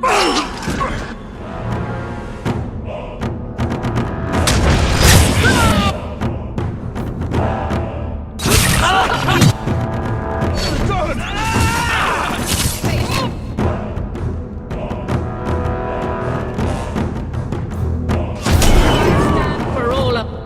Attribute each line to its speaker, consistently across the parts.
Speaker 1: For all of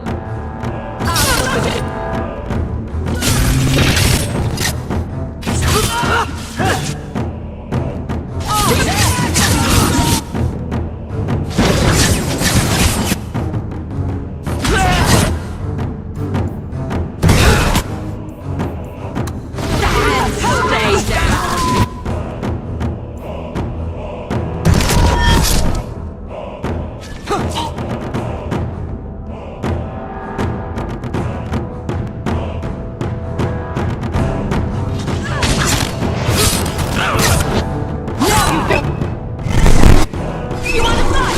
Speaker 1: stay down. You want to fight?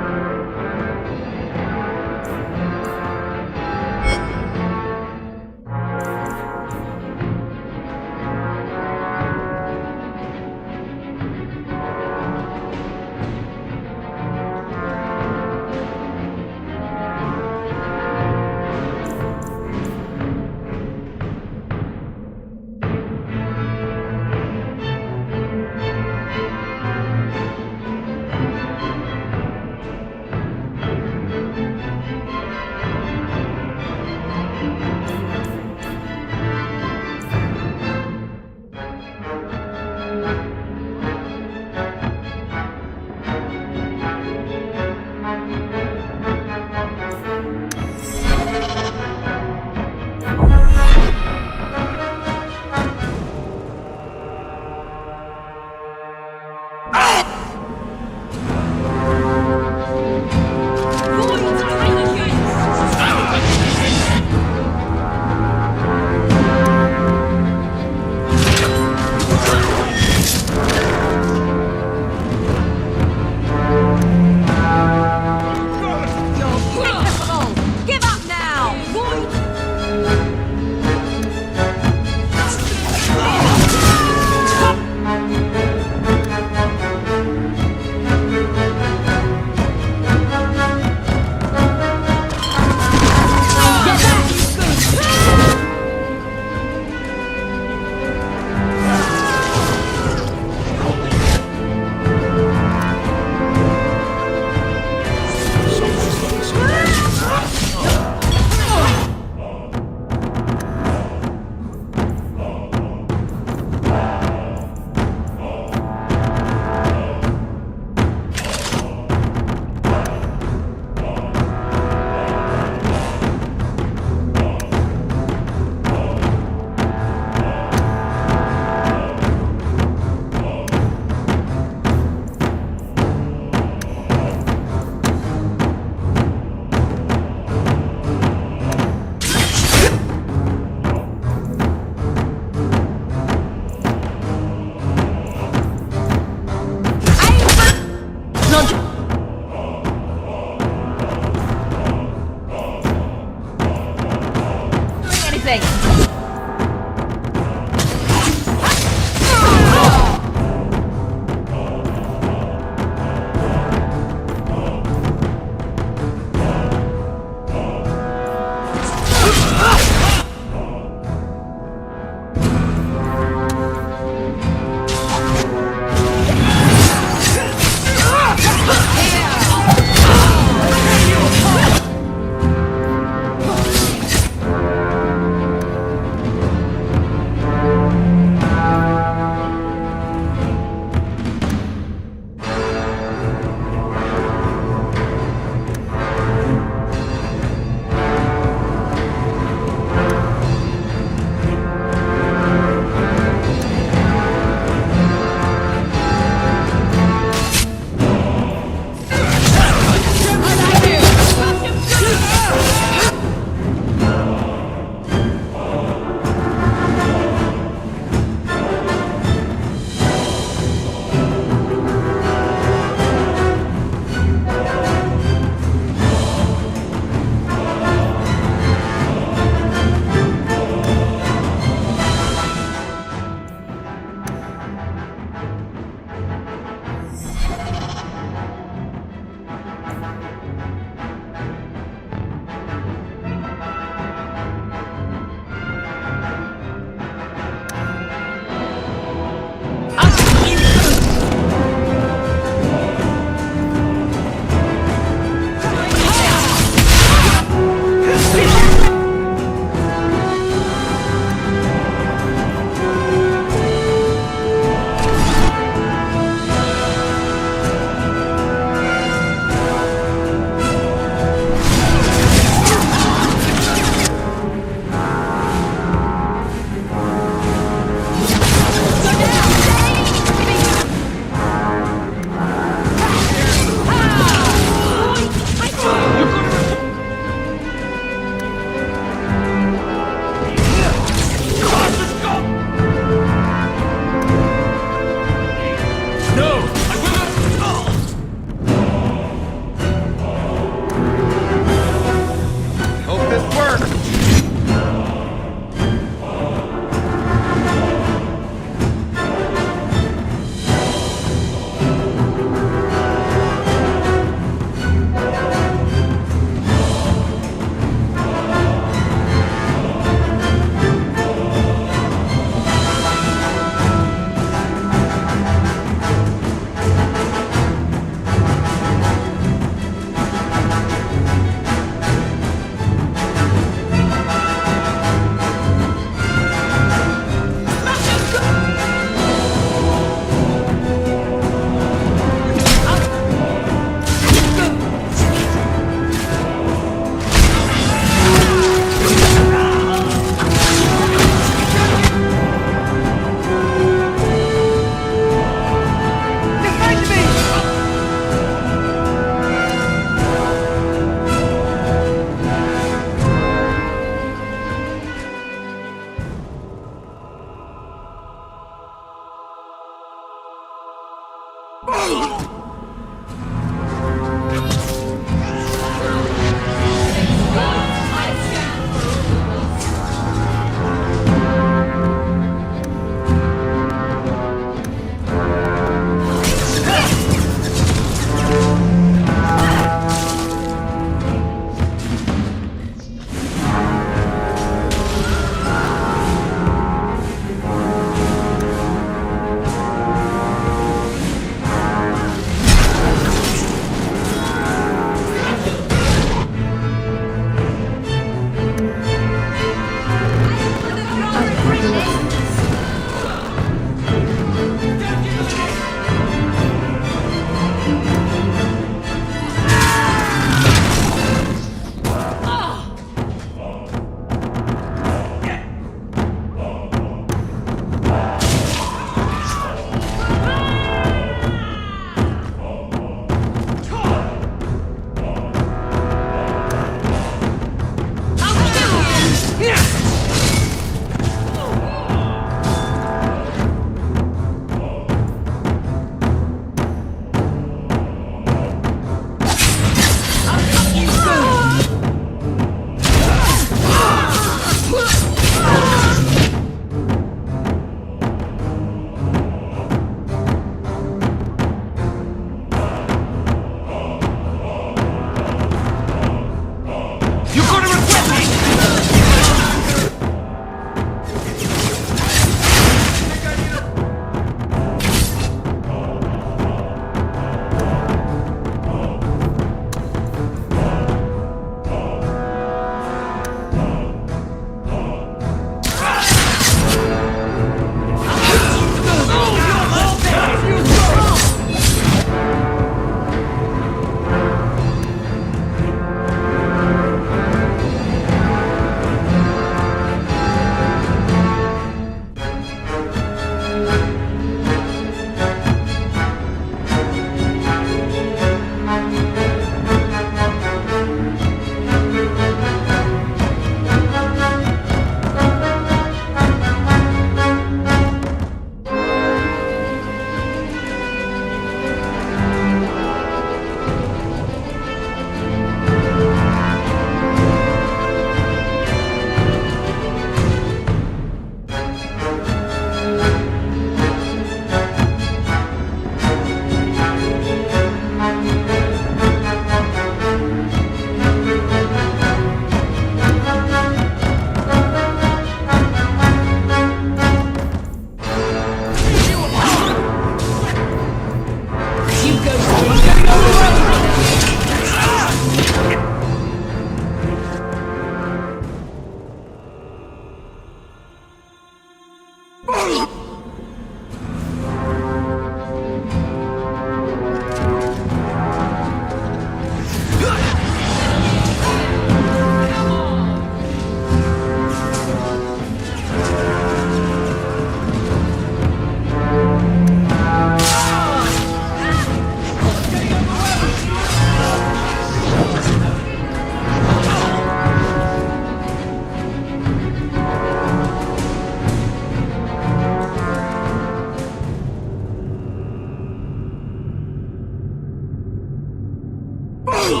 Speaker 1: Face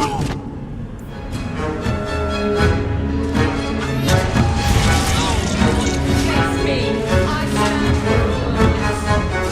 Speaker 1: me. I stand for all of us.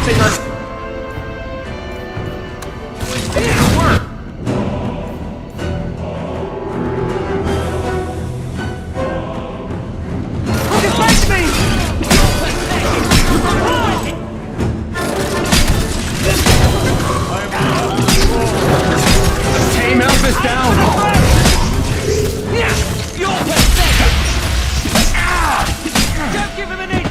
Speaker 2: something on... It didn't work! Defend me! Tame Elvis down!
Speaker 3: You're pathetic! Don't give him an inch!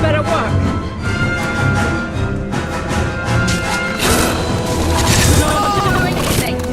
Speaker 1: better work. Not doing anything.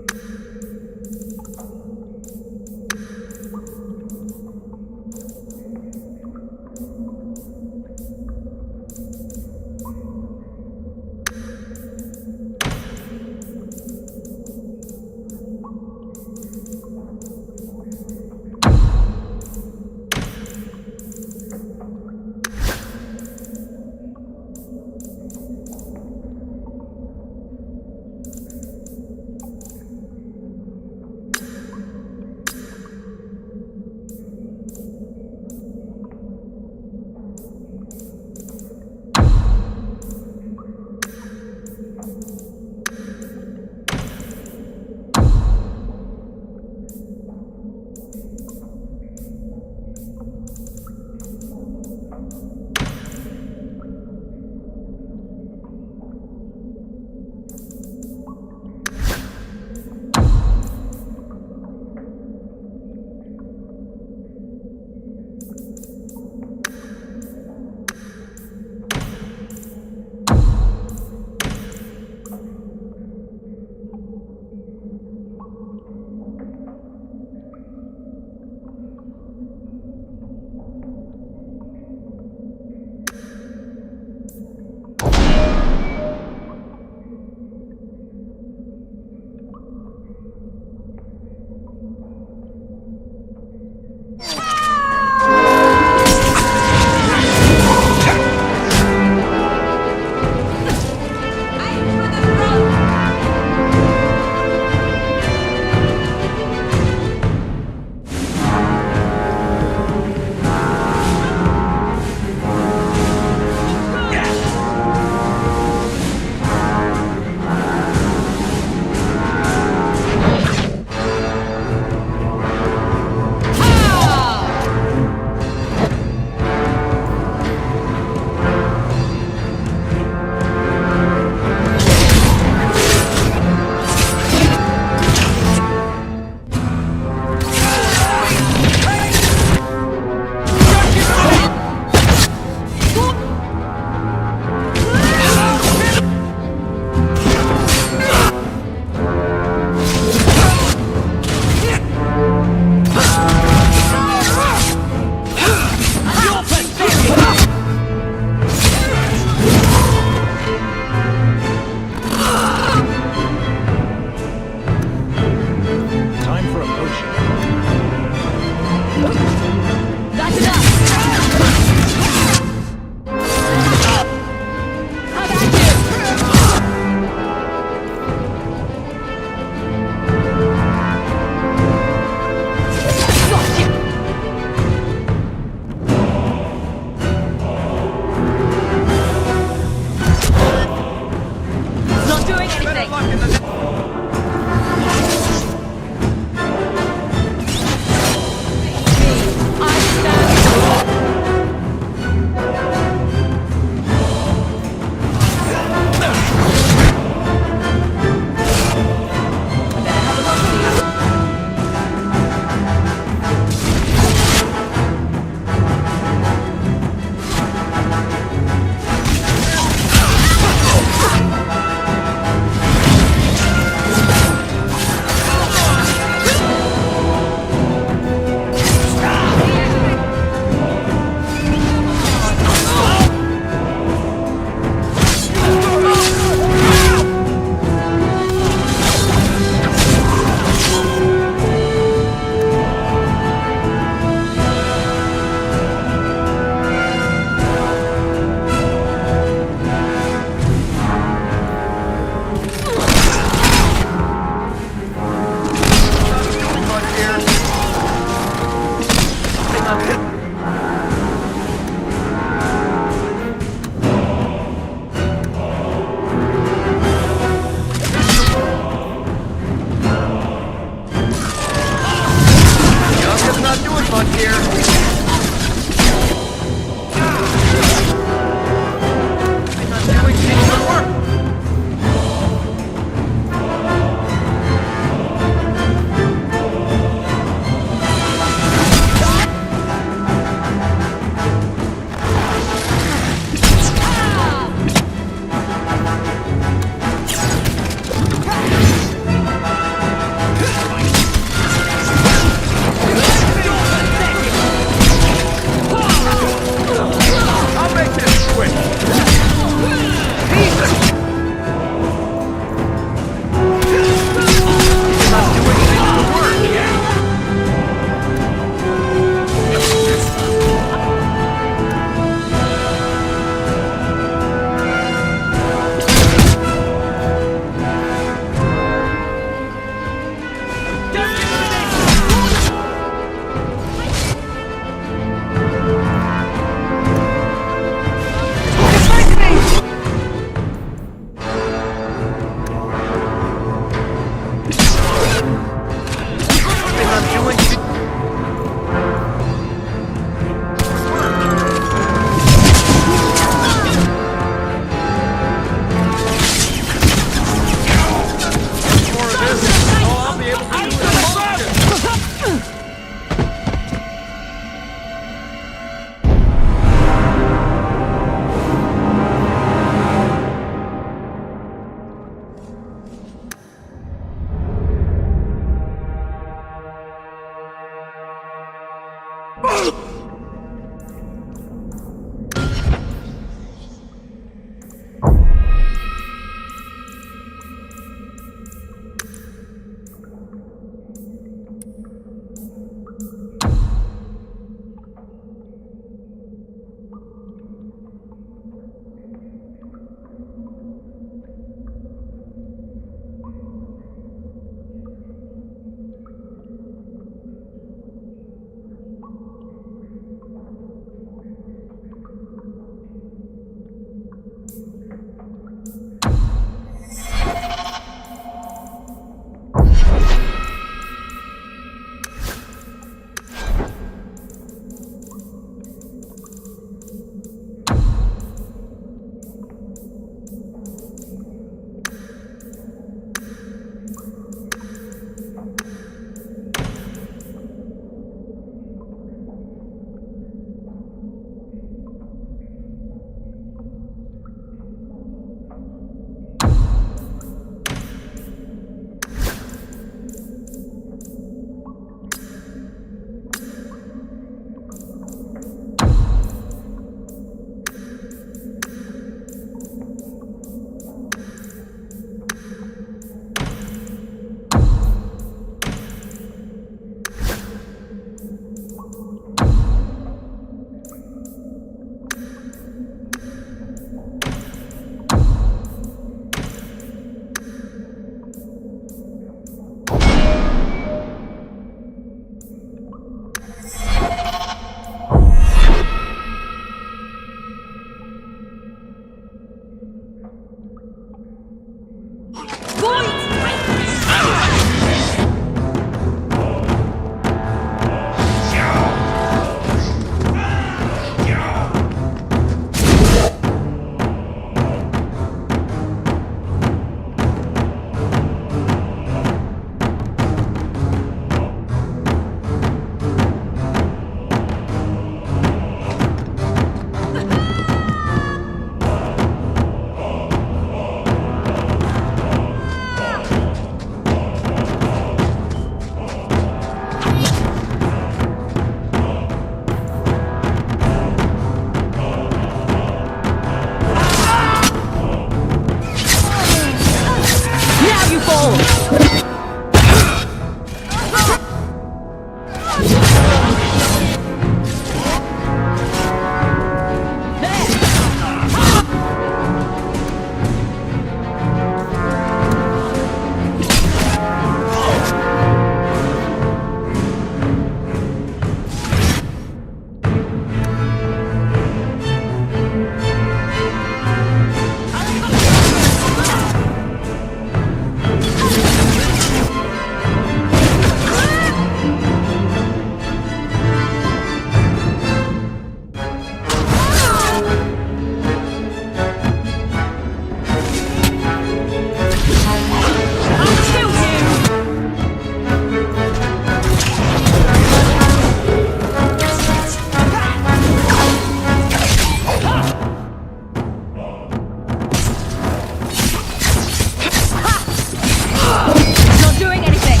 Speaker 1: Not doing anything.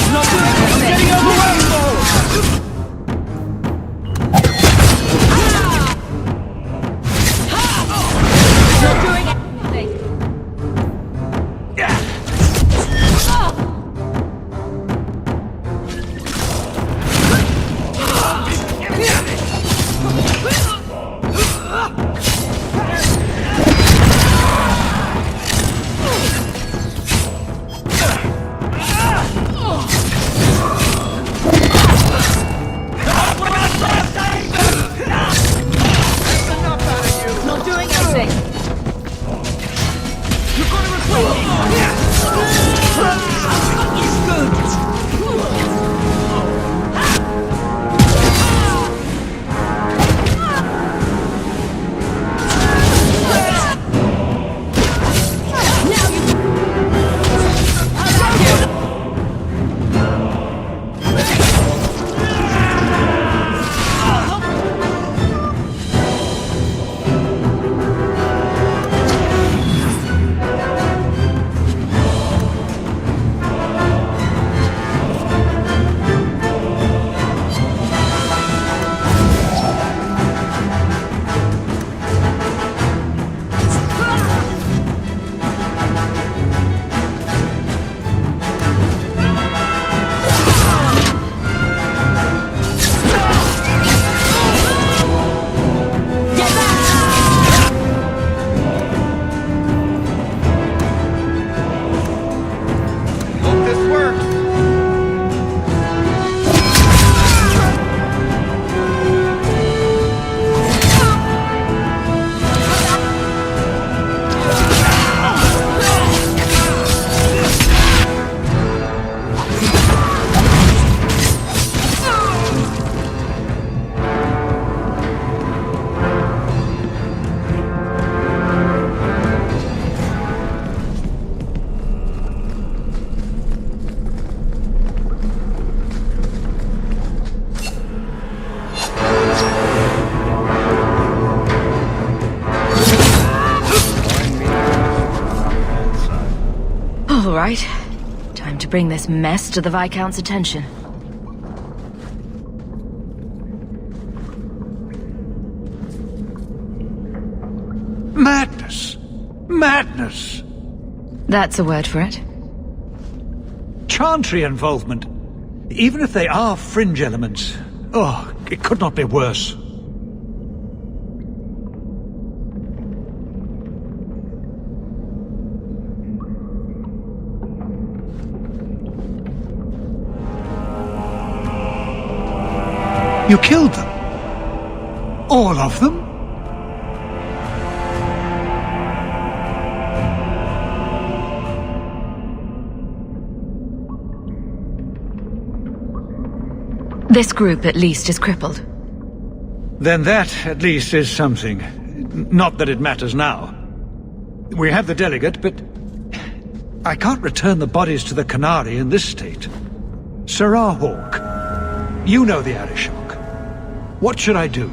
Speaker 1: Not doing anything. Not doing anything.
Speaker 2: You're gonna replace me! It's good! Hope this works.
Speaker 1: All right. Time to bring this mess to the Viscount's attention.
Speaker 3: Madness! Madness!
Speaker 1: That's a word for it.
Speaker 3: Chantry involvement. Even if they are fringe elements. Oh, it could not be worse. You killed them? All of them?
Speaker 1: This group, at least, is crippled.
Speaker 3: Then that, at least, is something. Not that it matters now. We have the delegate, but I can't return the bodies to the Canary in this state. Sirrah Hawk, you know the Arishok. What should I do?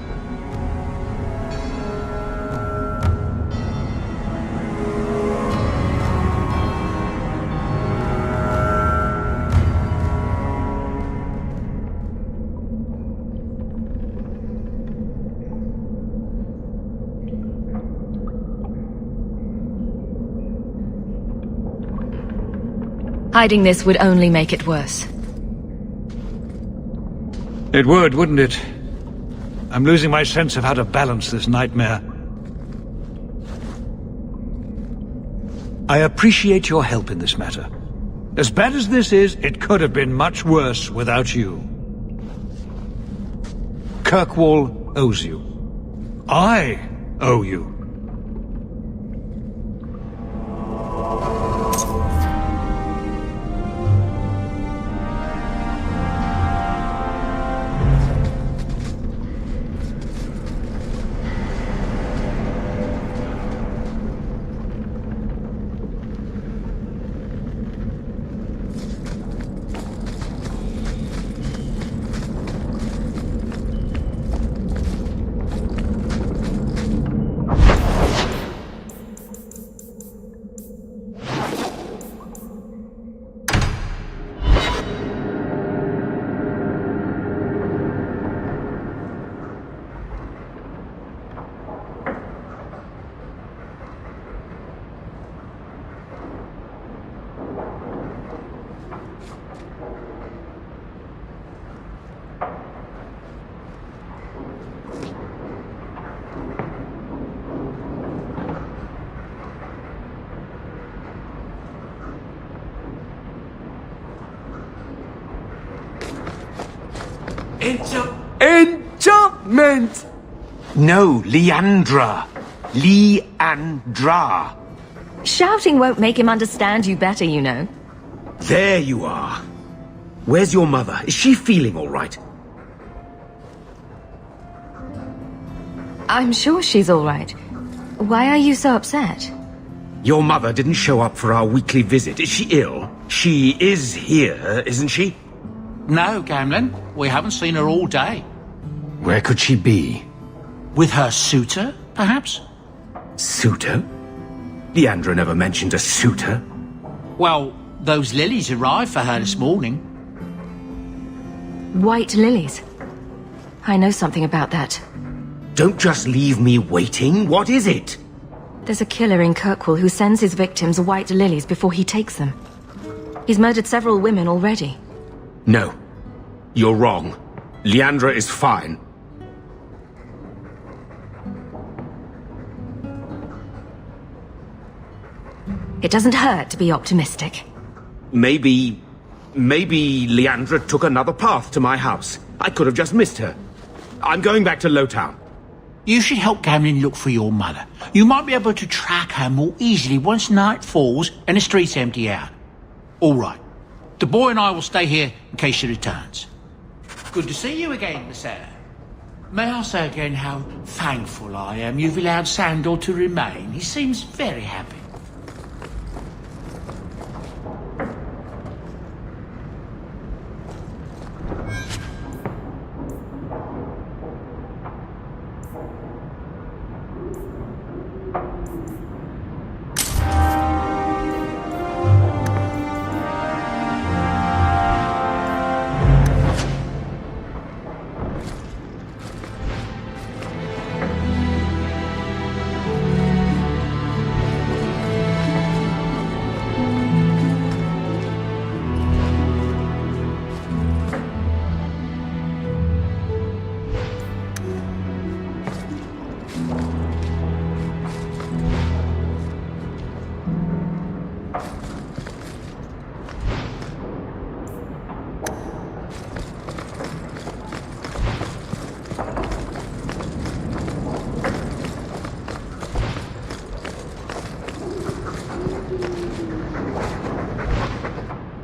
Speaker 1: Hiding this would only make it worse.
Speaker 3: It would, wouldn't it? I'm losing my sense of how to balance this nightmare. I appreciate your help in this matter. As bad as this is, it could have been much worse without you. Kirkwall owes you. I owe you.
Speaker 4: Enchantment! No, Leandra. Leandra.
Speaker 1: Shouting won't make him understand you better, you know.
Speaker 4: There you are. Where's your mother? Is she feeling all right?
Speaker 1: I'm sure she's all right. Why are you so upset?
Speaker 4: Your mother didn't show up for our weekly visit. Is she ill? She is here, isn't she?
Speaker 5: No, Gamlin. We haven't seen her all day.
Speaker 4: Where could she be?
Speaker 5: With her suitor, perhaps?
Speaker 4: Suitor? Leandra never mentioned a suitor.
Speaker 5: Well, those lilies arrived for her this morning.
Speaker 1: White lilies. I know something about that.
Speaker 4: Don't just leave me waiting. What is it?
Speaker 1: There's a killer in Kirkwall who sends his victims white lilies before he takes them. He's murdered several women already.
Speaker 4: No. You're wrong. Leandra is fine.
Speaker 1: It doesn't hurt to be optimistic.
Speaker 4: Maybe Leandra took another path to my house. I could have just missed her. I'm going back to Lowtown.
Speaker 5: You should help Gamlin look for your mother. You might be able to track her more easily once night falls and the streets empty out. All right. The boy and I will stay here in case she returns. Good to see you again, Miss Sarah. May I say again how thankful I am you've allowed Sandor to remain. He seems very happy.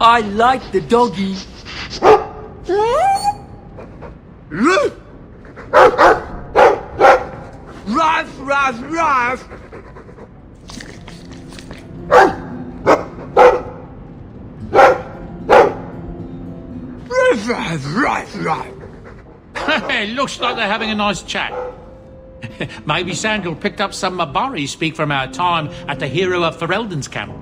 Speaker 6: I like the doggy. Ruff, ruff, ruff. Ruff, ruff, ruff, ruff.
Speaker 5: It looks like they're having a nice chat. Maybe Sandor picked up some Mabari speak from our time at the Hero of Ferelden's camp.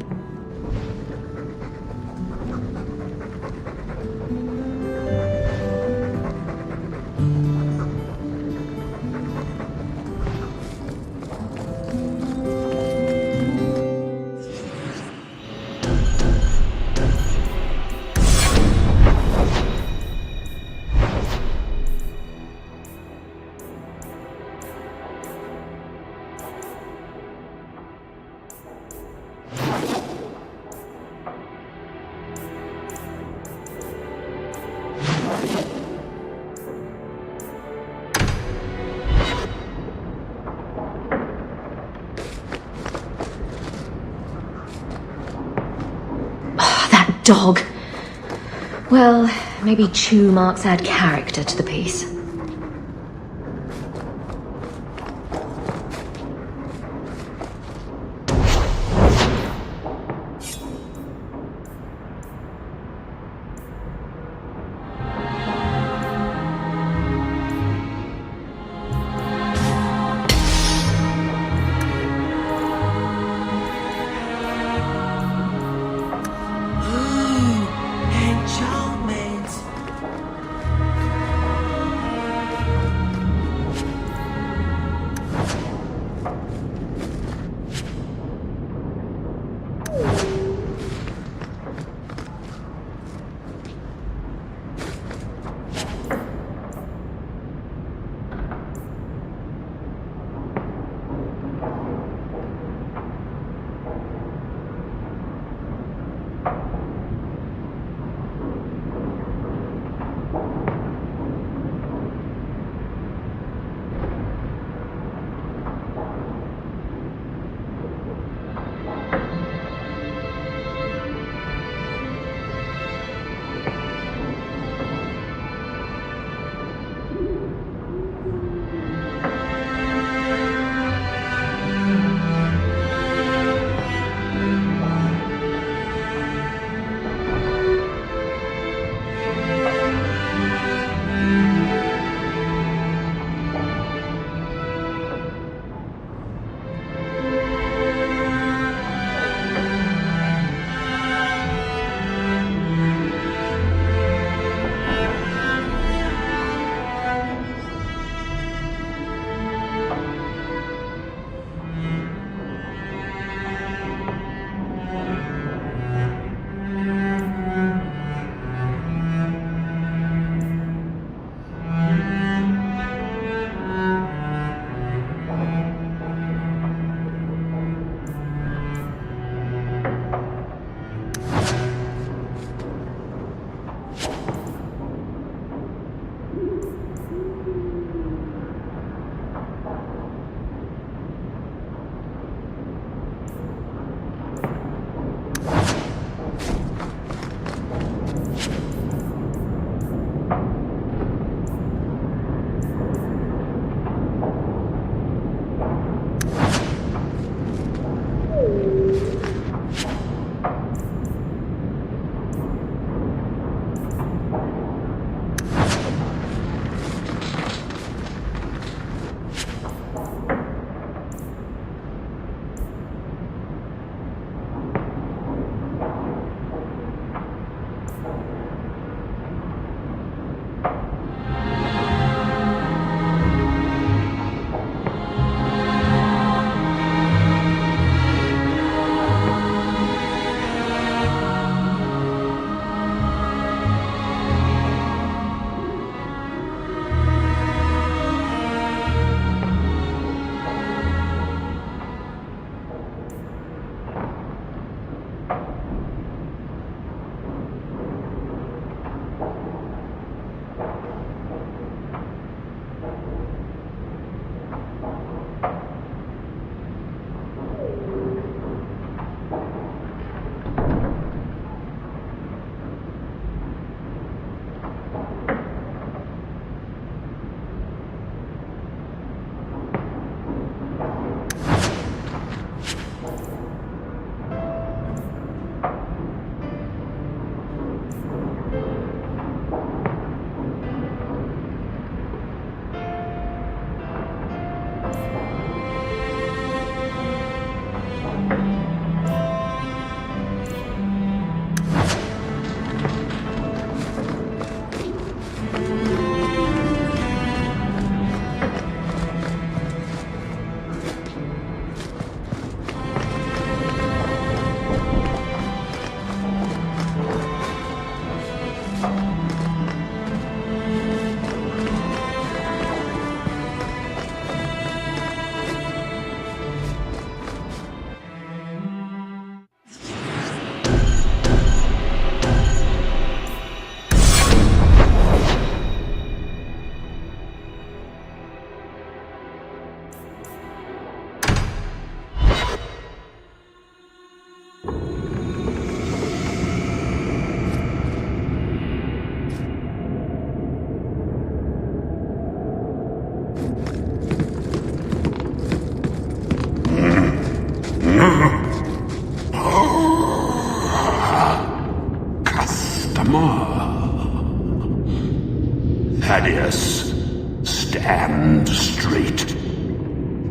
Speaker 1: That dog. Well, maybe chew marks add character to the piece.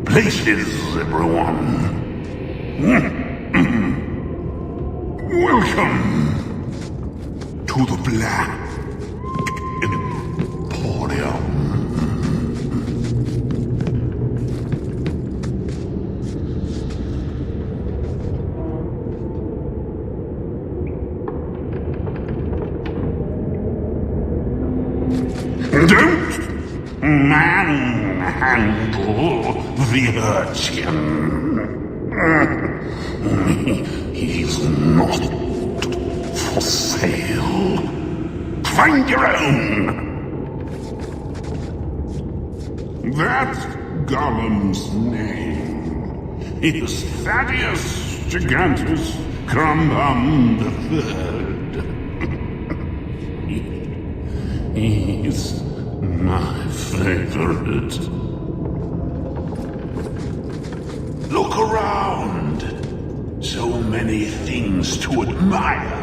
Speaker 7: Places, everyone. Welcome to the Black Emporium. Don't manhandle the urchin. He's not for sale. Find your own. That Gollum's name is Thaddeus Gigantus Crumbum III. He's my favorite. Look around. So many things to admire.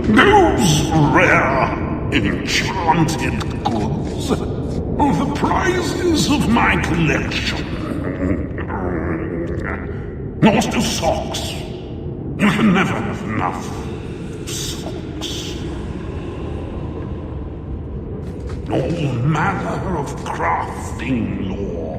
Speaker 7: Those rare, enchanted goods are the prizes of my collection. As to socks, you can never have enough socks. All manner of crafting lore.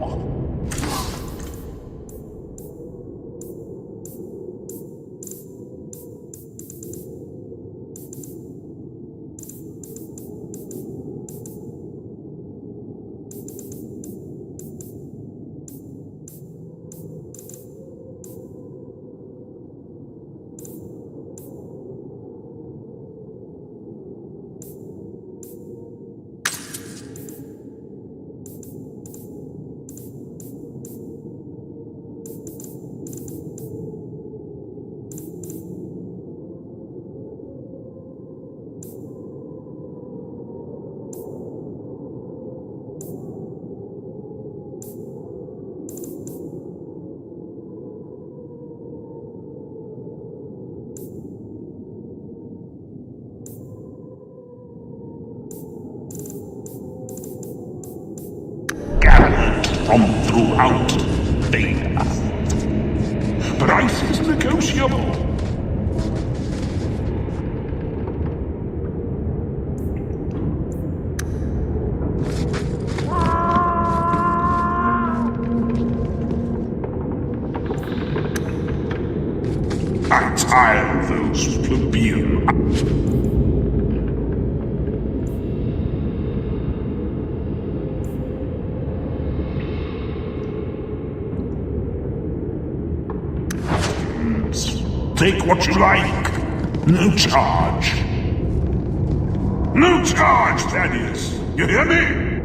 Speaker 7: From throughout the earth. Price is negotiable. I tire of those plebeian. Take what you like. No charge. No charge, Thaddeus. You hear me?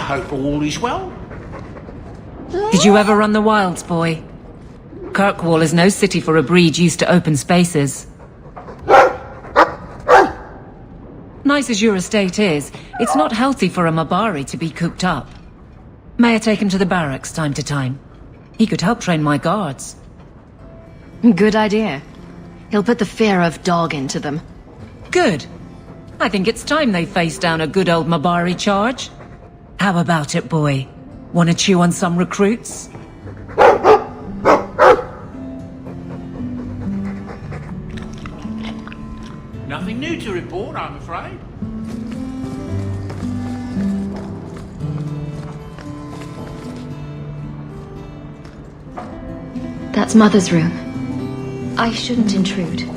Speaker 5: hope all is well.
Speaker 1: Did you ever run the wilds, boy? Kirkwall is no city for a breed used to open spaces. Nice as your estate is, it's not healthy for a Mabari to be cooped up. May I take him to the barracks time to time? He could help train my guards.
Speaker 8: Good idea. He'll put the fear of dog into them.
Speaker 1: Good. I think it's time they face down a good old Mabari charge. How about it, boy? Want to chew on some recruits?
Speaker 5: Nothing new to report, I'm afraid.
Speaker 8: That's Mother's room. I shouldn't intrude.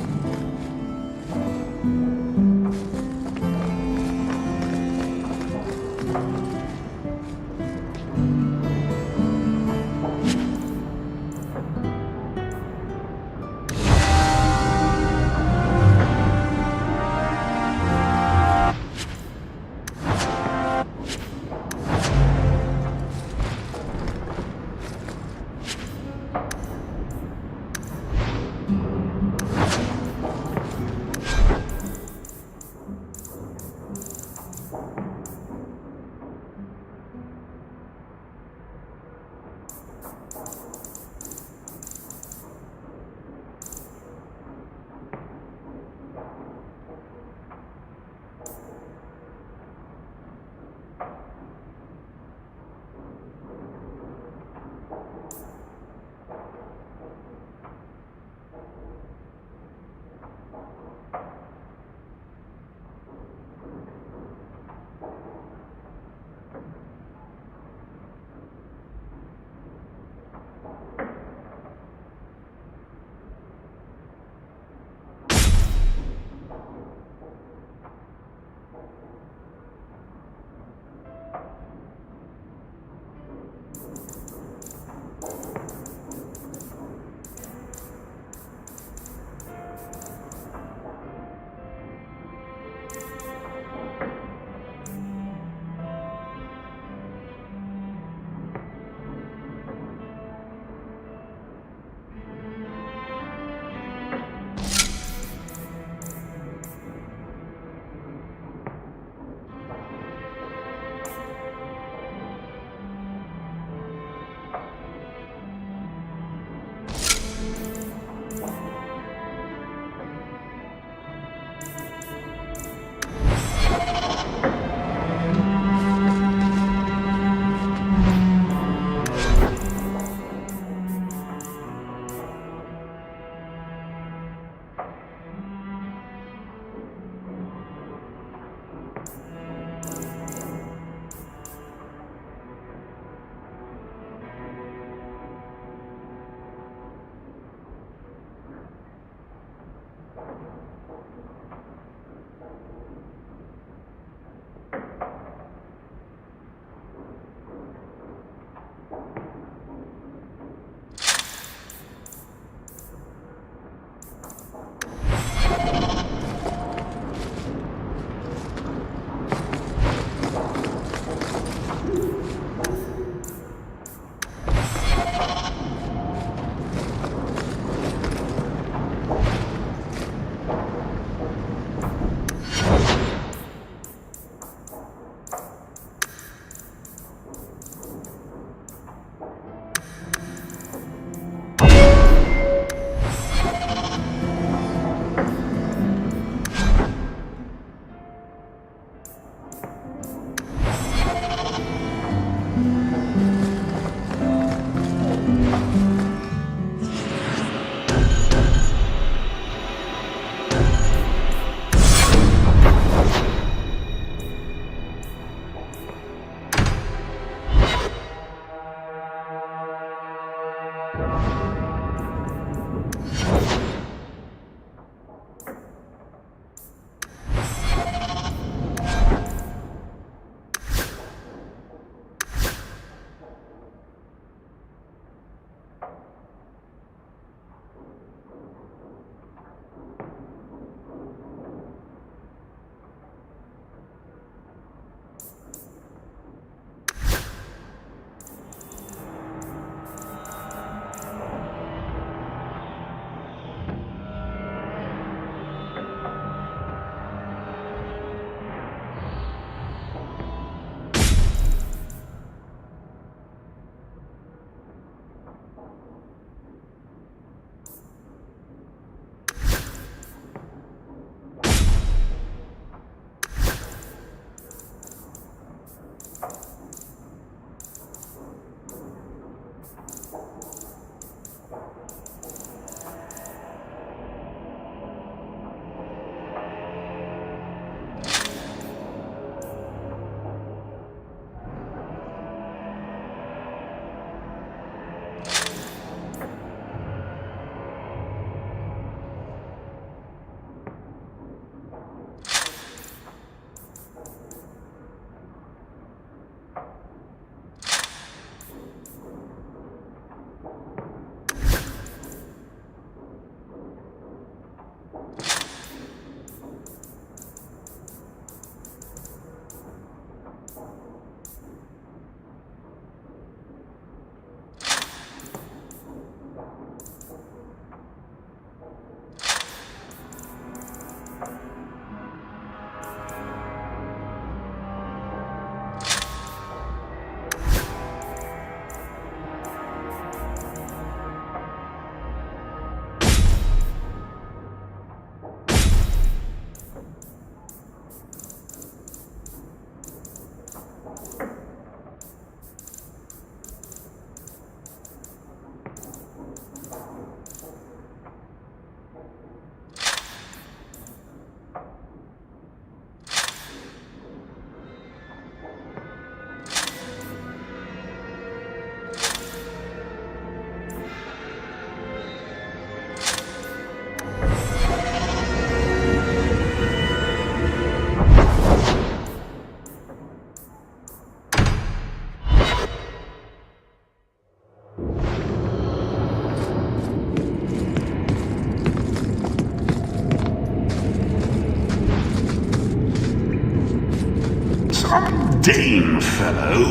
Speaker 7: Some Dane fellow.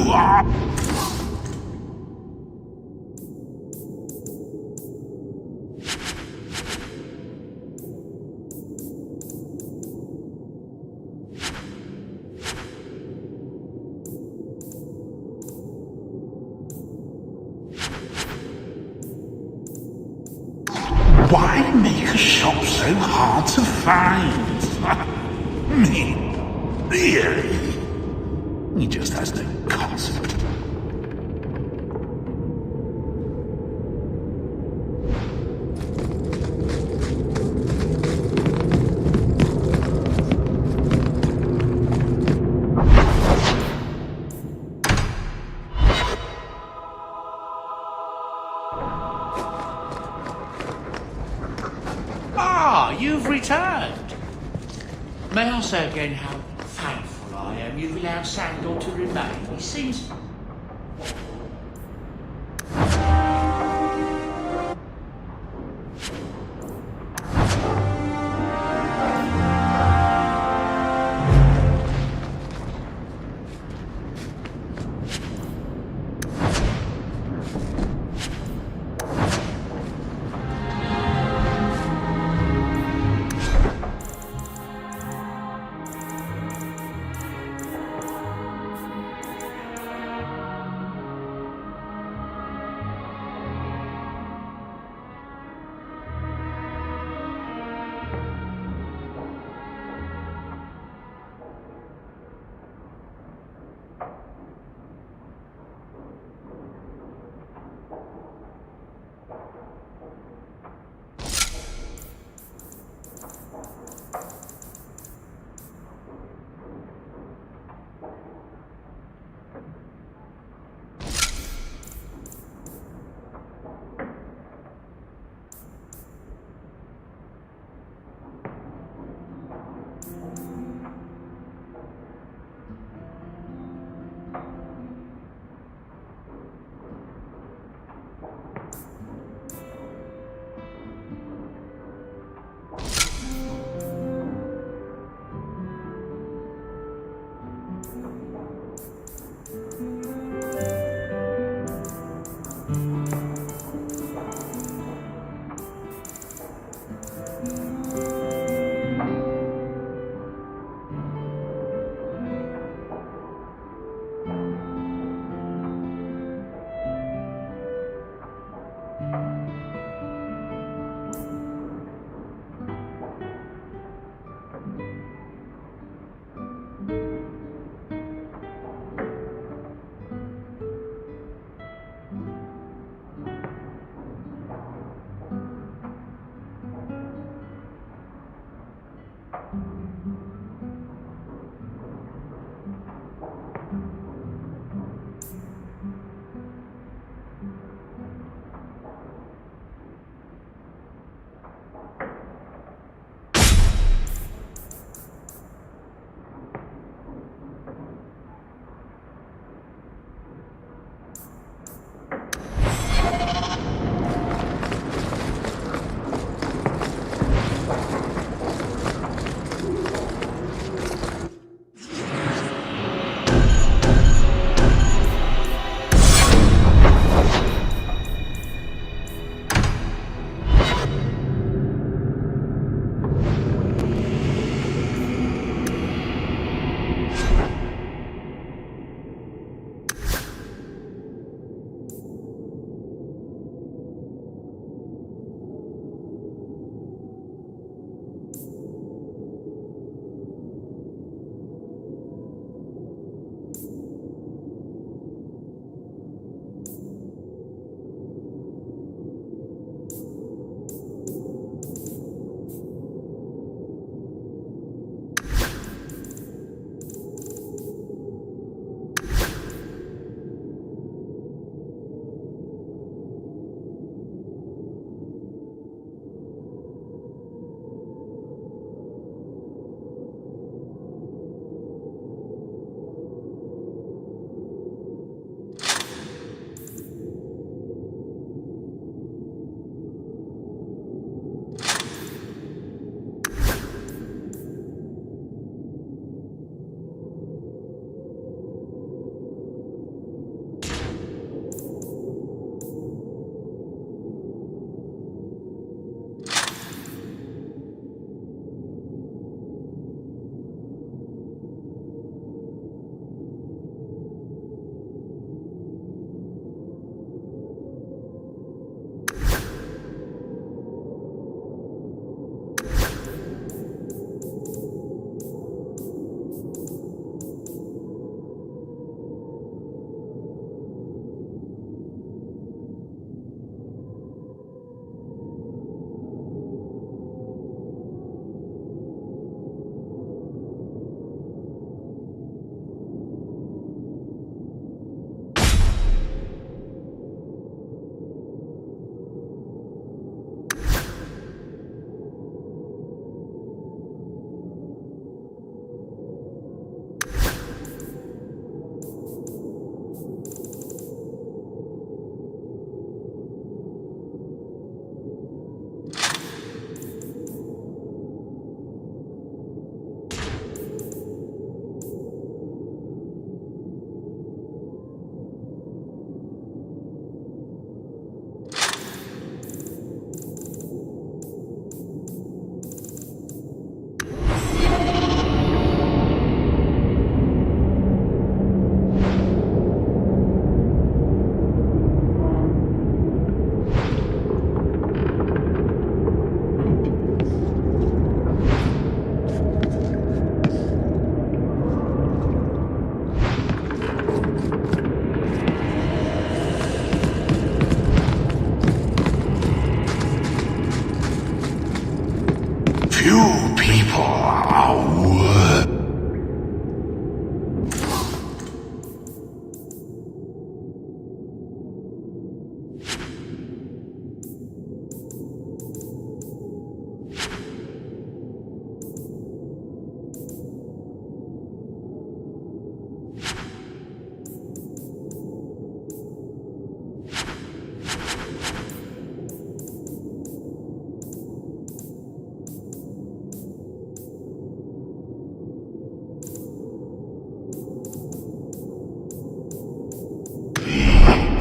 Speaker 7: Why make a shop so hard to find? Me? Really? He just has no concept.
Speaker 5: Ah, you've returned. May I say again how thankful I am you've allowed Sandor to remain. He seems...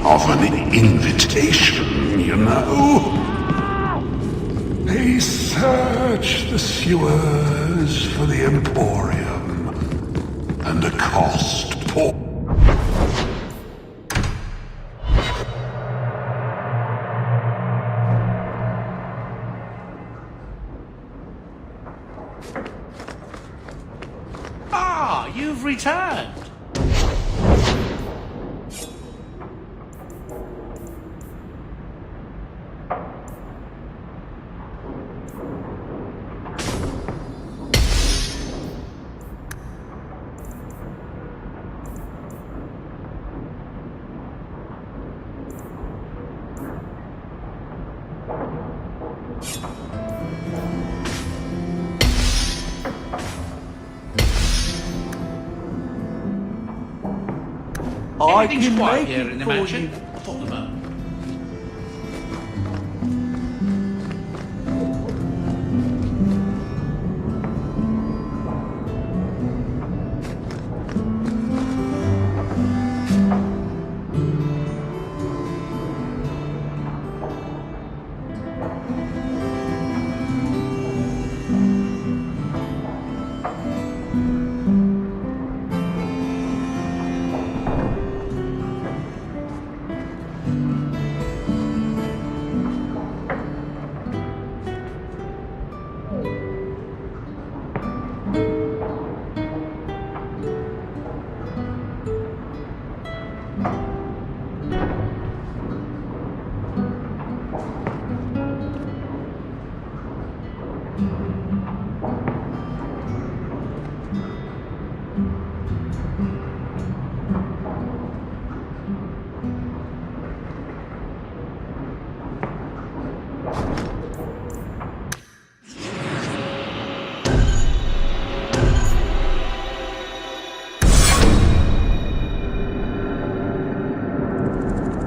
Speaker 7: of an invitation, you know. They search the sewers for the Emporium, and accost poor...
Speaker 5: Ah, you've returned.
Speaker 6: I
Speaker 5: Everything's
Speaker 6: can
Speaker 5: quiet
Speaker 6: make
Speaker 5: here
Speaker 6: it
Speaker 5: in the
Speaker 6: for
Speaker 5: mansion.
Speaker 6: you.
Speaker 5: Thought the moon.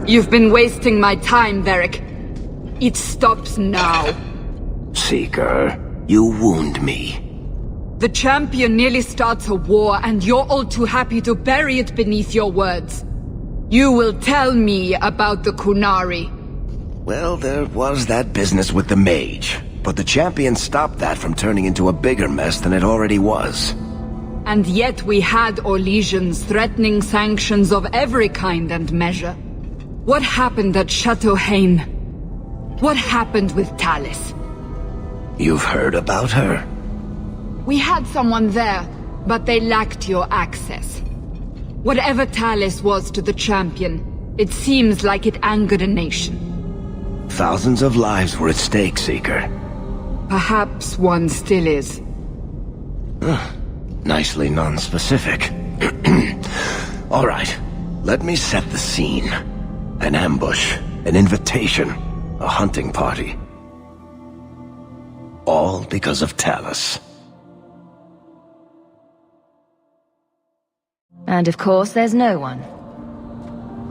Speaker 9: You've been wasting my time, Varric. It stops now.
Speaker 10: Seeker, you wound me.
Speaker 9: The champion nearly starts a war, and you're all too happy to bury it beneath your words. You will tell me about the Qunari.
Speaker 10: Well, there was that business with the mage, but the champion stopped that from turning into a bigger mess than it already was.
Speaker 9: And yet we had Orlesians threatening sanctions of every kind and measure. What happened at Chateau Hain? What happened with Talis?
Speaker 10: You've heard about her?
Speaker 9: We had someone there, but they lacked your access. Whatever Talis was to the champion, it seems like it angered a nation.
Speaker 10: Thousands of lives were at stake, Seeker.
Speaker 9: Perhaps one still is.
Speaker 10: Nicely non-specific. All right, let me set the scene. An ambush, an invitation, a hunting party. All because of Talis.
Speaker 8: And of course, there's no one.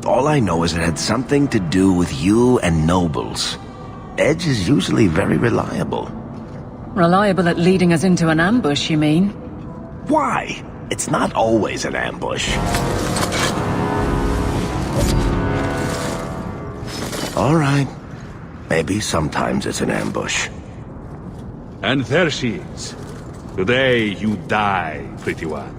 Speaker 10: All I know is it had something to do with you and nobles. Edge is usually very reliable.
Speaker 1: Reliable at leading us into an ambush, you mean?
Speaker 10: Why? It's not always an ambush. All right. Maybe sometimes it's an ambush.
Speaker 11: And there she is. Today you die, pretty one.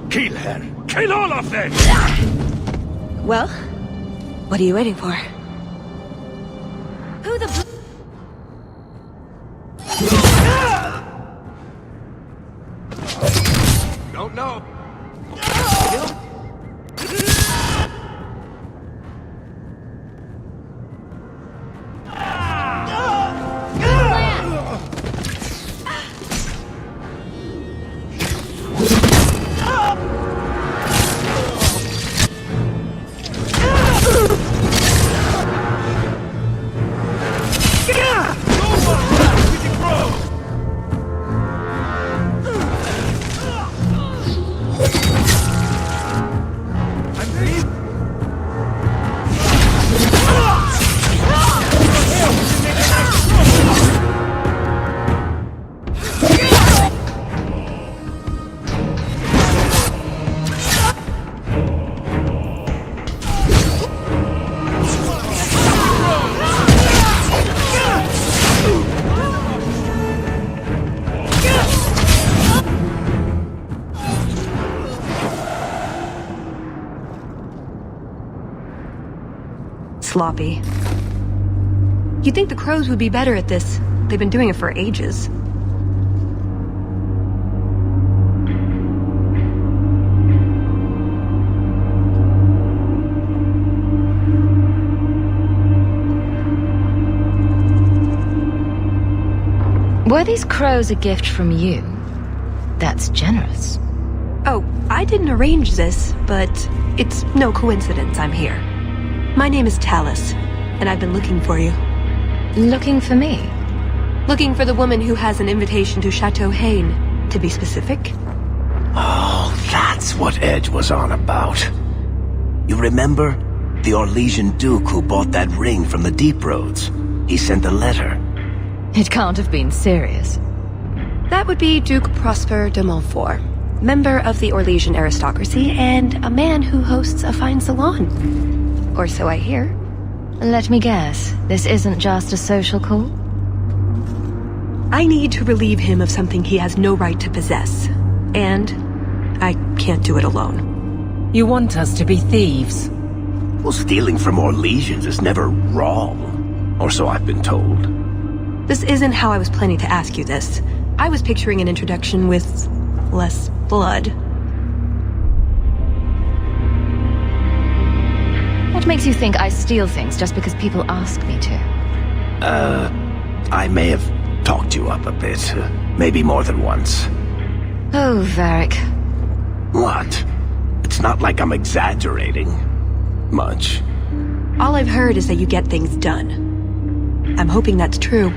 Speaker 11: Kill her! Kill all of them!
Speaker 12: Well, what are you waiting for? Who the...
Speaker 2: Don't know.
Speaker 13: sloppy. You'd think the crows would be better at this. They've been doing it for ages.
Speaker 8: Were these crows a gift from you? That's generous.
Speaker 13: Oh, I didn't arrange this, but it's no coincidence I'm here. My name is Tallis, and I've been looking for you.
Speaker 8: Looking for me?
Speaker 13: Looking for the woman who has an invitation to Chateau Hain, to be specific.
Speaker 10: Oh, that's what Edge was on about. You remember? The Orlesian Duke who bought that ring from the Deep Roads. He sent a letter.
Speaker 8: It can't have been serious.
Speaker 13: That would be Duke Prosper de Montfort, member of the Orlesian aristocracy and a man who hosts a fine salon. Or so I hear.
Speaker 8: Let me guess, this isn't just a social call?
Speaker 13: I need to relieve him of something he has no right to possess. And I can't do it alone.
Speaker 1: You want us to be thieves?
Speaker 10: Well, stealing from Orlesians is never wrong. Or so I've been told.
Speaker 13: This isn't how I was planning to ask you this. I was picturing an introduction with less blood.
Speaker 8: What makes you think I steal things just because people ask me to?
Speaker 10: I may have talked you up a bit. Maybe more than once.
Speaker 8: Oh, Varric.
Speaker 10: What? It's not like I'm exaggerating. Much.
Speaker 13: All I've heard is that you get things done. I'm hoping that's true.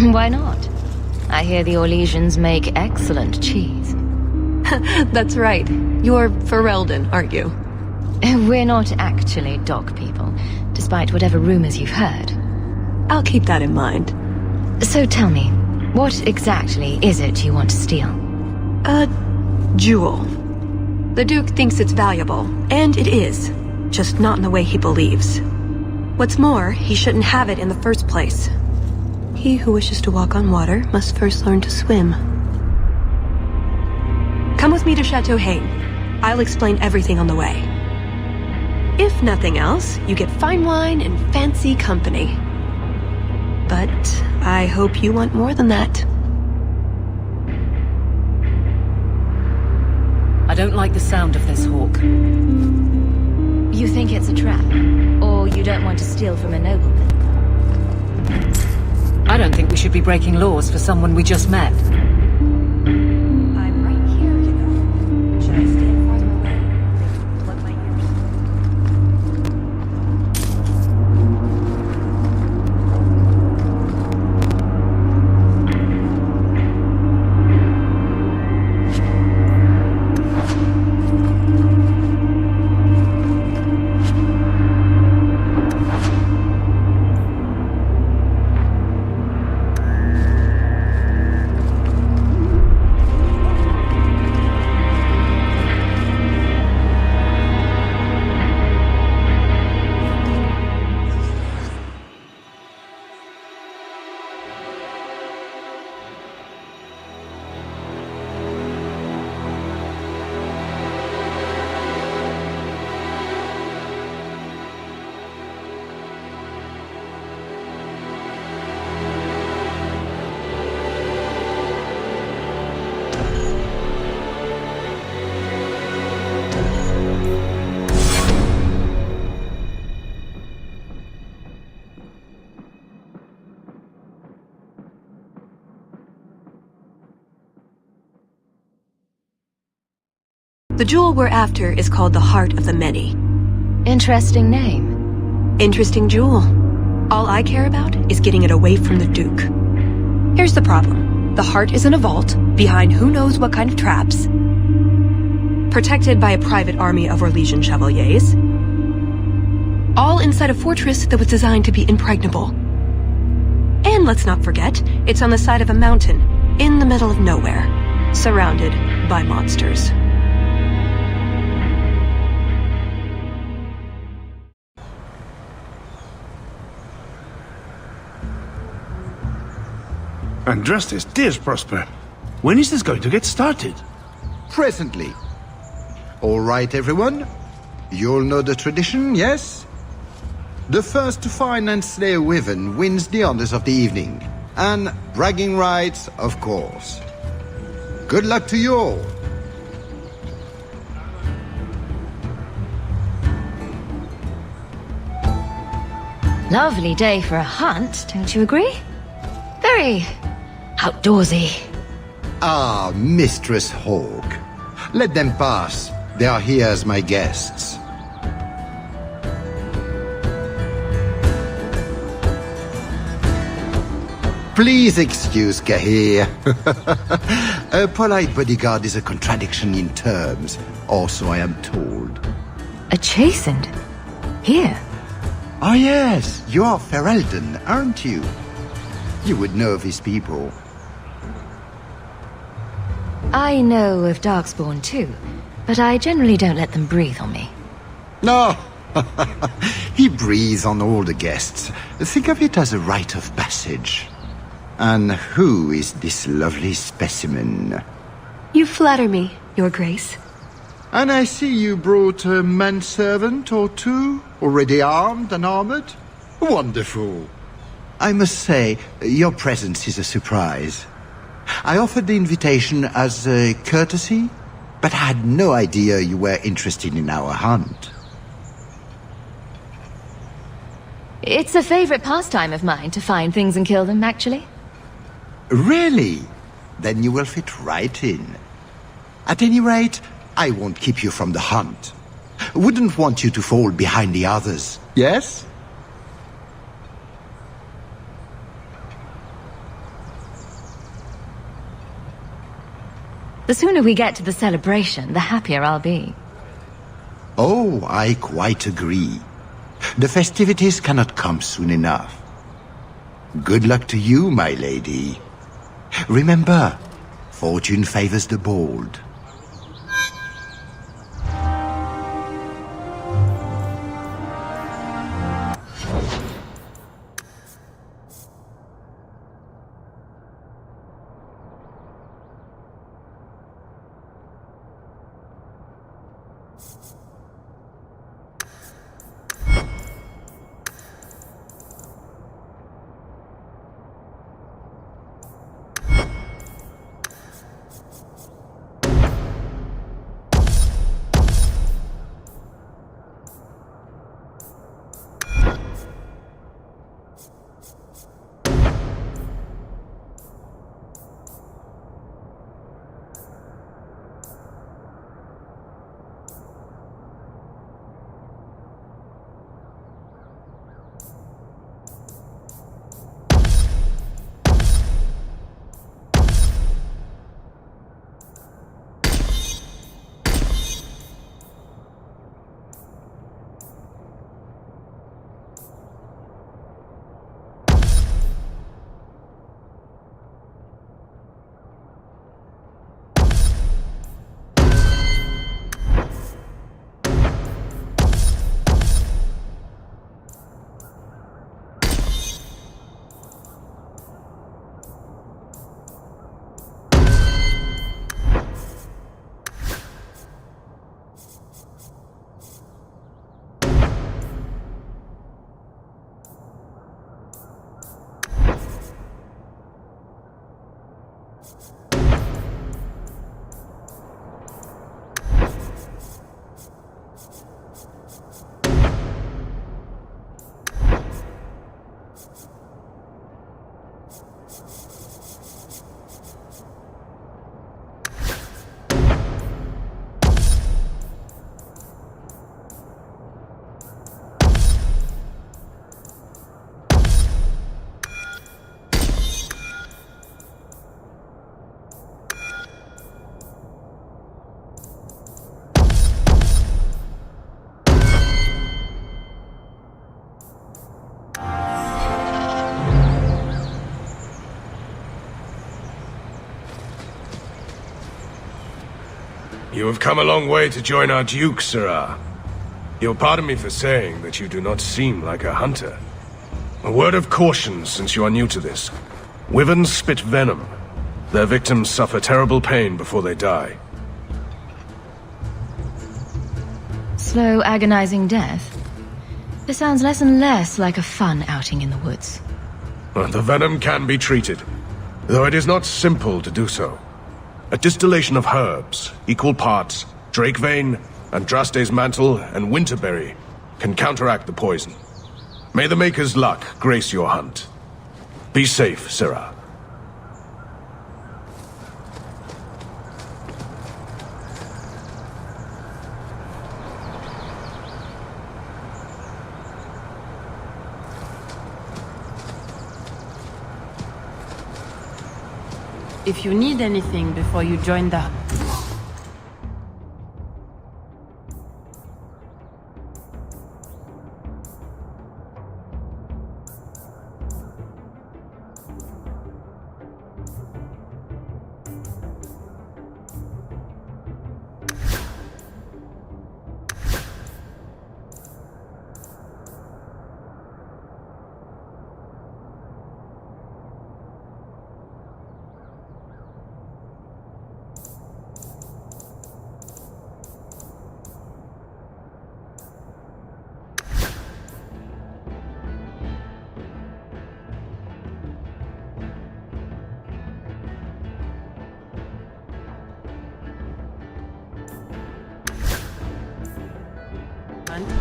Speaker 8: Why not? I hear the Orlesians make excellent cheese.
Speaker 13: That's right. You're Ferelden, aren't you?
Speaker 8: We're not actually dog people, despite whatever rumors you've heard.
Speaker 13: I'll keep that in mind.
Speaker 8: So tell me, what exactly is it you want to steal?
Speaker 13: A jewel. The Duke thinks it's valuable, and it is. Just not in the way he believes. What's more, he shouldn't have it in the first place. He who wishes to walk on water must first learn to swim. Come with me to Chateau Hain. I'll explain everything on the way. If nothing else, you get fine wine and fancy company. But I hope you want more than that.
Speaker 1: I don't like the sound of this, Hawk.
Speaker 8: You think it's a trap? Or you don't want to steal from a nobleman?
Speaker 1: I don't think we should be breaking laws for someone we just met.
Speaker 13: I'm right here, you know. Should I stand farther away? Plug my ears. The jewel we're after is called the Heart of the Many.
Speaker 8: Interesting name.
Speaker 13: Interesting jewel. All I care about is getting it away from the Duke. Here's the problem. The heart is in a vault, behind who knows what kind of traps. Protected by a private army of Orlesian chevaliers. All inside a fortress that was designed to be impregnable. And let's not forget, it's on the side of a mountain, in the middle of nowhere, surrounded by monsters.
Speaker 6: Andrastes, dear Prosper. When is this going to get started?
Speaker 2: Presently. All right, everyone.
Speaker 14: You'll know the tradition, yes? The first to find and slay a wyvern wins the honors of the evening. And bragging rights, of course. Good luck to you all.
Speaker 8: Lovely day for a hunt, don't you agree? Very outdoorsy.
Speaker 14: Ah, Mistress Hawk. Let them pass. They are here as my guests. Please excuse Cahir. A polite bodyguard is a contradiction in terms, or so I am told.
Speaker 8: A chastened? Here?
Speaker 14: Ah yes, you are Ferelden, aren't you? You would know of his people.
Speaker 8: I know of Darkspawn too, but I generally don't let them breathe on me.
Speaker 14: No, he breathes on all the guests. Think of it as a rite of passage. And who is this lovely specimen?
Speaker 13: You flatter me, Your Grace.
Speaker 14: And I see you brought a manservant or two, already armed and armored. Wonderful. I must say, your presence is a surprise. I offered the invitation as a courtesy, but I had no idea you were interested in our hunt.
Speaker 8: It's a favorite pastime of mine to find things and kill them, actually.
Speaker 14: Really? Then you will fit right in. At any rate, I won't keep you from the hunt. Wouldn't want you to fall behind the others, yes?
Speaker 8: The sooner we get to the celebration, the happier I'll be.
Speaker 14: Oh, I quite agree. The festivities cannot come soon enough. Good luck to you, my lady. Remember, fortune favors the bold.
Speaker 15: You have come a long way to join our Duke, Sirrah. You'll pardon me for saying that you do not seem like a hunter. A word of caution since you are new to this. Wyverns spit venom. Their victims suffer terrible pain before they die.
Speaker 8: slow, agonizing death. This sounds less and less like a fun outing in the woods.
Speaker 15: The venom can be treated, though it is not simple to do so. A distillation of herbs, equal parts Drakevane, Andraste's mantle, and Winterberry, can counteract the poison. May the Maker's luck grace your hunt. Be safe, Sirrah.
Speaker 16: If you need anything before you join the...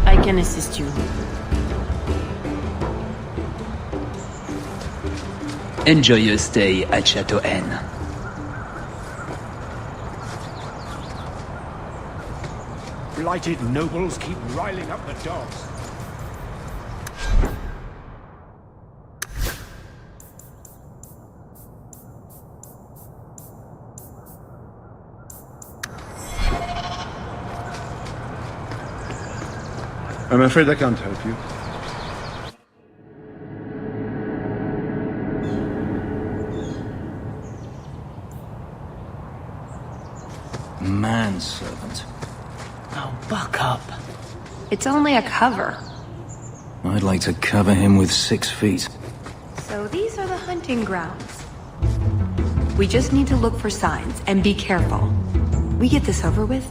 Speaker 16: I can assist you.
Speaker 17: Enjoy your stay at Chateau N.
Speaker 18: Blighted nobles keep riling up the dogs.
Speaker 6: I'm afraid I can't help you.
Speaker 17: Manservant.
Speaker 13: Oh, buck up. It's only a cover.
Speaker 17: I'd like to cover him with 6 feet.
Speaker 13: So these are the hunting grounds. We just need to look for signs and be careful. We get this over with,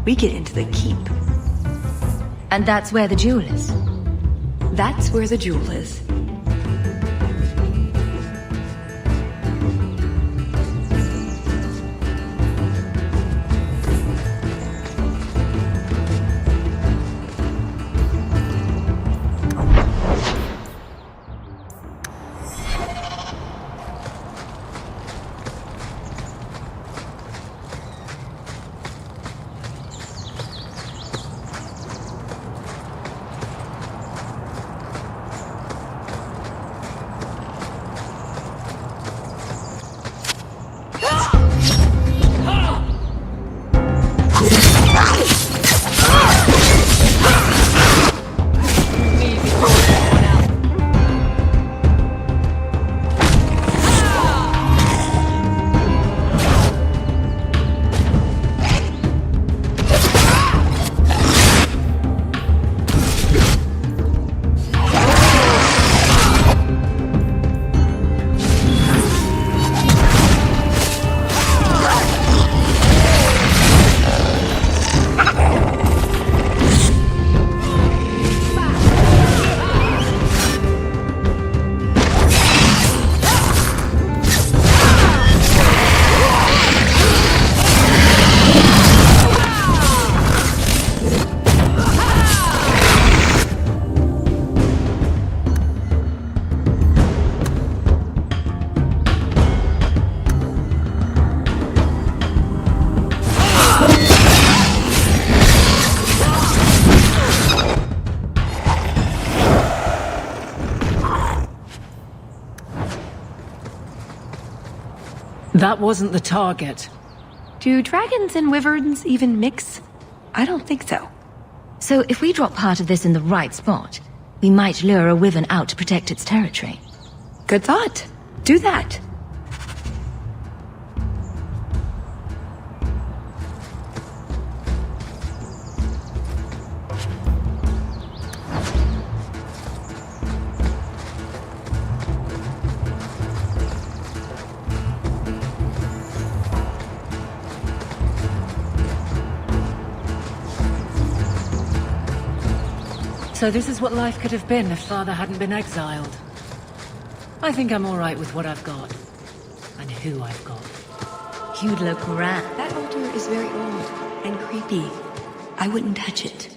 Speaker 13: we get into the keep.
Speaker 8: And that's where the jewel is?
Speaker 13: That's where the jewel is.
Speaker 1: That wasn't the target.
Speaker 13: Do dragons and wyverns even mix? I don't think so.
Speaker 8: So if we drop part of this in the right spot, we might lure a wyvern out to protect its territory.
Speaker 13: Good thought. Do that.
Speaker 1: So this is what life could have been if Father hadn't been exiled. I think I'm all right with what I've got. And who I've got.
Speaker 12: You'd look grand. That altar is very old and creepy. I wouldn't touch it.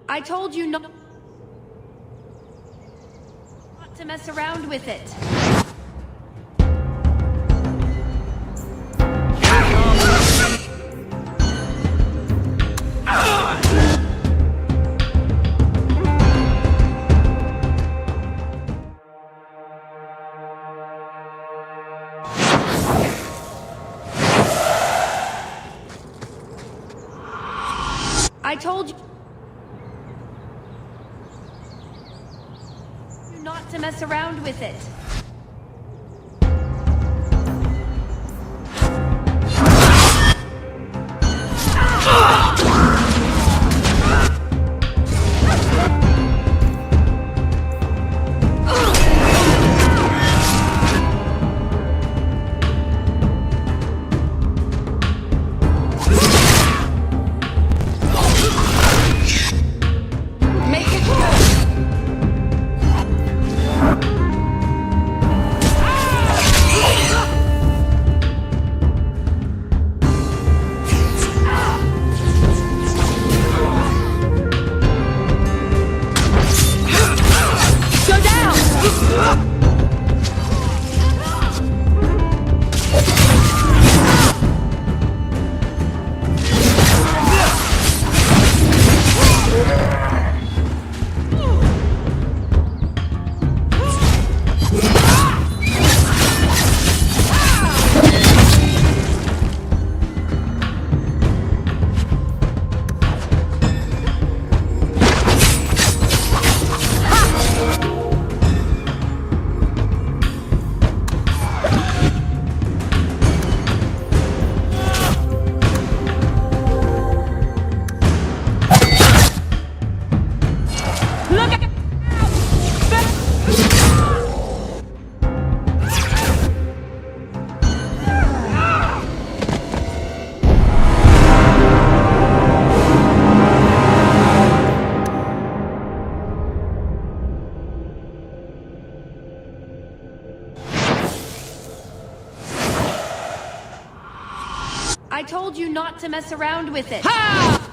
Speaker 16: I told you not to mess around with it. I told you not to mess around with it. I told you not to mess around with it. Ha!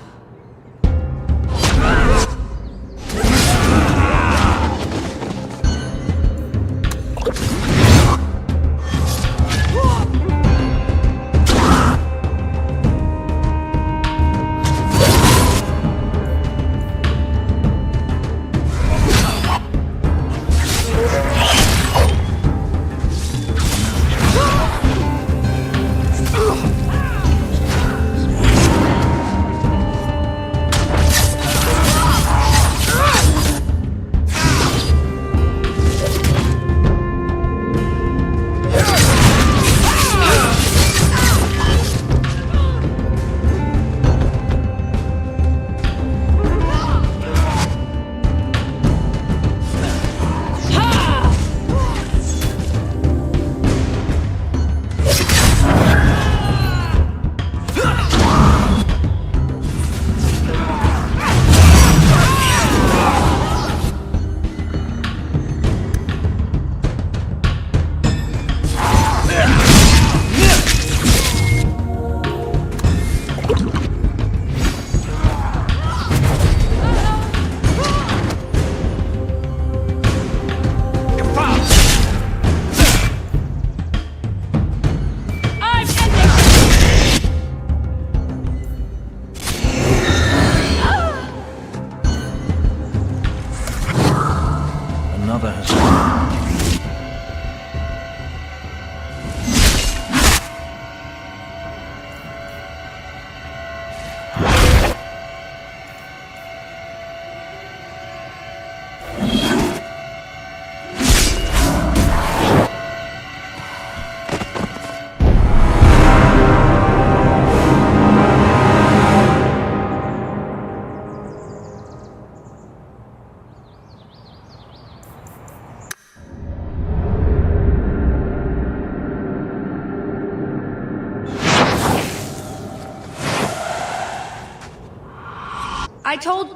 Speaker 16: I told...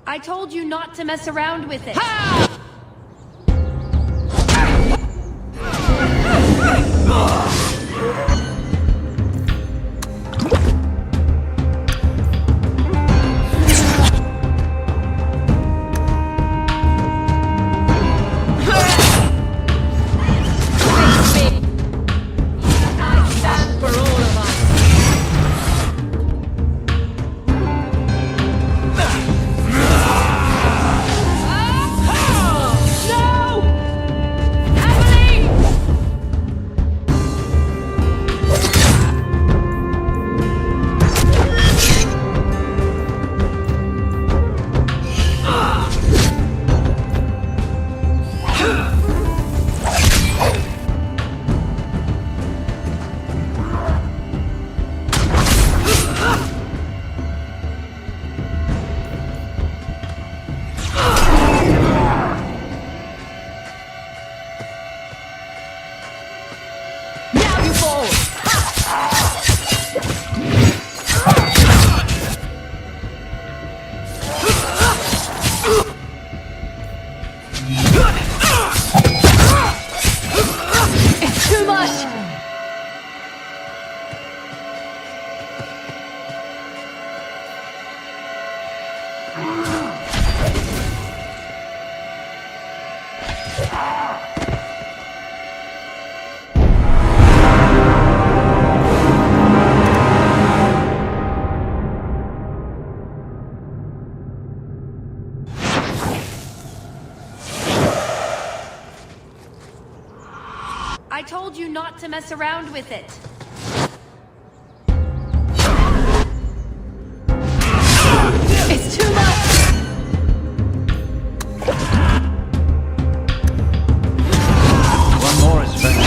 Speaker 16: I told you not to mess around with it. I told you not to mess around with it. It's too much!
Speaker 17: One more is better.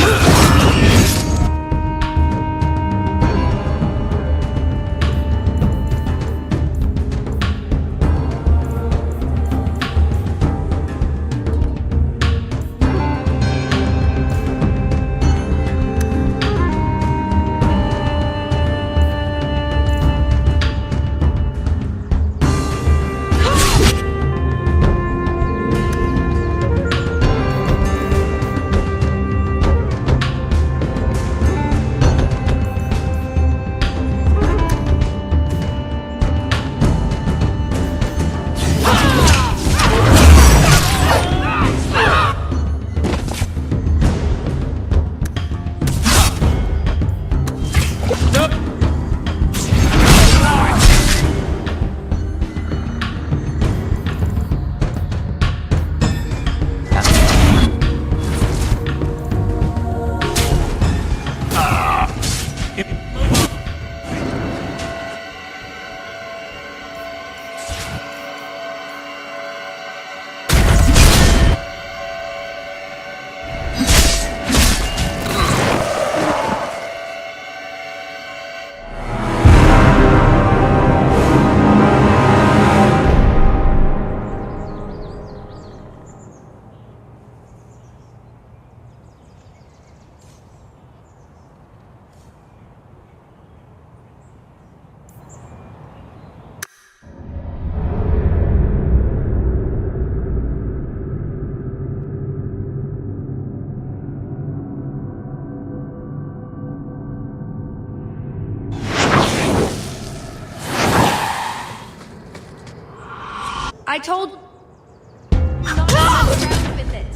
Speaker 16: I told not to mess around with it.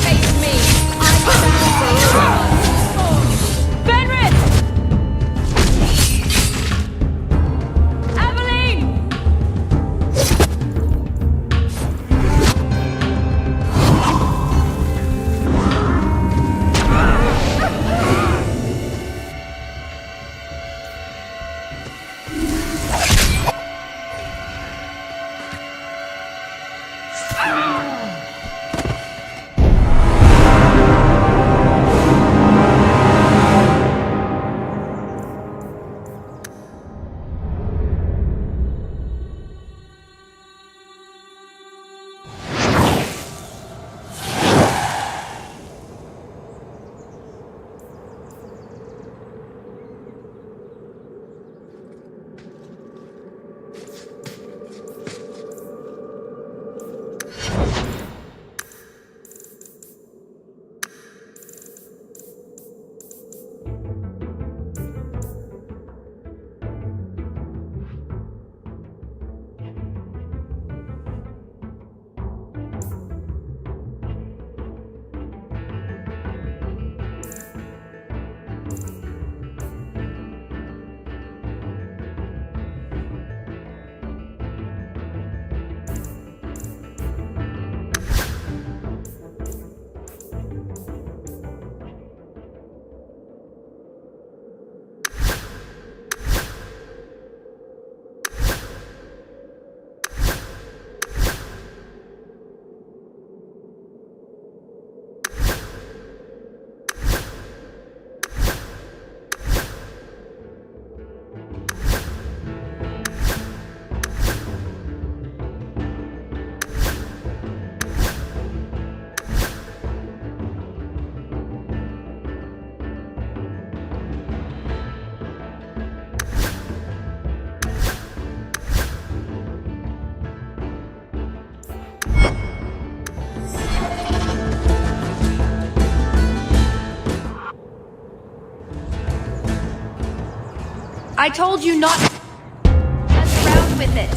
Speaker 16: Face me. Fenris! Aveline! I told you not to mess around with it.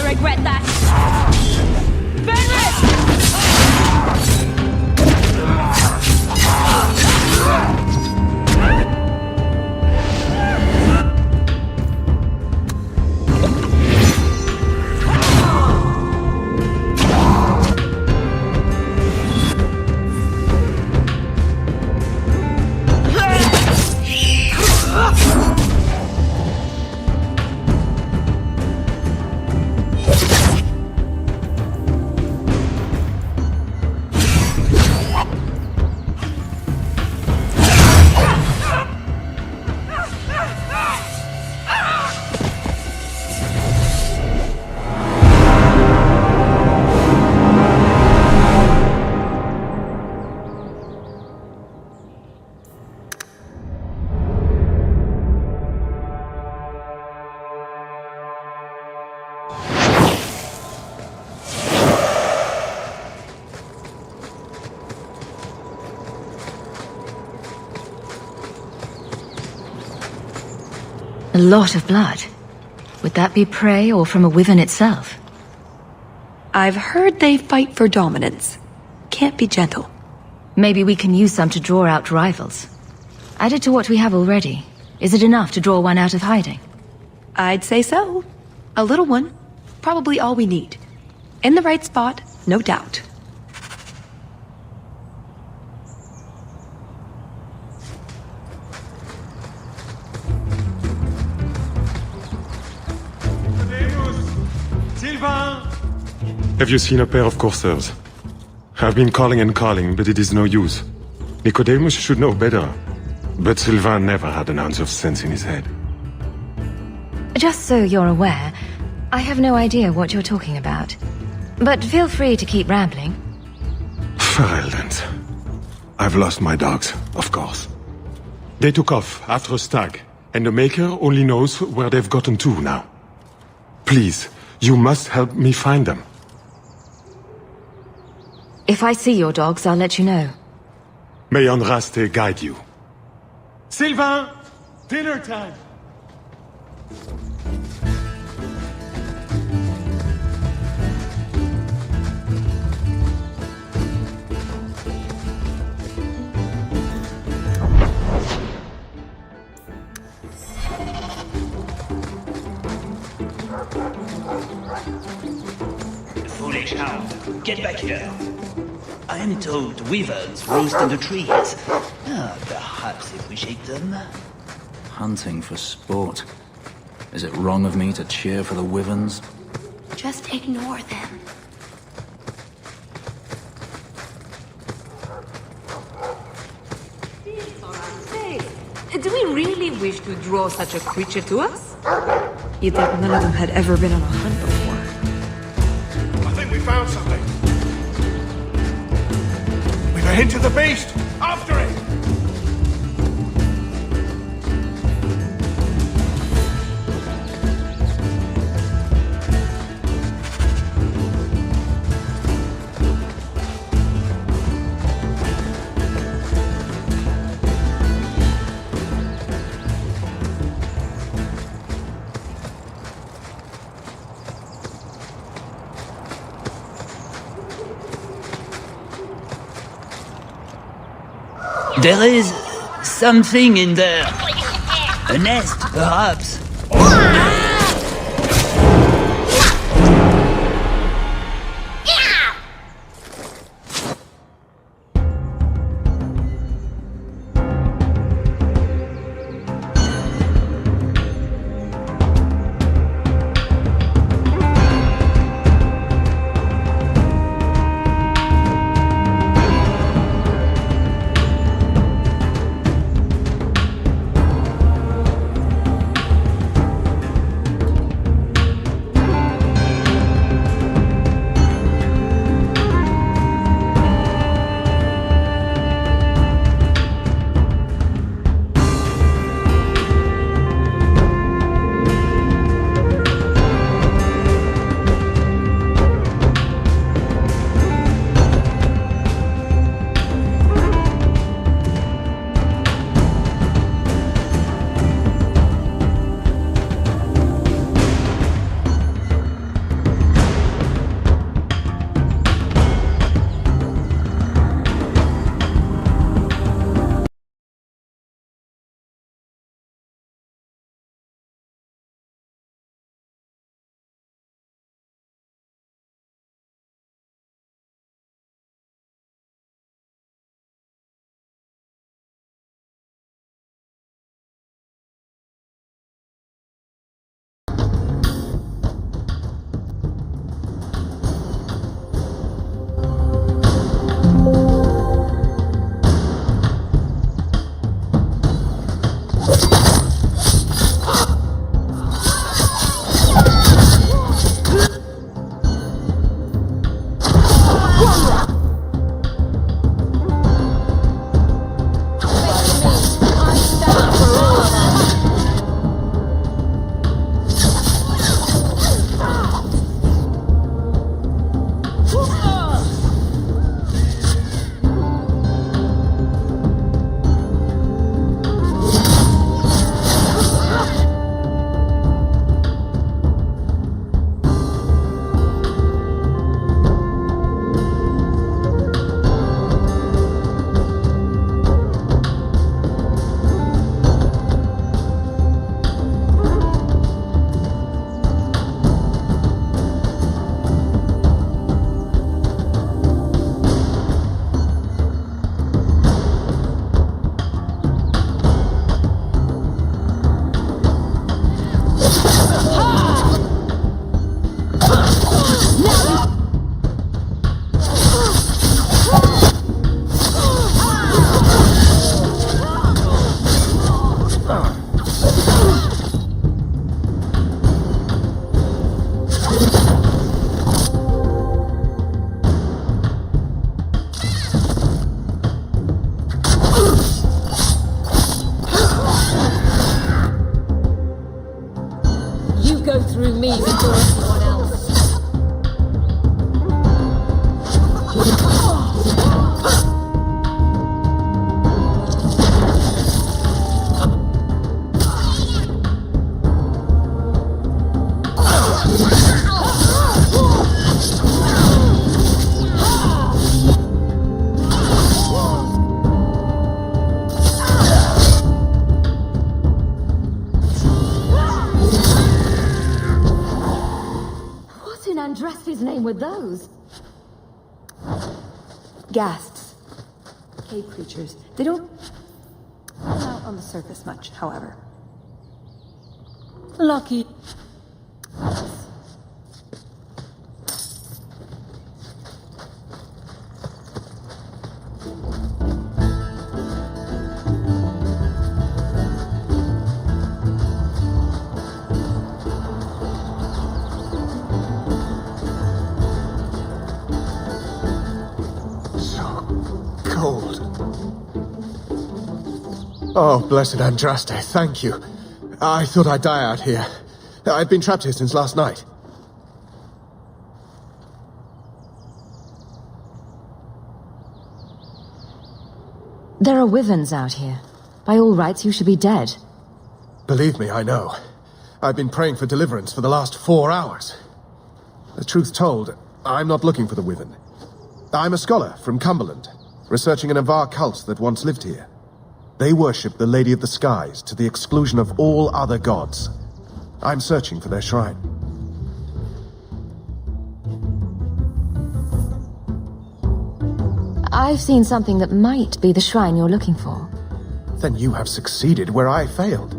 Speaker 16: Regret that. Fenris!
Speaker 8: A lot of blood. Would that be prey or from a wyvern itself?
Speaker 13: I've heard they fight for dominance. Can't be gentle.
Speaker 8: Maybe we can use some to draw out rivals. Added to what we have already, is it enough to draw one out of hiding?
Speaker 13: I'd say so. A little one. Probably all we need. In the right spot, no doubt.
Speaker 19: Have you seen a pair of coursers? I've been calling and calling, but it is no use. Nicodemus should know better. But Sylvain never had an ounce of sense in his head.
Speaker 8: Just so you're aware, I have no idea what you're talking about. But feel free to keep rambling.
Speaker 19: Ferelden's. I've lost my dogs, of course. They took off after a stag, and the Maker only knows where they've gotten to now. Please, you must help me find them.
Speaker 8: If I see your dogs, I'll let you know.
Speaker 19: May Andraste guide you.
Speaker 18: Sylvain! Dinner time!
Speaker 20: Foolish hound, get back here. I am told wyverns roast in the trees. Perhaps if we shake them.
Speaker 17: Hunting for sport. Is it wrong of me to cheer for the wyverns?
Speaker 12: Just ignore them.
Speaker 21: Do we really wish to draw such a creature to us?
Speaker 13: You'd think none of them had ever been on a hunt before.
Speaker 15: I think we found something. We've a hint of the beast! After it!
Speaker 20: There is something in there. A nest, perhaps.
Speaker 12: Andraste's name were those?
Speaker 13: Ghasts. Cave creatures. They don't come out on the surface much, however.
Speaker 12: Lucky.
Speaker 3: Oh, blessed Andraste, thank you. I thought I'd die out here. I've been trapped here since last night.
Speaker 8: There are wyverns out here. By all rights, you should be dead.
Speaker 3: Believe me, I know. I've been praying for deliverance for the last 4 hours. The truth told, I'm not looking for the wyvern. I'm a scholar from Cumberland, researching an Avar cult that once lived here. They worship the Lady of the Skies to the exclusion of all other gods. I'm searching for their shrine.
Speaker 8: I've seen something that might be the shrine you're looking for.
Speaker 3: Then you have succeeded where I failed.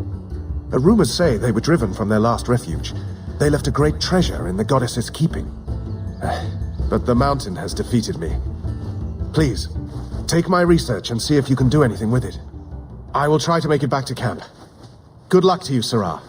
Speaker 3: Rumors say they were driven from their last refuge. They left a great treasure in the goddess's keeping. But the mountain has defeated me. Please, take my research and see if you can do anything with it. I will try to make it back to camp. Good luck to you, Sirah.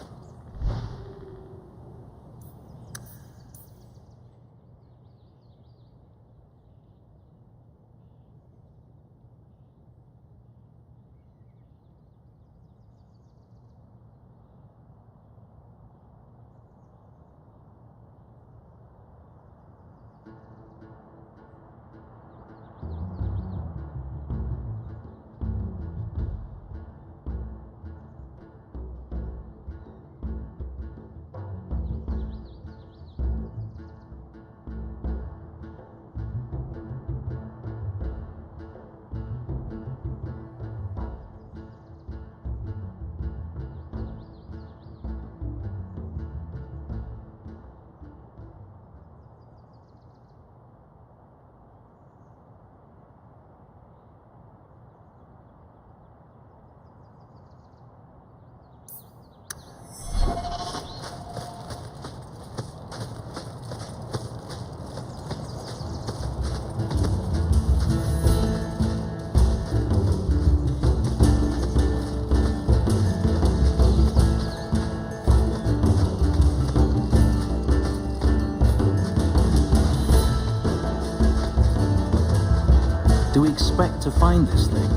Speaker 17: expect to find this thing?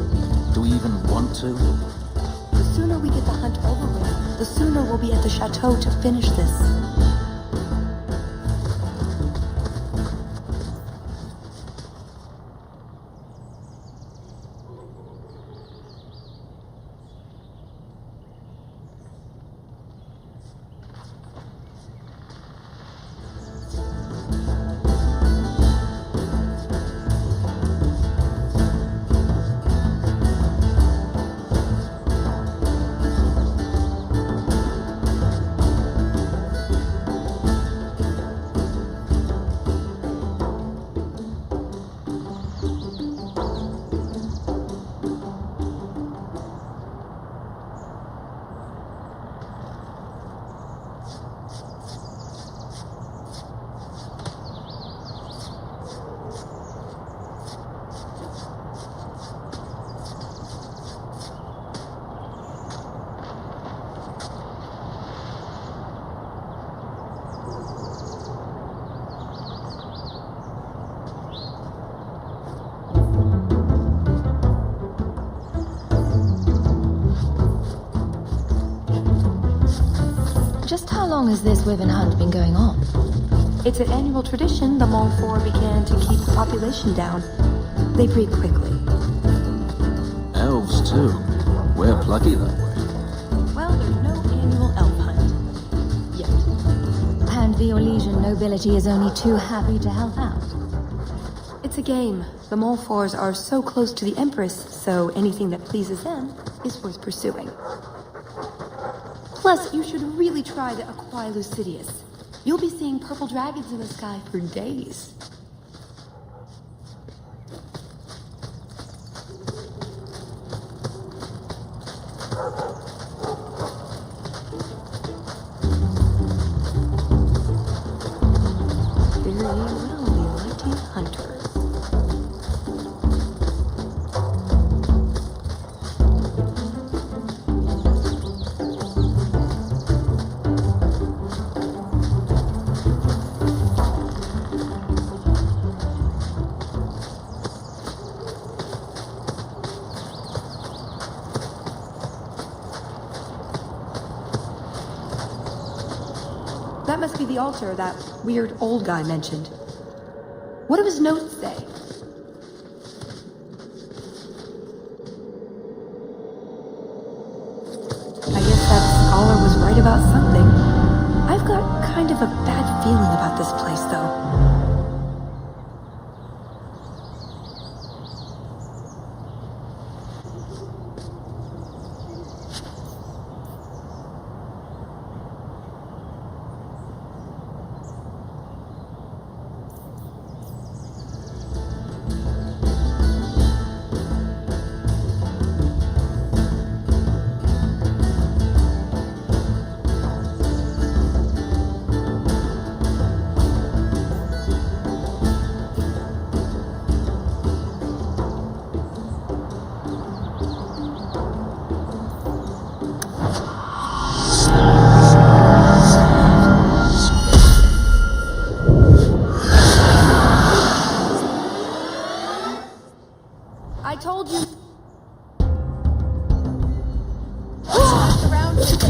Speaker 17: Do we even want to?
Speaker 12: The sooner we get the hunt over with, the sooner we'll be at the chateau to finish this.
Speaker 8: Just how long has this Wyvern hunt been going on?
Speaker 12: It's an annual tradition the Montfort began to keep the population down. They breed quickly.
Speaker 17: Elves, too. We're plucky that way.
Speaker 12: Well, there's no annual elf hunt. Yet.
Speaker 8: And the Orlesian nobility is only too happy to help out.
Speaker 12: It's a game. The Montforts are so close to the Empress, so anything that pleases them is worth pursuing. Plus, you should really try the Aquae Lucidius. You'll be seeing purple dragons in the sky for days. Very well, the mighty hunter. That must be the altar that weird old guy mentioned. What do his notes say? I guess that scholar was right about something. I've got kind of a bad feeling about this place, though. I told you. Around with it.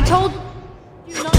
Speaker 16: I told you not.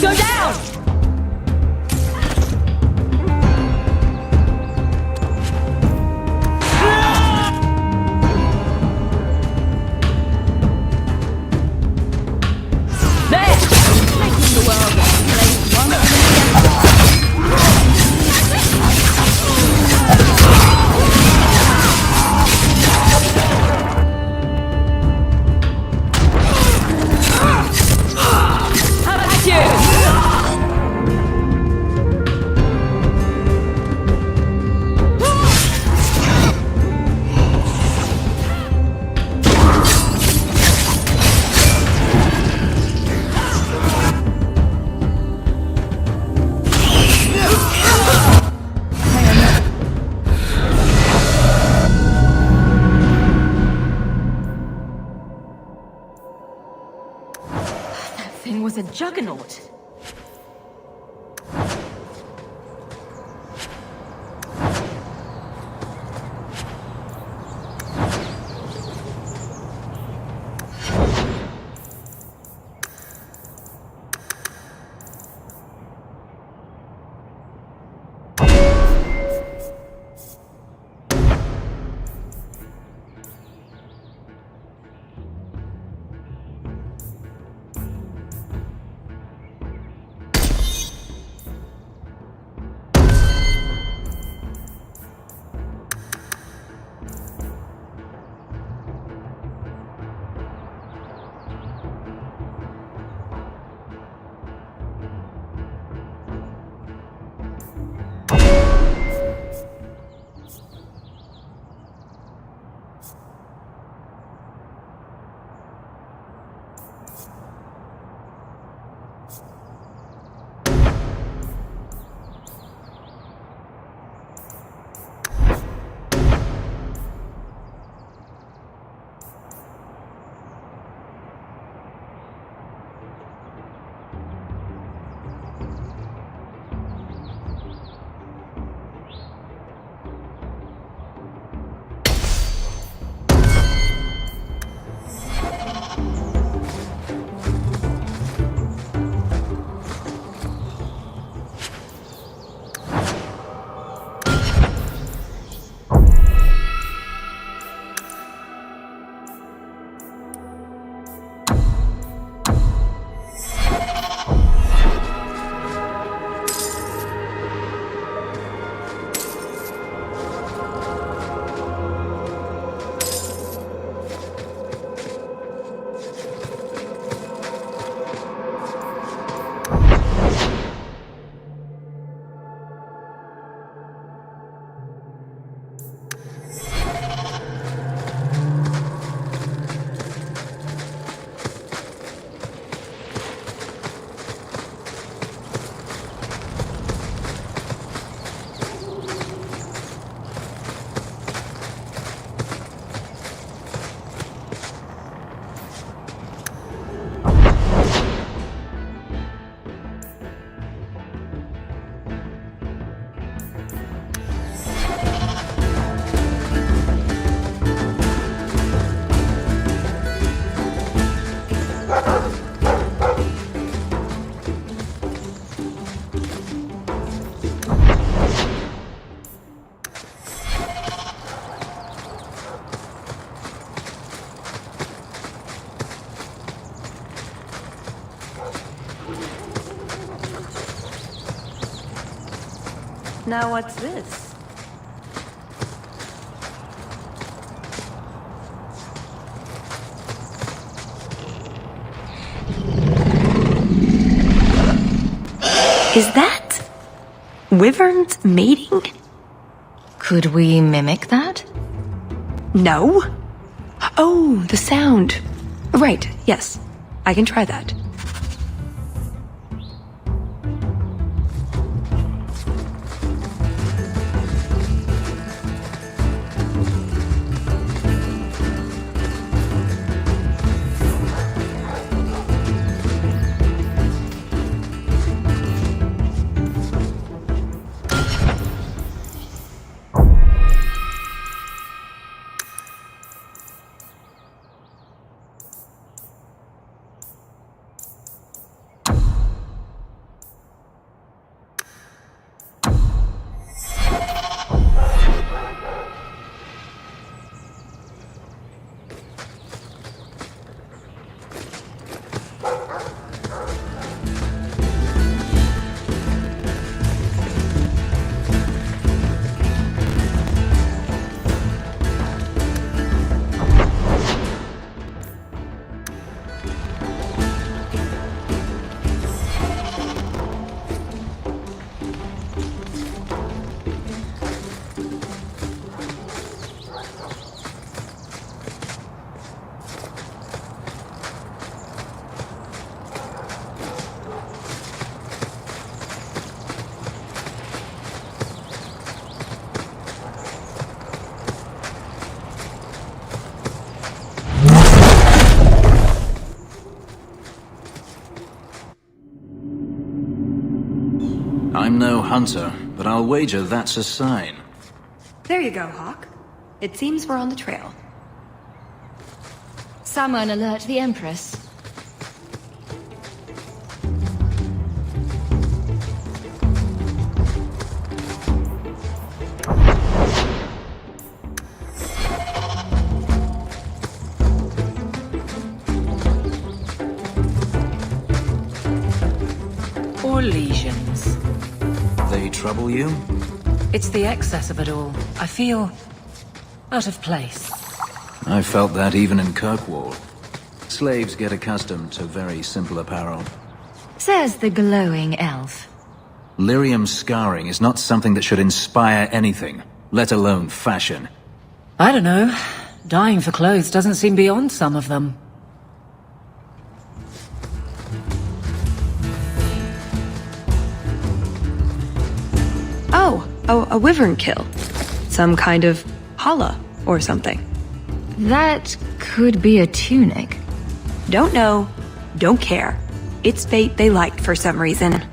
Speaker 16: Go down! Thing was a juggernaut. Now what's this?
Speaker 13: Is that wyverns mating?
Speaker 8: Could we mimic that?
Speaker 13: No. Oh, the sound. Right, yes. I can try that.
Speaker 17: I'm no hunter, but I'll wager that's a sign.
Speaker 13: There you go, Hawk. It seems we're on the trail.
Speaker 8: Someone alert the Empress.
Speaker 1: Or lesions.
Speaker 17: They trouble you?
Speaker 1: It's the excess of it all. I feel out of place.
Speaker 17: I felt that even in Kirkwall. Slaves get accustomed to very simple apparel.
Speaker 8: Says the glowing elf.
Speaker 17: Lyrium's scarring is not something that should inspire anything, let alone fashion.
Speaker 1: I don't know. Dying for clothes doesn't seem beyond some of them.
Speaker 13: Oh, a wyvern kill. Some kind of holla or something.
Speaker 8: That could be a tunic.
Speaker 13: Don't know, don't care. It's fate they liked for some reason.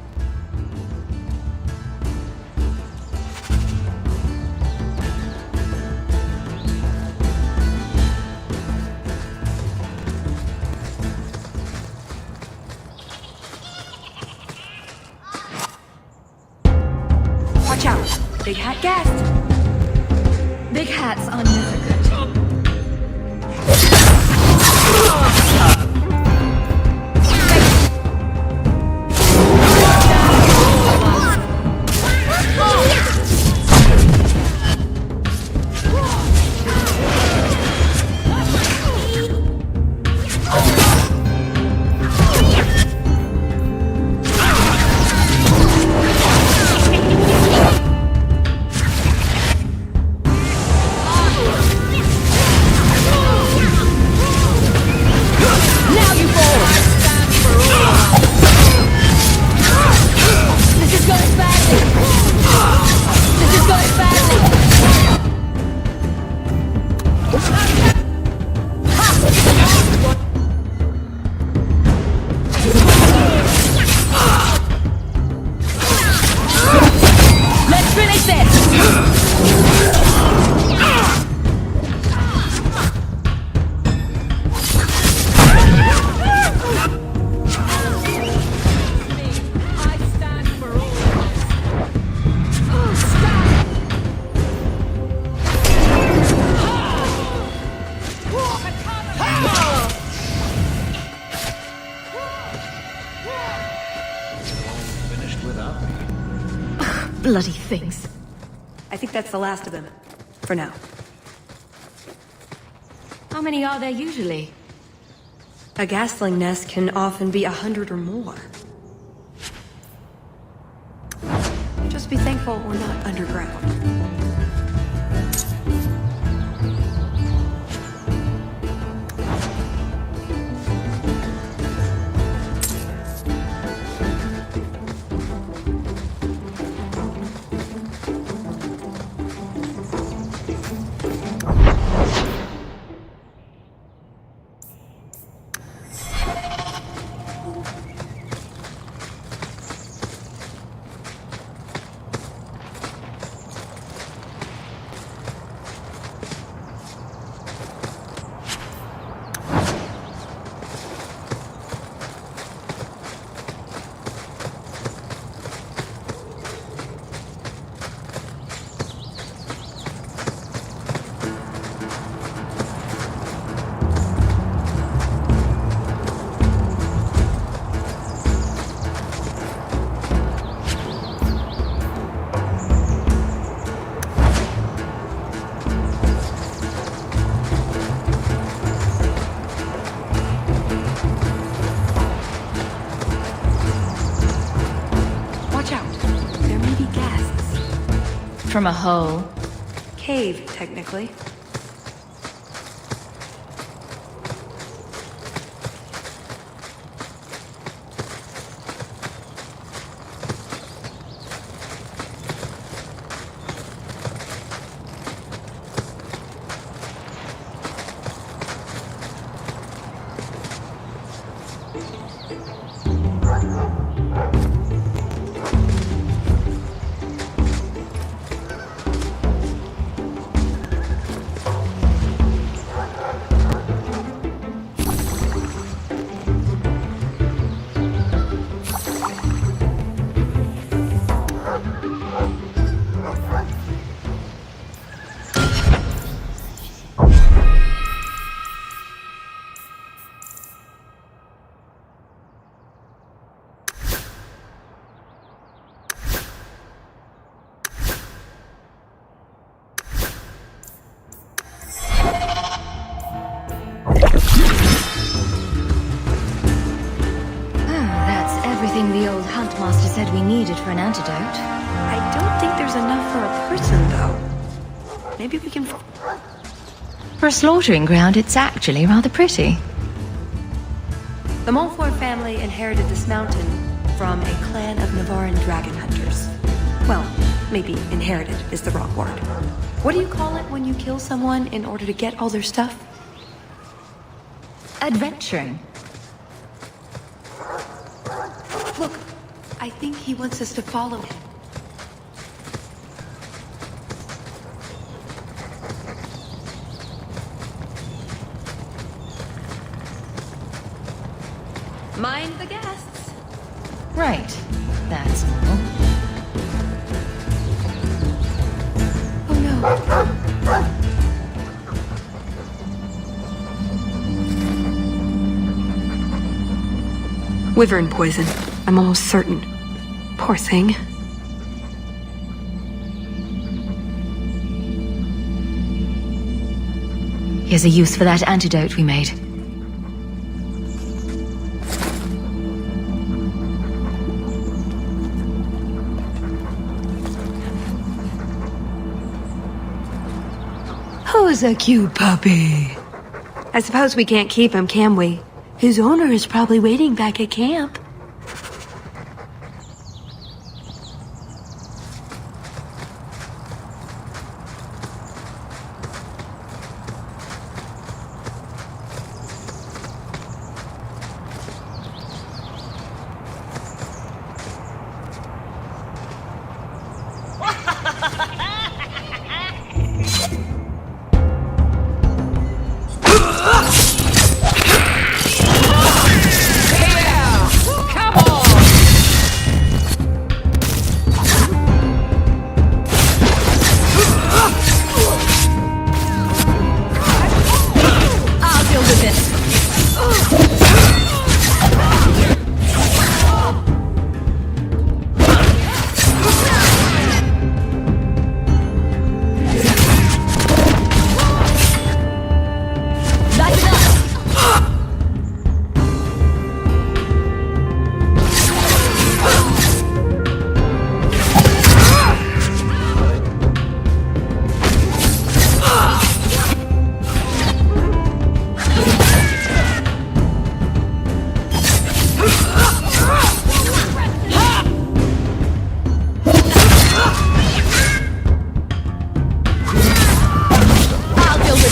Speaker 13: Watch out! Big hat gassed!
Speaker 8: Big hats are never good.
Speaker 13: Bloody things.
Speaker 16: I think that's the last of them. For now.
Speaker 8: How many are there usually?
Speaker 16: A gasling nest can often be 100 or more. Just be thankful we're not underground.
Speaker 8: From a hole.
Speaker 16: Cave, technically.
Speaker 8: The old Huntmaster said we needed for an antidote.
Speaker 16: I don't think there's enough for a person, though. Maybe we can...
Speaker 8: For a slaughtering ground, it's actually rather pretty.
Speaker 16: The Montfort family inherited this mountain from a clan of Navarran dragon hunters. Well, maybe inherited is the wrong word. What do you call it when you kill someone in order to get all their stuff?
Speaker 8: Adventuring.
Speaker 16: Look, I think he wants us to follow him. Mind the guests.
Speaker 8: Right. That's all.
Speaker 16: Oh no. Wyvern poison. I'm almost certain. Poor thing.
Speaker 8: Here's a use for that antidote we made.
Speaker 16: Who's a cute puppy? I suppose we can't keep him, can we? His owner is probably waiting back at camp.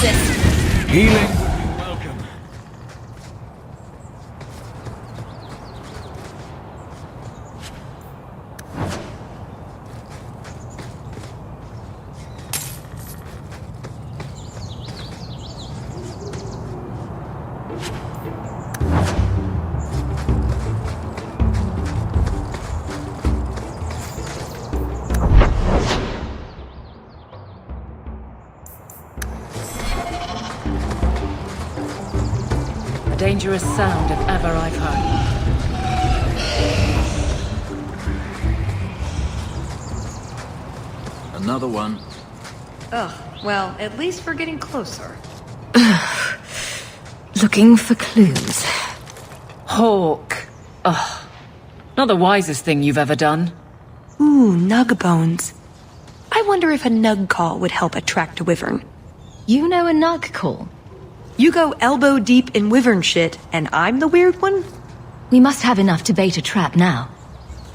Speaker 21: this.
Speaker 11: Healing would be welcome.
Speaker 1: A dangerous sound if ever I've heard.
Speaker 17: Another one.
Speaker 16: Ugh, well, at least we're getting closer.
Speaker 8: Looking for clues.
Speaker 1: Hawk. Ugh. Not the wisest thing you've ever done.
Speaker 13: Ooh, nug bones. I wonder if a nug call would help attract a wyvern.
Speaker 8: You know a nug call?
Speaker 13: You go elbow deep in wyvern shit, and I'm the weird one?
Speaker 8: We must have enough to bait a trap now.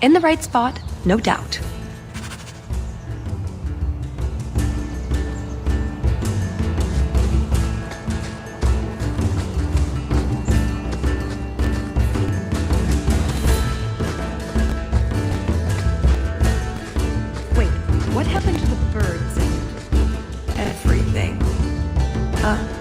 Speaker 13: In the right spot, no doubt. Wait, what happened to the birds and everything? Uh-oh.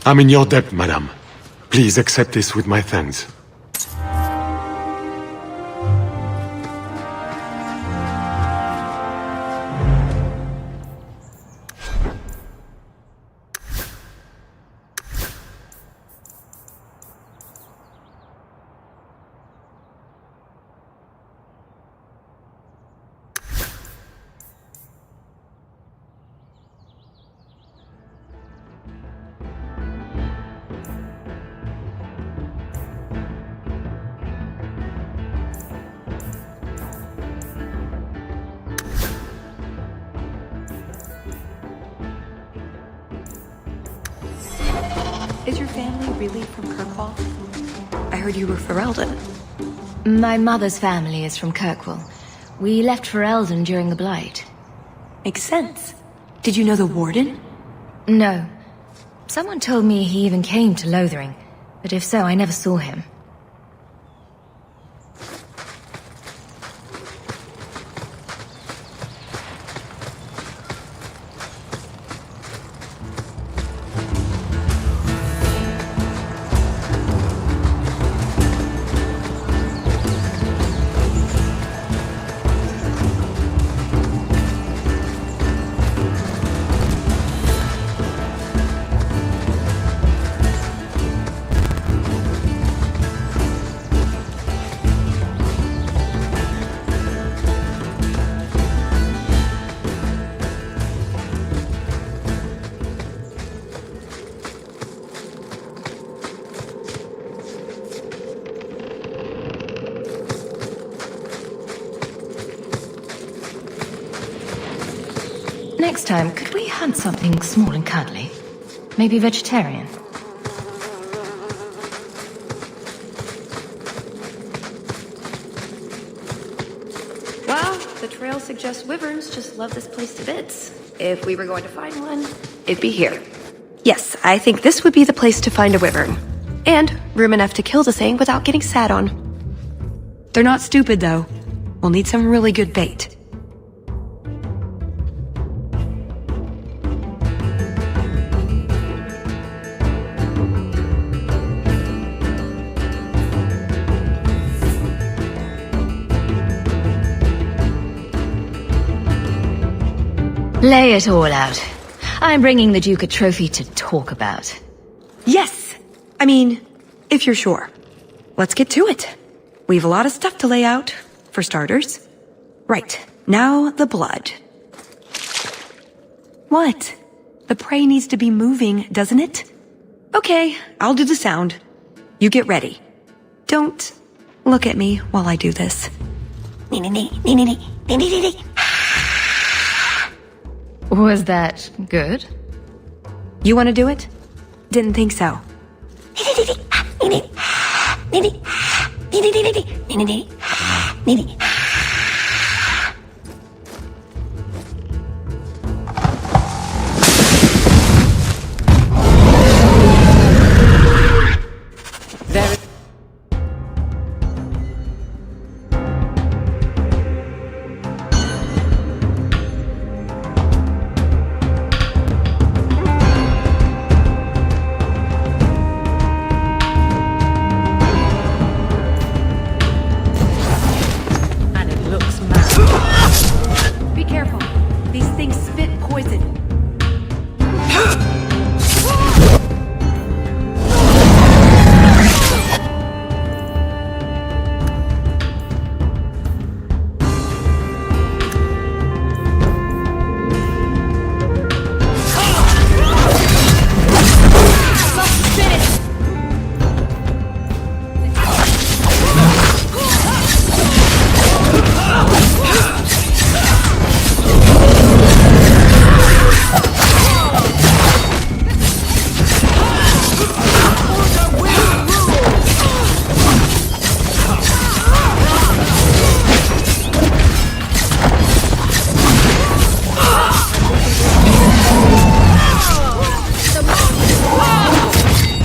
Speaker 19: I'm in your debt, madame. Please accept this with my thanks.
Speaker 13: Is your family really from Kirkwall? I heard you were Ferelden.
Speaker 8: My mother's family is from Kirkwall. We left for Eldon during the Blight.
Speaker 13: Makes sense. Did you know the Warden?
Speaker 8: No. Someone told me he even came to Lothering, but if so, I never saw him. Next time, could we hunt something small and cuddly? Maybe vegetarian?
Speaker 16: Well, the trail suggests wyverns just love this place to bits. If we were going to find one, it'd be here.
Speaker 13: Yes, I think this would be the place to find a wyvern. And room enough to kill the thing without getting sat on. They're not stupid, though. We'll need some really good bait.
Speaker 8: Lay it all out. I'm bringing the Duke a trophy to talk about.
Speaker 13: Yes! I mean, if you're sure. Let's get to it. We've a lot of stuff to lay out, for starters. Right, now the blood. What? The prey needs to be moving, doesn't it? Okay, I'll do the sound. You get ready. Don't look at me while I do this.
Speaker 8: Was that good?
Speaker 13: You want to do it? Didn't think so.
Speaker 1: And it looks mad.
Speaker 13: Be careful. These things spit poison.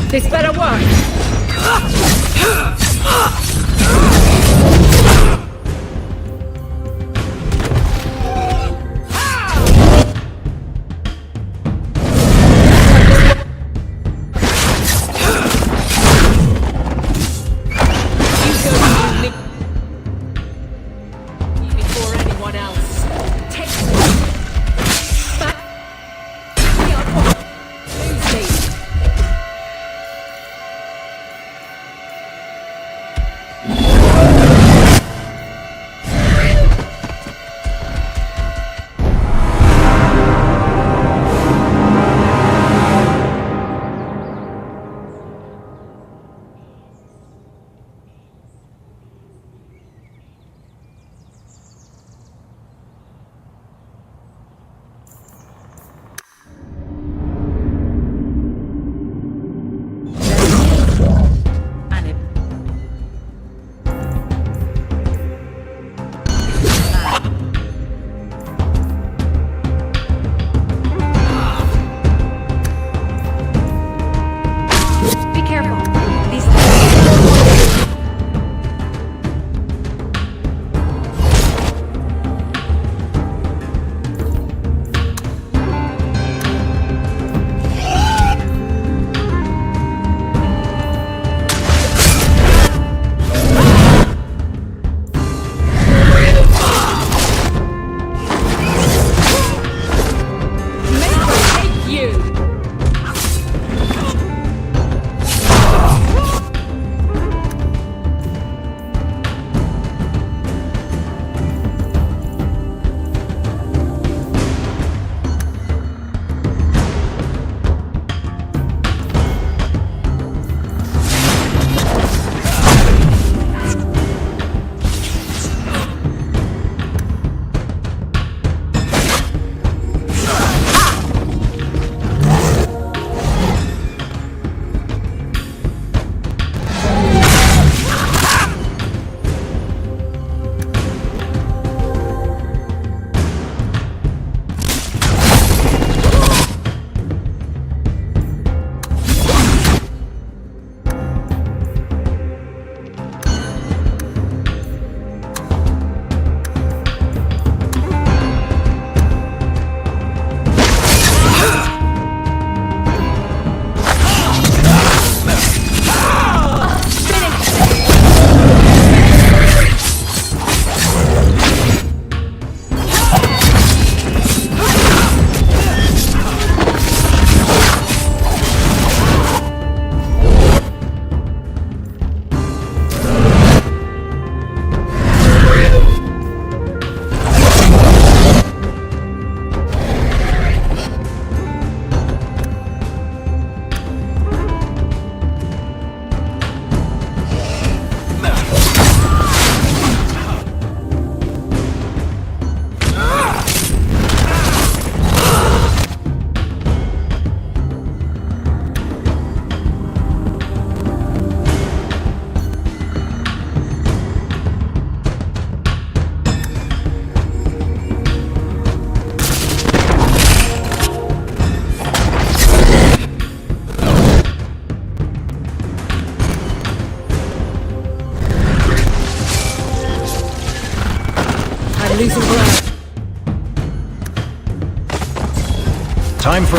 Speaker 1: This better work. Before anyone else. Take back. Releasing ground.
Speaker 17: Time for...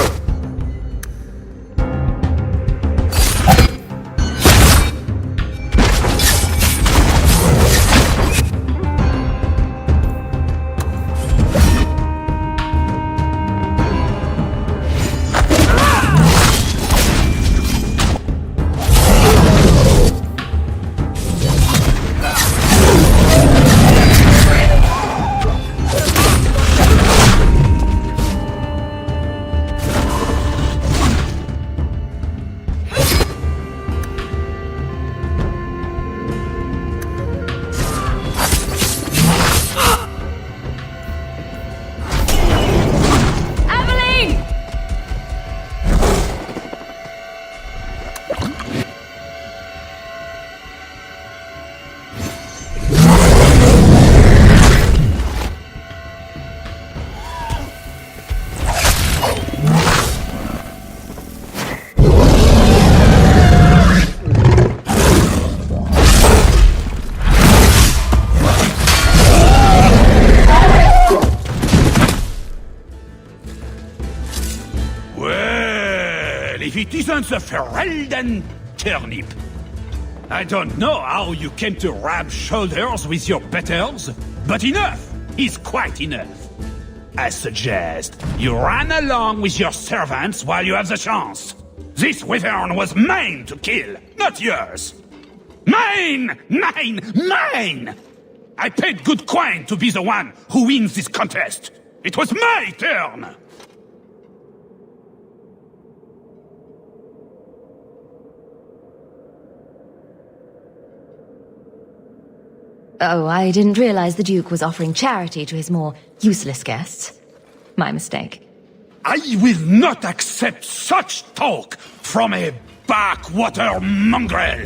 Speaker 7: If it isn't the Ferelden turnip. I don't know how you came to rub shoulders with your betters, but enough is quite enough. I suggest you run along with your servants while you have the chance. This wyvern was mine to kill, not yours. Mine! Mine! Mine! I paid good coin to be the one who wins this contest. It was my turn!
Speaker 8: Oh, I didn't realize the Duke was offering charity to his more useless guests. My mistake.
Speaker 7: I will not accept such talk from a backwater mongrel!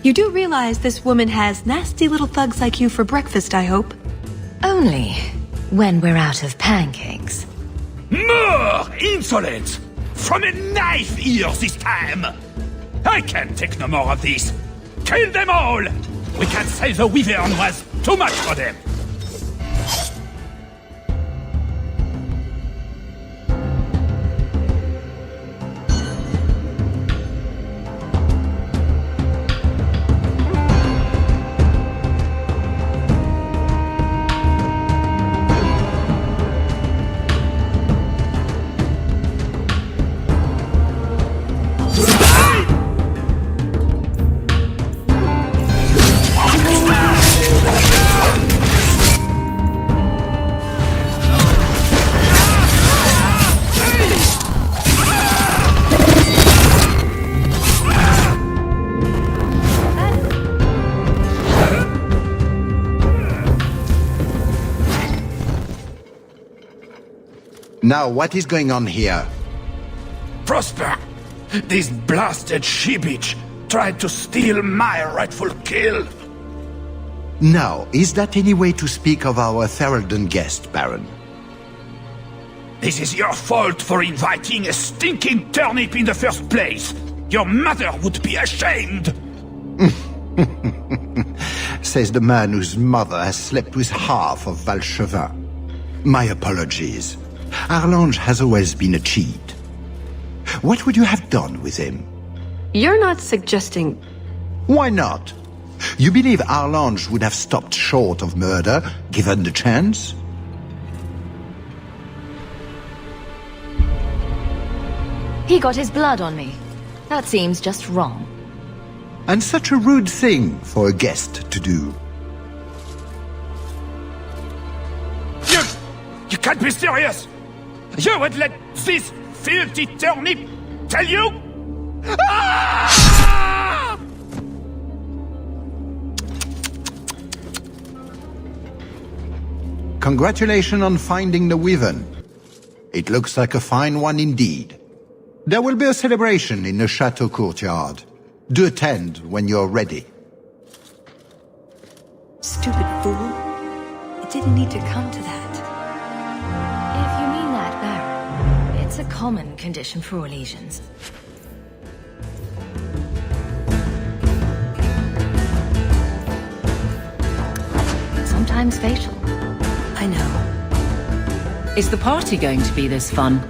Speaker 13: You do realize this woman has nasty little thugs like you for breakfast, I hope?
Speaker 8: Only when we're out of pancakes.
Speaker 7: More insolence! From a knife ear this time! I can't take no more of this! Kill them all! We can't say the wyvern was too much for them!
Speaker 14: Now, what is going on here?
Speaker 7: Prosper! This blasted she-bitch tried to steal my rightful kill!
Speaker 14: Now, is that any way to speak of our Ferelden guest, Baron?
Speaker 7: This is your fault for inviting a stinking turnip in the first place! Your mother would be ashamed!
Speaker 14: Says the man whose mother has slept with half of Valchevin. My apologies. Arlange has always been a cheat. What would you have done with him?
Speaker 13: You're not suggesting...
Speaker 14: Why not? You believe Arlange would have stopped short of murder, given the chance?
Speaker 8: He got his blood on me. That seems just wrong.
Speaker 14: And such a rude thing for a guest to do.
Speaker 7: You can't be serious! You would let this filthy turnip tell you? Ah!
Speaker 14: Congratulations on finding the wyvern. It looks like a fine one indeed. There will be a celebration in the chateau courtyard. Do attend when you're ready.
Speaker 13: Stupid fool. It didn't need to come to that.
Speaker 8: If you mean that, Baron, it's a common condition for Orlesians. Sometimes fatal.
Speaker 13: I know.
Speaker 1: Is the party going to be this fun?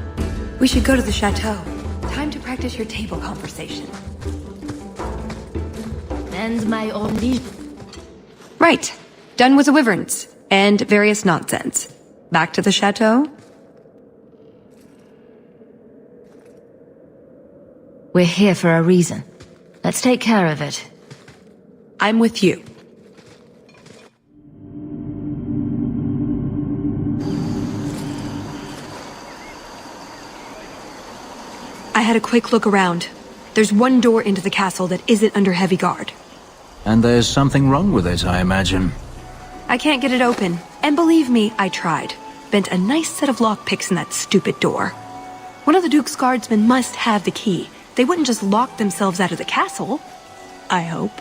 Speaker 13: We should go to the chateau. Time to practice your table conversation.
Speaker 8: And my only...
Speaker 13: Right. Done with the wyverns. And various nonsense. Back to the chateau?
Speaker 8: We're here for a reason. Let's take care of it.
Speaker 13: I'm with you. I had a quick look around. There's one door into the castle that isn't under heavy guard.
Speaker 17: And there's something wrong with it, I imagine.
Speaker 13: I can't get it open. And believe me, I tried. Bent a nice set of lockpicks in that stupid door. One of the Duke's guardsmen must have the key. They wouldn't just lock themselves out of the castle. I hope.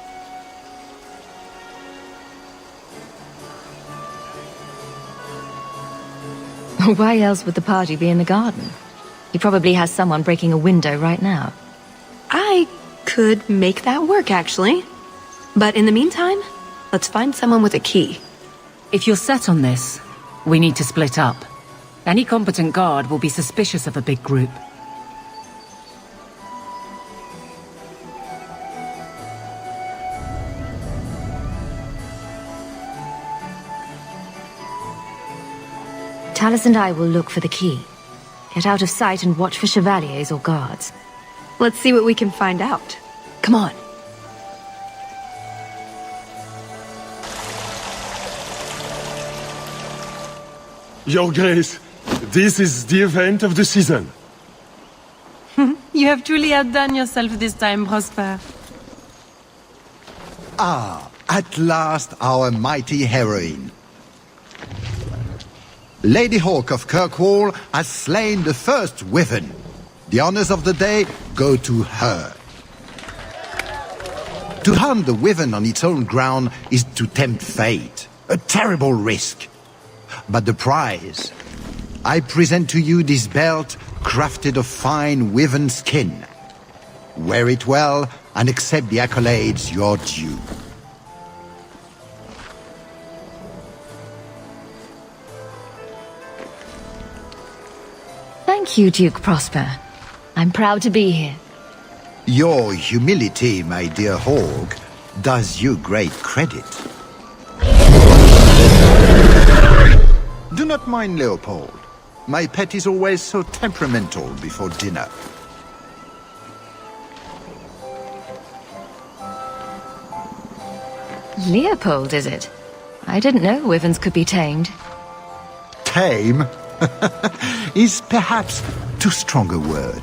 Speaker 8: Why else would the party be in the garden? He probably has someone breaking a window right now.
Speaker 13: I could make that work, actually. But in the meantime, let's find someone with a key.
Speaker 1: If you're set on this, we need to split up. Any competent guard will be suspicious of a big group.
Speaker 8: Tallis and I will look for the key. Get out of sight and watch for chevaliers or guards.
Speaker 13: Let's see what we can find out. Come on.
Speaker 19: Your Grace, this is the event of the season.
Speaker 4: You have truly outdone yourself this time, Prosper.
Speaker 14: Ah, at last our mighty heroine. Lady Hawke of Kirkwall has slain the first wyvern. The honors of the day go to her. To hunt the wyvern on its own ground is to tempt fate. A terrible risk. But the prize... I present to you this belt crafted of fine wyvern skin. Wear it well and accept the accolades you're due.
Speaker 8: Thank you, Duke Prosper. I'm proud to be here.
Speaker 14: Your humility, my dear Hawke, does you great credit. Do not mind Leopold. My pet is always so temperamental before dinner.
Speaker 8: Leopold, is it? I didn't know wyverns could be tamed.
Speaker 14: Tame is perhaps too strong a word.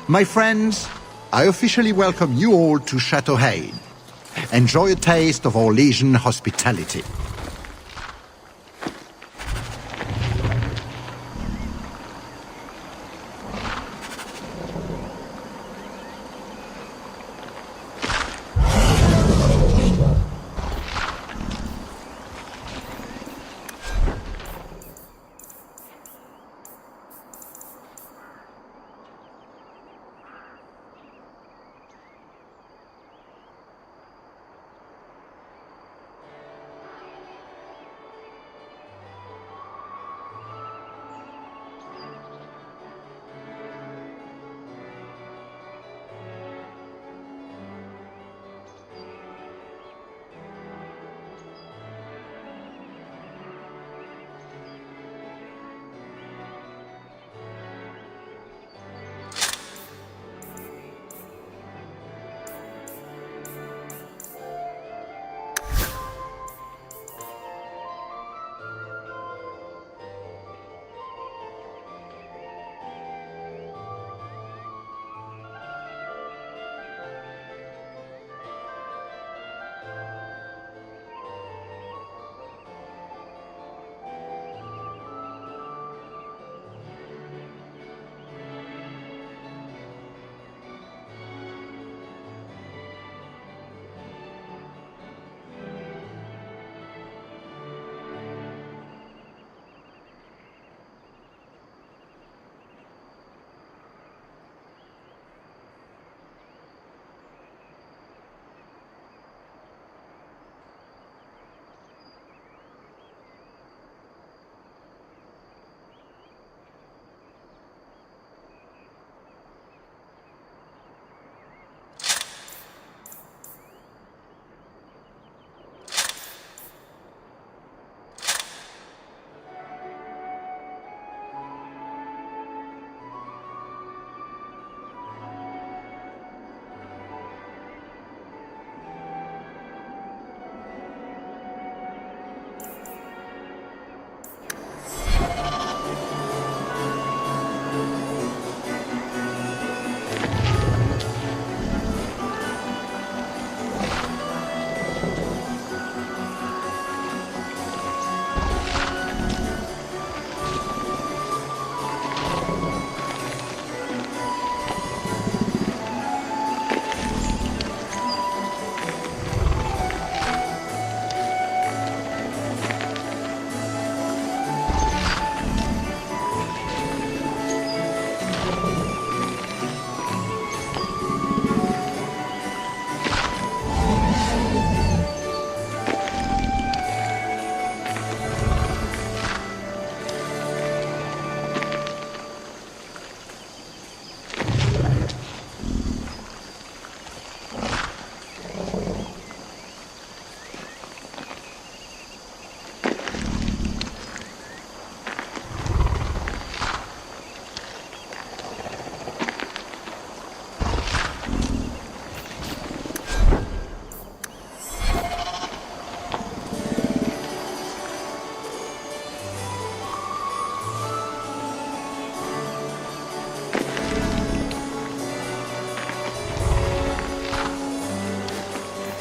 Speaker 14: My friends, I officially welcome you all to Chateau Hain. Enjoy a taste of Orlesian hospitality.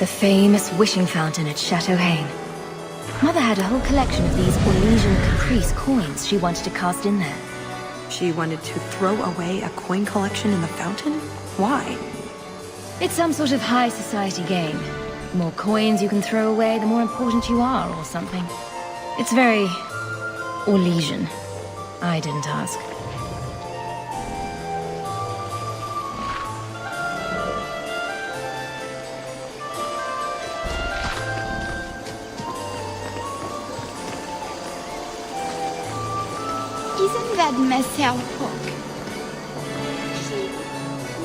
Speaker 8: The famous wishing fountain at Chateau Hain. Mother had a whole collection of these Orlesian Caprice coins she wanted to cast in there.
Speaker 13: She wanted to throw away a coin collection in the fountain? Why?
Speaker 8: It's some sort of high society game. The more coins you can throw away, the more important you are, or something. It's very Orlesian. I didn't ask.
Speaker 5: Isn't that Marcel Hawk?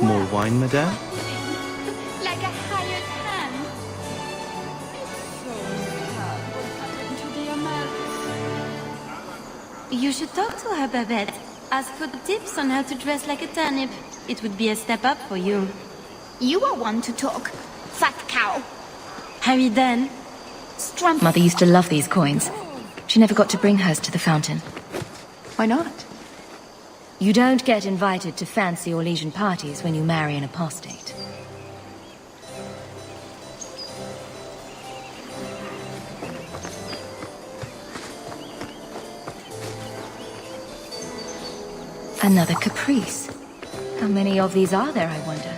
Speaker 22: More wine, madame?
Speaker 5: Like a hired hand. It's so sad what happened to the Amalus.
Speaker 23: You should talk to her, Babette. Ask for tips on how to dress like a turnip. It would be a step up for you.
Speaker 5: You are one to talk, fat cow.
Speaker 23: Harry then.
Speaker 8: Mother used to love these coins. She never got to bring hers to the fountain.
Speaker 13: Why not?
Speaker 8: You don't get invited to fancy Orlesian parties when you marry an apostate. Another Caprice. How many of these are there, I wonder?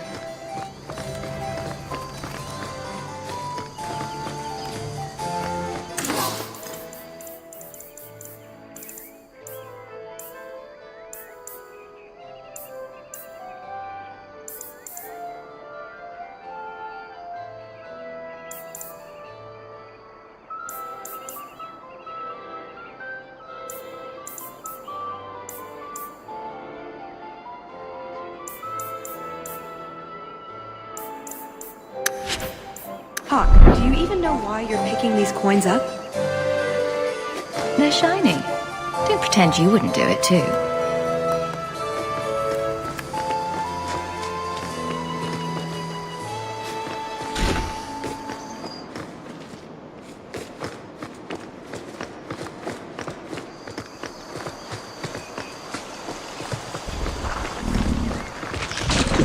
Speaker 13: Hawk, do you even know why you're picking these coins up?
Speaker 8: They're shiny. Don't pretend you wouldn't do it too.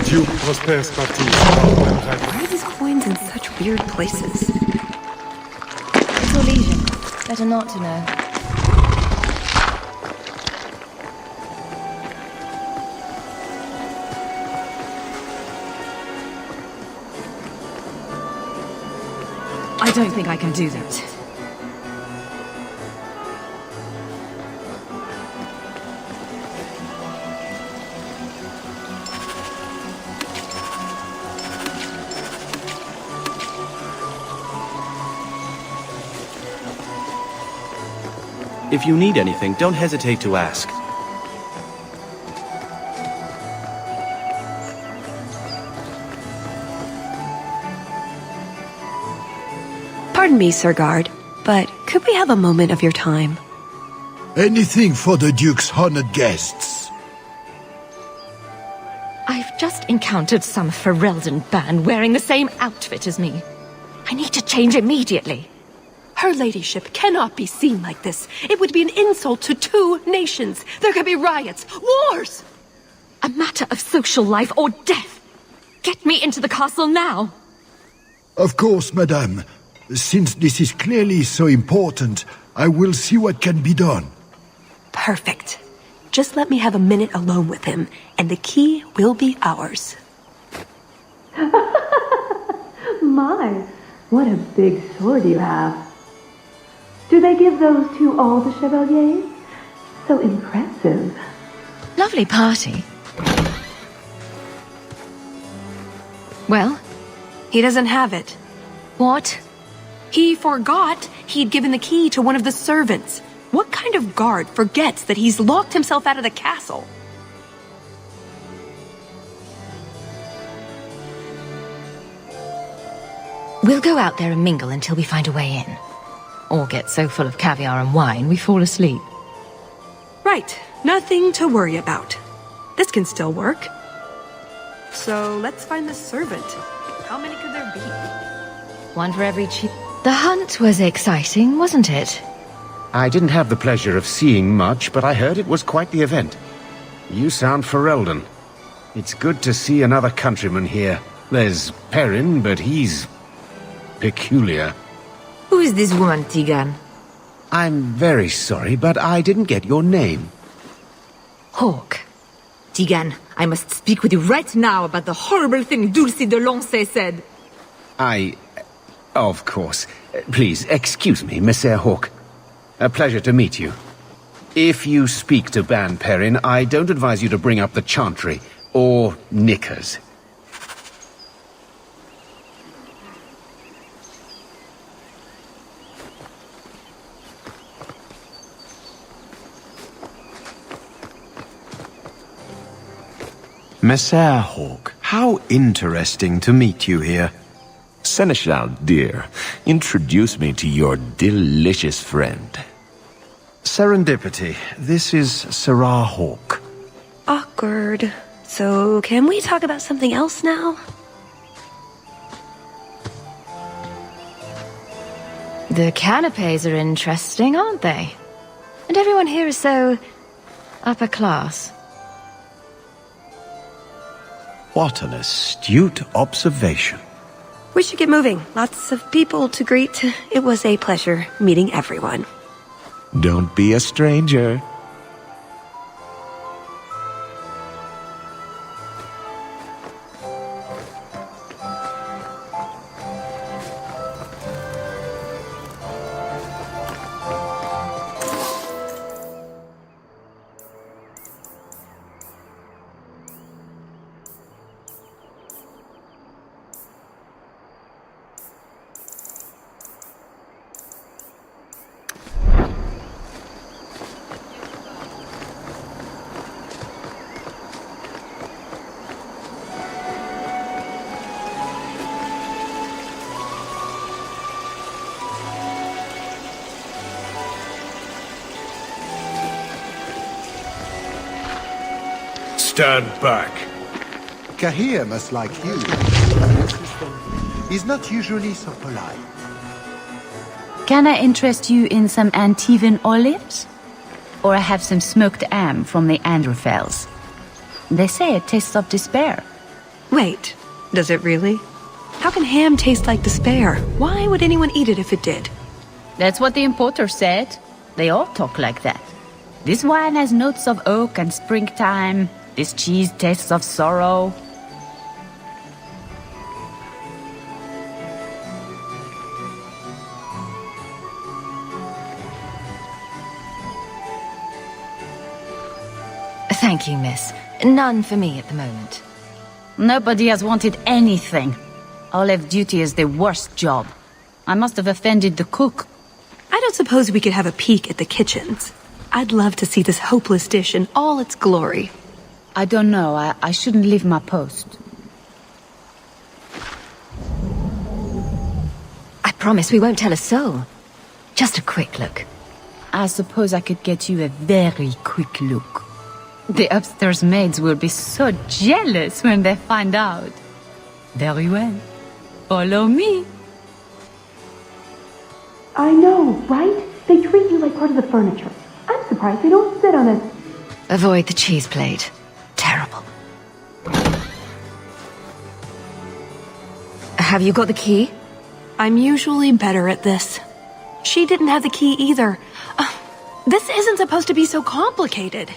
Speaker 19: Duke Prosper's party.
Speaker 13: Why are these coins in such weird places?
Speaker 8: It's Orlesian. Better not to know.
Speaker 13: I don't think I can do that.
Speaker 22: If you need anything, don't hesitate to ask.
Speaker 13: Pardon me, Sir Guard, but could we have a moment of your time?
Speaker 14: Anything for the Duke's honored guests.
Speaker 8: I've just encountered some Ferelden band wearing the same outfit as me. I need to change immediately.
Speaker 13: Her ladyship cannot be seen like this. It would be an insult to two nations. There could be riots, wars!
Speaker 8: A matter of social life or death. Get me into the castle now.
Speaker 14: Of course, madame. Since this is clearly so important, I will see what can be done.
Speaker 13: Perfect. Just let me have a minute alone with him, and the key will be ours.
Speaker 24: My, what a big sword you have. Do they give those to all the Chevaliers? So impressive.
Speaker 8: Lovely party. Well?
Speaker 13: He doesn't have it.
Speaker 8: What?
Speaker 13: He forgot he'd given the key to one of the servants. What kind of guard forgets that he's locked himself out of the castle?
Speaker 8: We'll go out there and mingle until we find a way in. Or get so full of caviar and wine we fall asleep.
Speaker 13: Right. Nothing to worry about. This can still work. So let's find the servant. How many could there be?
Speaker 8: One for every chief. The hunt was exciting, wasn't it?
Speaker 25: I didn't have the pleasure of seeing much, but I heard it was quite the event. You sound Ferelden. It's good to see another countryman here. There's Perrin, but he's... peculiar.
Speaker 21: Who is this woman, Tigan?
Speaker 25: I'm very sorry, but I didn't get your name.
Speaker 21: Hawk. Tigan, I must speak with you right now about the horrible thing Dulce de Lancey said.
Speaker 25: Of course. Please, excuse me, Messer Hawk. A pleasure to meet you. If you speak to Ban Perrin, I don't advise you to bring up the Chantry, or knickers.
Speaker 2: Messer Hawk, how interesting to meet you here. Seneschal, dear, introduce me to your delicious friend.
Speaker 25: Serendipity, this is Sarah Hawk.
Speaker 13: Awkward. So, can we talk about something else now? The canapes are interesting, aren't they? And everyone here is so upper class.
Speaker 2: What an astute observation.
Speaker 13: We should get moving. Lots of people to greet. It was a pleasure meeting everyone.
Speaker 2: Don't be a stranger.
Speaker 15: Stand back.
Speaker 14: Kahir must like you. He's not usually so polite.
Speaker 6: Can I interest you in some Antivan olives? Or I have some smoked ham from the Androfels. They say it tastes of despair.
Speaker 13: Wait, does it really? How can ham taste like despair? Why would anyone eat it if it did?
Speaker 6: That's what the importer said. They all talk like that. This wine has notes of oak and springtime. This cheese tastes of sorrow.
Speaker 8: Thank you, miss. None for me at the moment.
Speaker 6: Nobody has wanted anything. Olive duty is the worst job. I must have offended the cook.
Speaker 13: I don't suppose we could have a peek at the kitchens. I'd love to see this hopeless dish in all its glory.
Speaker 6: I don't know. I shouldn't leave my post.
Speaker 8: I promise we won't tell a soul. Just a quick look.
Speaker 6: I suppose I could get you a very quick look. The upstairs maids will be so jealous when they find out. Very well. Follow me.
Speaker 24: I know, right? They treat you like part of the furniture. I'm surprised they don't sit on it.
Speaker 8: Avoid the cheese plate. Terrible. Have you got the key?
Speaker 13: I'm usually better at this. She didn't have the key either. This isn't supposed to be so complicated.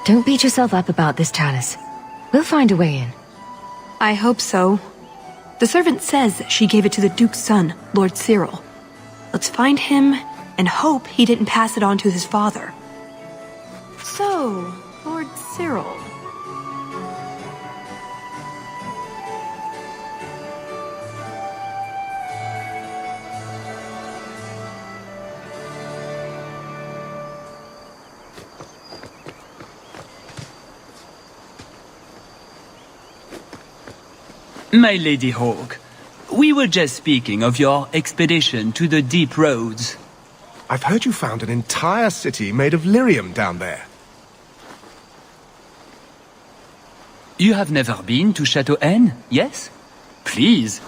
Speaker 8: Don't beat yourself up about this, Chalice. We'll find a way in.
Speaker 13: I hope so. The servant says she gave it to the Duke's son, Lord Cyril. Let's find him and hope he didn't pass it on to his father. So, Lord Cyril.
Speaker 3: My Lady Hawke, we were just speaking of your expedition to the Deep Roads.
Speaker 15: I've heard you found an entire city made of lyrium down there.
Speaker 3: You have never been to Chateau N, yes? Please,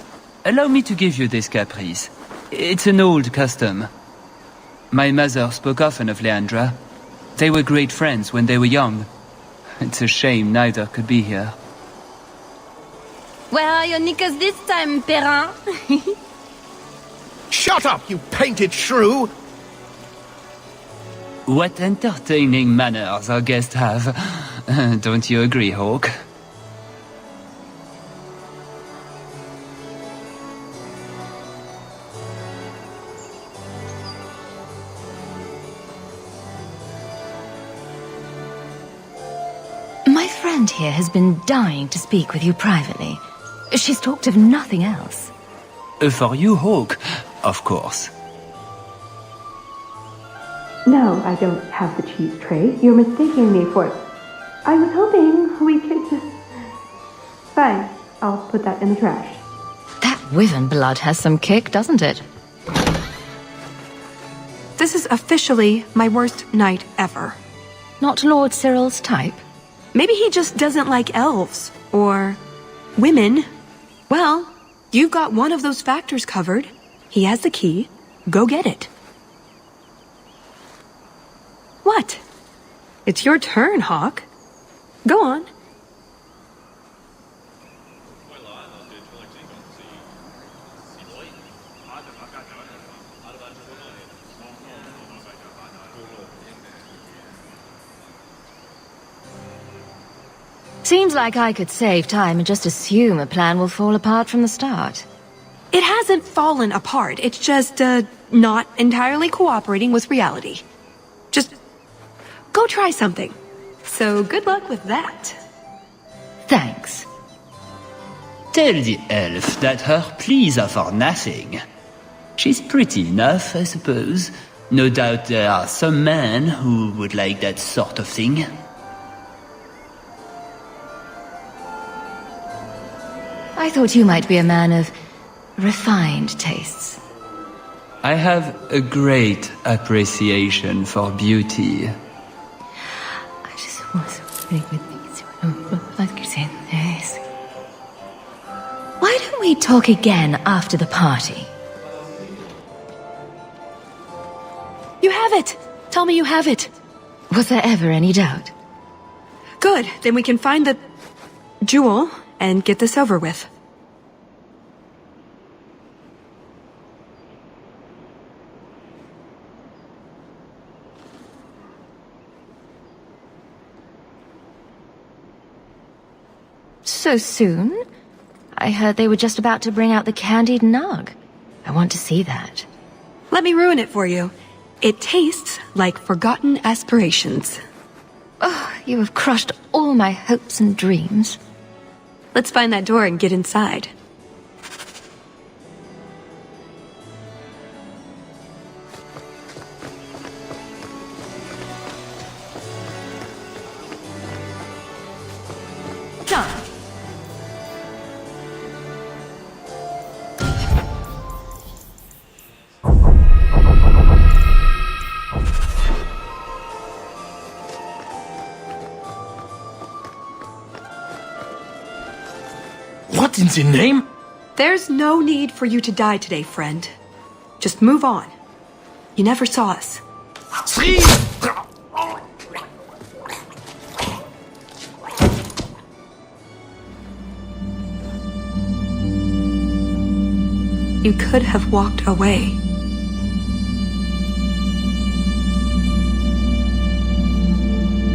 Speaker 3: allow me to give you this caprice. It's an old custom. My mother spoke often of Leandra. They were great friends when they were young. It's a shame neither could be here.
Speaker 23: Where are your knickers this time, Perrin?
Speaker 15: Shut up, you painted shrew!
Speaker 3: What entertaining manners our guests have. Don't you agree, Hawke?
Speaker 8: My friend here has been dying to speak with you privately. She's talked of nothing else.
Speaker 3: For you, Hawke, of course.
Speaker 24: No, I don't have the cheese tray. You're mistaking me for... I was hoping we could... Fine, I'll put that in the trash.
Speaker 8: That wyvern blood has some kick, doesn't it?
Speaker 13: This is officially my worst night ever.
Speaker 8: Not Lord Cyril's type?
Speaker 13: Maybe he just doesn't like elves. Or... women. Well, you've got one of those factors covered. He has the key. Go get it. What? It's your turn, Hawke. Go on.
Speaker 8: Seems like I could save time and just assume a plan will fall apart from the start.
Speaker 13: It hasn't fallen apart. It's just, not entirely cooperating with reality. Just go try something. So good luck with that.
Speaker 8: Thanks.
Speaker 3: Tell the elf that her pleas are for nothing. She's pretty enough, I suppose. No doubt there are some men who would like that sort of thing.
Speaker 8: I thought you might be a man of refined tastes.
Speaker 3: I have a great appreciation for beauty.
Speaker 8: I just want to speak with these. Yes. Why don't we talk again after the party?
Speaker 13: You have it! Tell me you have it!
Speaker 8: Was there ever any doubt?
Speaker 13: Good, then we can find the... jewel and get this over with.
Speaker 8: So soon? I heard they were just about to bring out the candied nug. I want to see that.
Speaker 13: Let me ruin it for you. It tastes like forgotten aspirations.
Speaker 8: Oh, you have crushed all my hopes and dreams.
Speaker 13: Let's find that door and get inside.
Speaker 8: Done.
Speaker 9: What in the name?
Speaker 13: There's no need for you to die today, friend. Just move on. You never saw us. You could have walked away.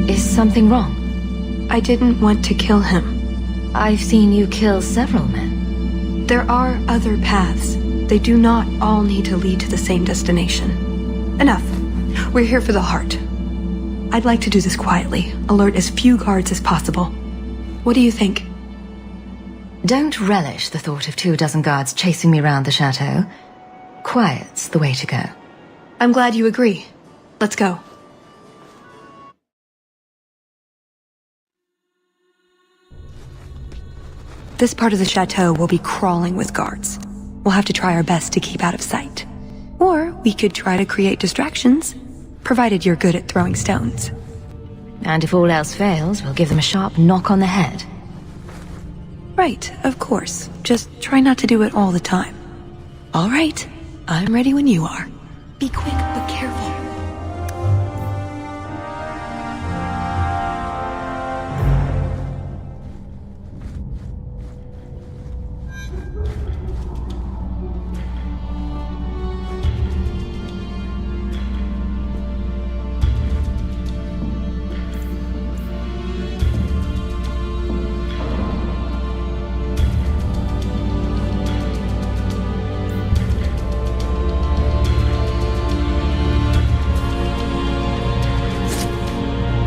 Speaker 8: Is something wrong?
Speaker 13: I didn't want to kill him.
Speaker 8: I've seen you kill several men.
Speaker 13: There are other paths. They do not all need to lead to the same destination. Enough. We're here for the heart. I'd like to do this quietly, alert as few guards as possible. What do you think?
Speaker 8: Don't relish the thought of 24 guards chasing me round the chateau. Quiet's the way to go.
Speaker 13: I'm glad you agree. Let's go. This part of the chateau will be crawling with guards. We'll have to try our best to keep out of sight. Or we could try to create distractions, provided you're good at throwing stones.
Speaker 8: And if all else fails, we'll give them a sharp knock on the head.
Speaker 13: Right, of course. Just try not to do it all the time. All right, I'm ready when you are. Be quick, but careful.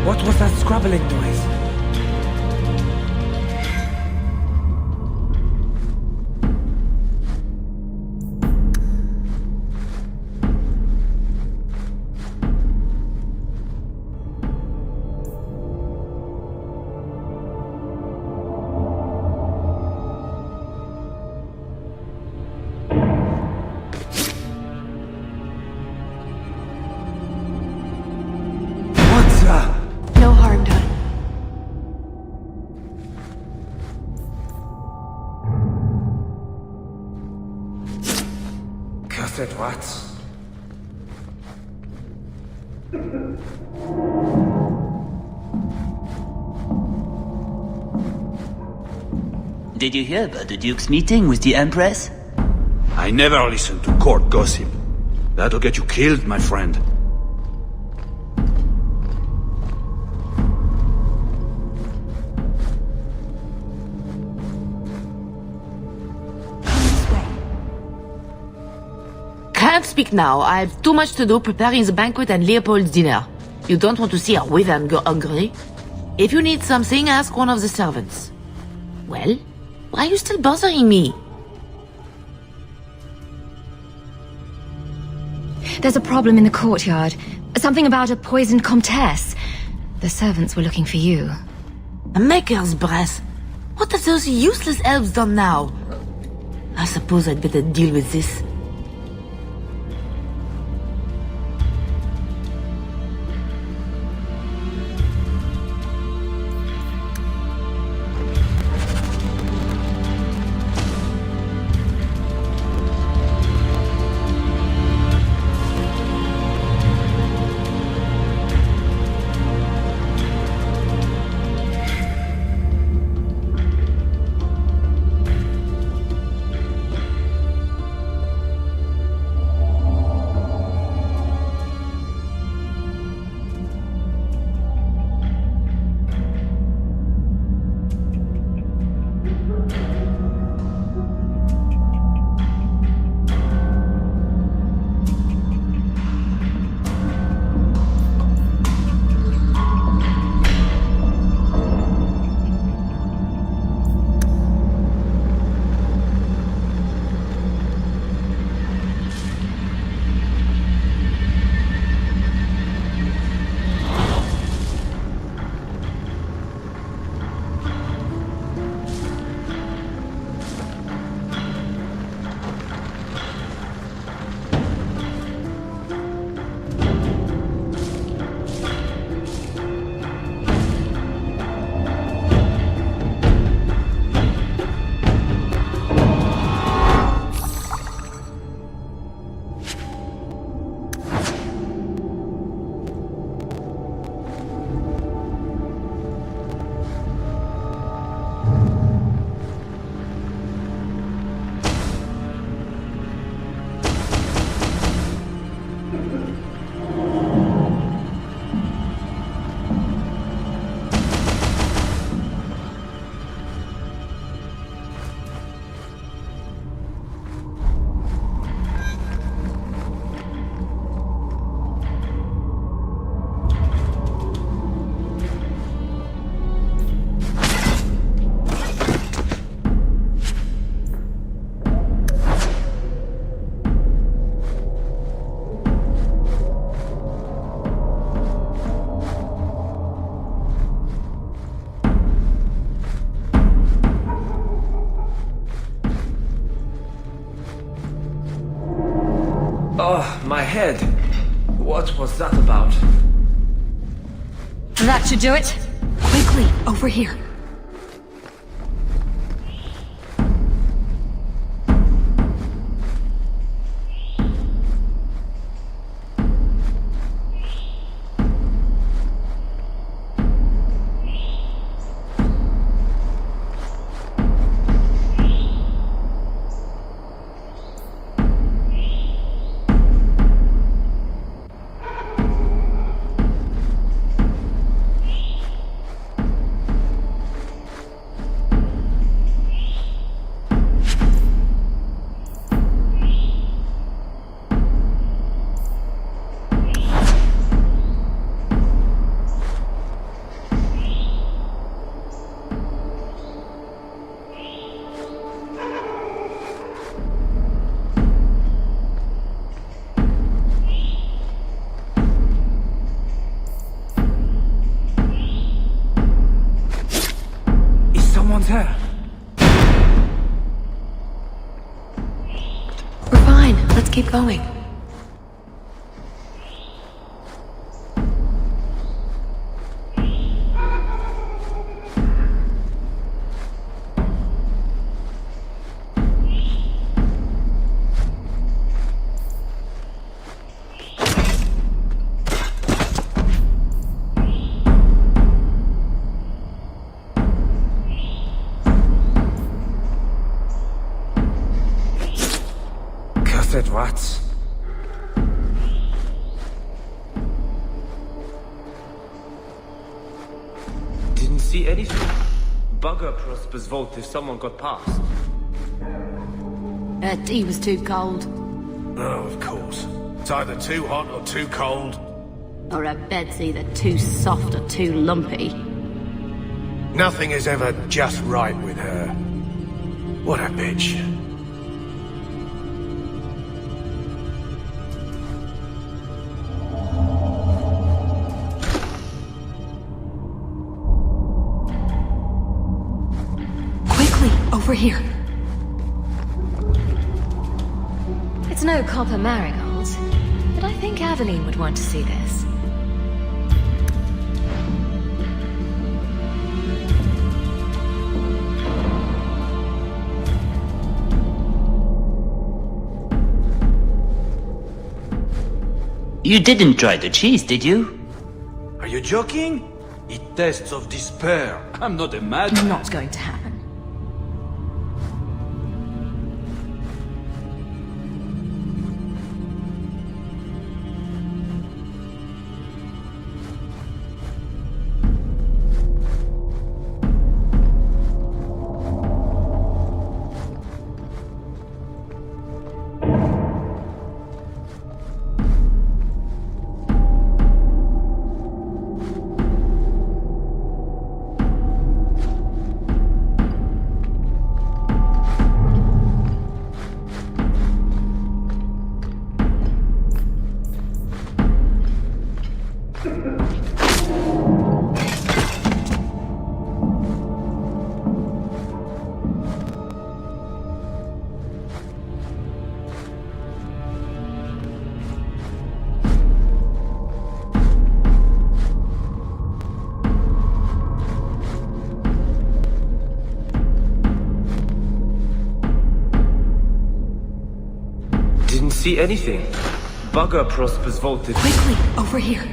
Speaker 9: What was that scrabbling noise?
Speaker 13: No harm done.
Speaker 9: Cursed rats.
Speaker 3: Did you hear about the Duke's meeting with the Empress?
Speaker 7: I never listen to court gossip. That'll get you killed, my friend.
Speaker 10: Can't speak now. I've too much to do preparing the banquet and Leopold's dinner. You don't want to see a wyvern go hungry. If you need something, ask one of the servants. Well, why are you still bothering me?
Speaker 8: There's a problem in the courtyard. Something about a poisoned comtesse. The servants were looking for you.
Speaker 10: A maker's breath. What have those useless elves done now? I suppose I'd better deal with this.
Speaker 9: head. What was that about?
Speaker 13: That should do it. Quickly, over here.
Speaker 9: There.
Speaker 13: We're fine. Let's keep going.
Speaker 9: Rats. Didn't see anything. Bugger Prosper's vote if someone got past.
Speaker 10: That tea was too cold.
Speaker 15: Oh, of course. It's either too hot or too cold.
Speaker 10: Or a bed's either too soft or too lumpy.
Speaker 15: Nothing is ever just right with her. What a bitch.
Speaker 13: Over here.
Speaker 8: It's no copper marigolds, but I think Aveline would want to see this.
Speaker 11: You didn't try the cheese, did you?
Speaker 7: Are you joking? It tastes of despair. I'm not a madman.
Speaker 8: Not going to happen.
Speaker 9: See anything? Bugger Prosper's voted.
Speaker 13: Quickly, over here.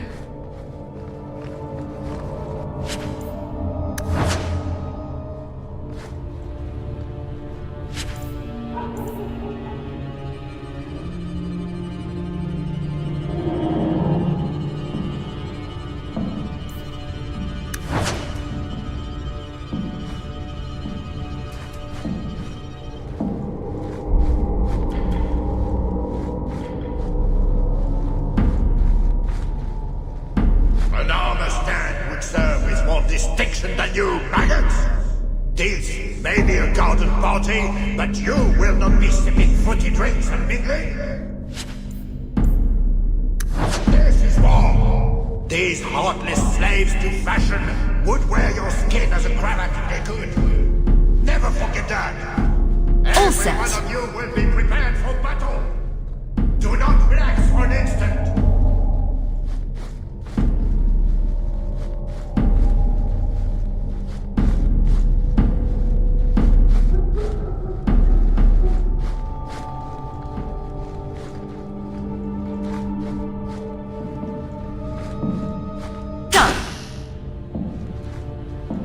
Speaker 12: Distinction than you, maggots! This may be a garden party, but you will not be sipping fruity drinks and mingling. This is war! These heartless slaves to fashion would wear your skin as a cravat if they could. Never forget that. Every one of you will be prepared for battle. Do not relax for an instant!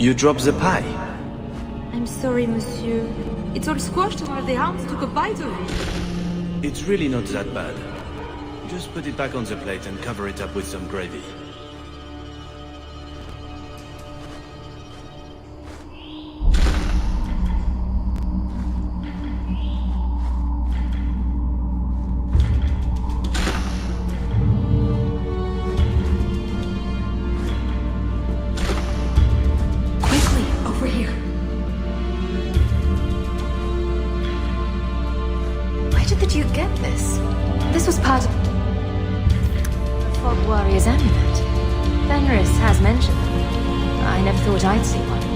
Speaker 22: You dropped the pie.
Speaker 21: I'm sorry, monsieur. It's all squashed and one of the hounds took a bite of it.
Speaker 22: It's really not that bad. Just put it back on the plate and cover it up with some gravy.
Speaker 8: I'd see one.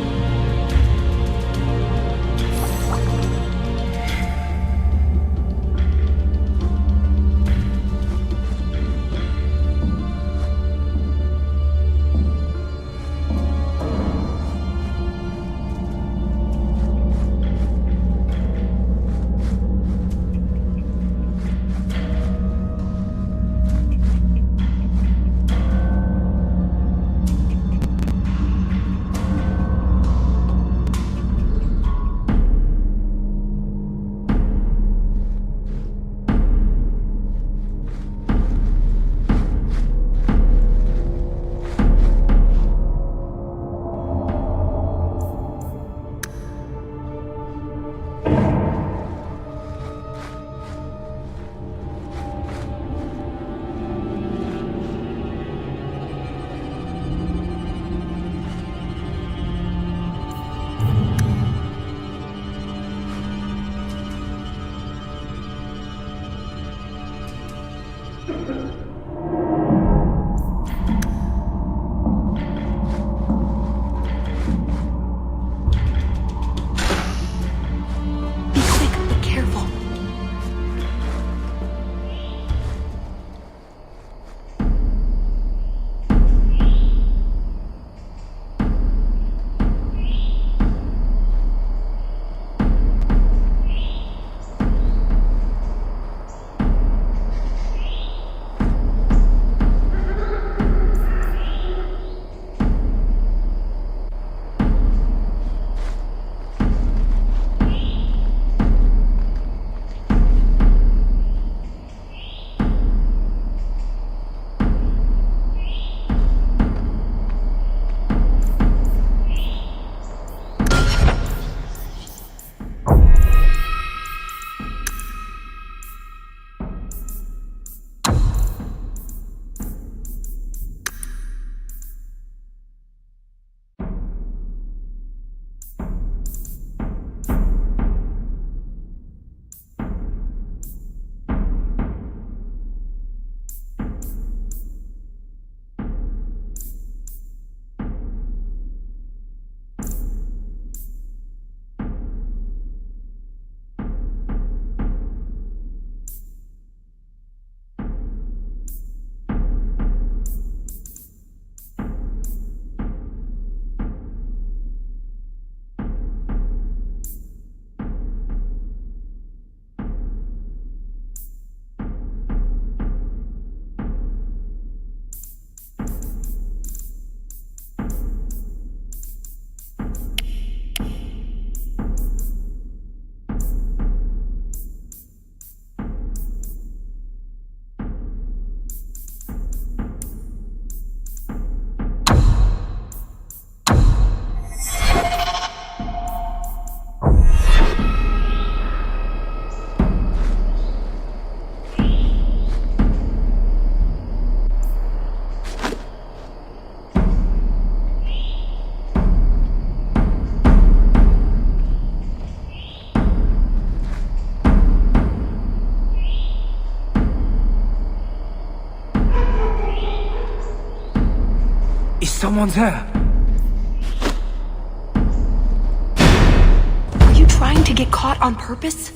Speaker 9: Someone's here.
Speaker 13: Are you trying to get caught on purpose?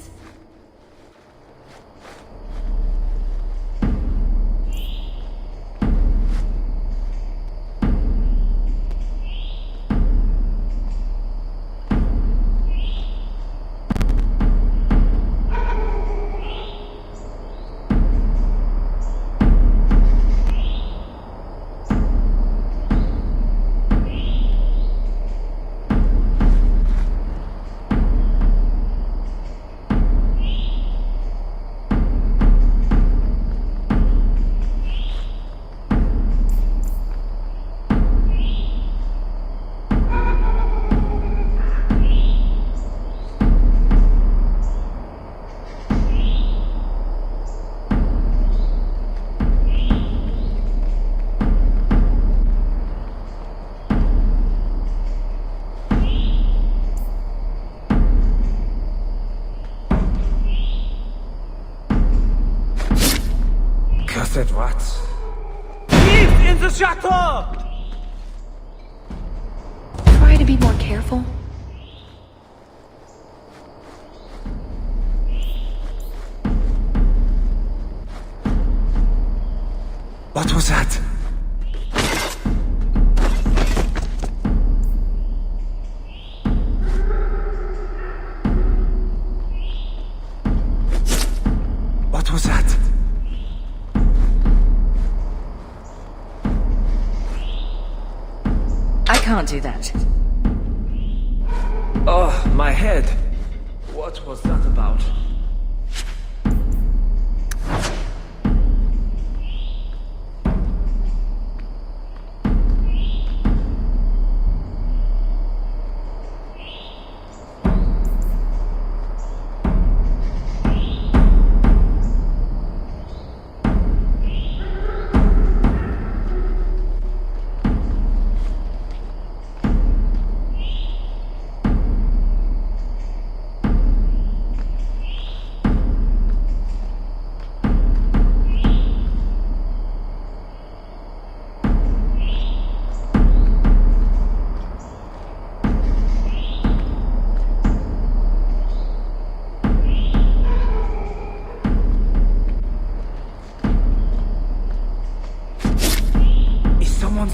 Speaker 9: said rats. Thieves in the chateau!
Speaker 13: Try to be more careful.
Speaker 9: What was that? What was that?
Speaker 21: I can't do that.
Speaker 9: Oh, my head. What was that about?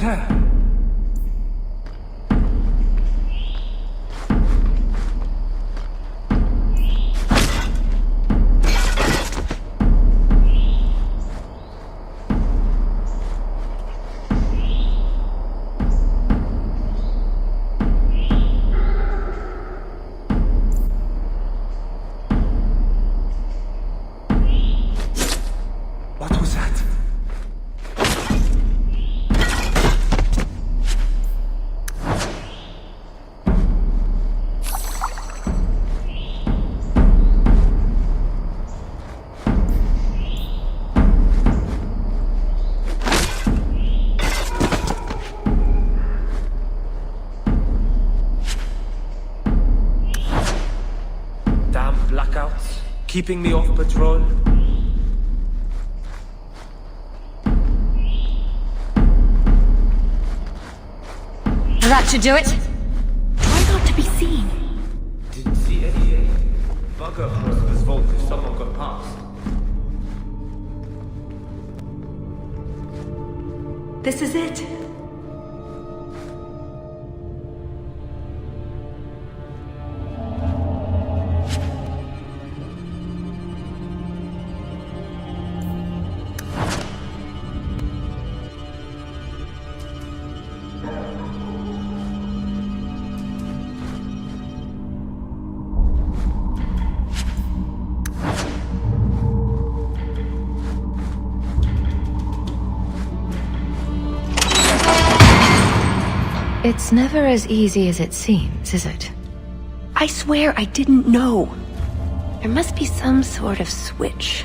Speaker 9: There. What was that? Blackouts, keeping me off patrol.
Speaker 21: That should do it.
Speaker 13: Try not to be seen.
Speaker 9: Didn't see anything. Bugger Prosper's vault if someone got past.
Speaker 13: This is it.
Speaker 8: It's never as easy as it seems, is it?
Speaker 13: I swear I didn't know.
Speaker 8: There must be some sort of switch.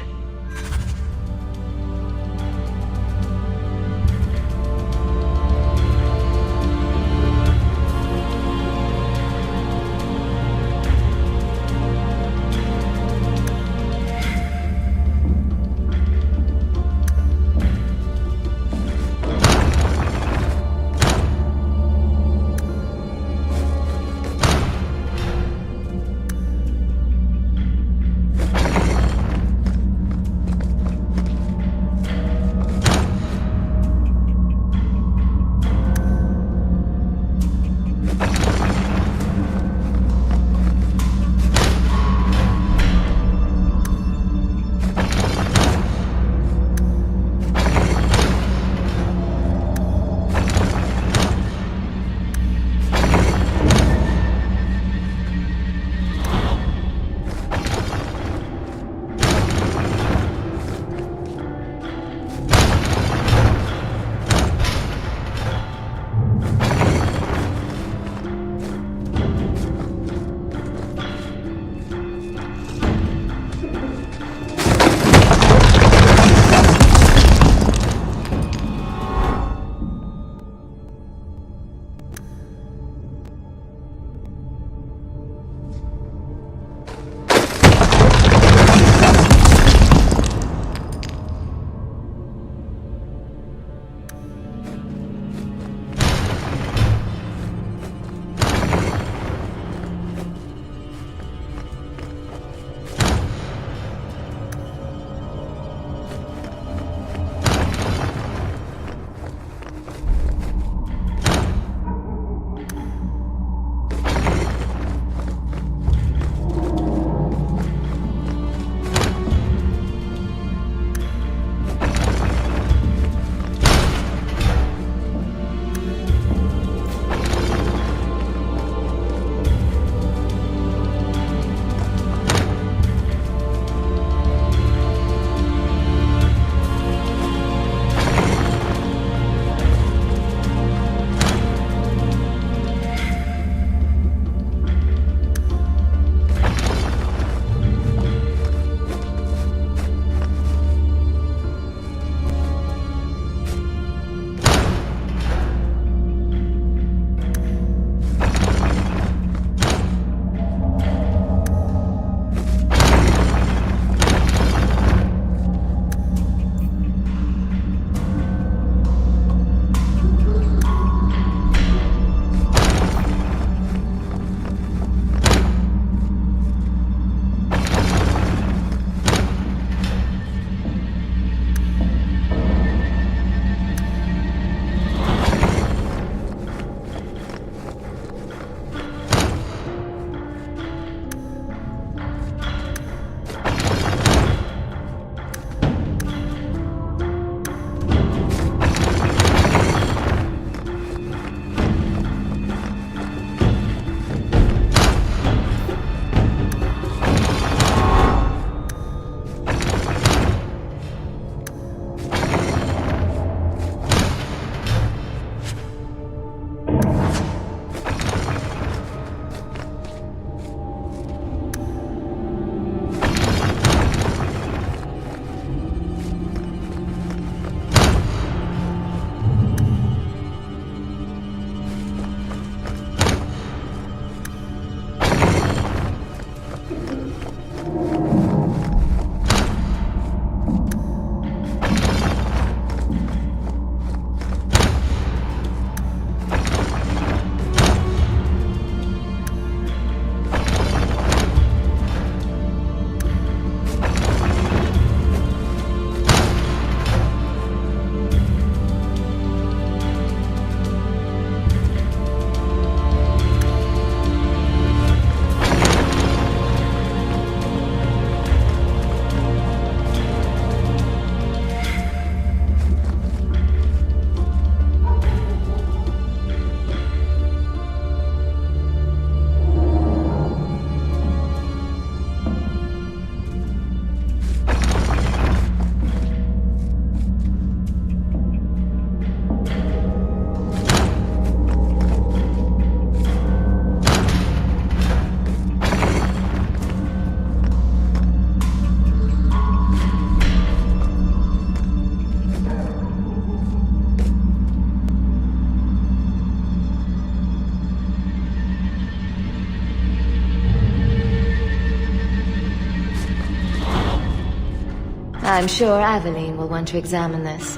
Speaker 8: I'm sure Aveline will want to examine this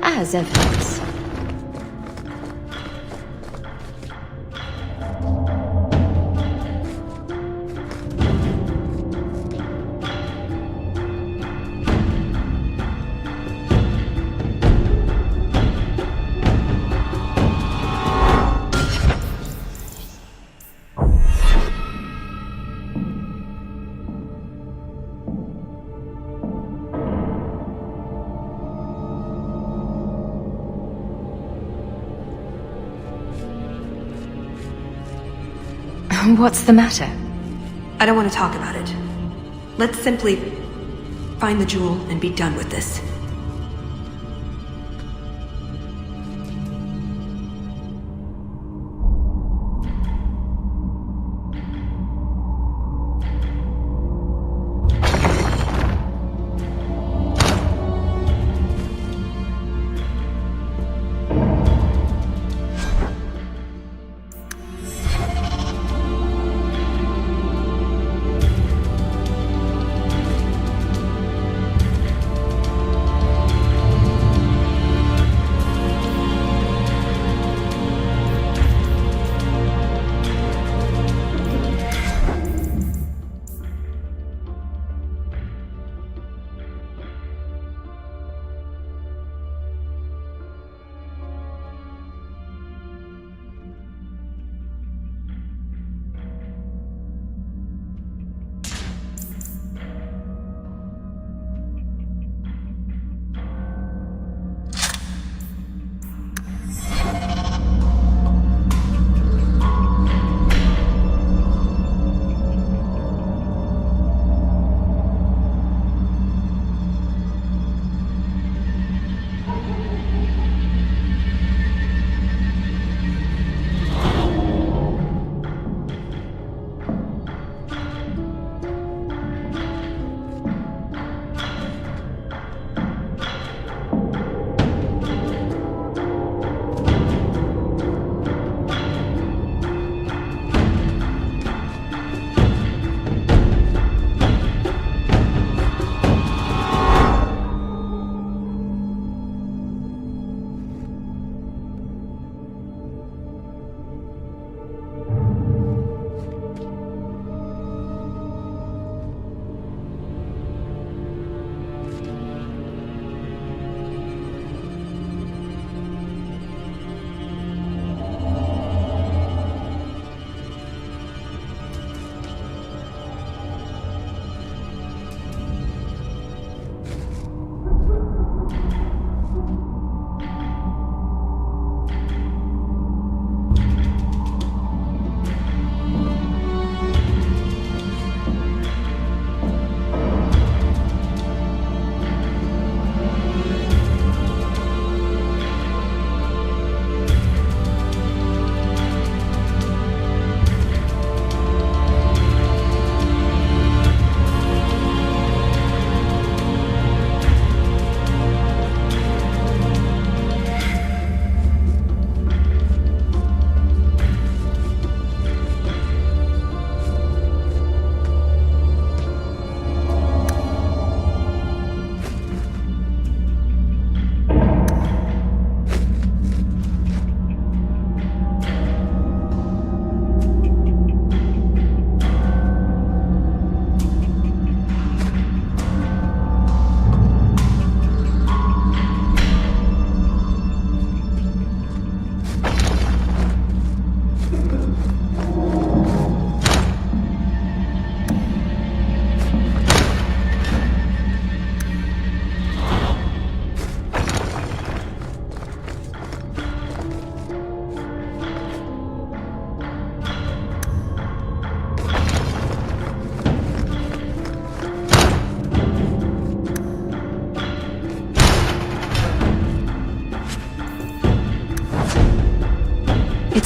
Speaker 8: as evidence.
Speaker 13: What's the matter? I don't want to talk about it. Let's simply find the jewel and be done with this.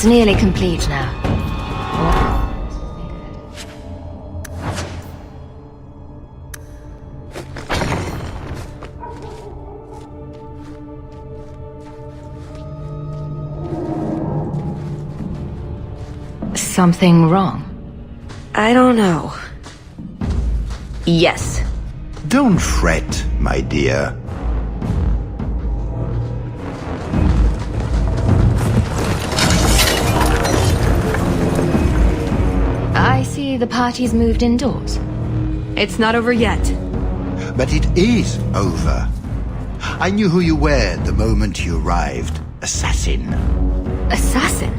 Speaker 8: It's nearly complete now. Something wrong?
Speaker 13: I don't know.
Speaker 8: Yes.
Speaker 14: Don't fret. my dear.
Speaker 8: I see the party's moved indoors.
Speaker 13: It's not over yet.
Speaker 14: But it is over. I knew who you were the moment you arrived. Assassin.
Speaker 8: Assassin?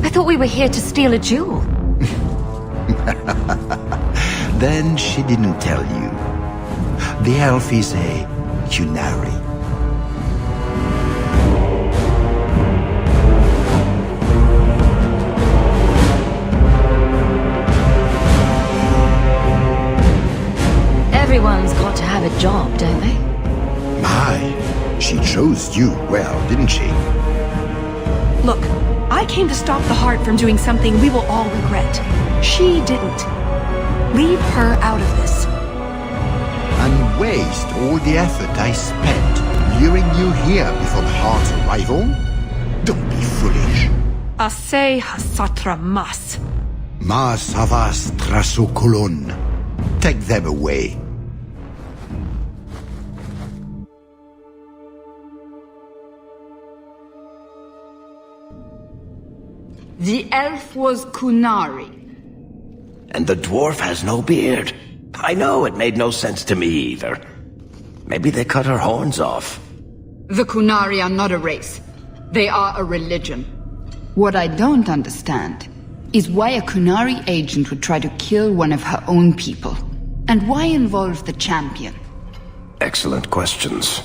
Speaker 8: I thought we were here to steal a jewel.
Speaker 14: Then she didn't tell you. The elf is a Qunari.
Speaker 8: Everyone's got to have a job, don't they?
Speaker 14: My, she chose you well, didn't she?
Speaker 13: Look, I came to stop the Heart from doing something we will all regret. She didn't. Leave her out of this.
Speaker 14: And waste all the effort I spent luring you here before the Heart's arrival? Don't be foolish.
Speaker 13: Ase hasatra mas.
Speaker 14: Ma savas trasokolon. Take them away.
Speaker 1: The elf was Qunari.
Speaker 16: And the dwarf has no beard. I know, it made no sense to me either. Maybe they cut her horns off.
Speaker 1: The Qunari are not a race. They are a religion. What I don't understand is why a Qunari agent would try to kill one of her own people. And why involve the champion?
Speaker 16: Excellent questions.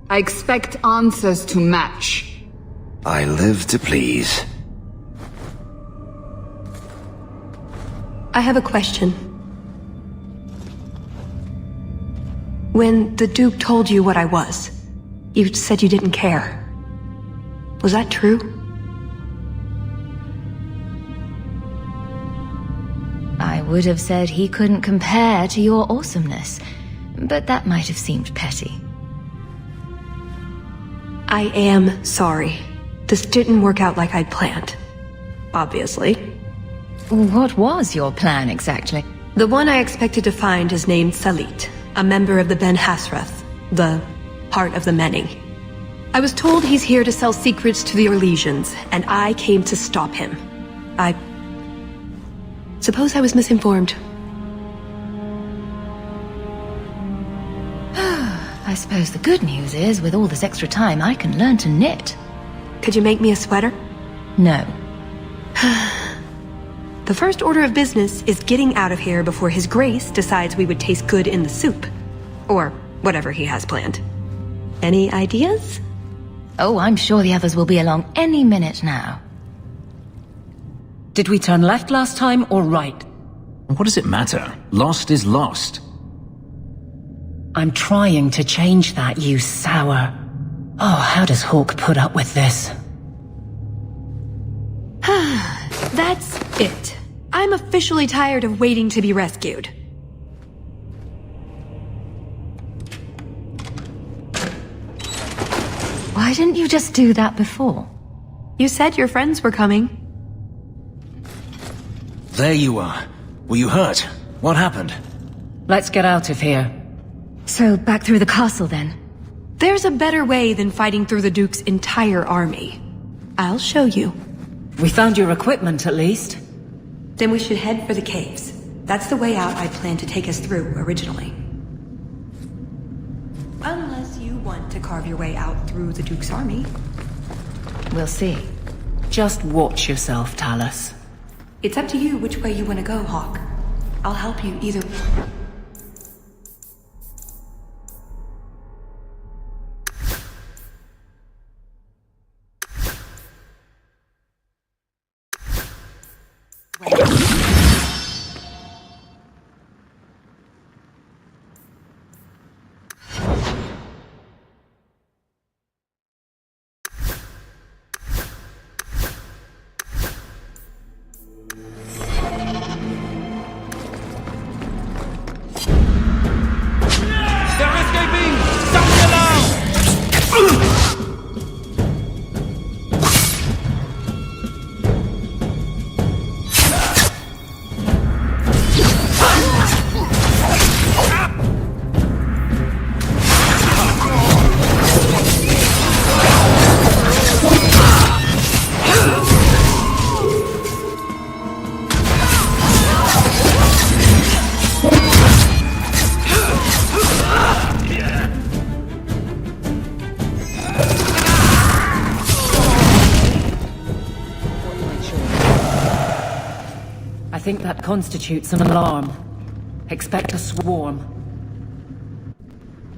Speaker 1: I expect answers to match.
Speaker 16: I live to please.
Speaker 13: I have a question. When the Duke told you what I was, you said you didn't care. Was that true?
Speaker 8: I would have said he couldn't compare to your awesomeness, but that might have seemed petty.
Speaker 13: I am sorry. This didn't work out like I'd planned. Obviously.
Speaker 8: What was your plan exactly?
Speaker 13: The one I expected to find is named Salit, a member of the Ben Hasrath, the Heart of the Many. I was told he's here to sell secrets to the Orlesians, and I came to stop him. I suppose I was misinformed.
Speaker 8: I suppose the good news is, with all this extra time, I can learn to knit.
Speaker 13: Could you make me a sweater?
Speaker 8: No.
Speaker 13: The first order of business is getting out of here before His Grace decides we would taste good in the soup. Or whatever he has planned. Any ideas?
Speaker 8: Oh, I'm sure the others will be along any minute now.
Speaker 17: Did we turn left last time or right?
Speaker 18: What does it matter? Lost is lost.
Speaker 17: I'm trying to change that, you sour. Oh, how does Hawk put up with this?
Speaker 13: That's it. I'm officially tired of waiting to be rescued.
Speaker 8: Why didn't you just do that before?
Speaker 13: You said your friends were coming.
Speaker 18: There you are. Were you hurt? What happened?
Speaker 17: Let's get out of here.
Speaker 8: So, back through the castle then?
Speaker 13: There's a better way than fighting through the Duke's entire army. I'll show you.
Speaker 17: We found your equipment, at least.
Speaker 13: Then we should head for the caves. That's the way out I planned to take us through originally. Unless you want to carve your way out through the Duke's army.
Speaker 8: We'll see.
Speaker 17: Just watch yourself, Talus.
Speaker 13: It's up to you which way you want to go, Hawk. I'll help you either way.
Speaker 17: think that constitutes an alarm. Expect a swarm.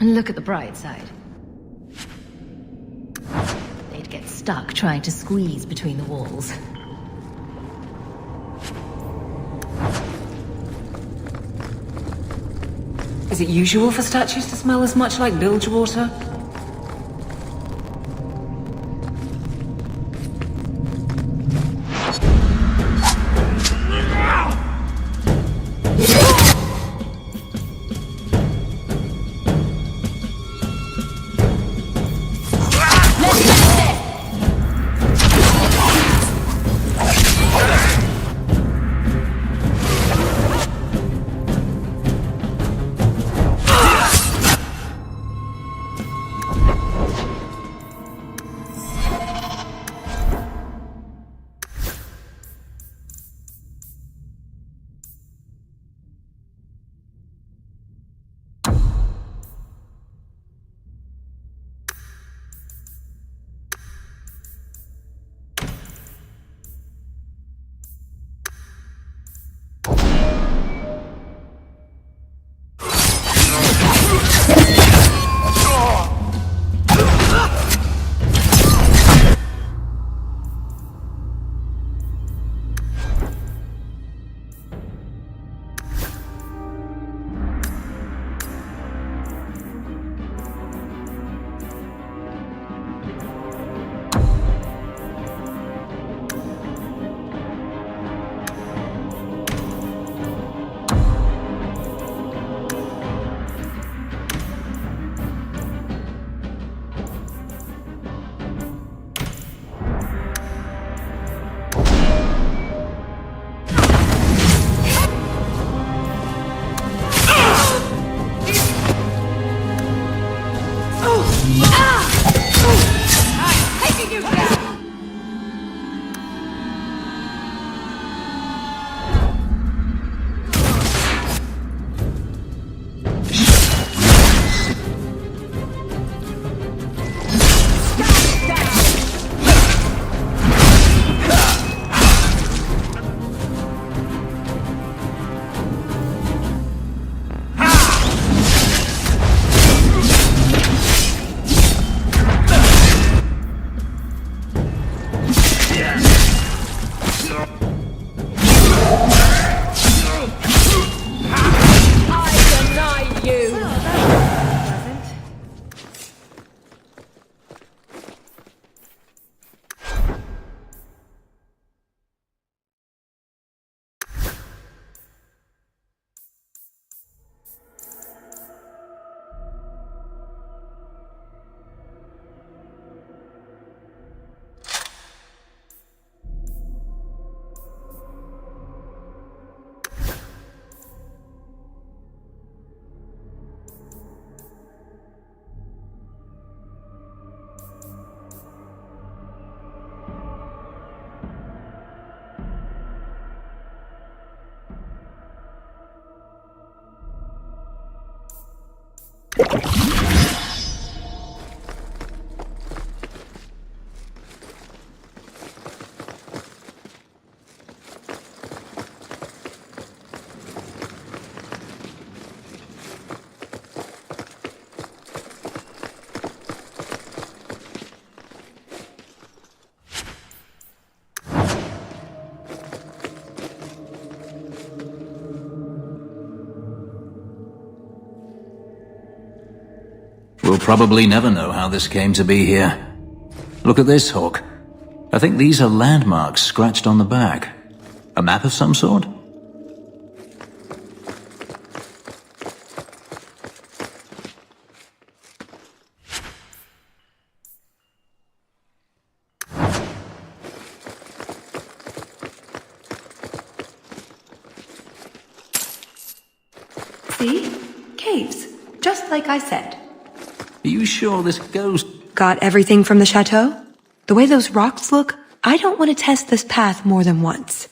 Speaker 8: And look at the bright side. They'd get stuck trying to squeeze between the walls.
Speaker 17: Is it usual for statues to smell as much like bilge water?
Speaker 18: We'll probably never know how this came to be here. Look at this, Hawk. I think these are landmarks scratched on the back. A map of some sort?
Speaker 13: See? Caves. Just like I said.
Speaker 18: Are you sure this ghost...
Speaker 13: Got everything from the chateau? The way those rocks look, I don't want to test this path more than once.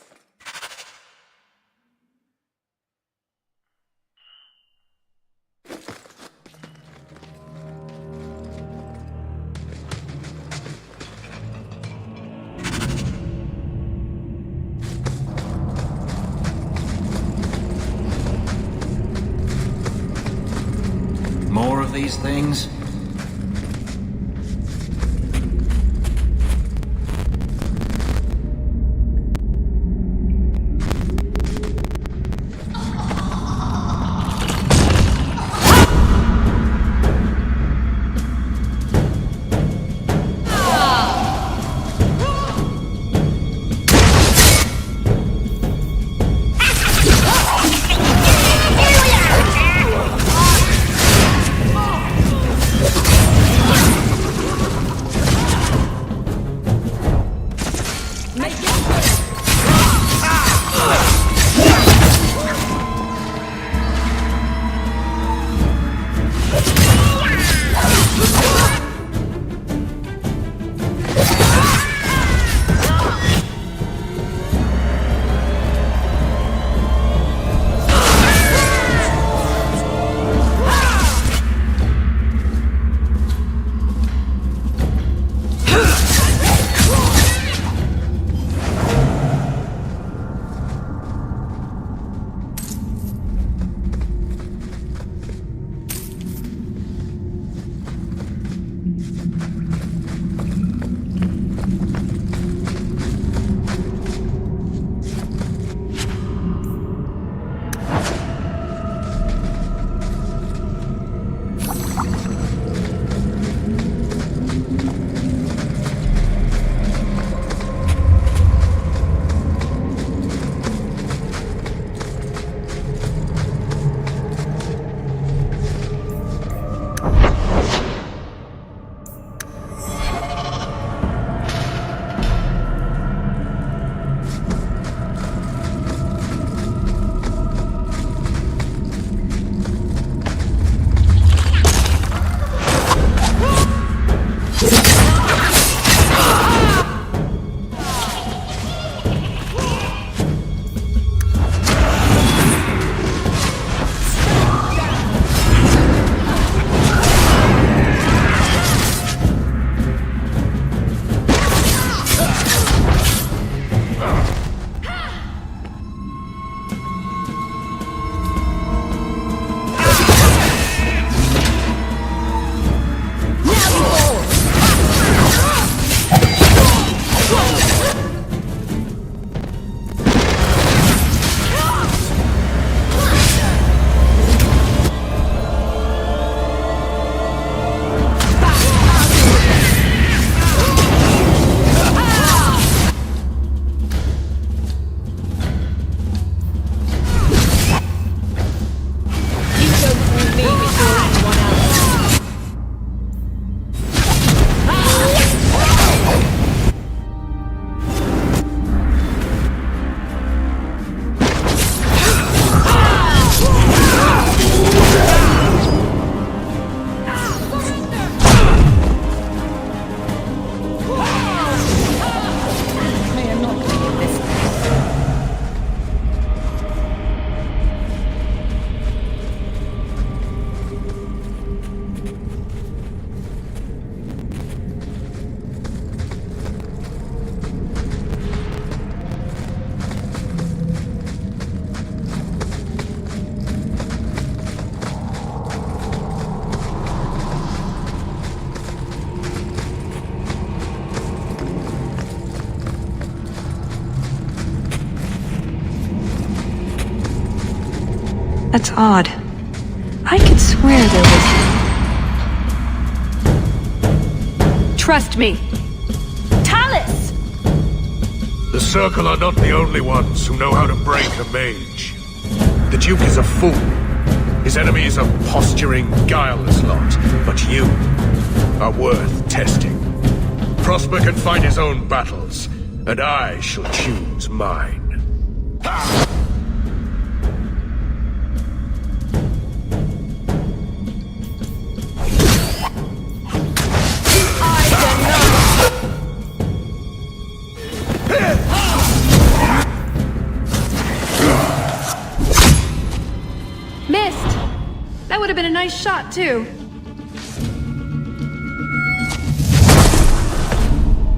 Speaker 18: these things?
Speaker 13: That's odd. I could swear there was... Trust me. Talus!
Speaker 15: The Circle are not the only ones who know how to break a mage. The Duke is a fool. His enemies a posturing, guileless lot. But you are worth testing. Prosper can fight his own battles, and I shall choose mine.
Speaker 13: Missed! That would have been a nice shot, too.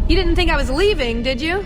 Speaker 13: You didn't think I was leaving, did you?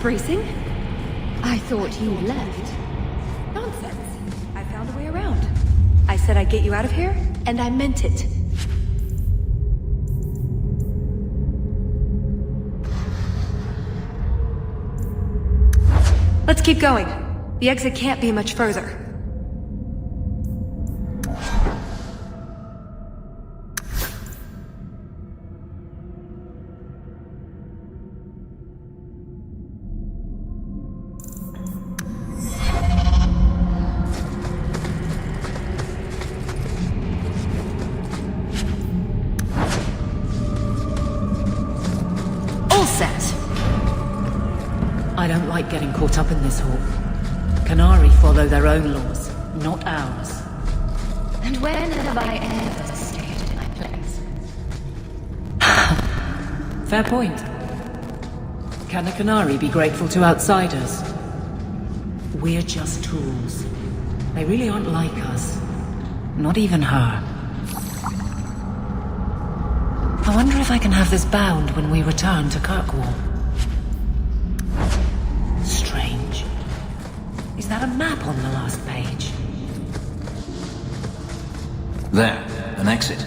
Speaker 13: bracing?
Speaker 8: I thought you left.
Speaker 13: Nonsense. I found a way around. I said I'd get you out of here, and I meant it. Let's keep going. The exit can't be much further.
Speaker 8: All set.
Speaker 17: I don't like getting caught up in this, Hawk. Canary follow their own laws, not ours.
Speaker 8: And when have I ever stayed in my place?
Speaker 17: Fair point. Can a Canary be grateful to outsiders? We're just tools. They really aren't like us. Not even her. I wonder if I can have this bound when we return to Kirkwall. Strange. Is that a map on the last page?
Speaker 18: There, an exit.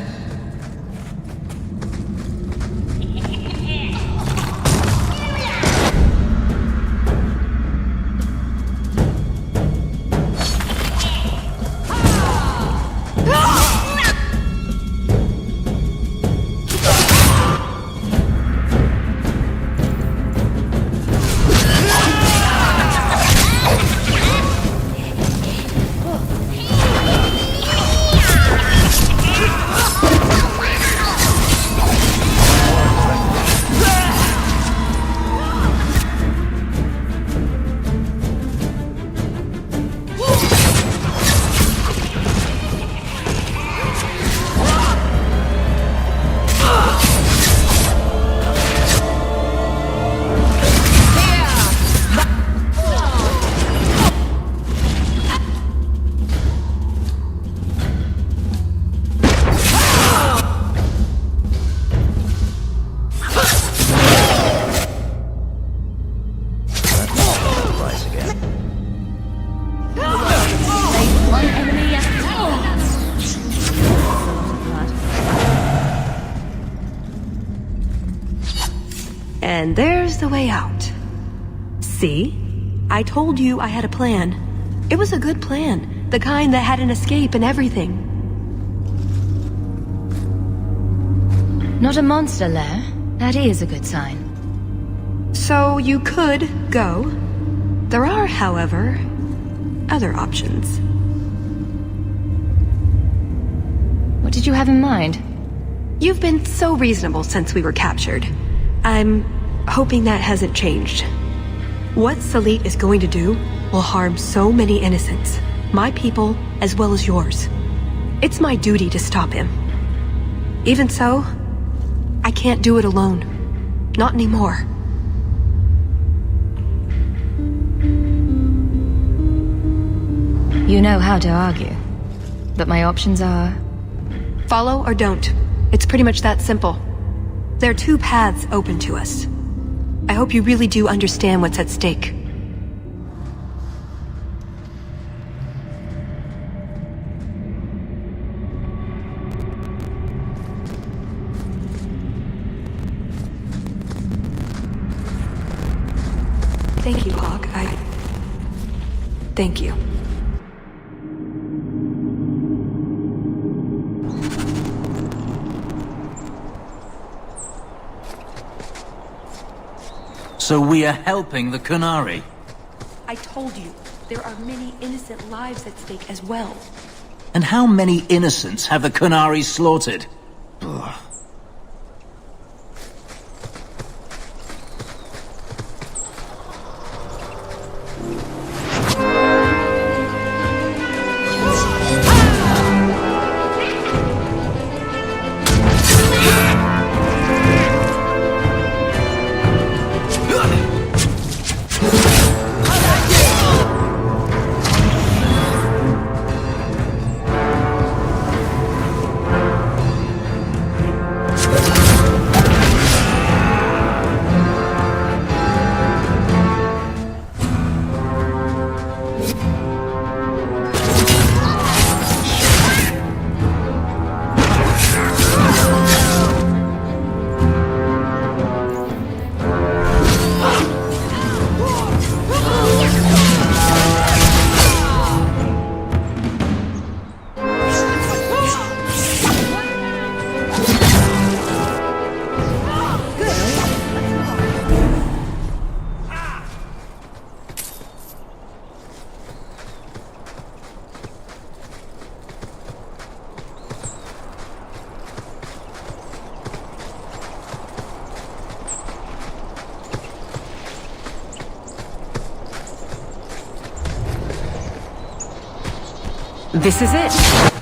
Speaker 13: And there's the way out. See? I told you I had a plan. It was a good plan. The kind that had an escape and everything.
Speaker 8: Not a monster lair. That is a good sign.
Speaker 13: So you could go. There are, however, other options.
Speaker 8: What did you have in mind?
Speaker 13: You've been so reasonable since we were captured. I'm hoping that hasn't changed. What Salit is going to do will harm so many innocents, my people as well as yours. It's my duty to stop him. Even so, I can't do it alone. Not anymore.
Speaker 8: You know how to argue. But my options are...
Speaker 13: Follow or don't. It's pretty much that simple. There are two paths open to us. I hope you really do understand what's at stake. Thank you, Hawk. Thank you.
Speaker 18: So we are helping the Canary.
Speaker 13: I told you, there are many innocent lives at stake as well.
Speaker 18: And how many innocents have the Canary slaughtered? Ugh.
Speaker 6: This is it.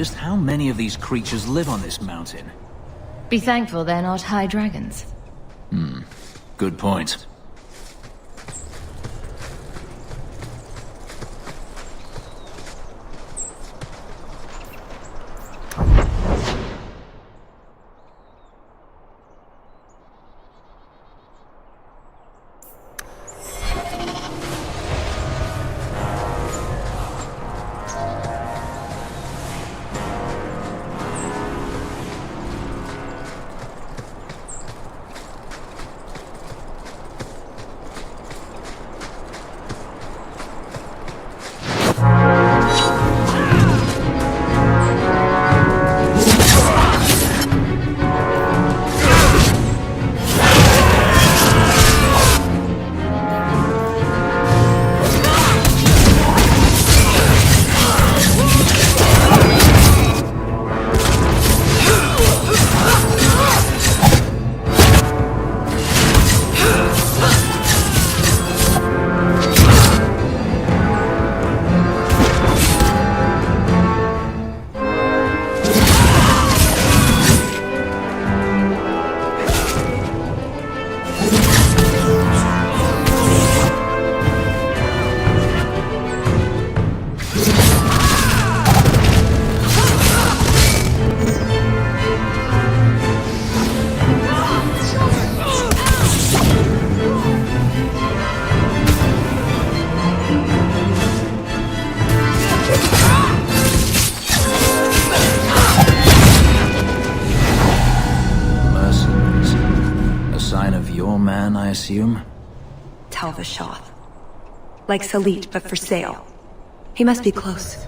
Speaker 18: Just how many of these creatures live on this mountain?
Speaker 8: Be thankful they're not high dragons.
Speaker 18: Good point. sign of your man, I assume?
Speaker 13: Talvashoth. Like Salit, but for sale. He must be close.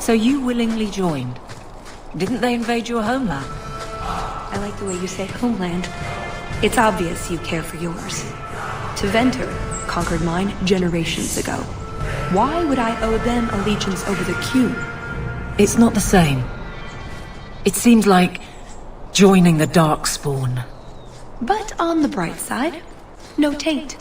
Speaker 17: So you willingly joined? Didn't they invade your homeland?
Speaker 13: I like the way you say homeland. It's obvious you care for yours. Tevinter conquered mine generations ago. Why would I owe them allegiance over the Q?
Speaker 17: It's not the same. It seems like joining the Darkspawn.
Speaker 13: But on the bright side, no taint.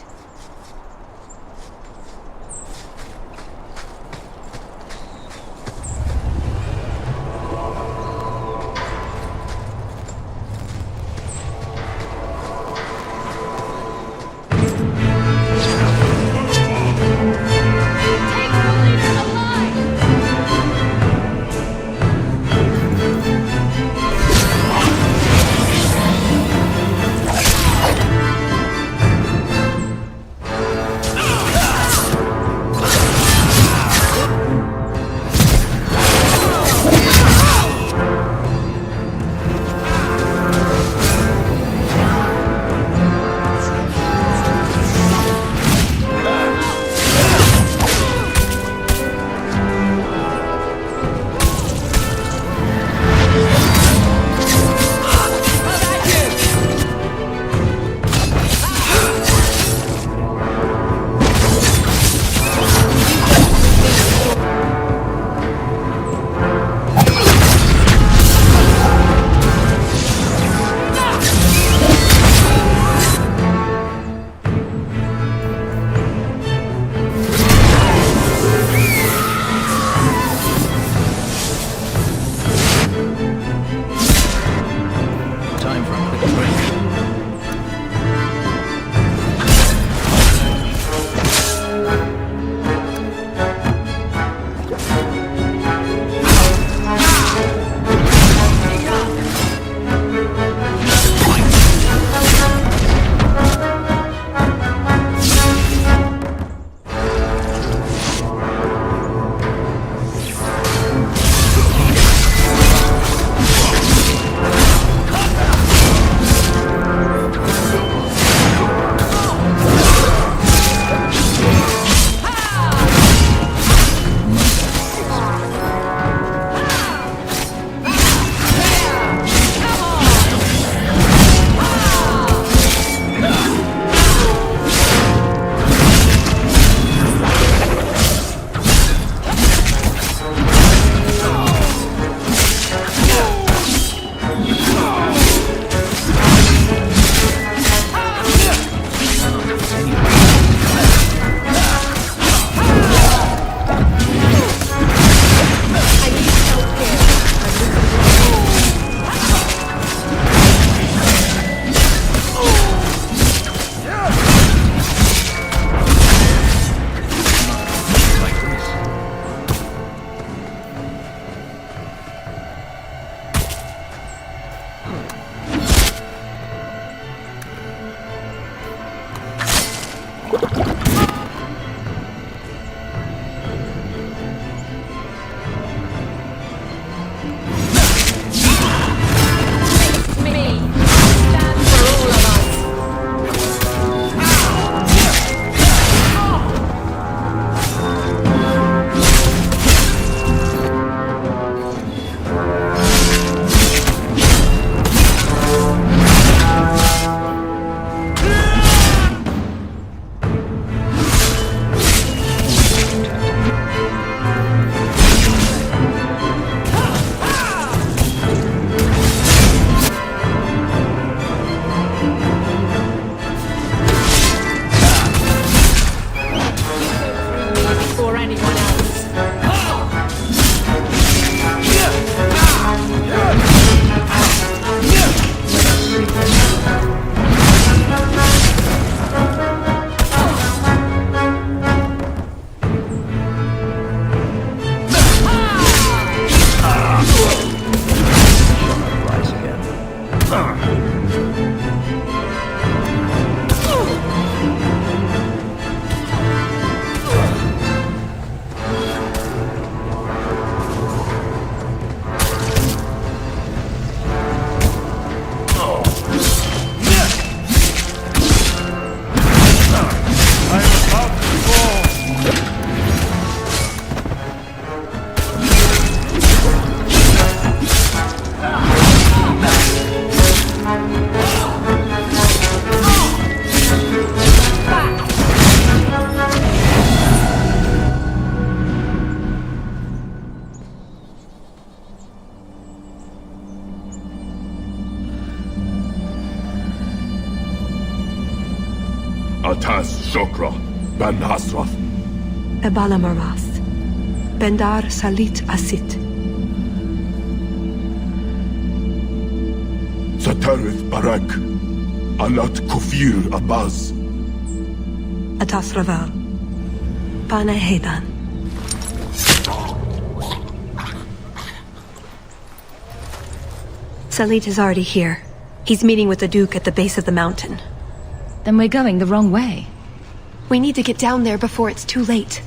Speaker 12: Atas Shokra, Ben Hasrath.
Speaker 13: Ebala Marath. Bendar Salit Asit.
Speaker 12: Satarith Barak. Alat Kufir Abaz.
Speaker 13: Atas Raval. Pana Hedan. Salit is already here. He's meeting with the Duke at the base of the mountain.
Speaker 8: Then we're going the wrong way.
Speaker 13: We need to get down there before it's too late.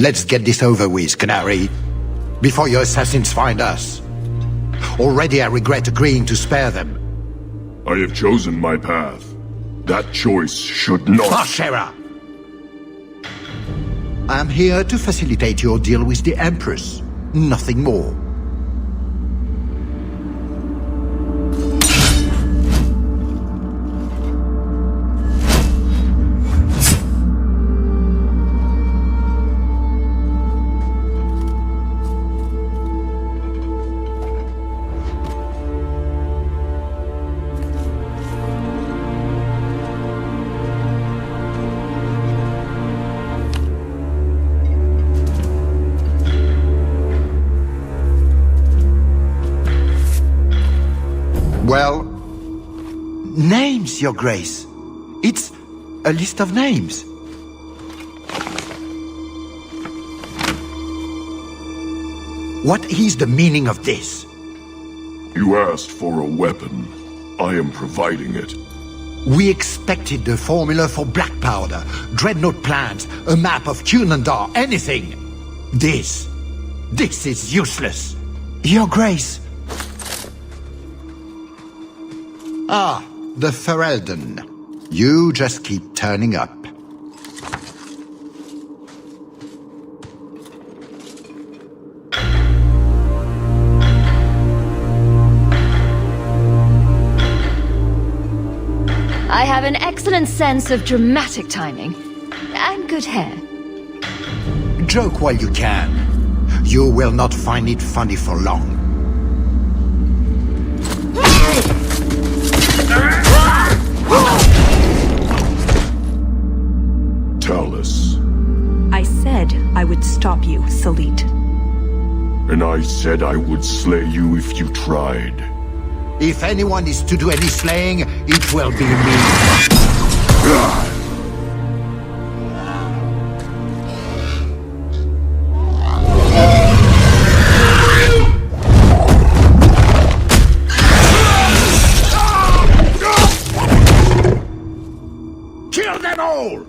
Speaker 14: Let's get this over with, Canary, before your assassins find us. Already I regret agreeing to spare them.
Speaker 4: I have chosen my path. That choice should not—
Speaker 14: Farshera! I'm here to facilitate your deal with the Empress. Nothing more. Well, names, Your Grace. It's a list of names. What is the meaning of this?
Speaker 4: You asked for a weapon. I am providing it.
Speaker 14: We expected the formula for black powder, dreadnought plans, a map of Cunandar, anything. This is useless. Your Grace. Ah, the Ferelden. You just keep turning up.
Speaker 8: I have an excellent sense of dramatic timing. And good hair.
Speaker 14: Joke while you can. You will not find it funny for long.
Speaker 4: Talus.
Speaker 13: I said I would stop you, Salit.
Speaker 4: And I said I would slay you if you tried.
Speaker 14: If anyone is to do any slaying, it will be me.
Speaker 12: Kill them all!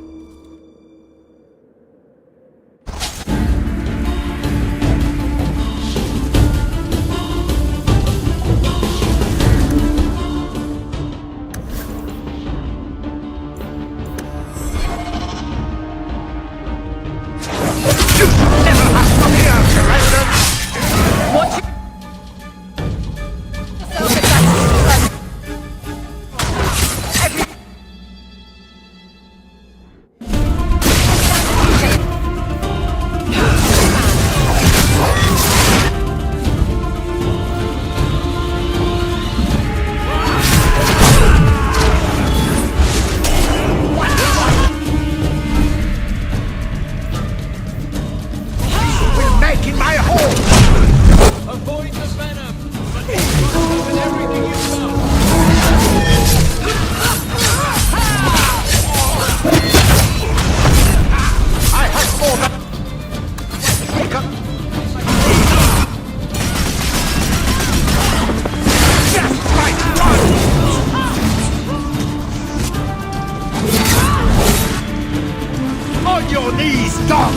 Speaker 12: On your knees, dog!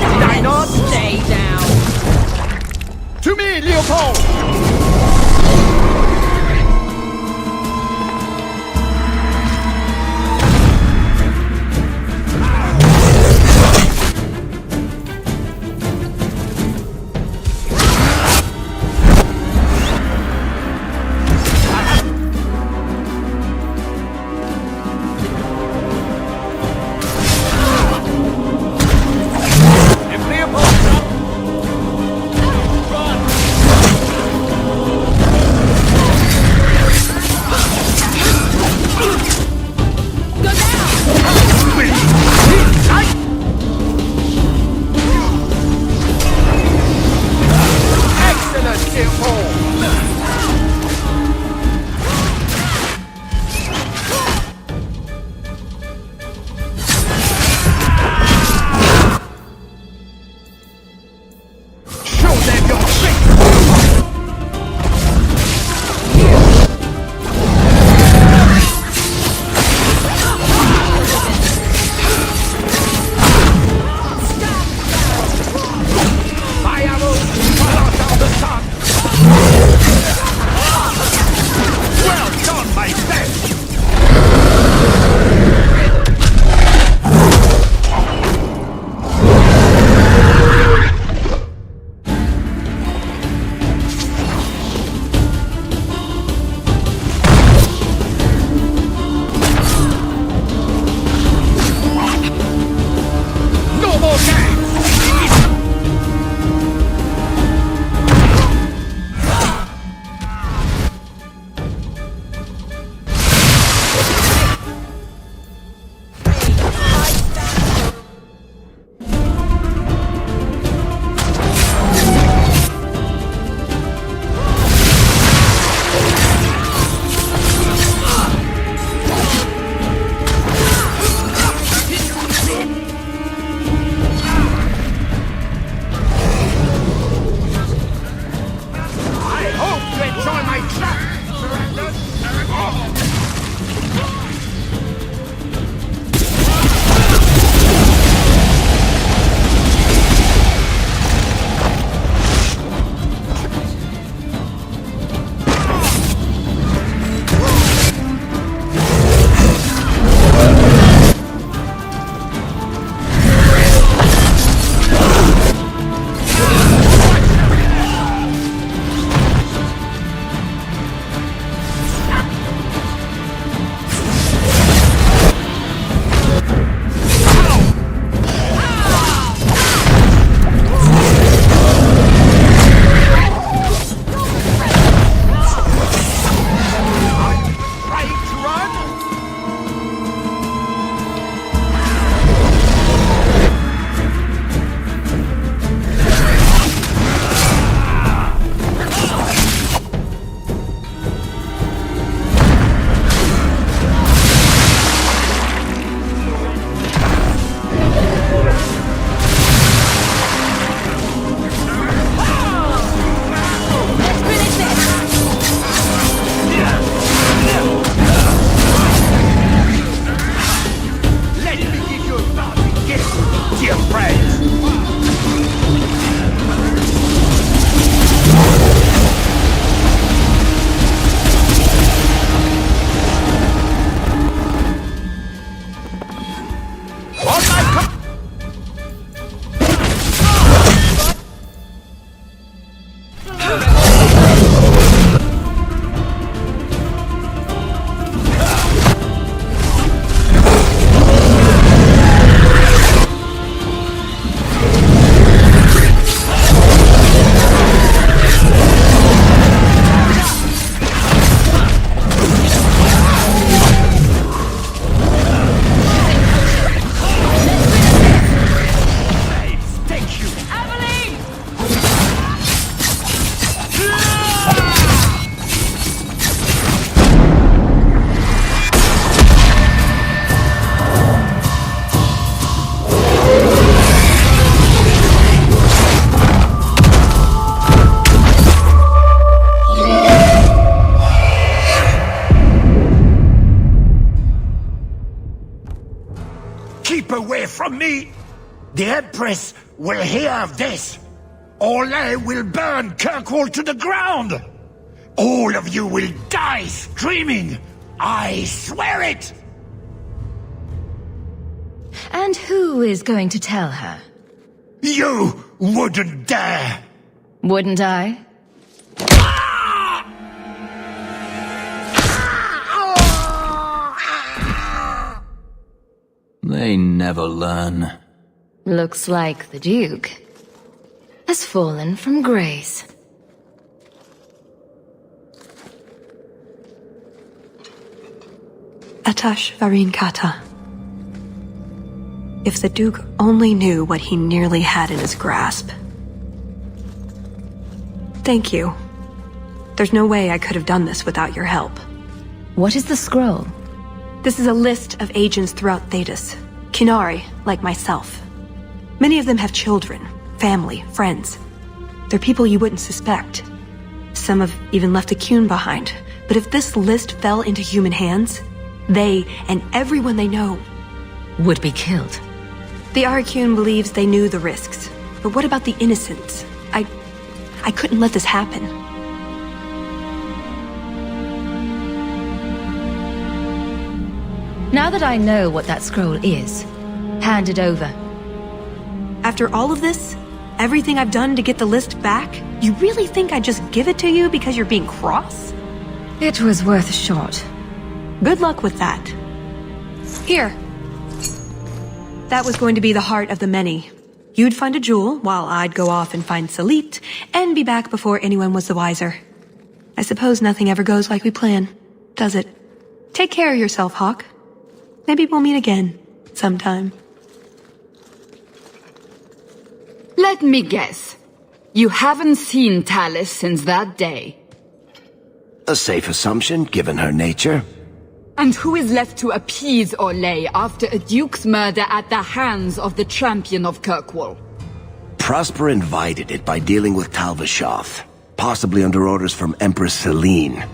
Speaker 5: Did I not stay down?
Speaker 12: To me, Leopold! from me! The Empress will hear of this! Orlais will burn Kirkwall to the ground! All of you will die screaming! I swear it!
Speaker 8: And who is going to tell her?
Speaker 12: You wouldn't dare!
Speaker 8: Wouldn't I?
Speaker 18: They never learn.
Speaker 8: Looks like the Duke has fallen from grace.
Speaker 13: Atash Varin Kata. If the Duke only knew what he nearly had in his grasp. Thank you. There's no way I could have done this without your help.
Speaker 8: What is the scroll?
Speaker 13: This is a list of agents throughout Thedas. Qunari, like myself. Many of them have children, family, friends. They're people you wouldn't suspect. Some have even left a Qun behind. But if this list fell into human hands, they and everyone they know
Speaker 8: would be killed.
Speaker 13: The Aurykun believes they knew the risks. But what about the innocents? I couldn't let this happen.
Speaker 8: Now that I know what that scroll is, hand it over.
Speaker 13: After all of this, everything I've done to get the list back, you really think I'd just give it to you because you're being cross?
Speaker 8: It was worth a shot.
Speaker 13: Good luck with that. Here. That was going to be the heart of the many. You'd find a jewel, while I'd go off and find Salit, and be back before anyone was the wiser. I suppose nothing ever goes like we plan, does it? Take care of yourself, Hawke. Maybe we'll meet again, sometime.
Speaker 1: Let me guess. You haven't seen Tallis since that day.
Speaker 16: A safe assumption, given her nature.
Speaker 1: And who is left to appease Orlais after a Duke's murder at the hands of the champion of Kirkwall?
Speaker 16: Prosper invited it by dealing with Tal-Vashoth, possibly under orders from Empress Selene.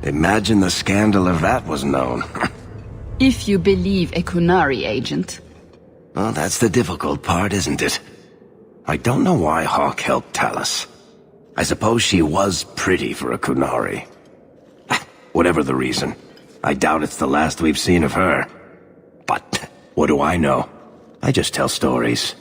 Speaker 16: Imagine the scandal if that was known.
Speaker 1: If you believe a Qunari agent.
Speaker 16: Well, that's the difficult part, isn't it? I don't know why Hawke helped Tallis. I suppose she was pretty for a Qunari. Whatever the reason, I doubt it's the last we've seen of her. But what do I know? I just tell stories.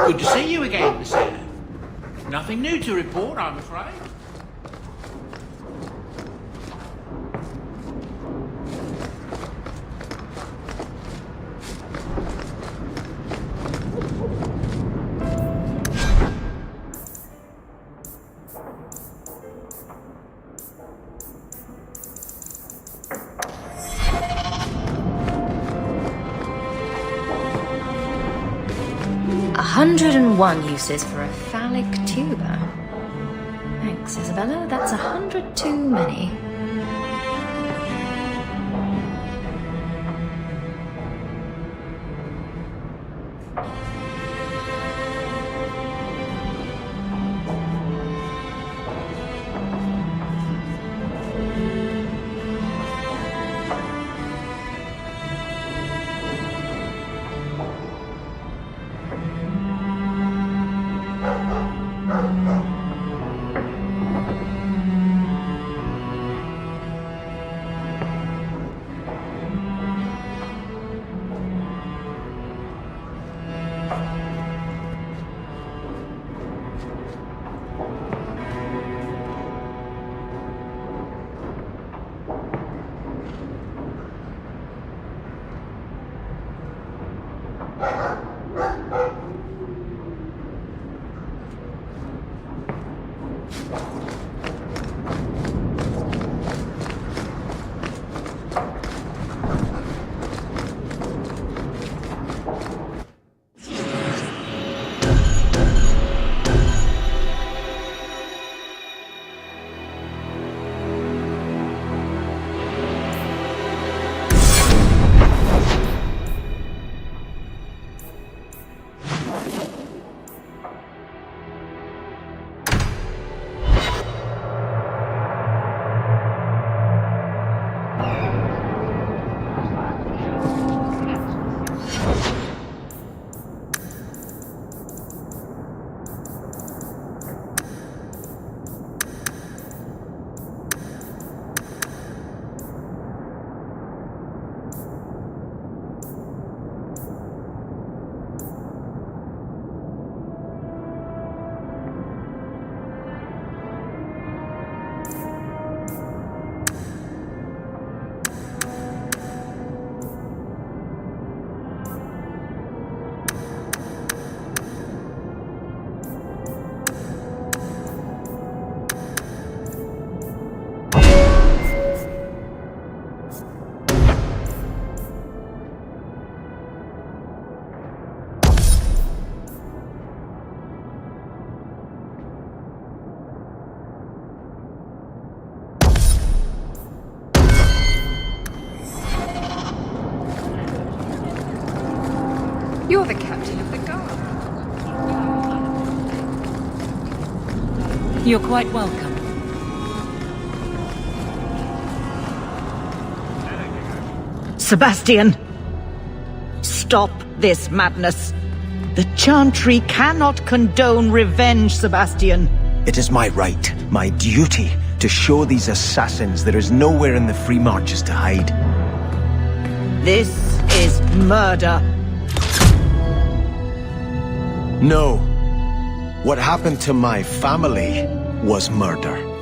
Speaker 2: Good to see you again, sir. Nothing new to report, I'm afraid.
Speaker 8: "101 uses for a phallic tuber. Thanks, Isabella. That's 100 too many."
Speaker 6: You're the captain of the guard.
Speaker 17: You're quite welcome.
Speaker 5: Sebastian! Stop this madness. The Chantry cannot condone revenge, Sebastian.
Speaker 19: It is my right, my duty, to show these assassins there is nowhere in the Free Marches to hide.
Speaker 5: This is murder.
Speaker 19: No. What happened to my family was murder.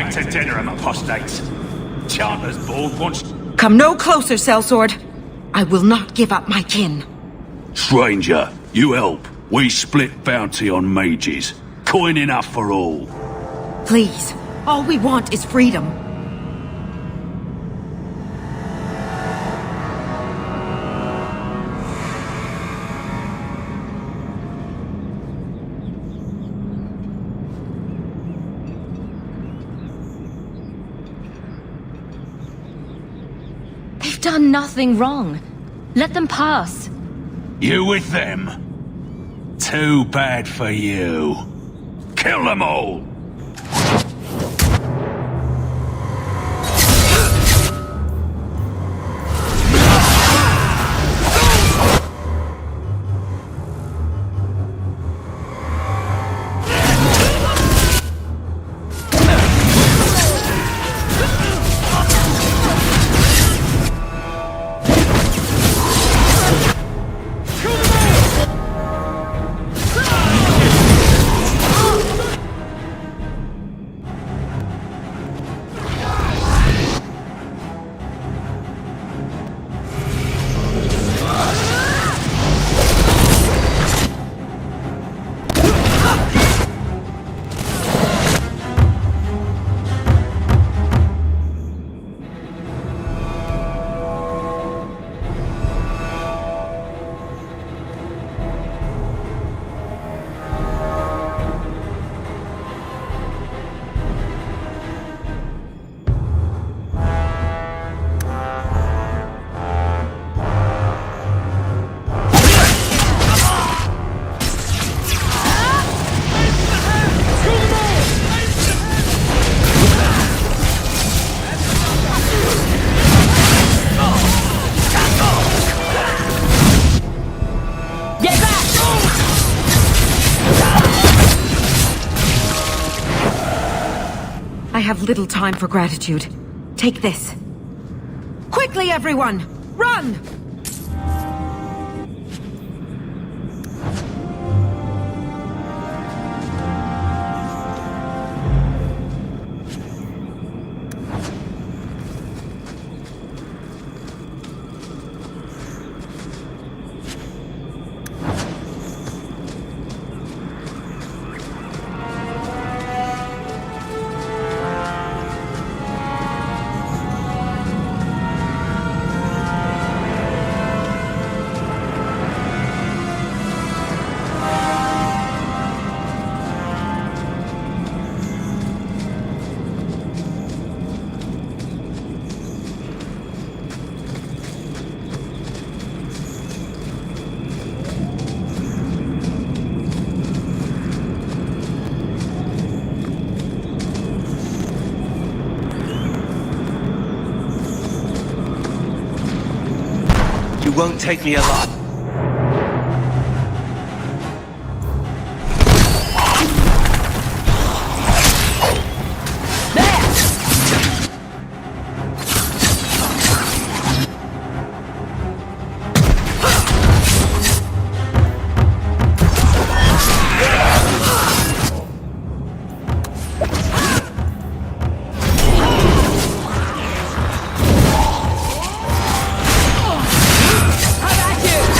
Speaker 7: back to Denerim, apostates. Chanter's Board wants...
Speaker 21: Come no closer, Sellsword. I will not give up my kin.
Speaker 7: Stranger, you help. We split bounty on mages. Coin enough for all.
Speaker 21: Please, all we want is freedom.
Speaker 8: They've done nothing wrong. Let them pass.
Speaker 7: You with them? Too bad for you. Kill them all!
Speaker 21: I have little time for gratitude. Take this. Quickly, everyone! Run!
Speaker 22: You won't take me alive.
Speaker 21: How about you?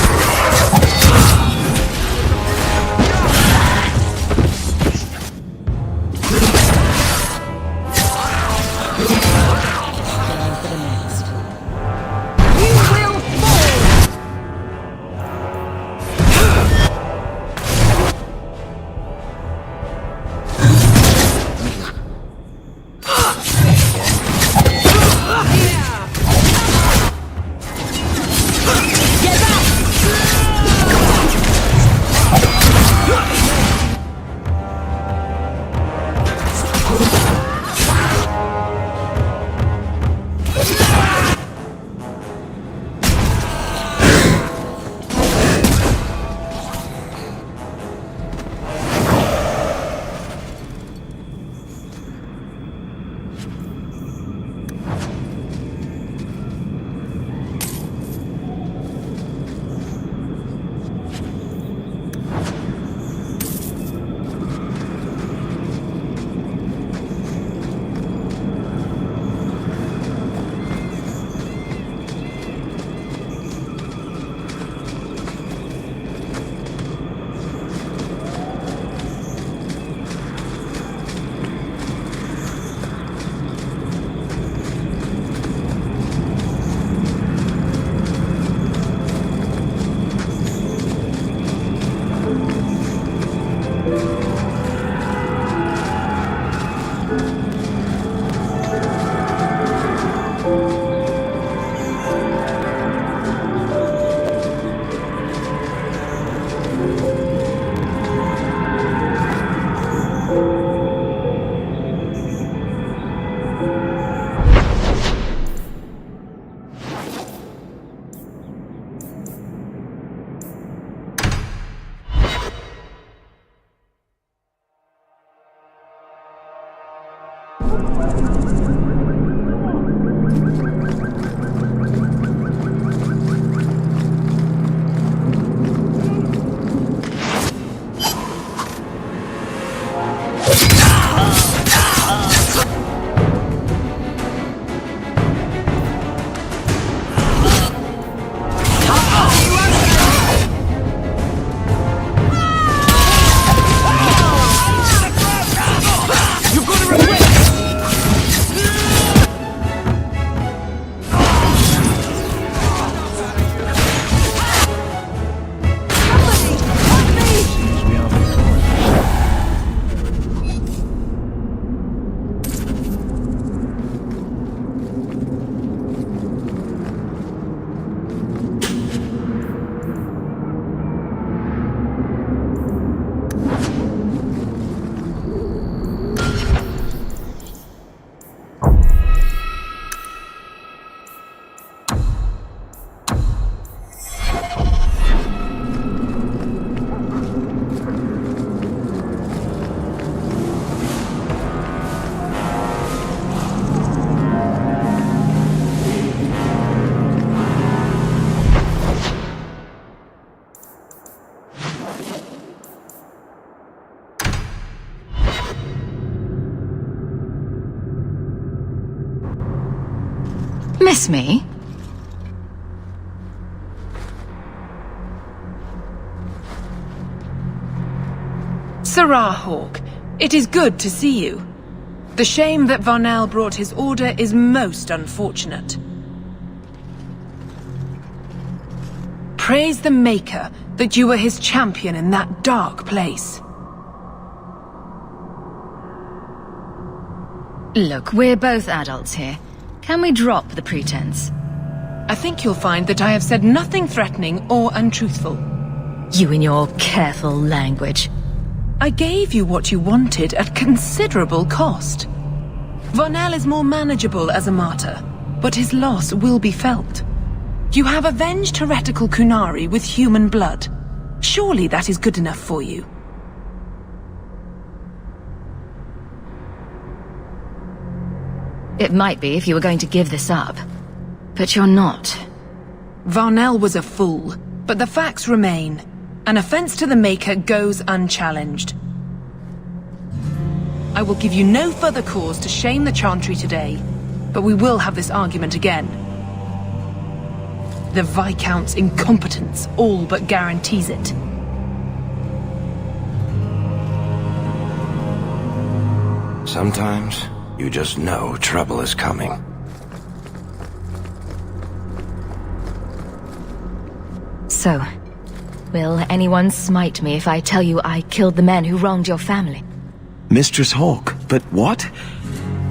Speaker 6: Miss me?
Speaker 3: Sirrah Hawke, it is good to see you. The shame that Varnell brought his order is most unfortunate. Praise the Maker that you were his champion in that dark place.
Speaker 6: Look, we're both adults here. Can we drop the pretense?
Speaker 3: I think you'll find that I have said nothing threatening or untruthful.
Speaker 6: You and your careful language.
Speaker 3: I gave you what you wanted at considerable cost. Varnell is more manageable as a martyr, but his loss will be felt. You have avenged heretical Qunari with human blood. Surely that is good enough for you.
Speaker 6: It might be if you were going to give this up. But you're not.
Speaker 3: Varnell was a fool, but the facts remain. An offense to the Maker goes unchallenged. I will give you no further cause to shame the Chantry today, but we will have this argument again. The Viscount's incompetence all but guarantees it.
Speaker 16: Sometimes, you just know trouble is coming.
Speaker 6: So, will anyone smite me if I tell you I killed the men who wronged your family?
Speaker 19: Mistress Hawke, but what?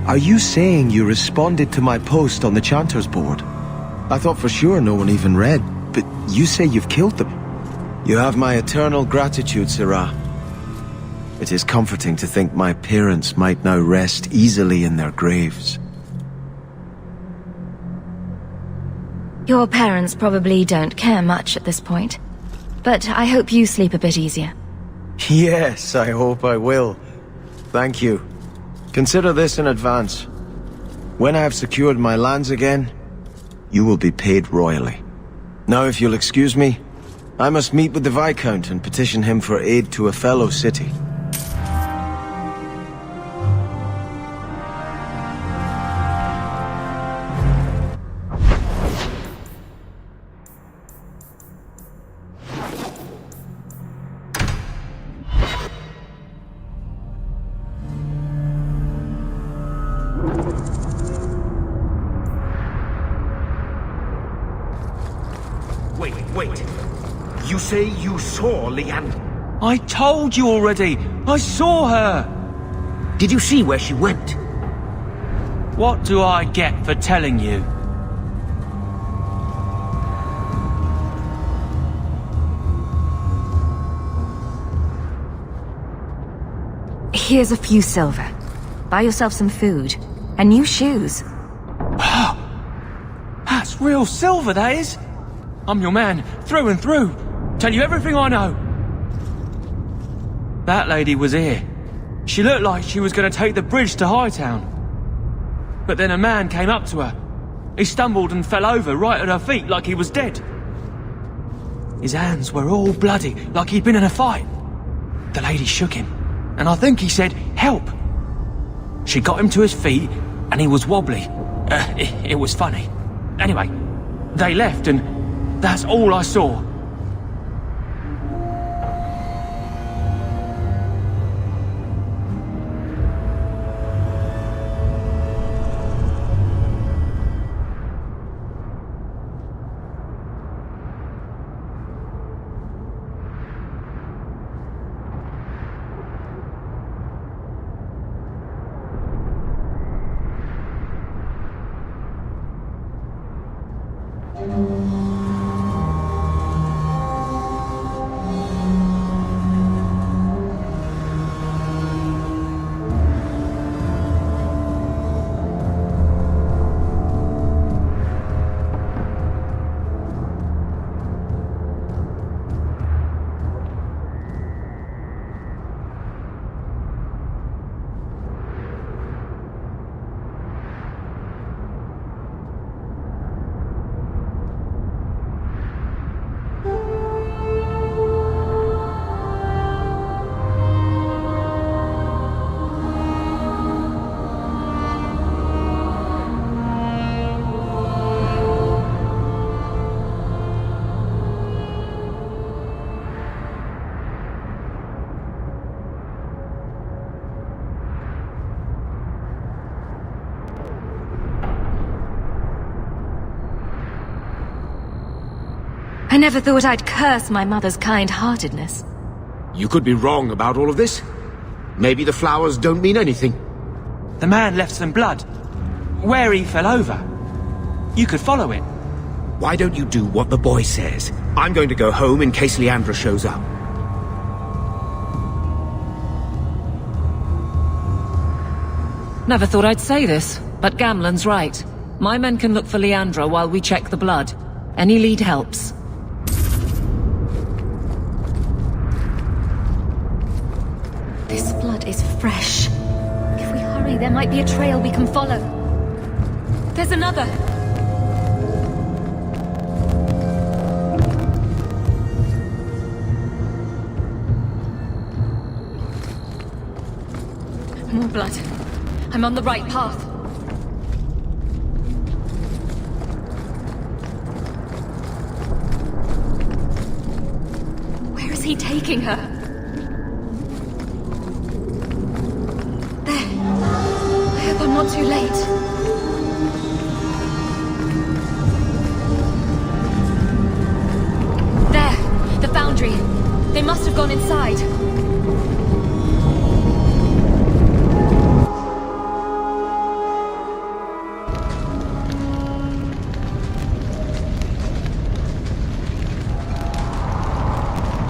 Speaker 19: Are you saying you responded to my post on the Chanter's board? I thought for sure no one even read, but you say you've killed them. You have my eternal gratitude, Sirrah. It is comforting to think my parents might now rest easily in their graves.
Speaker 6: Your parents probably don't care much at this point, but I hope you sleep a bit easier.
Speaker 19: Yes, I hope I will. Thank you. Consider this in advance. When I have secured my lands again, you will be paid royally. Now, if you'll excuse me, I must meet with the Viscount and petition him for aid to a fellow city.
Speaker 12: Wait. You say you saw Leander?
Speaker 20: I told you already! I saw her!
Speaker 12: Did you see where she went?
Speaker 20: What do I get for telling you?
Speaker 6: Here's a few silver. Buy yourself some food. And new shoes.
Speaker 20: That's real silver, that is! I'm your man, through and through. Tell you everything I know. That lady was here. She looked like she was going to take the bridge to Hightown. But then a man came up to her. He stumbled and fell over right at her feet like he was dead. His hands were all bloody, like he'd been in a fight. The lady shook him, and I think he said, "Help!" She got him to his feet, and he was wobbly. It was funny. Anyway, they left, and that's all I saw.
Speaker 8: I never thought I'd curse my mother's kind-heartedness.
Speaker 10: You could be wrong about all of this. Maybe the flowers don't mean anything.
Speaker 20: The man left some blood. Where he fell over. You could follow it.
Speaker 10: Why don't you do what the boy says? I'm going to go home in case Leandra shows up.
Speaker 17: Never thought I'd say this, but Gamlen's right. My men can look for Leandra while we check the blood. Any lead helps.
Speaker 8: This blood is fresh. If we hurry, there might be a trail we can follow. There's another! More blood. I'm on the right path. Where is he taking her? There. I hope I'm not too late. There! The foundry. They must have gone inside.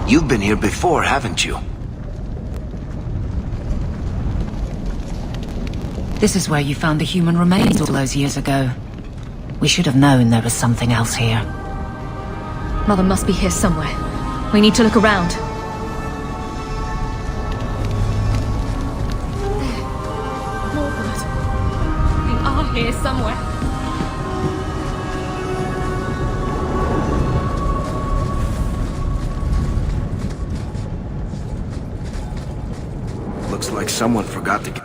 Speaker 16: You've been here before, haven't you?
Speaker 17: This is where you found the human remains all those years ago. We should have known there was something else here.
Speaker 8: Mother must be here somewhere. We need to look around. There. More blood. They are here somewhere.
Speaker 16: Looks like someone forgot to get...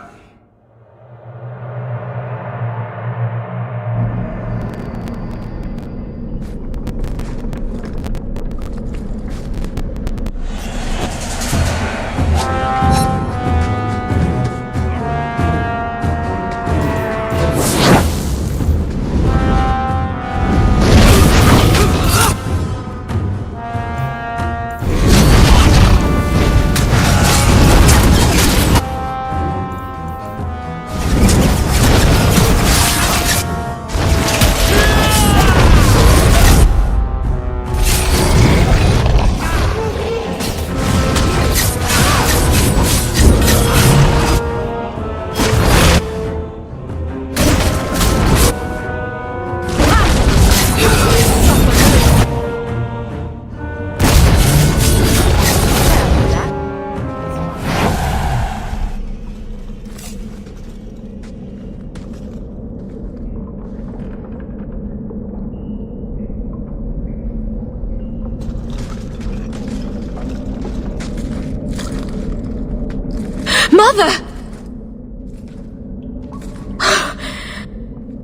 Speaker 3: Mother!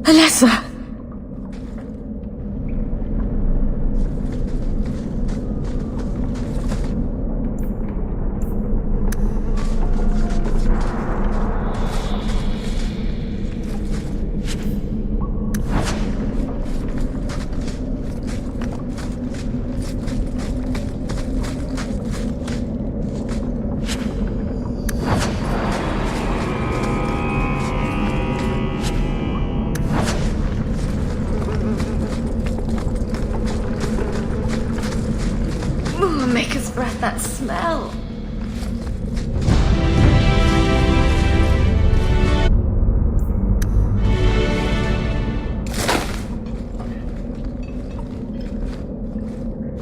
Speaker 3: Alessa!
Speaker 8: Maker's breath, that smell.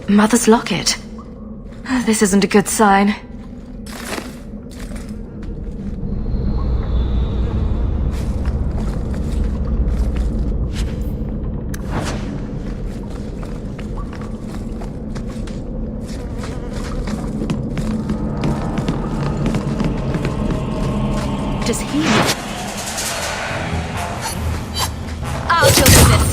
Speaker 13: Mother's locket. This isn't a good sign.
Speaker 8: Does he? I'll deal with this.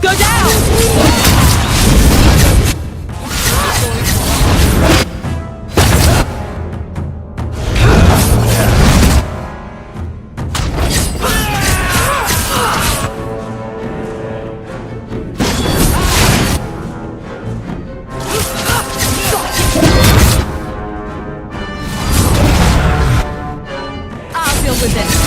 Speaker 3: Go down!
Speaker 8: I'll deal with this.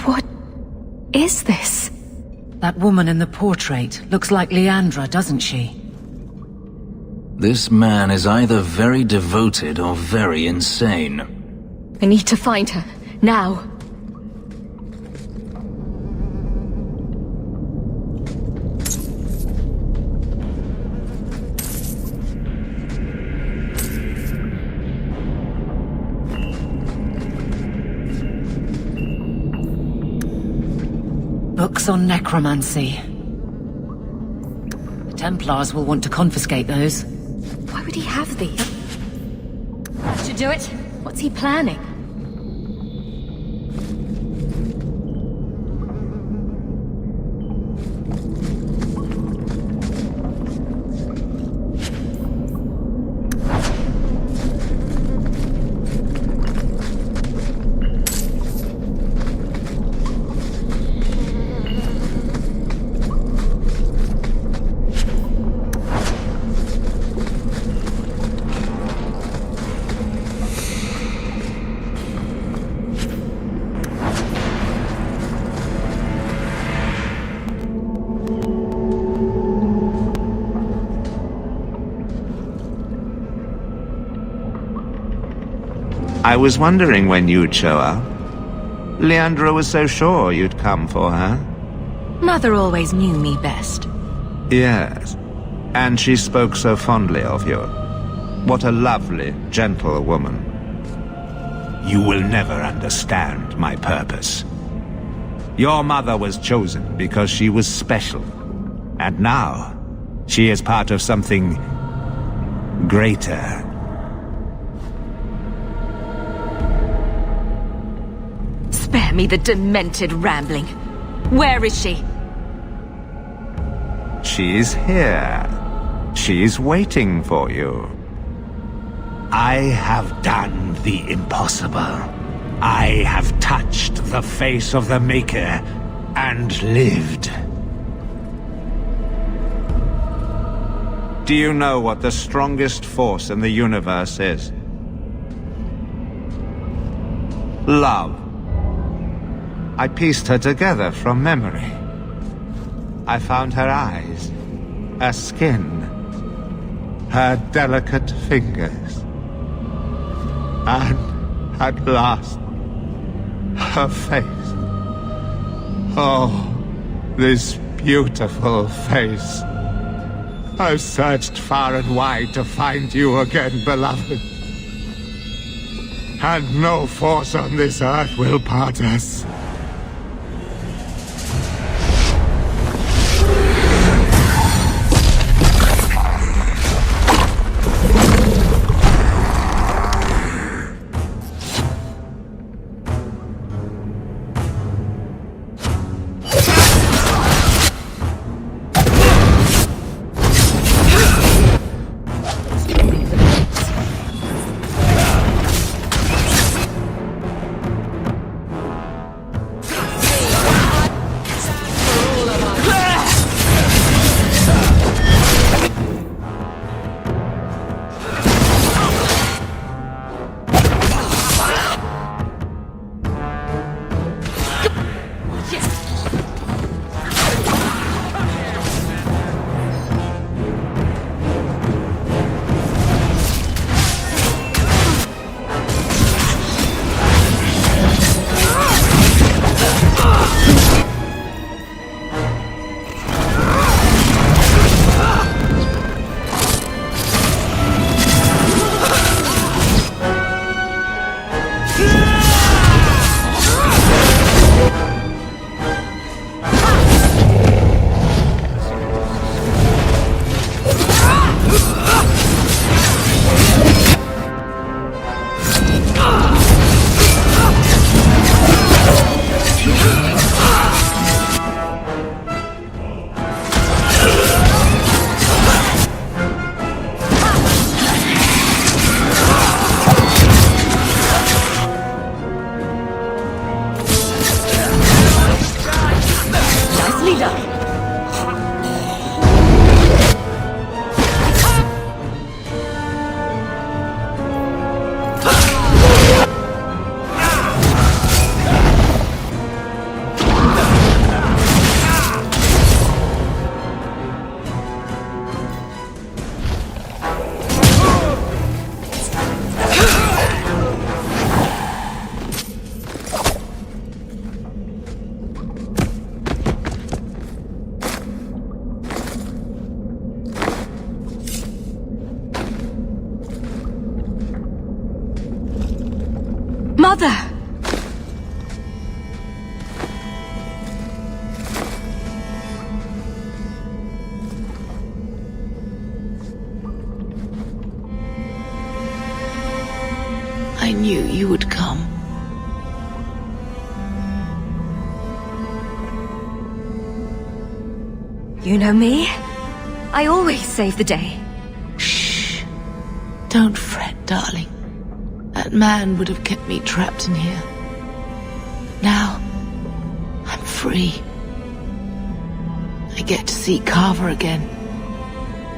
Speaker 3: What is this?
Speaker 17: That woman in the portrait looks like Leandra, doesn't she?
Speaker 18: This man is either very devoted or very insane.
Speaker 8: I need to find her. Now.
Speaker 17: Books on necromancy. The Templars will want to confiscate those.
Speaker 8: Why would he have these? To do it? What's he planning?
Speaker 9: I was wondering when you'd show up. Leandra was so sure you'd come for her.
Speaker 13: Mother always knew me best.
Speaker 9: Yes, and she spoke so fondly of you. What a lovely, gentle woman. You will never understand my purpose. Your mother was chosen because she was special. And now, she is part of something greater.
Speaker 21: Spare me the demented rambling. Where is she?
Speaker 9: She's here. She's waiting for you. I have done the impossible. I have touched the face of the Maker and lived. Do you know what the strongest force in the universe is? I pieced her together from memory. I found her eyes, her skin, her delicate fingers. And, at last, her face. Oh, this beautiful face. I've searched far and wide to find you again, beloved. And no force on this earth will part us.
Speaker 13: Mother!
Speaker 11: I knew you would come.
Speaker 13: You know me? I always save the day.
Speaker 11: Shh. Don't fret, darling. That man would have kept me trapped in here. Now, I'm free. I get to see Carver again.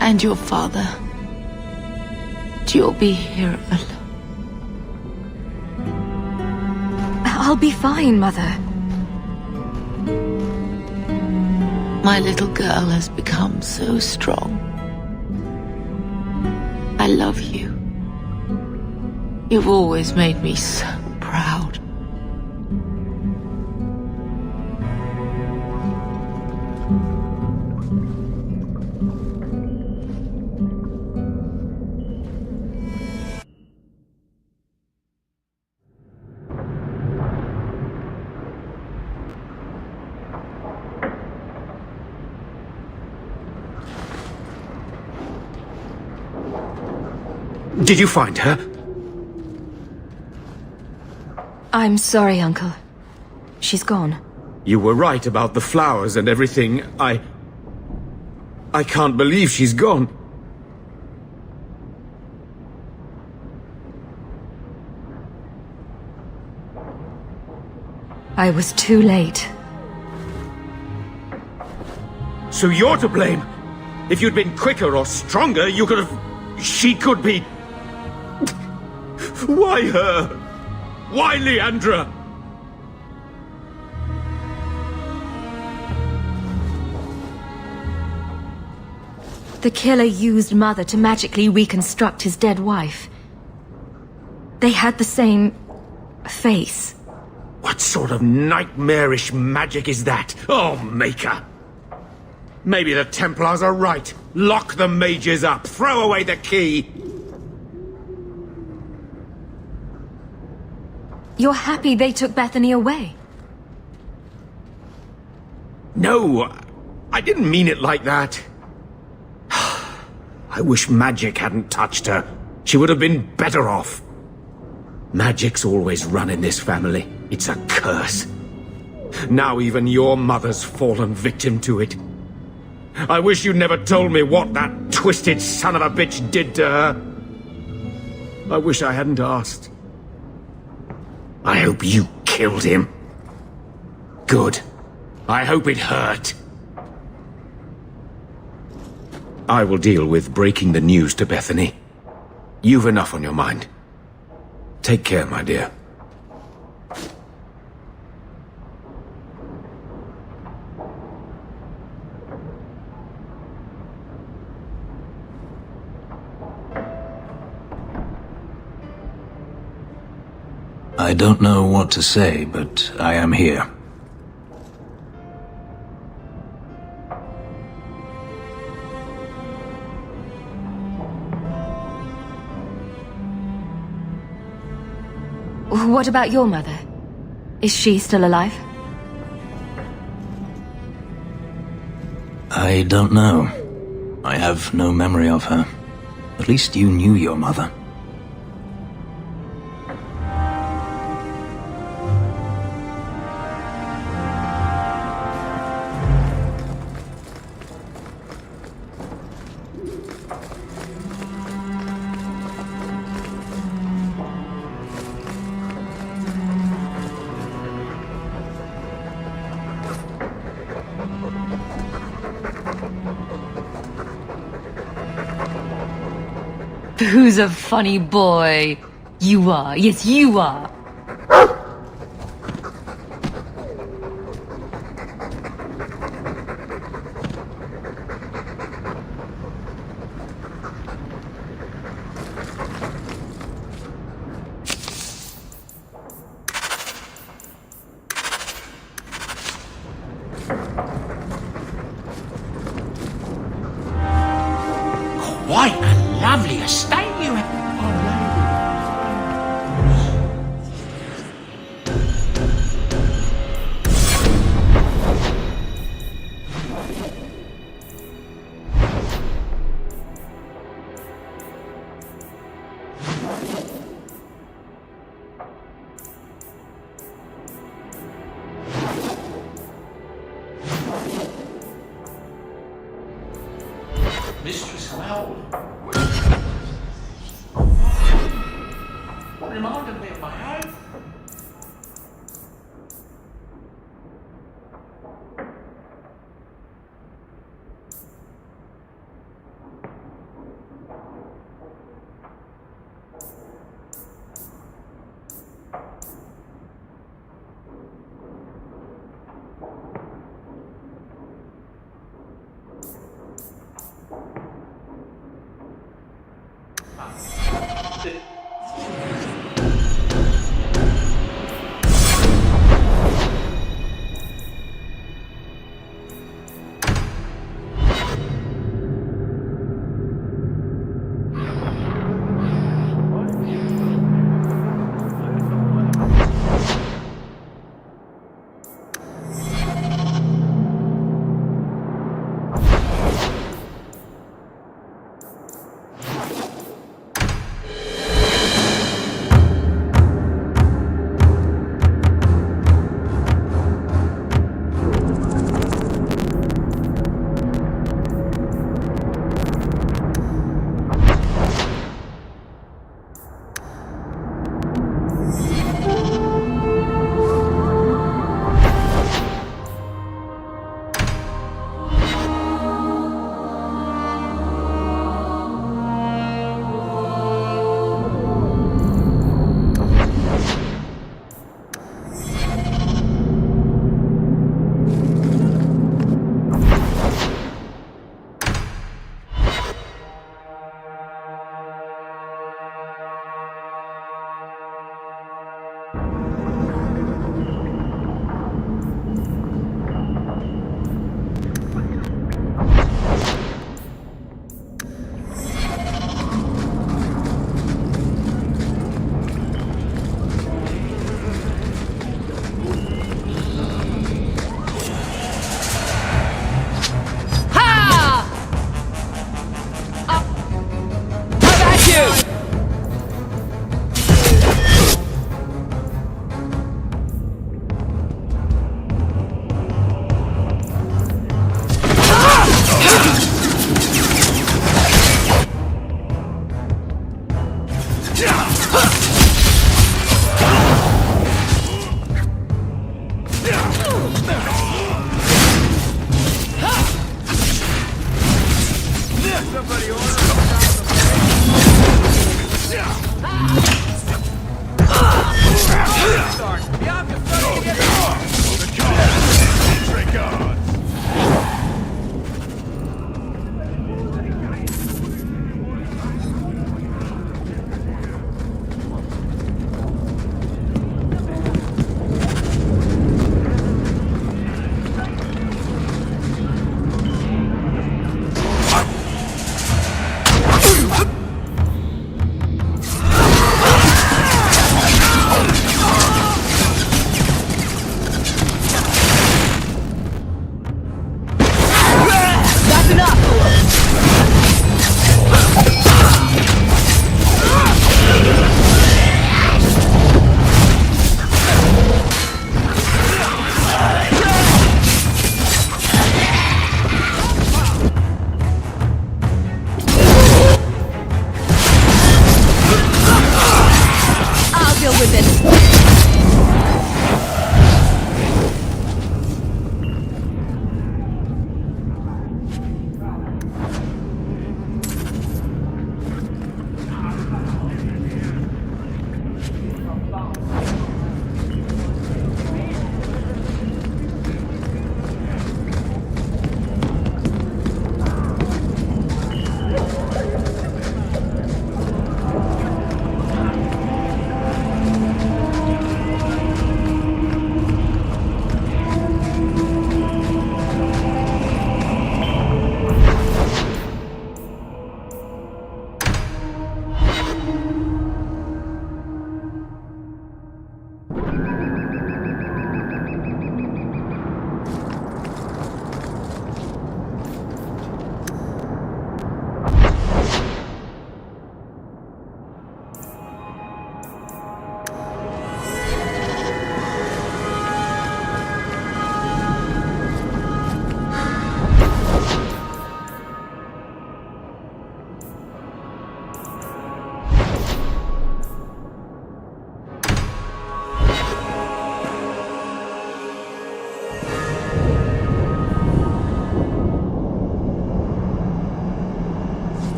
Speaker 11: And your father. And you'll be here alone.
Speaker 13: I'll be fine, Mother.
Speaker 11: My little girl has become so strong. I love you. You've always made me so proud.
Speaker 10: Did you find her?
Speaker 13: I'm sorry, Uncle. She's gone.
Speaker 10: You were right about the flowers and everything. I can't believe she's gone.
Speaker 13: I was too late.
Speaker 10: So you're to blame. If you'd been quicker or stronger, you could have... She could be... Why her? Why Leandra?
Speaker 8: The killer used Mother to magically reconstruct his dead wife. They had the same face.
Speaker 10: What sort of nightmarish magic is that? Oh, Maker! Maybe the Templars are right. Lock the mages up. Throw away the key.
Speaker 8: You're happy they took Bethany away?
Speaker 10: No, I didn't mean it like that. I wish magic hadn't touched her. She would have been better off. Magic's always run in this family. It's a curse. Now even your mother's fallen victim to it. I wish you'd never told me what that twisted son of a bitch did to her. I wish I hadn't asked. I hope you killed him. Good. I hope it hurt. I will deal with breaking the news to Bethany. You've enough on your mind. Take care, my dear.
Speaker 18: I don't know what to say, but I am here.
Speaker 8: What about your mother? Is she still alive?
Speaker 18: I don't know. I have no memory of her. At least you knew your mother.
Speaker 6: Who's a funny boy? You are. Yes, you are.
Speaker 2: Quite a lovely estate you have. Mistress Well. Reminded me of my home.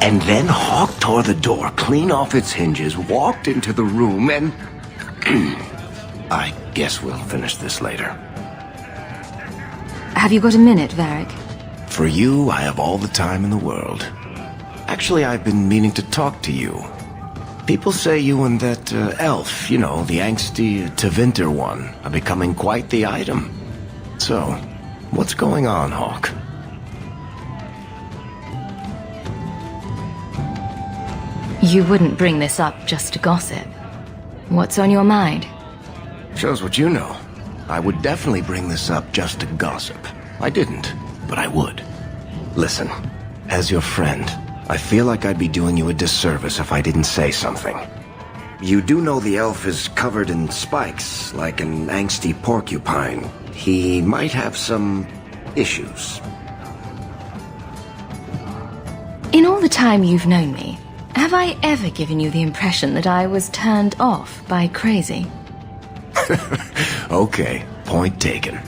Speaker 16: And then Hawk tore the door clean off its hinges, walked into the room, and... I guess we'll finish this later.
Speaker 8: Have you got a minute, Varric?
Speaker 16: For you, I have all the time in the world. Actually, I've been meaning to talk to you. People say you and that elf, you know, the angsty Tevinter one, are becoming quite the item. So, what's going on, Hawk?
Speaker 8: You wouldn't bring this up just to gossip. What's on your mind?
Speaker 16: Shows what you know. I would definitely bring this up just to gossip. I didn't, but I would. Listen, as your friend, I feel like I'd be doing you a disservice if I didn't say something. You do know the elf is covered in spikes, like an angsty porcupine. He might have some issues.
Speaker 8: In all the time you've known me, have I ever given you the impression that I was turned off by crazy?
Speaker 16: Okay, point taken.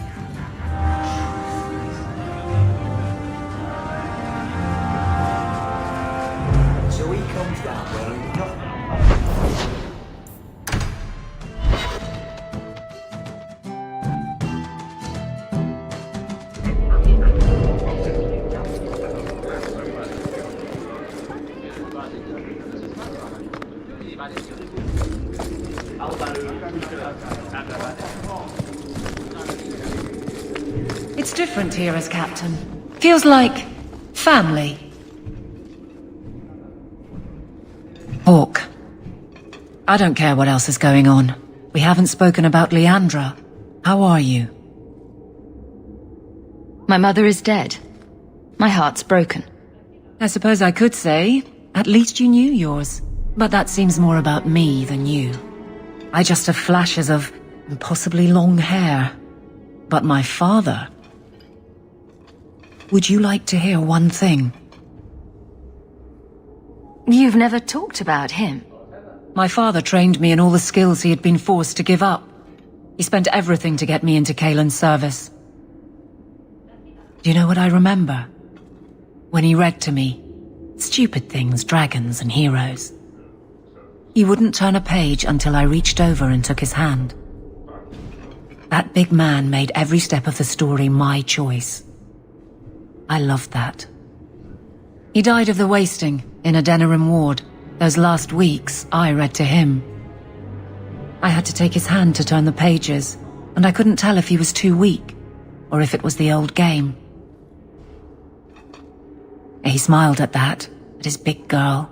Speaker 12: So he comes down wearing nothing.
Speaker 17: It's different here as captain. Feels like family. Hawk. I don't care what else is going on. We haven't spoken about Leandra. How are you?
Speaker 8: My mother is dead. My heart's broken.
Speaker 17: I suppose I could say, at least you knew yours. But that seems more about me than you. I just have flashes of impossibly long hair. But my father... Would you like to hear one thing?
Speaker 8: You've never talked about him.
Speaker 17: My father trained me in all the skills he had been forced to give up. He spent everything to get me into Kaelin's service. Do you know what I remember? When he read to me, stupid things, dragons and heroes. He wouldn't turn a page until I reached over and took his hand. That big man made every step of the story my choice. I loved that. He died of the wasting in Adenarim ward. Those last weeks, I read to him. I had to take his hand to turn the pages, and I couldn't tell if he was too weak, or if it was the old game. He smiled at that, at his big girl.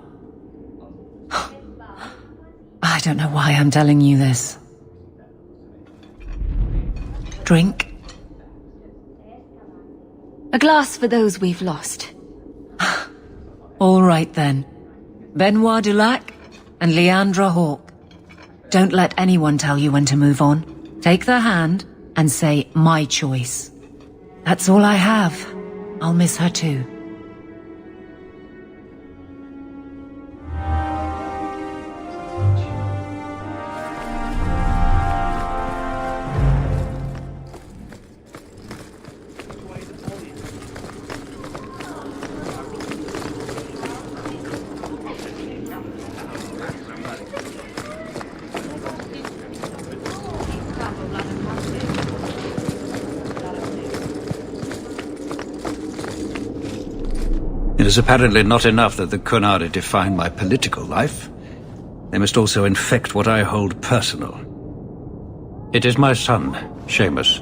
Speaker 17: I don't know why I'm telling you this. Drink?
Speaker 8: A glass for those we've lost.
Speaker 17: All right then. Benoit Dulac and Leandra Hawk. Don't let anyone tell you when to move on. Take their hand and say, my choice. That's all I have. I'll miss her too.
Speaker 7: It is apparently not enough that the Qunari define my political life. They must also infect what I hold personal. It is my son, Seamus.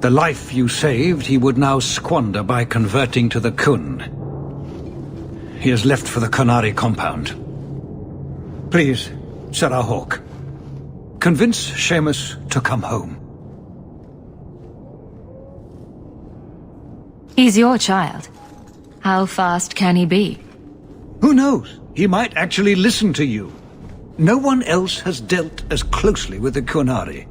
Speaker 7: The life you saved, he would now squander by converting to the Khun. He has left for the Qunari compound. Please, Sarah Hawk, convince Seamus to come home.
Speaker 8: He's your child. How fast can he be?
Speaker 7: Who knows? He might actually listen to you. No one else has dealt as closely with the Qunari.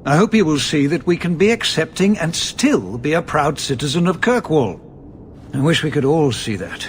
Speaker 7: I hope he will see that we can be accepting and still be a proud citizen of Kirkwall. I wish we could all see that.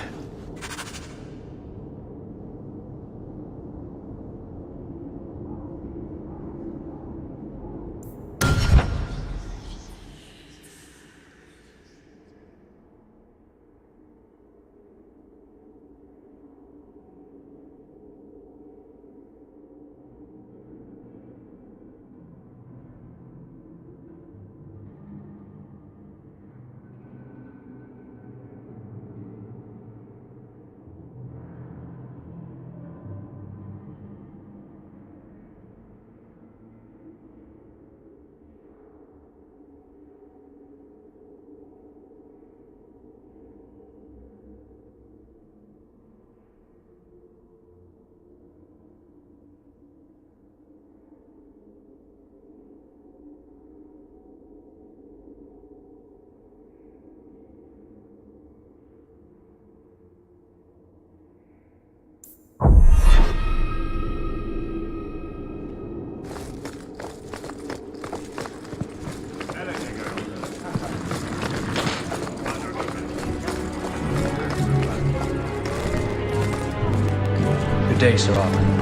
Speaker 4: Good day, Sarah.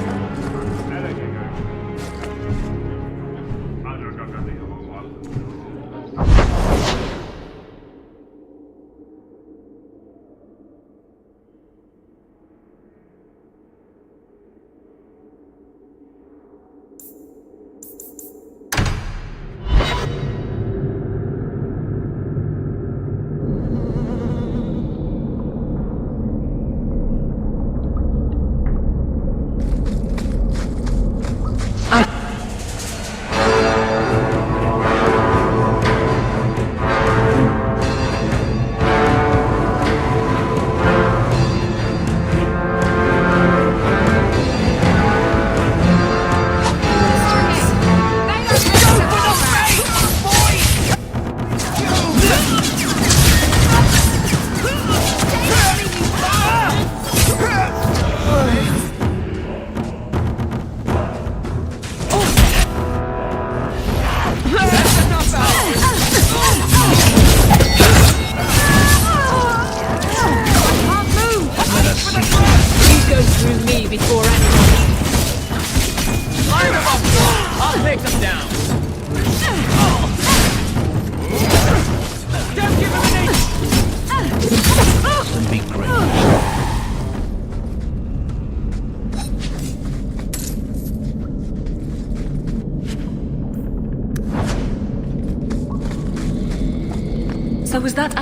Speaker 3: So was that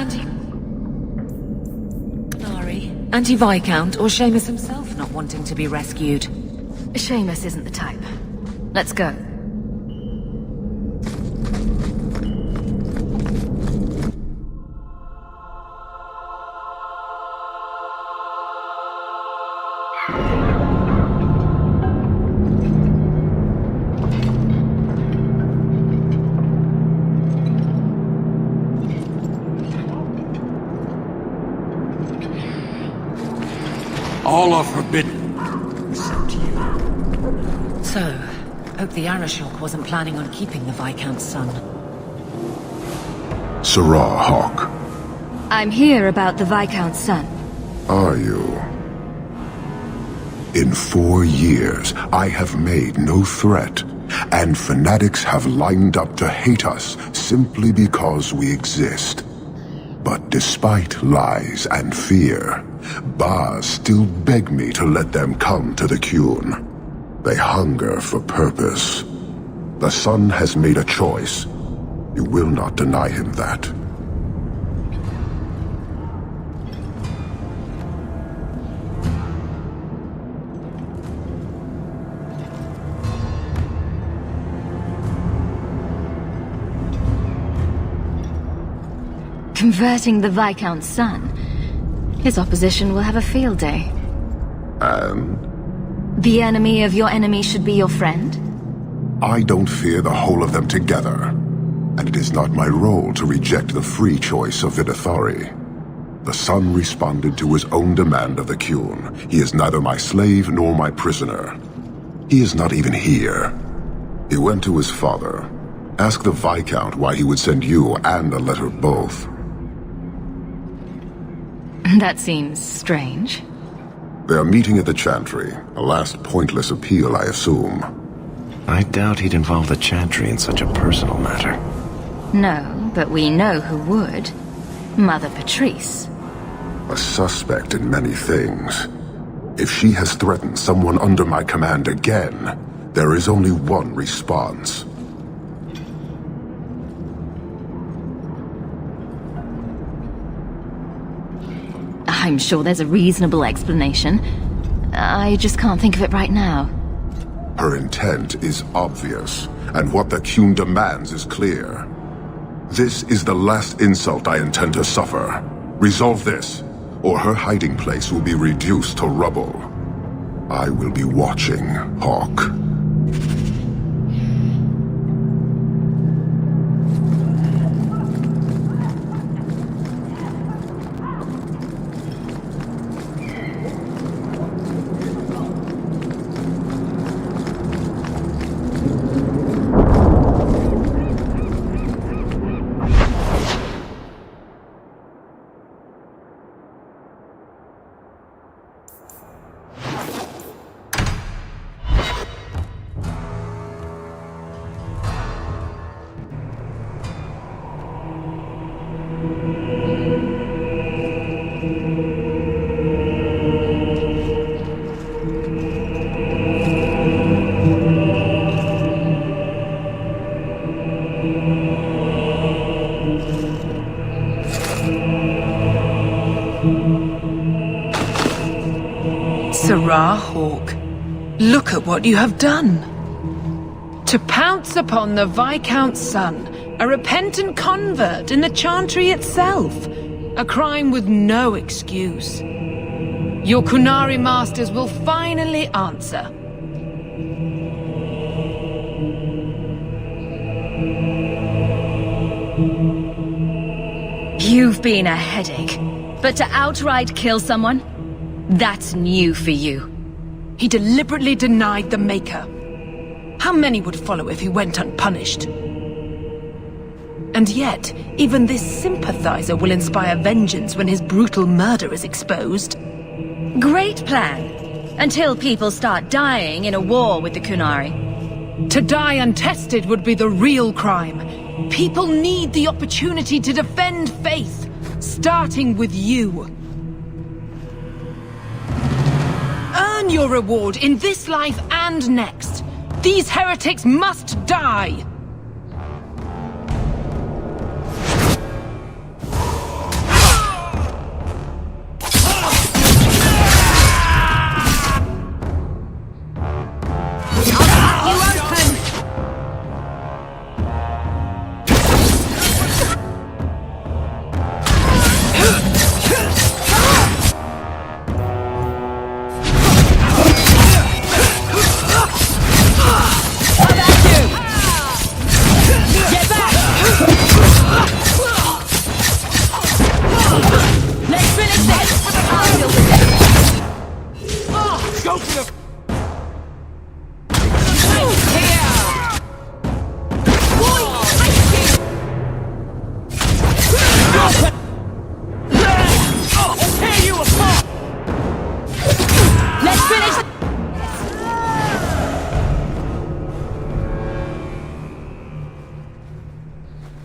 Speaker 3: Anti-Viscount, or Seamus himself not wanting to be rescued?
Speaker 8: Seamus isn't the type. Let's go.
Speaker 12: All are forbidden.
Speaker 3: So, hope the Arishok wasn't planning on keeping the Viscount's son.
Speaker 15: Sarah Hawke.
Speaker 8: I'm here about the Viscount's son.
Speaker 15: Are you? In 4 years, I have made no threat, and fanatics have lined up to hate us simply because we exist. But despite lies and fear, Baz still beg me to let them come to the Qun. They hunger for purpose. The son has made a choice. You will not deny him that.
Speaker 8: Converting the Viscount's son. His opposition will have a field day.
Speaker 15: And?
Speaker 8: The enemy of your enemy should be your friend?
Speaker 15: I don't fear the whole of them together. And it is not my role to reject the free choice of Videthari. The son responded to his own demand of the Qun. He is neither my slave nor my prisoner. He is not even here. He went to his father. Ask the Viscount why he would send you and a letter both.
Speaker 8: That seems strange.
Speaker 15: They are meeting at the Chantry. A last pointless appeal, I assume.
Speaker 19: I doubt he'd involve the Chantry in such a personal matter.
Speaker 8: No, but we know who would. Mother Patrice.
Speaker 15: A suspect in many things. If she has threatened someone under my command again, there is only one response.
Speaker 8: I'm sure there's a reasonable explanation. I just can't think of it right now.
Speaker 15: Her intent is obvious, and what the Qun demands is clear. This is the last insult I intend to suffer. Resolve this, or her hiding place will be reduced to rubble. I will be watching, Hawke.
Speaker 3: Sirrah Hawke, look at what you have done. To pounce upon the Viscount's son, a repentant convert in the Chantry itself, a crime with no excuse. Your Qunari masters will finally answer.
Speaker 8: You've been a headache, but to outright kill someone? That's new for you.
Speaker 3: He deliberately denied the Maker. How many would follow if he went unpunished? And yet, even this sympathizer will inspire vengeance when his brutal murder is exposed.
Speaker 8: Great plan. Until people start dying in a war with the Qunari.
Speaker 3: To die untested would be the real crime. People need the opportunity to defend faith, starting with you. Earn your reward in this life and next. These heretics must die!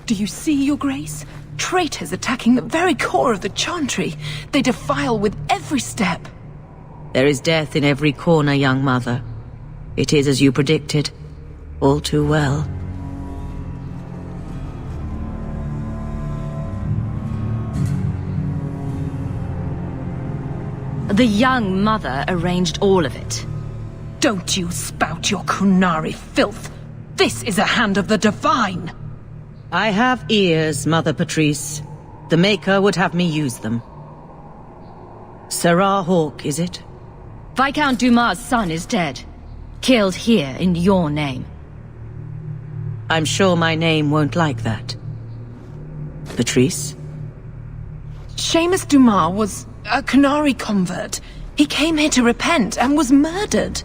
Speaker 3: Do you see, Your Grace? Traitors attacking the very core of the Chantry. They defile with every step.
Speaker 5: There is death in every corner, young mother. It is as you predicted. All too well.
Speaker 8: The young mother arranged all of it.
Speaker 3: Don't you spout your Qunari filth. This is a hand of the Divine.
Speaker 5: I have ears, Mother Patrice. The Maker would have me use them. Sirrah Hawke, is it?
Speaker 8: Viscount Dumas' son is dead. Killed here in your name.
Speaker 5: I'm sure my name won't like that. Patrice?
Speaker 3: Seamus Dumas was a Qunari convert. He came here to repent and was murdered.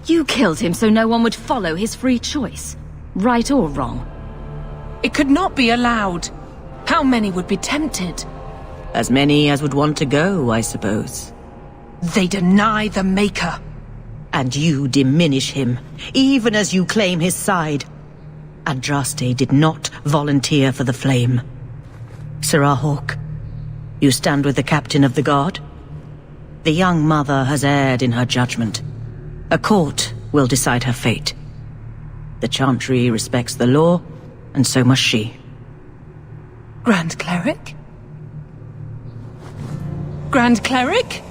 Speaker 8: You killed him so no one would follow his free choice. Right or wrong?
Speaker 3: It could not be allowed. How many would be tempted?
Speaker 5: As many as would want to go, I suppose.
Speaker 3: They deny the Maker.
Speaker 5: And you diminish him, even as you claim his side. Andraste did not volunteer for the flame. Sirrah Hawke, you stand with the captain of the guard? The young mother has erred in her judgment. A court will decide her fate. The Chantry respects the law, and so must she.
Speaker 3: Grand Cleric? Grand Cleric?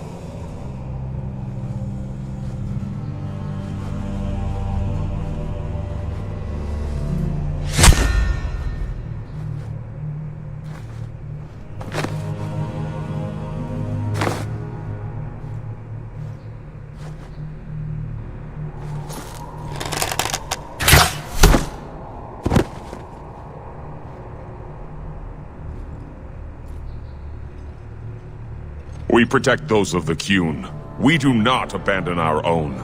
Speaker 4: We protect those of the Qun. We do not abandon our own.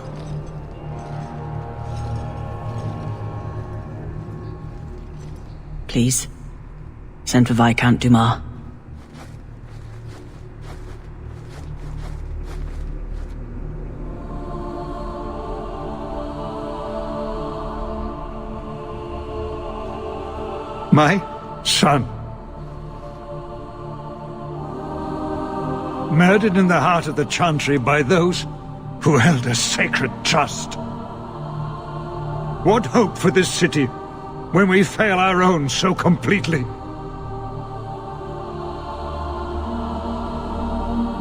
Speaker 5: Please, send for Viscount Dumas.
Speaker 14: My son. Murdered in the heart of the Chantry by those who held a sacred trust. What hope for this city when we fail our own so completely?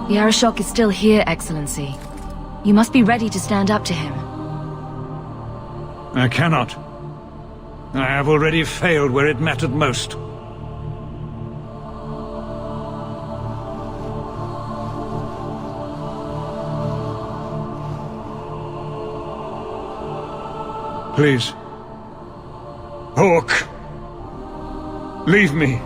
Speaker 8: The Arishok is still here, Excellency. You must be ready to stand up to him.
Speaker 14: I cannot. I have already failed where it mattered most. Please. Hawk. Leave me.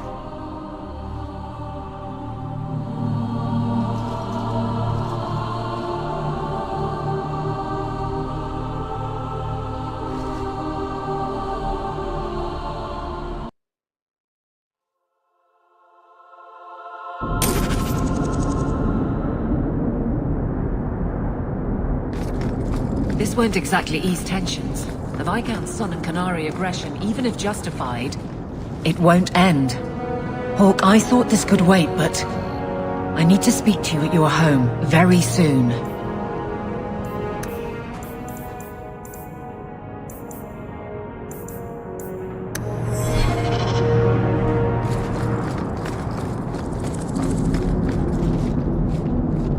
Speaker 17: This won't exactly ease tensions. The Viscount's Son and Qunari aggression, even if justified, it won't end. Hawk, I thought this could wait, but I need to speak to you at your home very soon.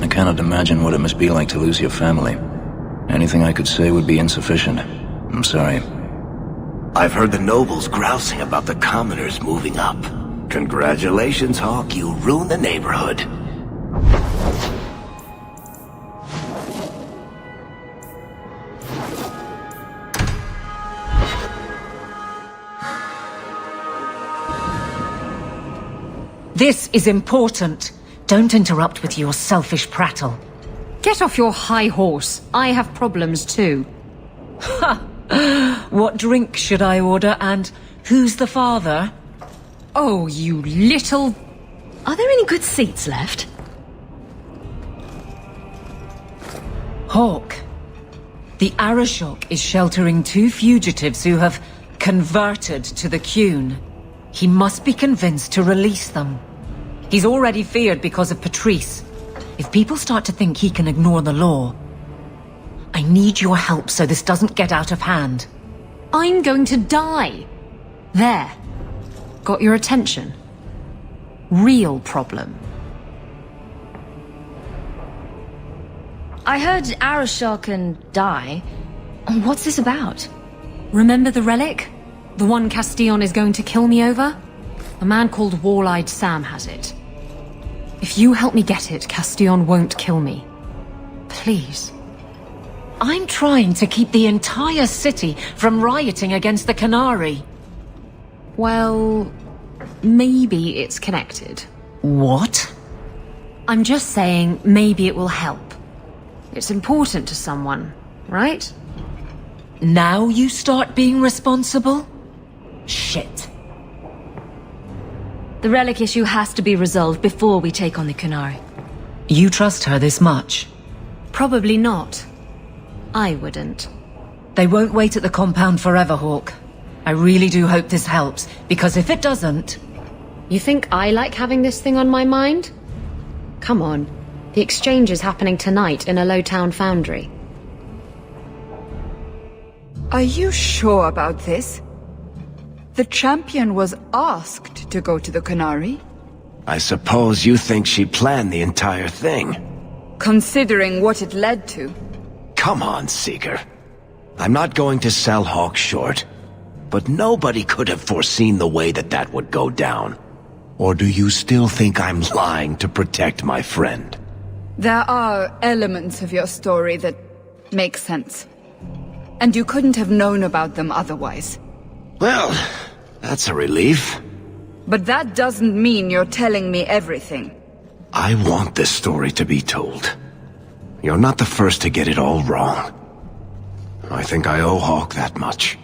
Speaker 18: I cannot imagine what it must be like to lose your family. Anything I could say would be insufficient. I'm sorry.
Speaker 16: I've heard the nobles grousing about the commoners moving up. Congratulations, Hawk. You ruined the neighborhood.
Speaker 17: This is important. Don't interrupt with your selfish prattle.
Speaker 6: Get off your high horse. I have problems too.
Speaker 17: Ha! What drink should I order, and who's the father?
Speaker 6: Oh, you little...
Speaker 8: Are there any good seats left?
Speaker 17: Hawk. The Arishok is sheltering 2 fugitives who have converted to the Qun. He must be convinced to release them. He's already feared because of Patrice. If people start to think he can ignore the law, I need your help so this doesn't get out of hand.
Speaker 6: I'm going to die. There. Got your attention? Real problem.
Speaker 8: I heard Arishok can die. What's this about?
Speaker 6: Remember the relic? The one Castillon is going to kill me over? A man called Wall-Eyed Sam has it. If you help me get it, Castillon won't kill me. Please.
Speaker 17: I'm trying to keep the entire city from rioting against the Qunari.
Speaker 6: Well, maybe it's connected.
Speaker 17: What?
Speaker 6: I'm just saying maybe it will help. It's important to someone, right?
Speaker 17: Now you start being responsible? Shit.
Speaker 8: The relic issue has to be resolved before we take on the Qunari.
Speaker 17: You trust her this much?
Speaker 6: Probably not. I wouldn't.
Speaker 17: They won't wait at the compound forever, Hawk. I really do hope this helps, because if it doesn't...
Speaker 6: You think I like having this thing on my mind? Come on. The exchange is happening tonight in a Lowtown foundry.
Speaker 1: Are you sure about this? The champion was asked to go to the Qunari.
Speaker 16: I suppose you think she planned the entire thing.
Speaker 1: Considering what it led to.
Speaker 16: Come on, Seeker. I'm not going to sell Hawk short, but nobody could have foreseen the way that would go down. Or do you still think I'm lying to protect my friend?
Speaker 1: There are elements of your story that make sense. And you couldn't have known about them otherwise.
Speaker 16: Well, that's a relief.
Speaker 1: But that doesn't mean you're telling me everything.
Speaker 16: I want this story to be told. You're not the first to get it all wrong. I think I owe Hawk that much.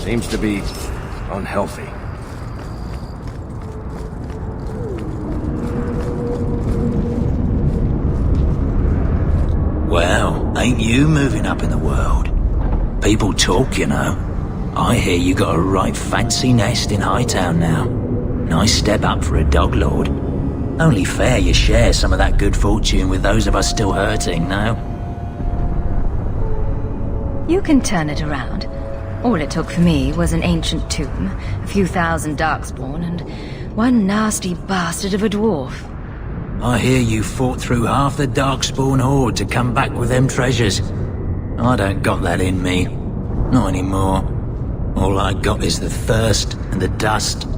Speaker 16: Seems to be unhealthy.
Speaker 18: Well, ain't you moving up in the world? People talk, you know. I hear you got a right fancy nest in Hightown now. Nice step up for a dog lord. Only fair you share some of that good fortune with those of us still hurting, no?
Speaker 8: You can turn it around. All it took for me was an ancient tomb, a few thousand Darkspawn, and one nasty bastard of a dwarf.
Speaker 18: I hear you fought through half the Darkspawn horde to come back with them treasures. I don't got that in me. Not anymore. All I got is the thirst and the dust.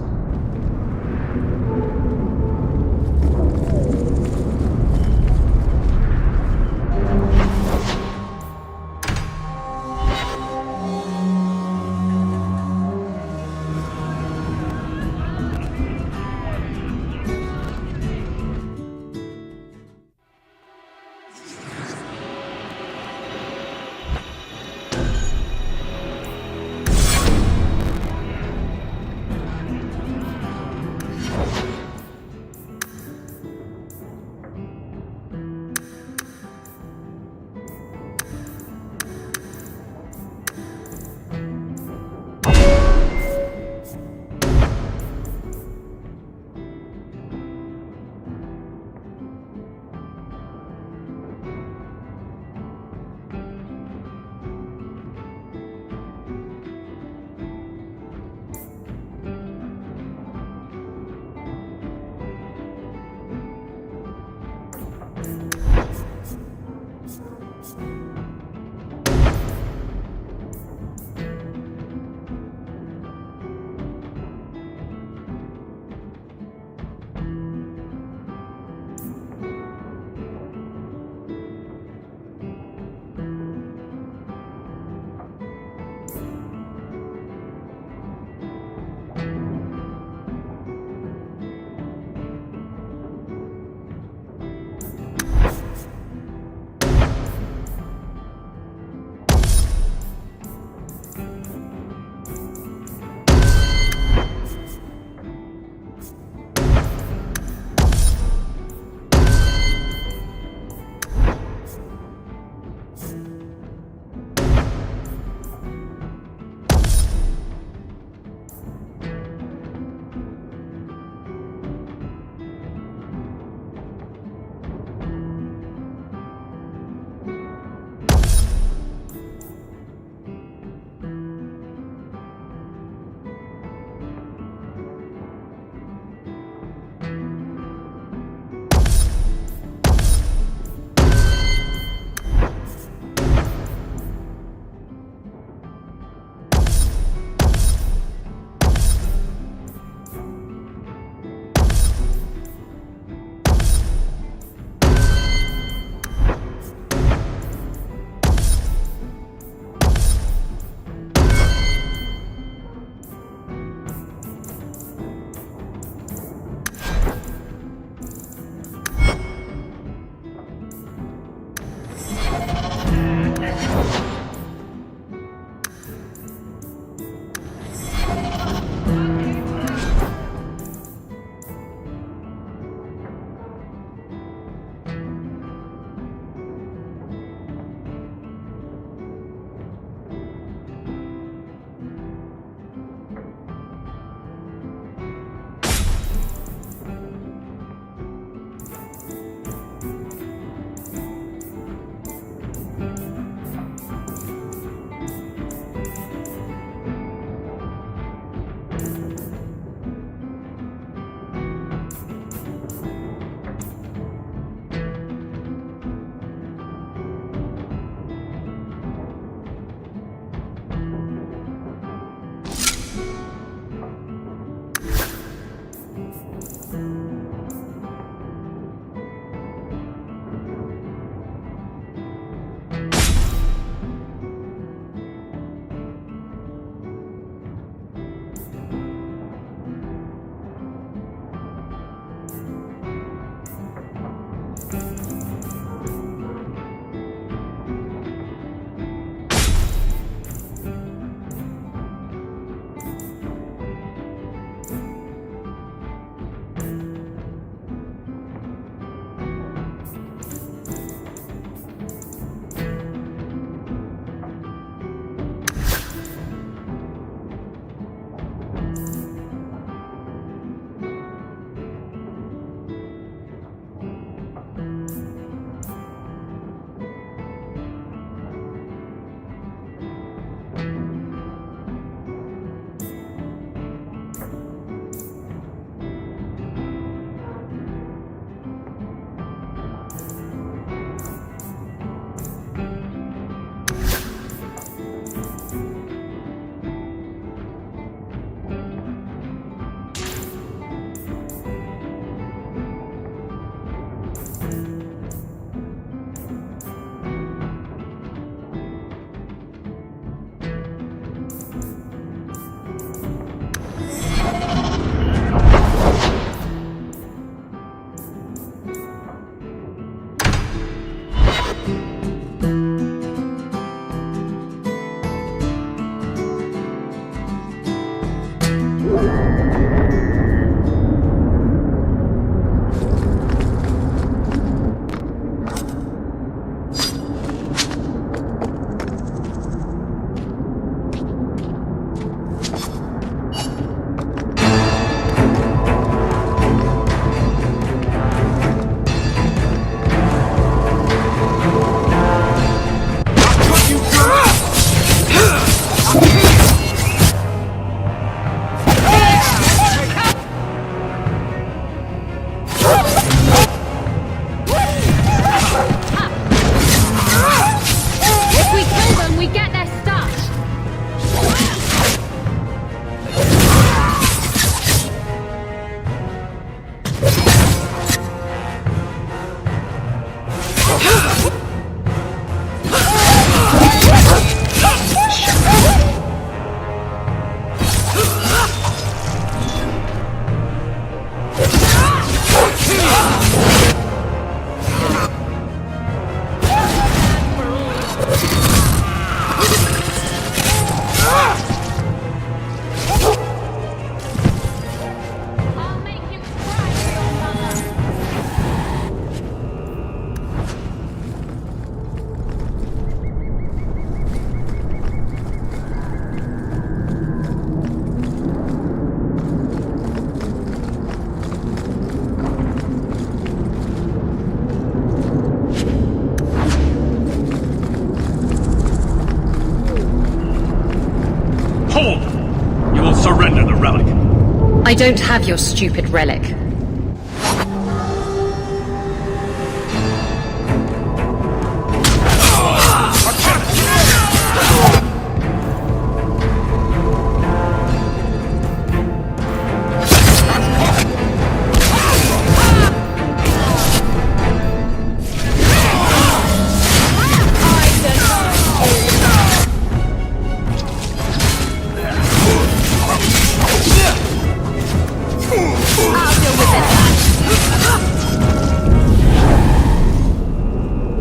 Speaker 20: I don't have your stupid relic.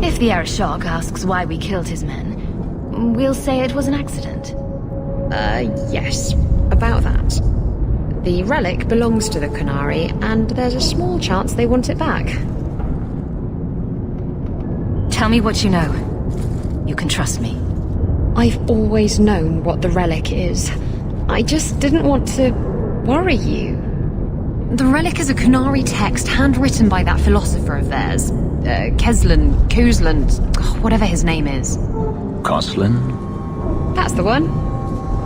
Speaker 8: If the Arishok asks why we killed his men, we'll say it was an accident.
Speaker 20: Yes. About that. The relic belongs to the Qunari, and there's a small chance they want it back.
Speaker 8: Tell me what you know. You can trust me.
Speaker 20: I've always known what the relic is. I just didn't want to worry you.
Speaker 8: The relic is a Qunari text handwritten by that philosopher of theirs. Kuzland, whatever his name is.
Speaker 18: Koslin?
Speaker 20: That's the one.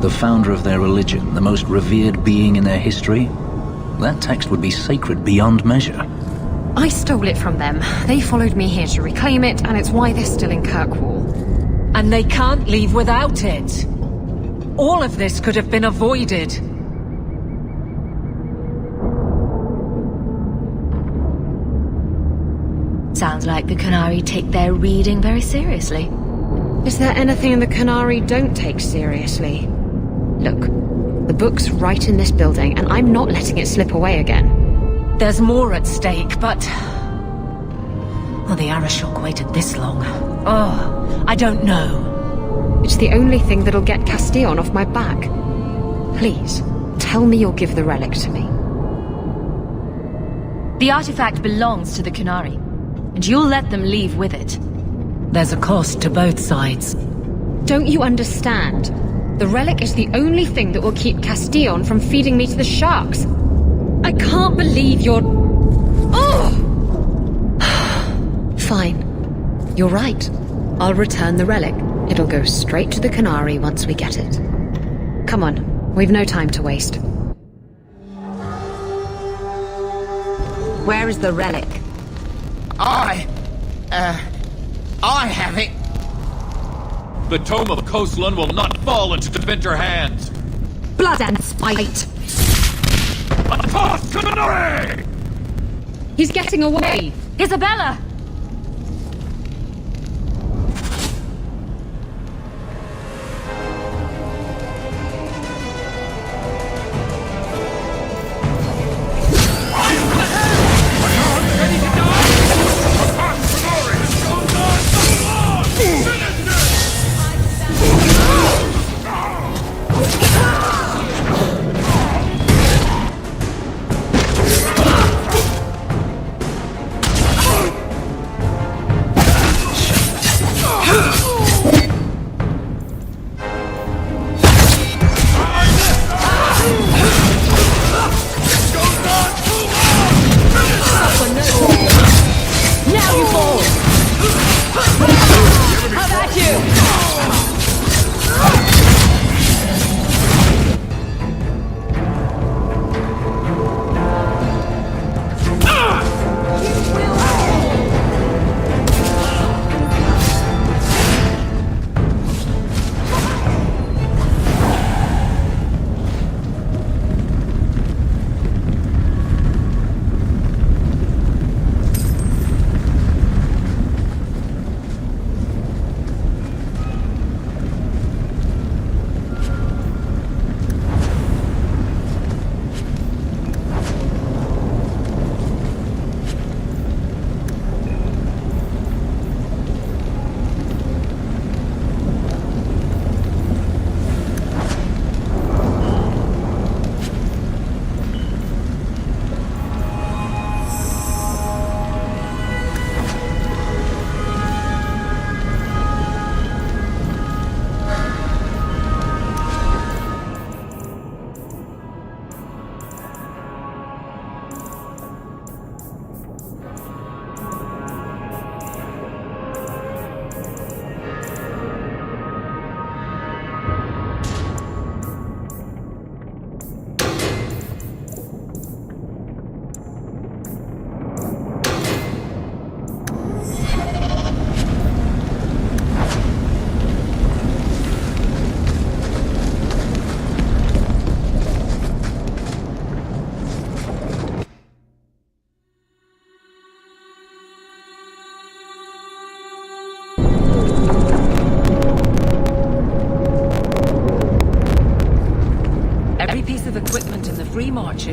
Speaker 18: The founder of their religion, the most revered being in their history? That text would be sacred beyond measure.
Speaker 8: I stole it from them. They followed me here to reclaim it, and it's why they're still in Kirkwall.
Speaker 3: And they can't leave without it. All of this could have been avoided.
Speaker 8: Sounds like the Qunari take their reading very seriously.
Speaker 20: Is there anything the Qunari don't take seriously? Look, the book's right in this building, and I'm not letting it slip away again.
Speaker 3: There's more at stake, but... Well, the Arishok waited this long. Oh, I don't know.
Speaker 20: It's the only thing that'll get Castillon off my back. Please, tell me you'll give the relic to me.
Speaker 8: The artifact belongs to the Qunari, and you'll let them leave with it.
Speaker 3: There's a cost to both sides.
Speaker 20: Don't you understand? The relic is the only thing that will keep Castillon from feeding me to the sharks. I can't believe you're... Oh! Fine. You're right. I'll return the relic. It'll go straight to the Qunari once we get it. Come on, we've no time to waste.
Speaker 21: Where is the relic?
Speaker 2: I have it.
Speaker 22: The Tome of Koslin will not fall into Deventer hands.
Speaker 21: Blood and spite!
Speaker 22: Toss Qunari!
Speaker 20: He's getting away!
Speaker 8: Isabella!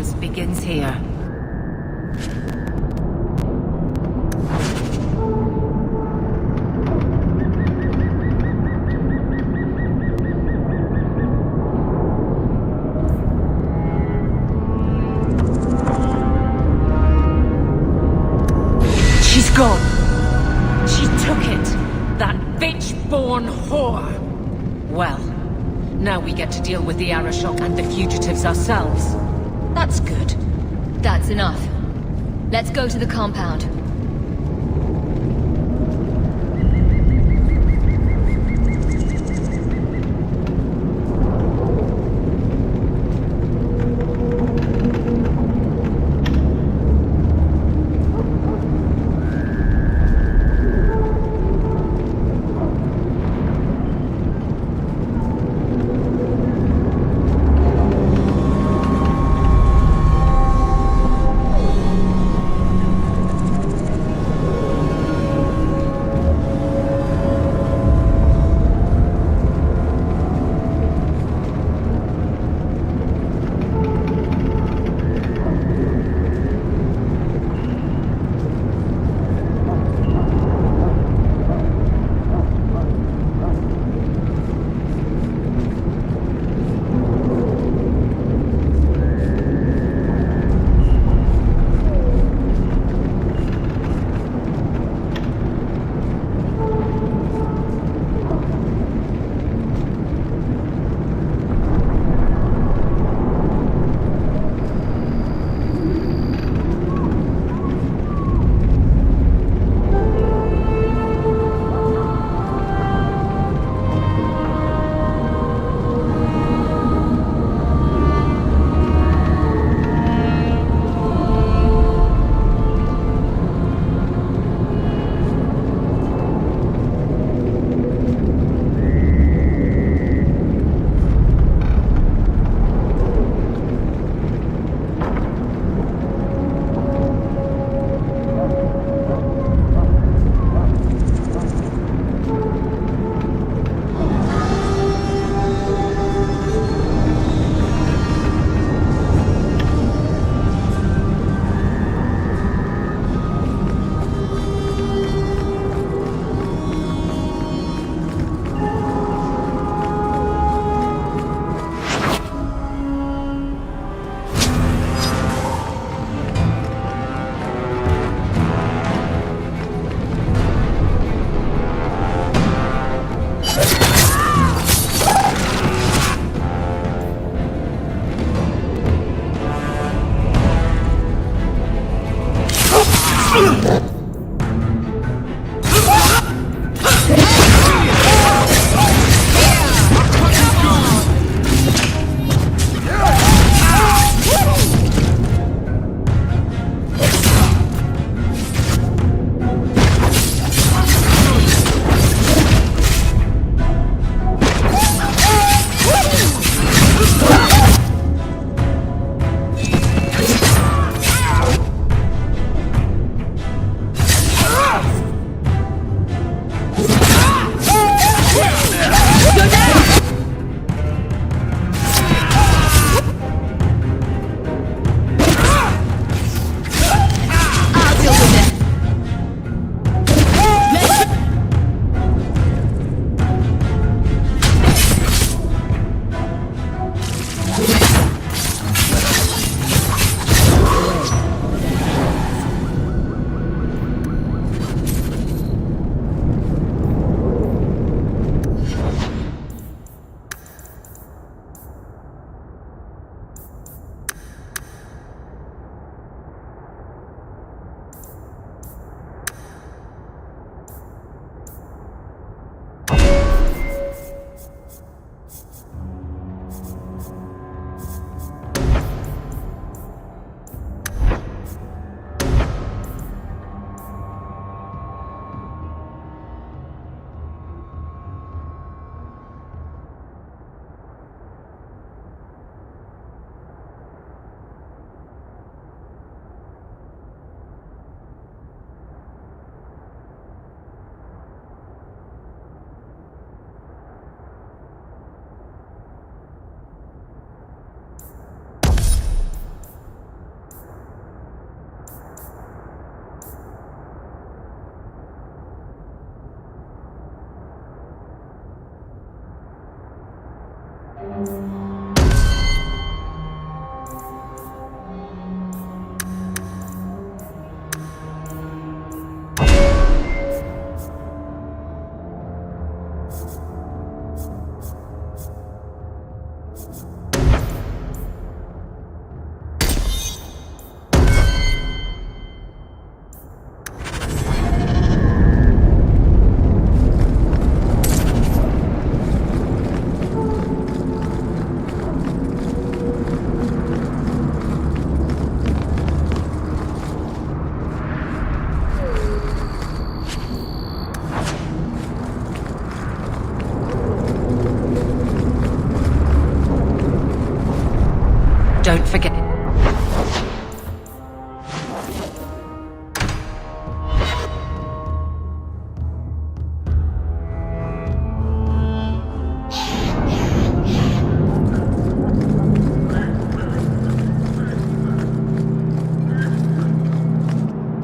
Speaker 3: Ashes begins here. She's gone. She took it. That bitch-born whore. Well, now we get to deal with the Arashok and the fugitives ourselves. That's good.
Speaker 8: That's enough. Let's go to the compound.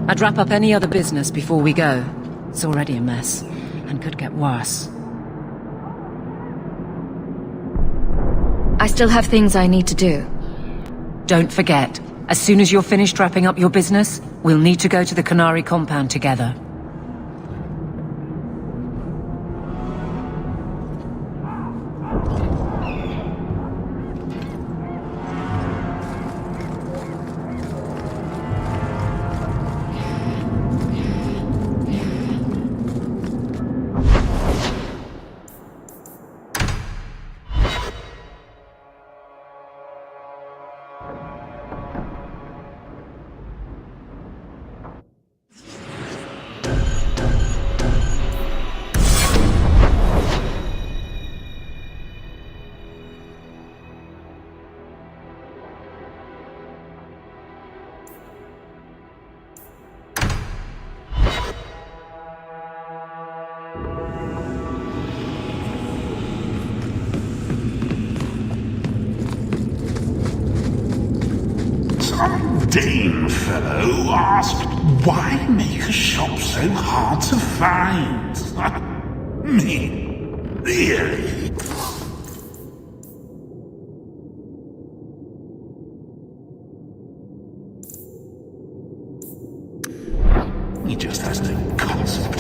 Speaker 17: I'd wrap up any other business before we go. It's already a mess, and could get worse.
Speaker 8: I still have things I need to do.
Speaker 17: Don't forget, as soon as you're finished wrapping up your business, we'll need to go to the Qunari compound together.
Speaker 12: Some Dane fellow asked, why make a shop so hard to find? Me? Really? He just has to cost.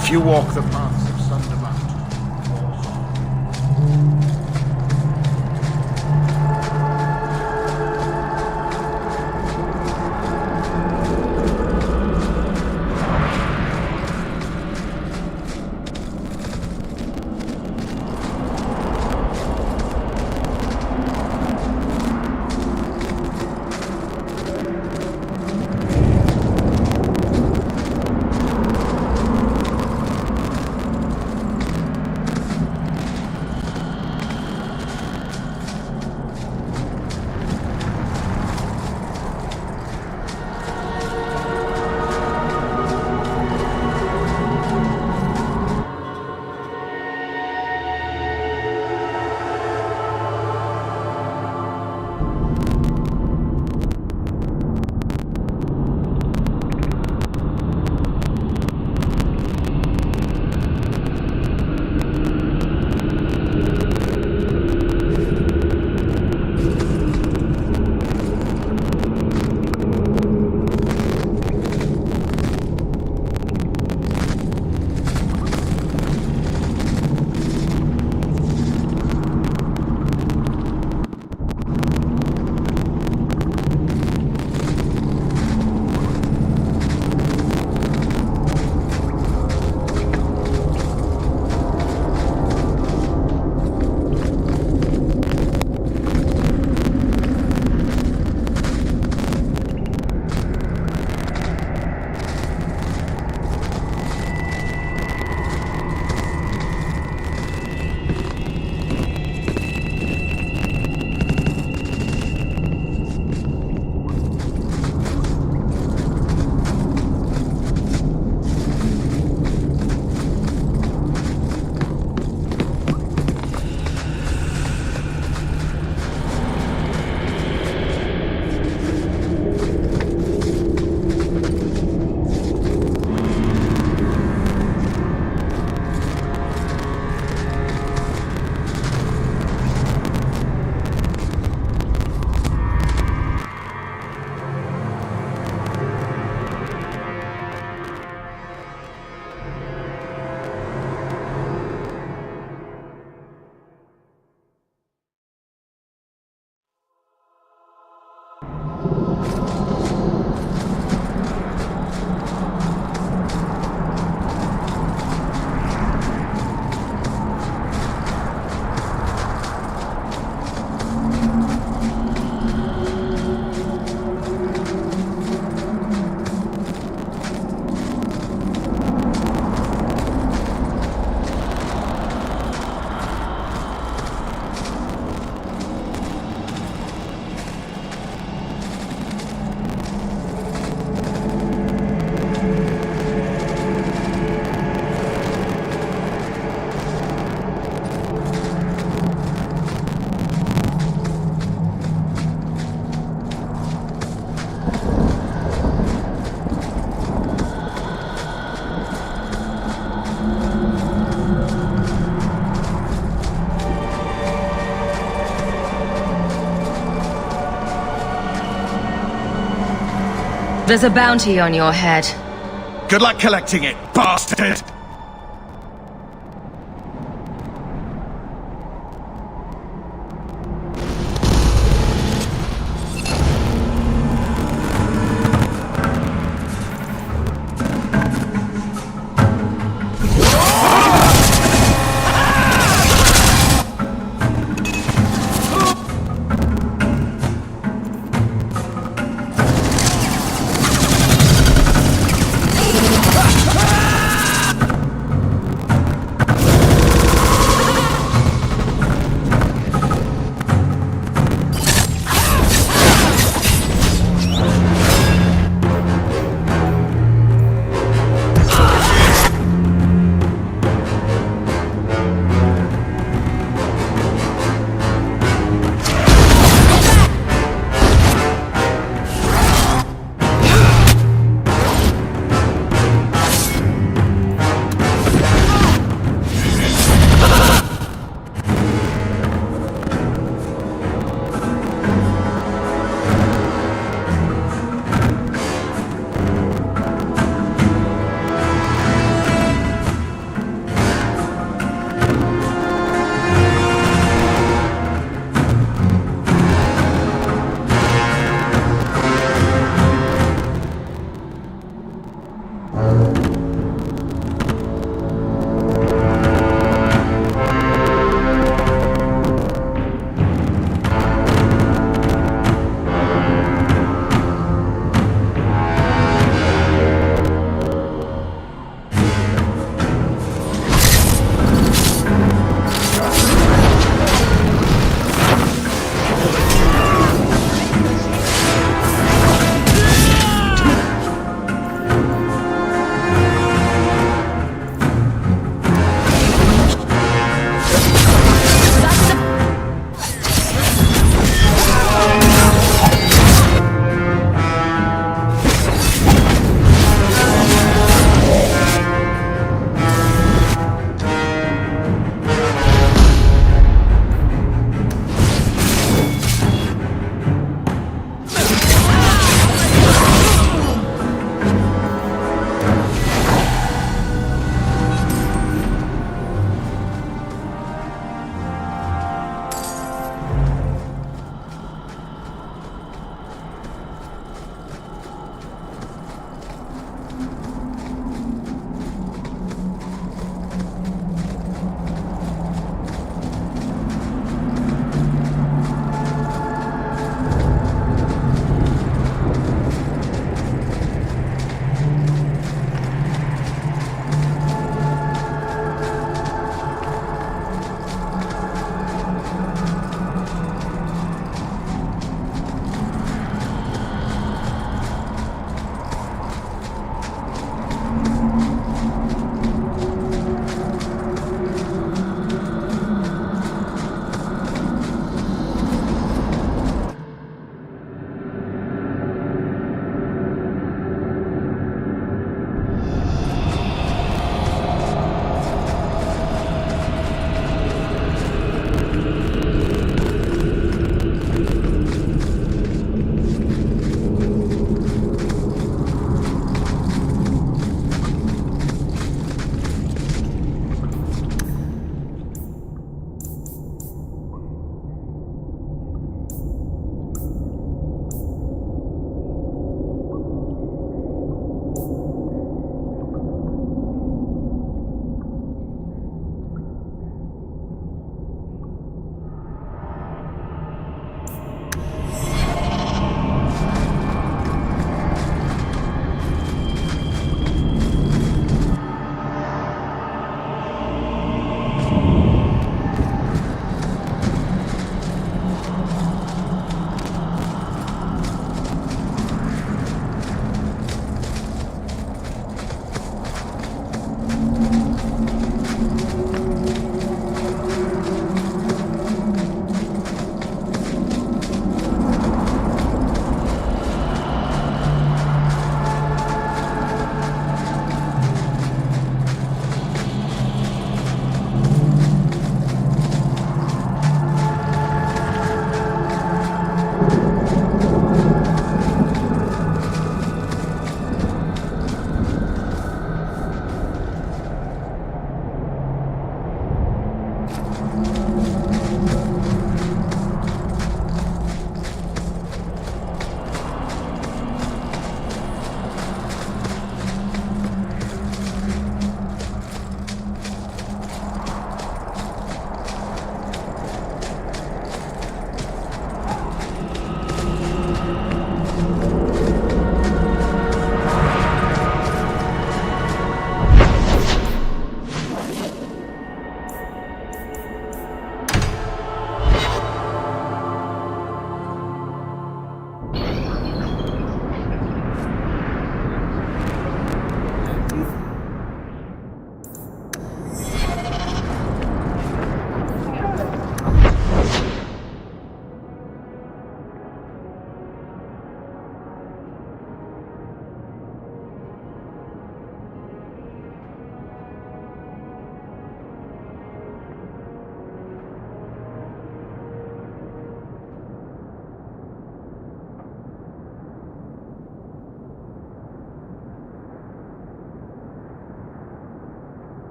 Speaker 12: If you walk the paths of Sundermount,
Speaker 8: There's a bounty on your head.
Speaker 12: good luck collecting it, bastard!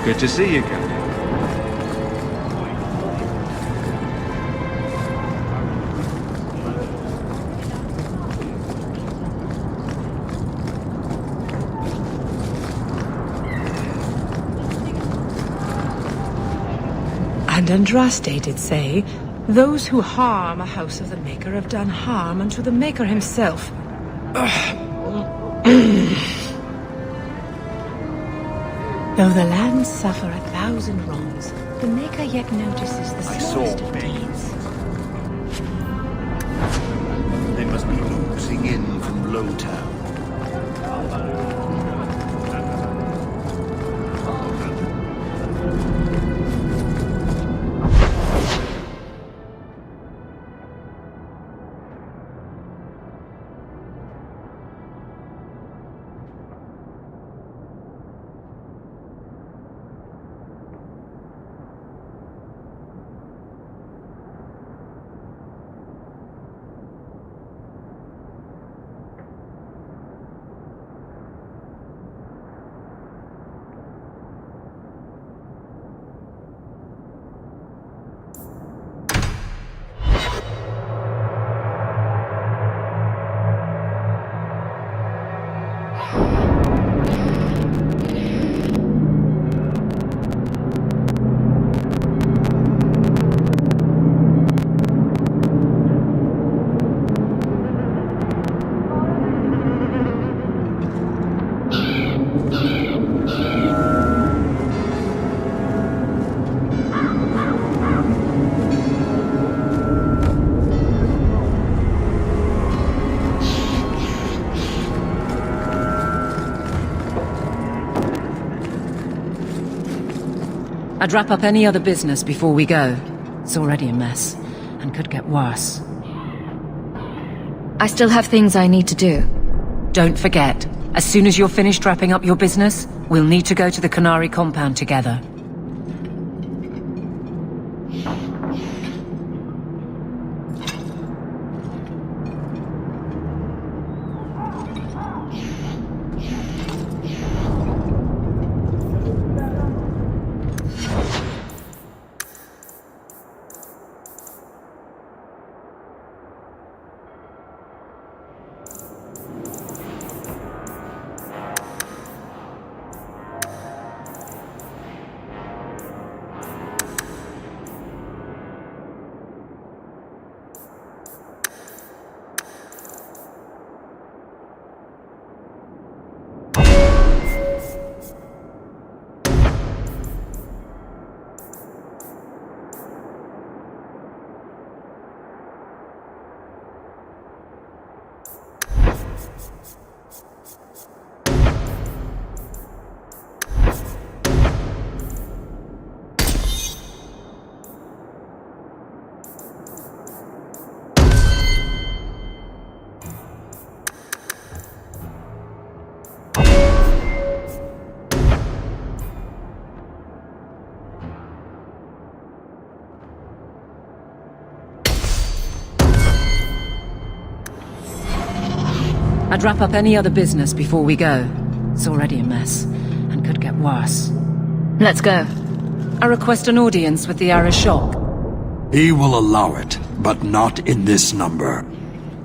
Speaker 9: Good to see you, Captain.
Speaker 3: And Andraste did say, those who harm a house of the Maker have done harm unto the Maker himself. Though the land suffer 1,000 wrongs, the Maker yet notices the smallest of deeds.
Speaker 12: They must be oozing in from Lowtown.
Speaker 17: I'd wrap up any other business before we go. It's already a mess, and could get worse.
Speaker 8: I still have things I need to do.
Speaker 17: Don't forget, as soon as you're finished wrapping up your business, we'll need to go to the Qunari compound together. I'd wrap up any other business before we go. It's already a mess, and could get worse.
Speaker 8: Let's go.
Speaker 17: I request an audience with the Arishok.
Speaker 11: He will allow it, but not in this number.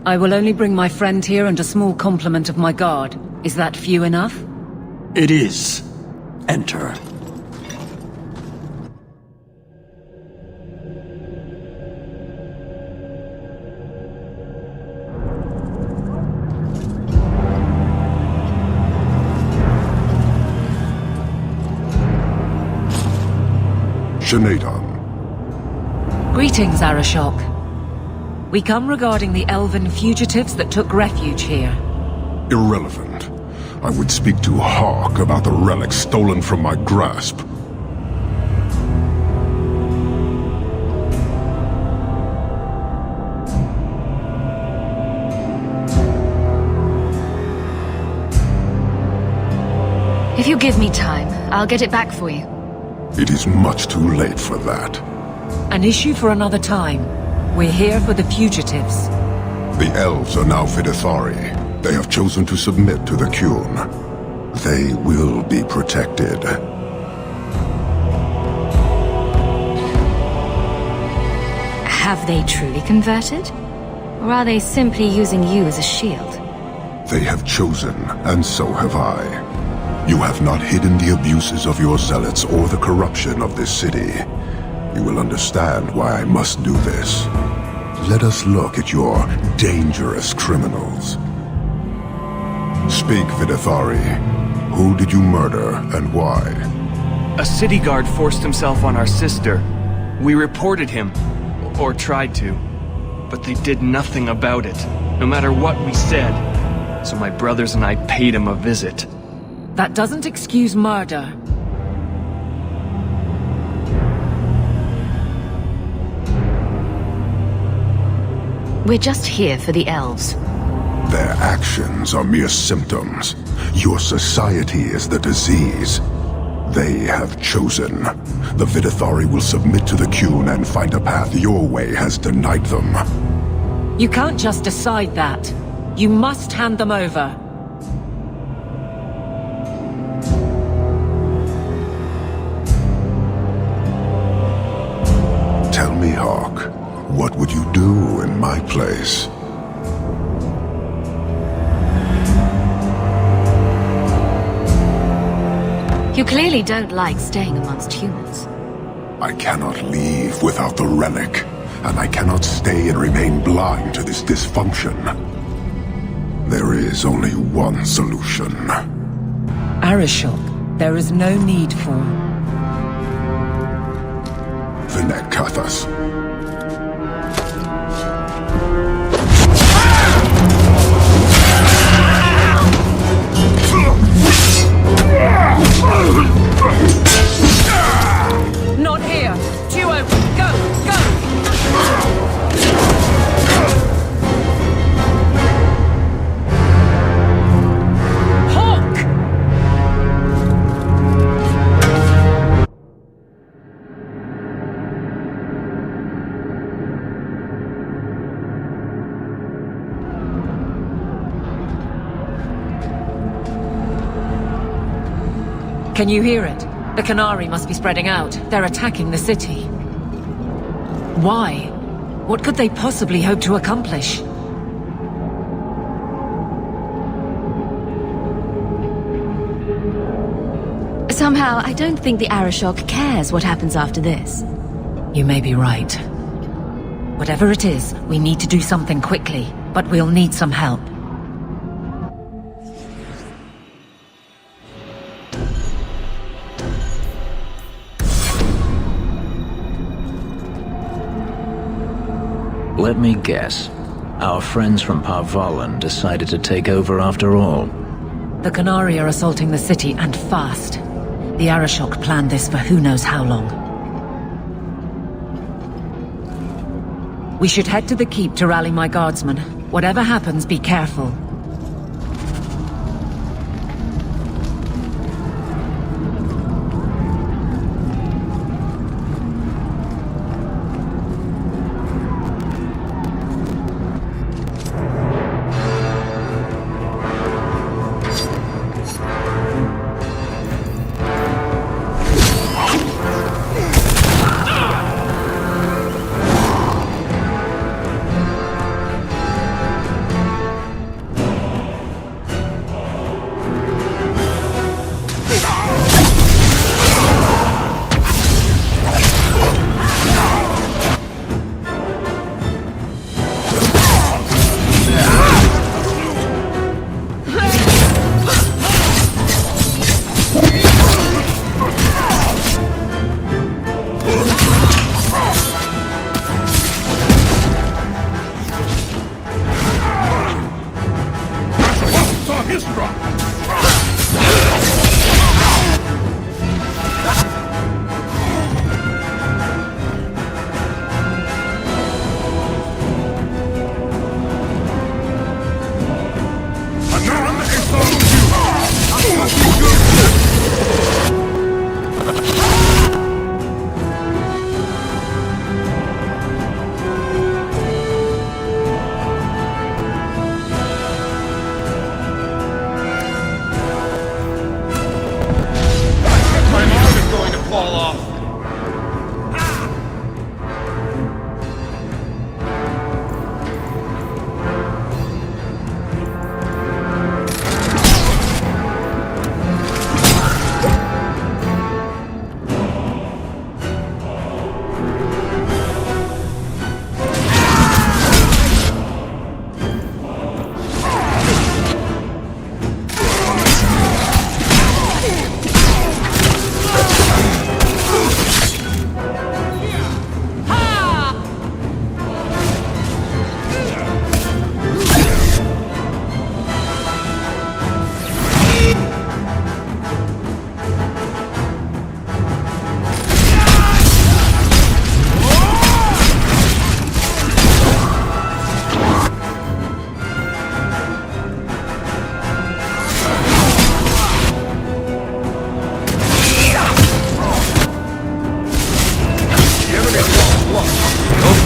Speaker 17: I will only bring my friend here and a small complement of my guard. Is that few enough?
Speaker 11: It is. Enter.
Speaker 15: Shanadon.
Speaker 17: Greetings, Arishok. We come regarding the elven fugitives that took refuge here.
Speaker 15: Irrelevant. I would speak to Hawk about the relic stolen from my grasp.
Speaker 8: If you give me time, I'll get it back for you.
Speaker 15: It is much too late for that.
Speaker 17: An issue for another time. We're here for the fugitives.
Speaker 15: The elves are now Vidithari. They have chosen to submit to the Qun. They will be protected.
Speaker 8: Have they truly converted? Or are they simply using you as a shield?
Speaker 15: They have chosen, and so have I. You have not hidden the abuses of your zealots or the corruption of this city. You will understand why I must do this. Let us look at your dangerous criminals. Speak, Videthari. Who did you murder, and why?
Speaker 9: A city guard forced himself on our sister. We reported him, or tried to, but they did nothing about it, no matter what we said. So my brothers and I paid him a visit.
Speaker 17: That doesn't excuse murder.
Speaker 8: We're just here for the elves.
Speaker 15: Their actions are mere symptoms. Your society is the disease. They have chosen. The Videthari will submit to the Qun and find a path your way has denied them.
Speaker 17: You can't just decide that. You must hand them over.
Speaker 15: Tell me, Hawk, what would you do in my place?
Speaker 8: You clearly don't like staying amongst humans.
Speaker 15: I cannot leave without the relic, and I cannot stay and remain blind to this dysfunction. There is only one solution.
Speaker 17: Arishok, there is no need for...
Speaker 15: Vinek Kathas.
Speaker 17: Not here! Duo, go! Go! Hawk! Can you hear it? The Qunari must be spreading out. They're attacking the city. Why? What could they possibly hope to accomplish?
Speaker 8: Somehow, I don't think the Arishok cares what happens after this.
Speaker 17: You may be right. Whatever it is, we need to do something quickly, but we'll need some help.
Speaker 18: Let me guess. Our friends from Parvalan decided to take over after all.
Speaker 17: The Qunari are assaulting the city, and fast. The Arishok planned this for who knows how long. We should head to the keep to rally my guardsmen. Whatever happens, be careful.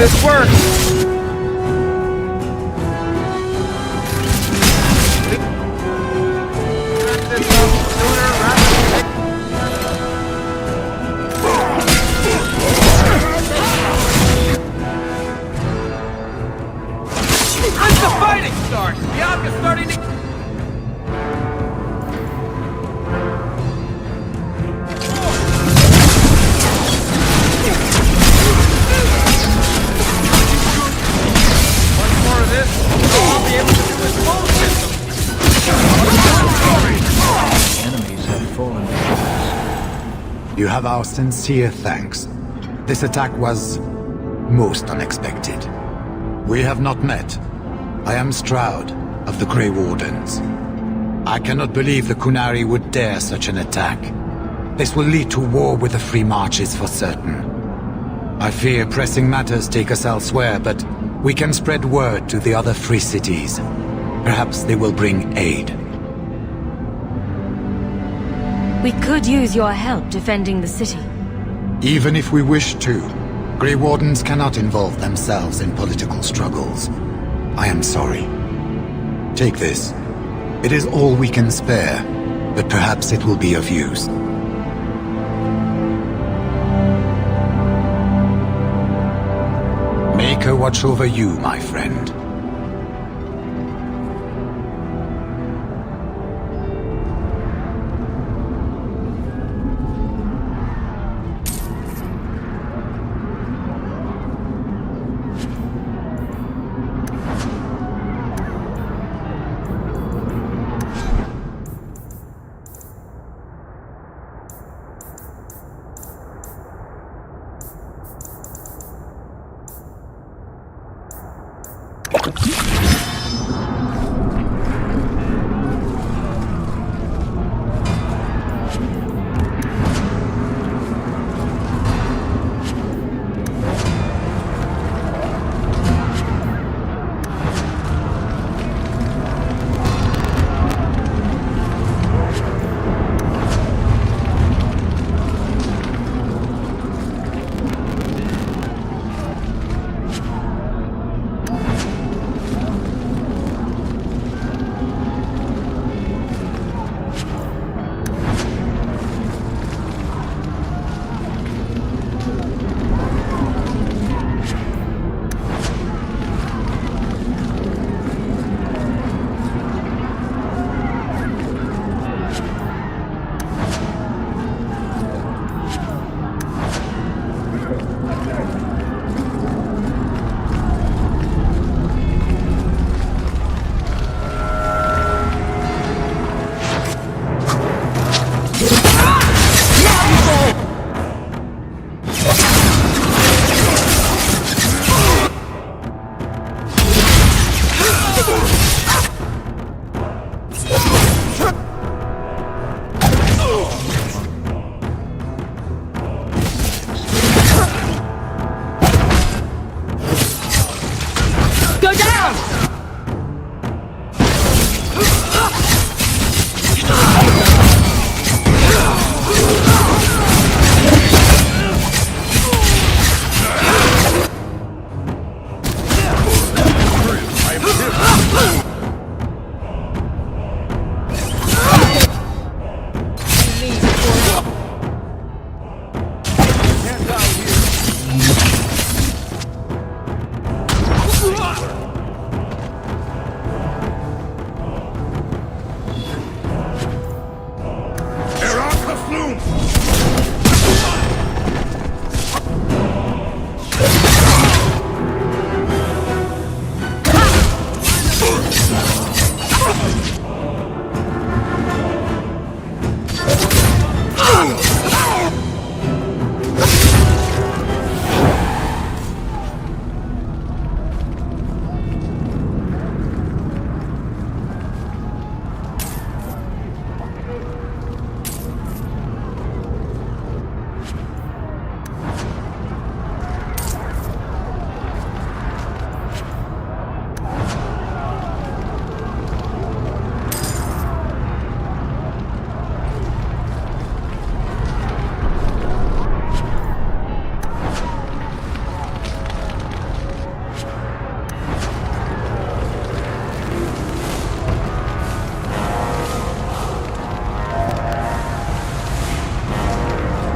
Speaker 9: this works! Let the fighting start! Bianca's starting to... Much more of this, I'll be able to do this whole system!
Speaker 14: Enemies have fallen to
Speaker 10: You have our sincere thanks. This attack was most unexpected. We have not met. I am Stroud, of the Grey Wardens. I cannot believe the Qunari would dare such an attack. This will lead to war with the Free Marches for certain. I fear pressing matters take us elsewhere, but we can spread word to the other free cities. Perhaps they will bring aid.
Speaker 8: We could use your help defending the city.
Speaker 10: Even if we wish to, Grey Wardens cannot involve themselves in political struggles. I am sorry. Take this. It is all we can spare, but perhaps it will be of use. Make her watch over you, my friend.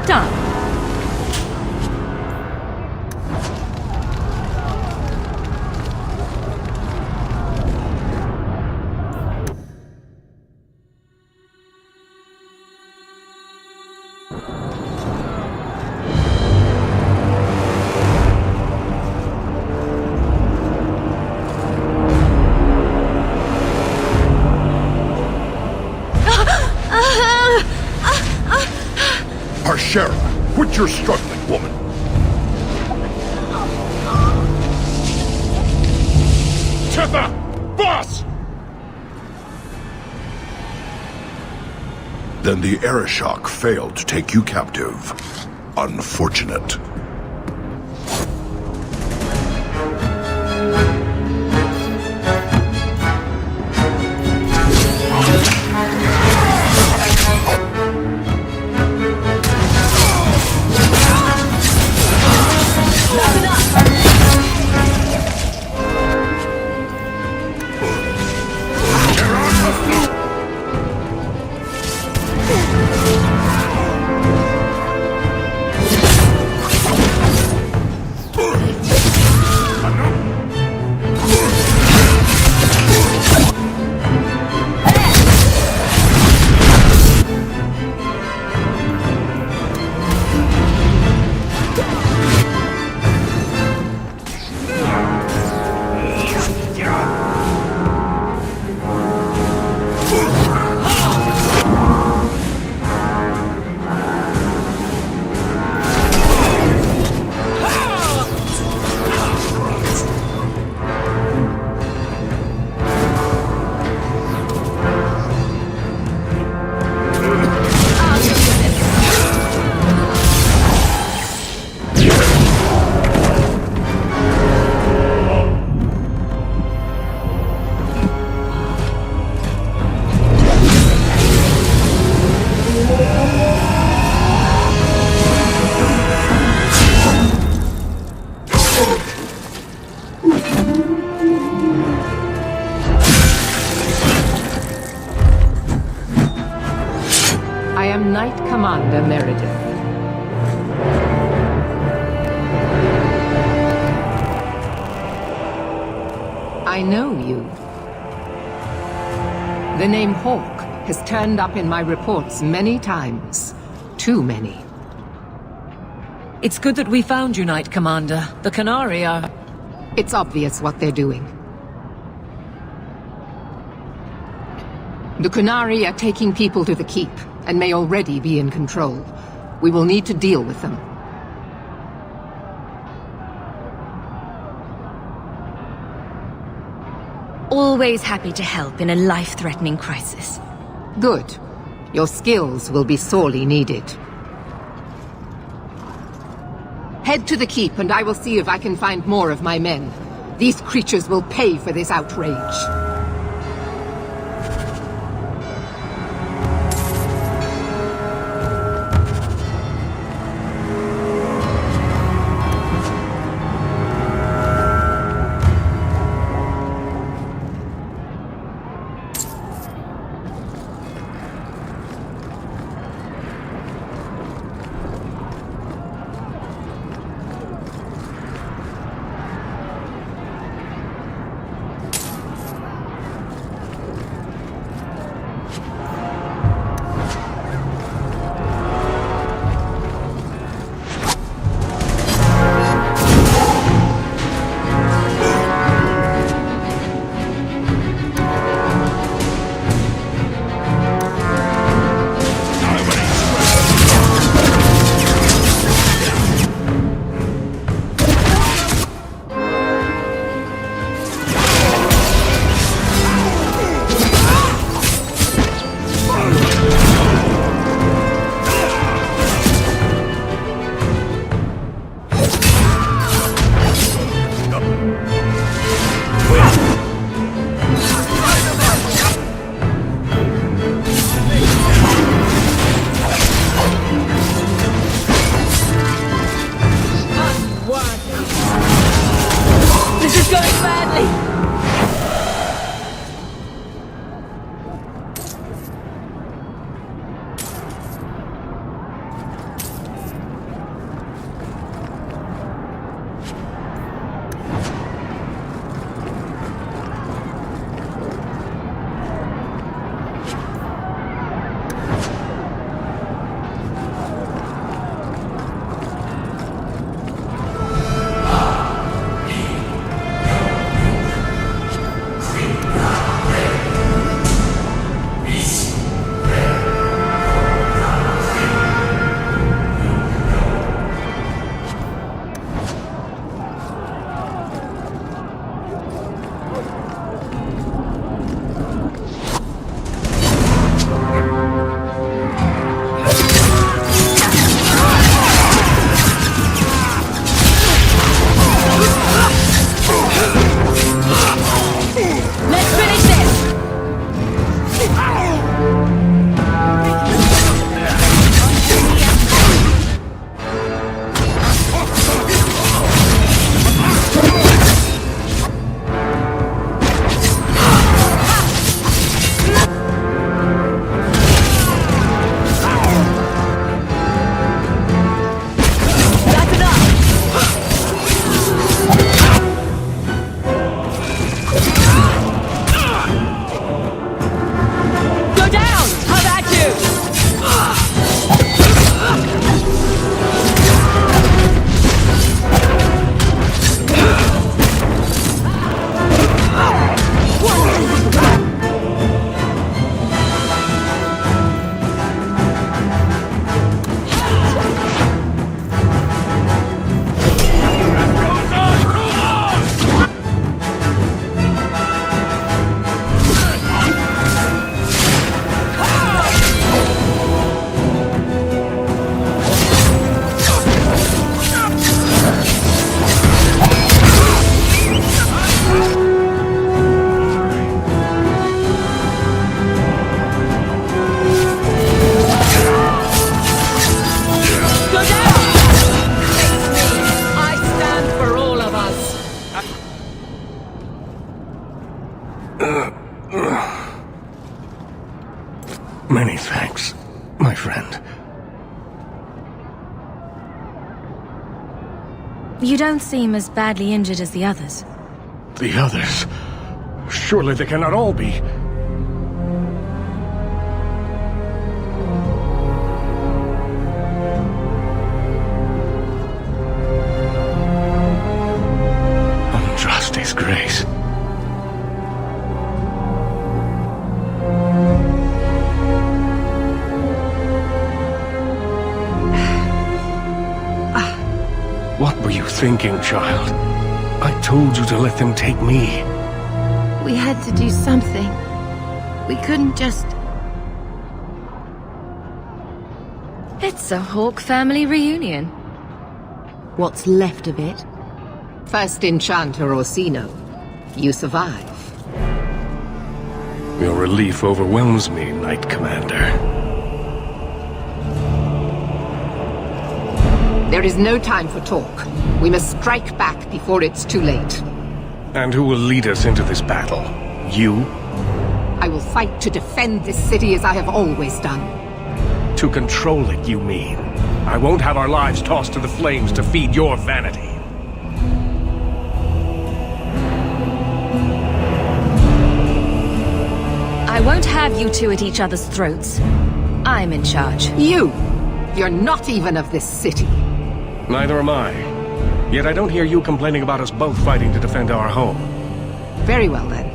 Speaker 21: done.
Speaker 15: Harshera, quit your struggling, woman. Tetha! Boss! Then the Arishok failed to take you captive. Unfortunate.
Speaker 7: I am Knight Commander Meredith. I know you. The name Hawk has turned up in my reports many times. Too many.
Speaker 3: It's good that we found you, Knight Commander. The Qunari are...
Speaker 7: It's obvious what they're doing. The Qunari are taking people to the keep, and may already be in control. We will need to deal with them.
Speaker 8: Always happy to help in a life-threatening crisis.
Speaker 7: Good. Your skills will be sorely needed. Head to the keep, and I will see if I can find more of my men. These creatures will pay for this outrage.
Speaker 8: You don't seem as badly injured as the others.
Speaker 13: The others? Surely they cannot all be. Andraste's grace. What were you thinking, child? I told you to let them take me.
Speaker 6: We had to do something. We couldn't just...
Speaker 8: It's a Hawke family reunion.
Speaker 6: What's left of it?
Speaker 7: First Enchanter Orsino. You survive.
Speaker 13: Your relief overwhelms me, Knight Commander.
Speaker 7: There is no time for talk. We must strike back before it's too late.
Speaker 13: And who will lead us into this battle? You?
Speaker 7: I will fight to defend this city as I have always done.
Speaker 13: To control it, you mean? I won't have our lives tossed to the flames to feed your vanity.
Speaker 8: I won't have you two at each other's throats. I'm in charge.
Speaker 7: You! You're not even of this city.
Speaker 13: Neither am I. Yet I don't hear you complaining about us both fighting to defend our home.
Speaker 7: Very well then.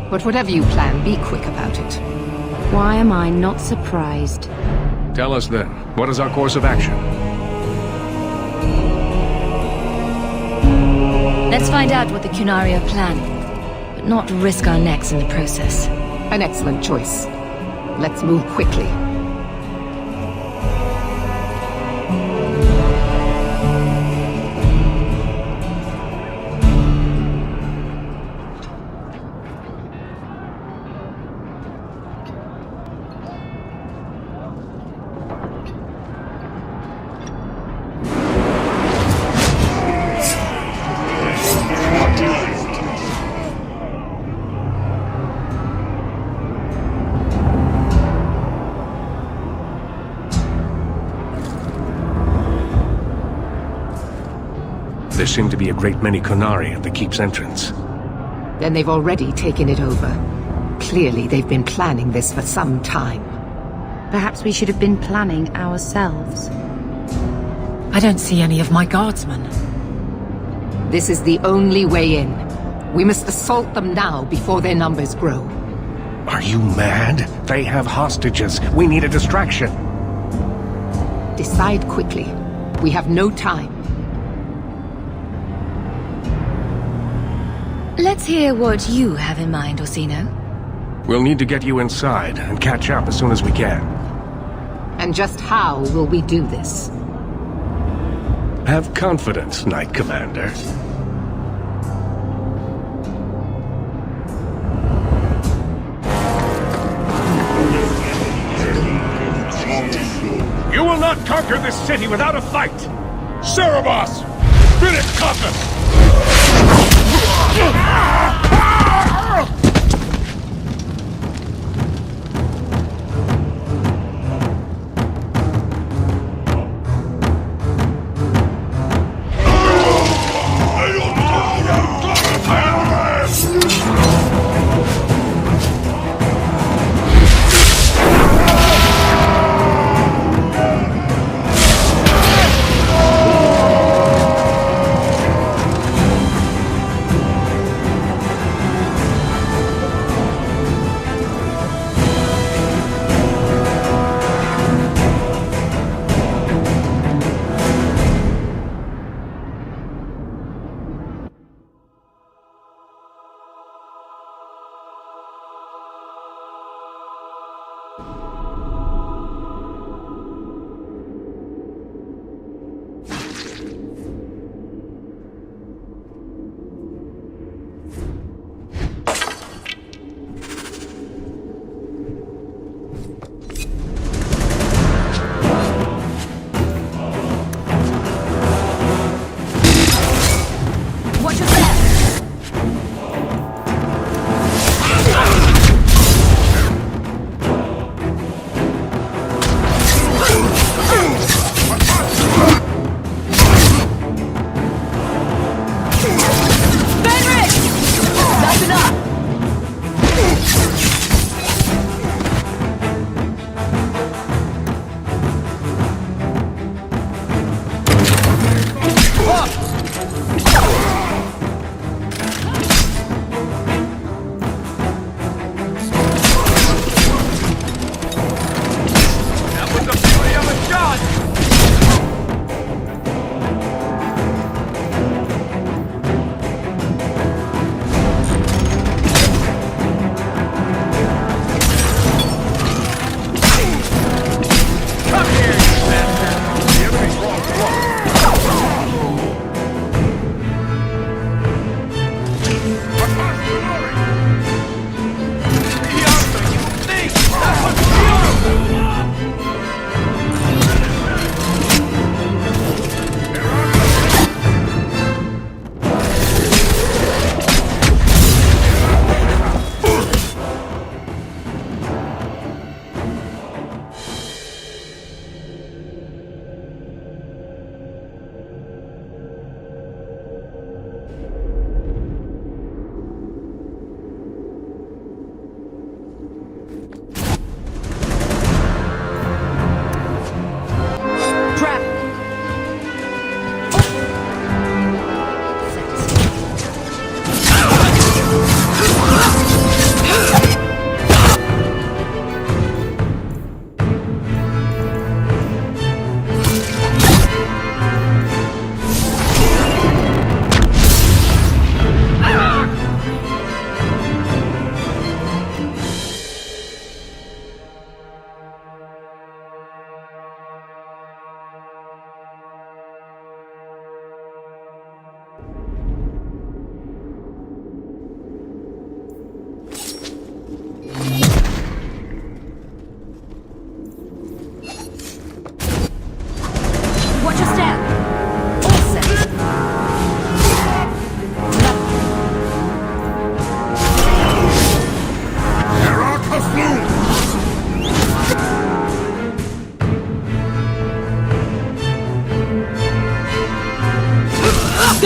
Speaker 7: But whatever you plan, be quick about it.
Speaker 8: Why am I not surprised?
Speaker 13: Tell us then, what is our course of action?
Speaker 8: Let's find out what the Qunari are planning, but not risk our necks in the process.
Speaker 7: An excellent choice. Let's move quickly.
Speaker 13: There seem to be a great many Qunari at the keep's entrance.
Speaker 7: Then they've already taken it over. Clearly they've been planning this for some time.
Speaker 6: Perhaps we should have been planning ourselves.
Speaker 3: I don't see any of my guardsmen.
Speaker 7: This is the only way in. We must assault them now before their numbers grow.
Speaker 13: Are you mad? They have hostages. We need a distraction.
Speaker 7: Decide quickly. We have no time.
Speaker 8: Let's hear what you have in mind, Orsino.
Speaker 13: We'll need to get you inside and catch up as soon as we can.
Speaker 7: And just how will we do this?
Speaker 13: Have confidence, Knight Commander. You will not conquer this city without a fight! Cerebos! Finish Cossus!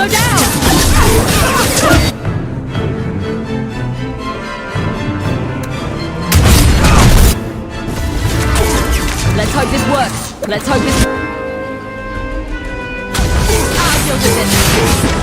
Speaker 20: go down! Let's hope this works. Let's hope this... I'll deal with it.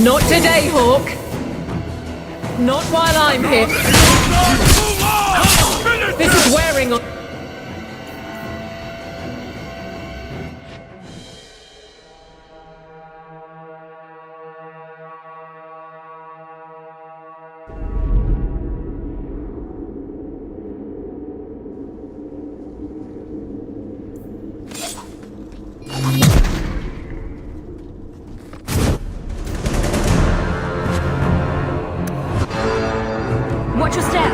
Speaker 17: Not today, Hawk. Not while I'm here. This is wearing on...
Speaker 20: Watch your step.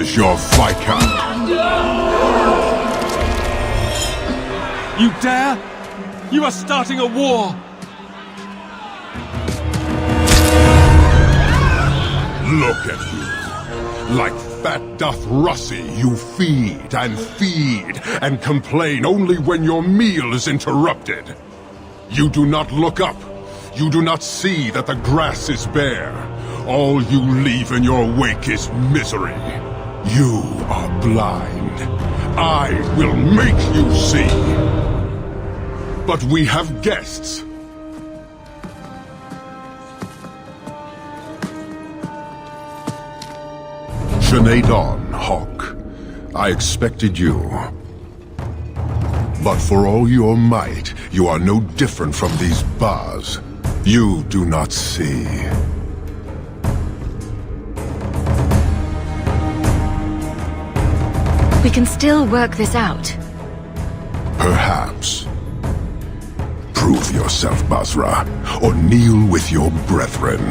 Speaker 15: finish your Viscount.
Speaker 9: You dare? You are starting a war!
Speaker 15: Look at you. Like fat doth Russie, you feed and complain only when your meal is interrupted. You do not look up. You do not see that the grass is bare. All you leave in your wake is misery. You are blind. I will make you see. But we have guests. Sinead Dawn, Hawk. I expected you. But for all your might, you are no different from these bars. You do not see.
Speaker 8: We can still work this out.
Speaker 15: Perhaps. Prove yourself, Basra, or kneel with your brethren.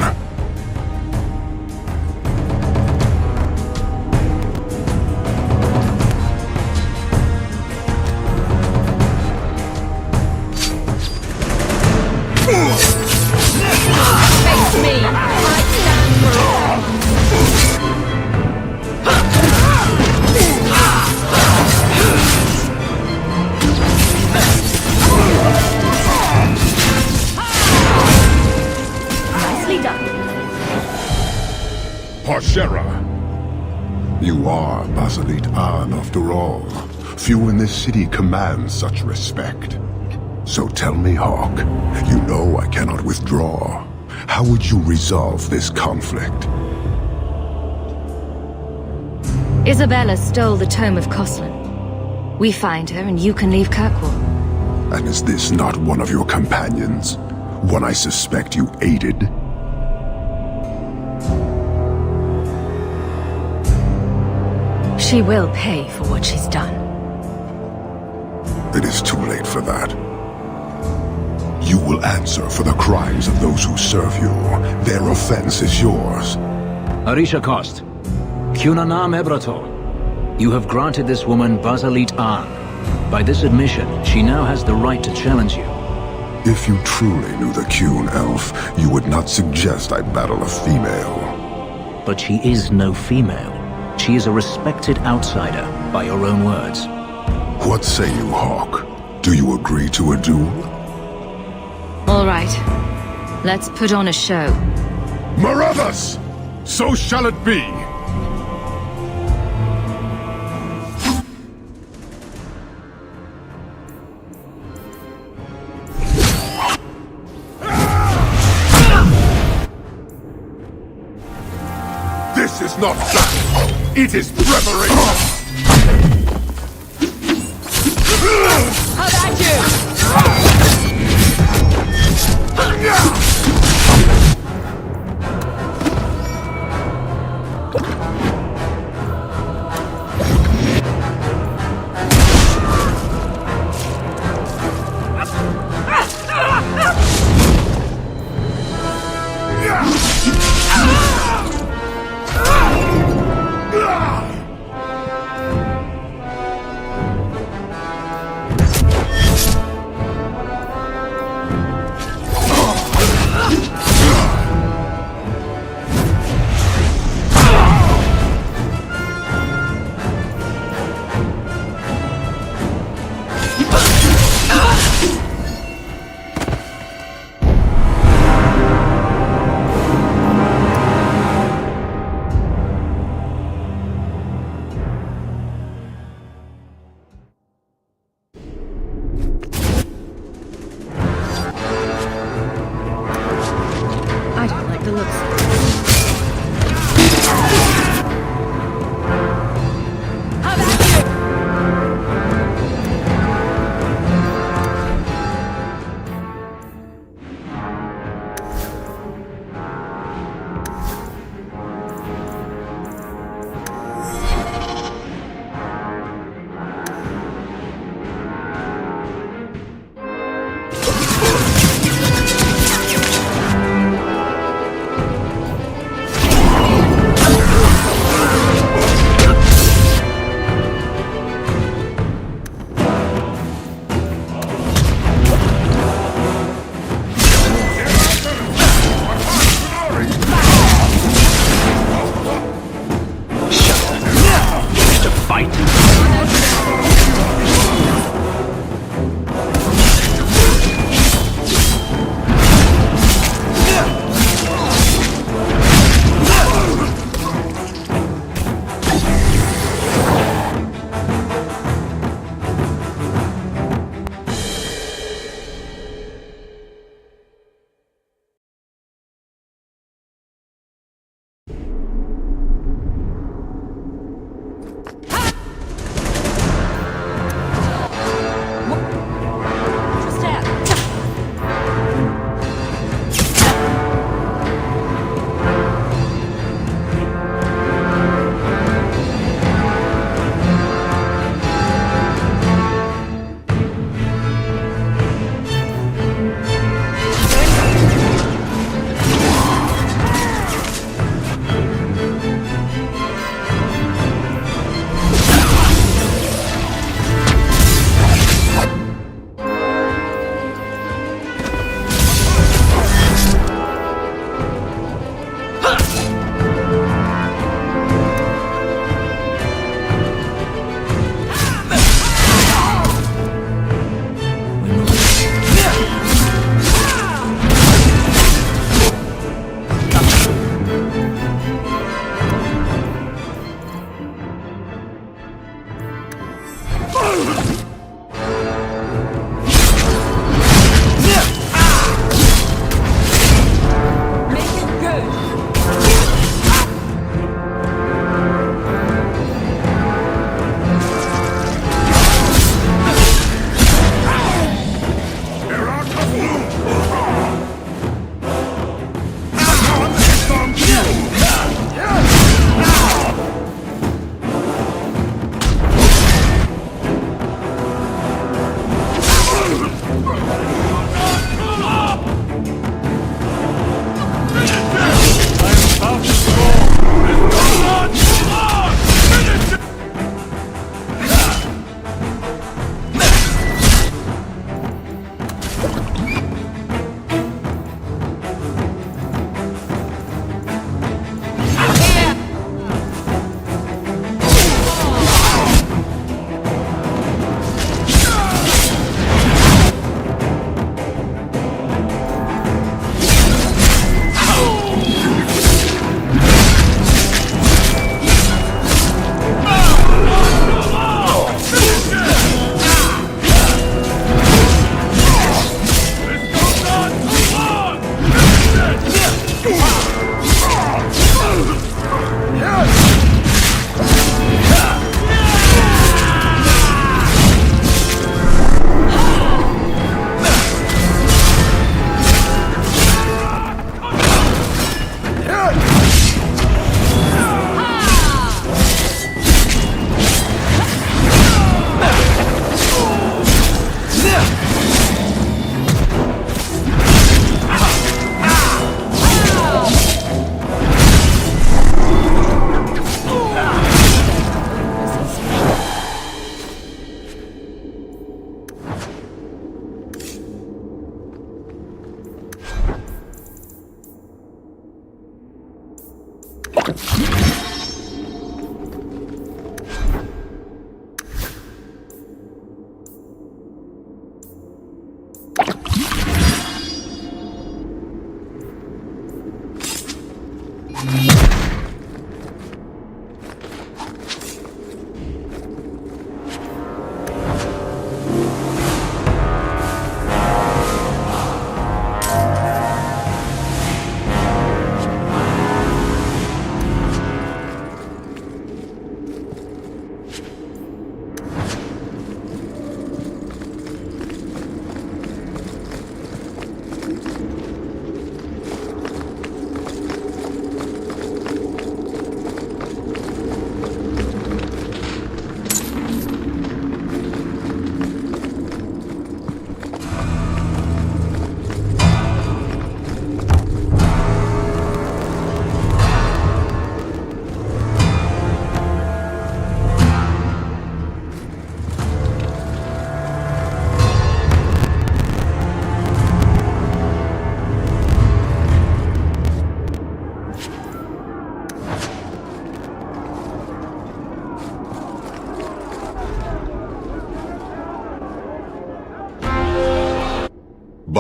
Speaker 15: Parshera! You are Basalit An, after all. Few in this city command such respect. So tell me, Hawk, you know I cannot withdraw. How would you resolve this conflict?
Speaker 8: Isabella stole the Tome of Coslin. We find her and you can leave Kirkwall.
Speaker 15: And is this not one of your companions? One I suspect you aided?
Speaker 8: She will pay for what she's done.
Speaker 15: It is too late for that. You will answer for the crimes of those who serve you. Their offense is yours.
Speaker 18: Arisha Kost, Cunanam Ebrator, you have granted this woman Basalit An. By this admission, she now has the right to challenge you.
Speaker 15: If you truly knew the Cune elf, you would not suggest I battle a female.
Speaker 18: But she is no female. She is a respected outsider, by your own words.
Speaker 15: What say you, Hawk? Do you agree to a duel?
Speaker 8: All right. Let's put on a show.
Speaker 15: Marathas! So shall it be! This is not battle! It is preparation!
Speaker 3: How about you?
Speaker 8: I don't like the looks of this. How about you?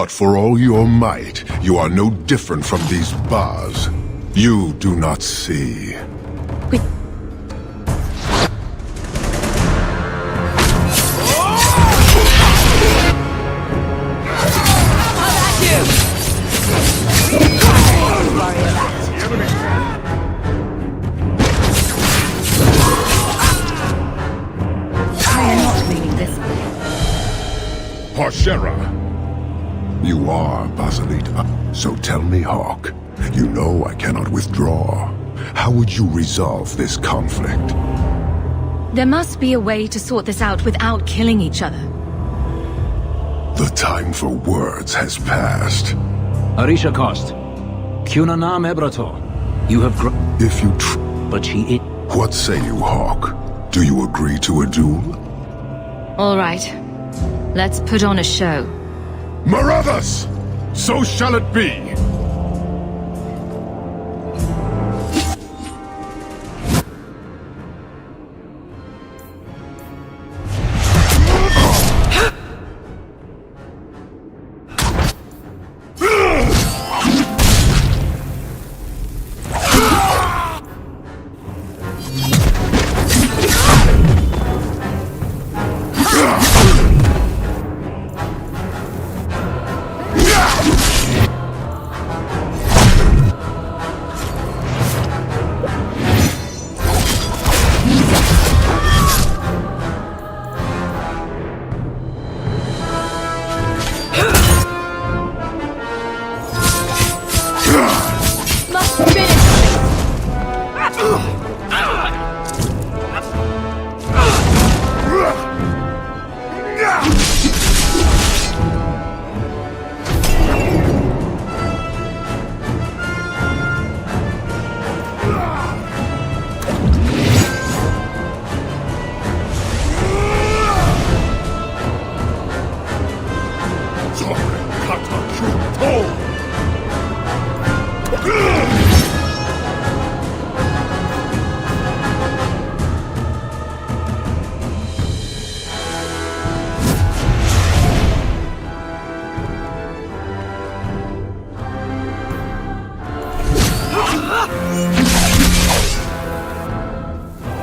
Speaker 15: But for all your might, you are no different from these bars. You do not see. Porchera! You are Basilita. So tell me, Hawk. You know I cannot withdraw. How would you resolve this conflict?
Speaker 8: There must be a way to sort this out without killing each other.
Speaker 15: The time for words has passed.
Speaker 18: Arisha Kost. Cunanam Ebrato. You have
Speaker 15: If you
Speaker 18: but she
Speaker 15: What say you, Hawk? Do you agree to a duel?
Speaker 8: All right. Let's put on a show.
Speaker 15: Marathas! So shall it be!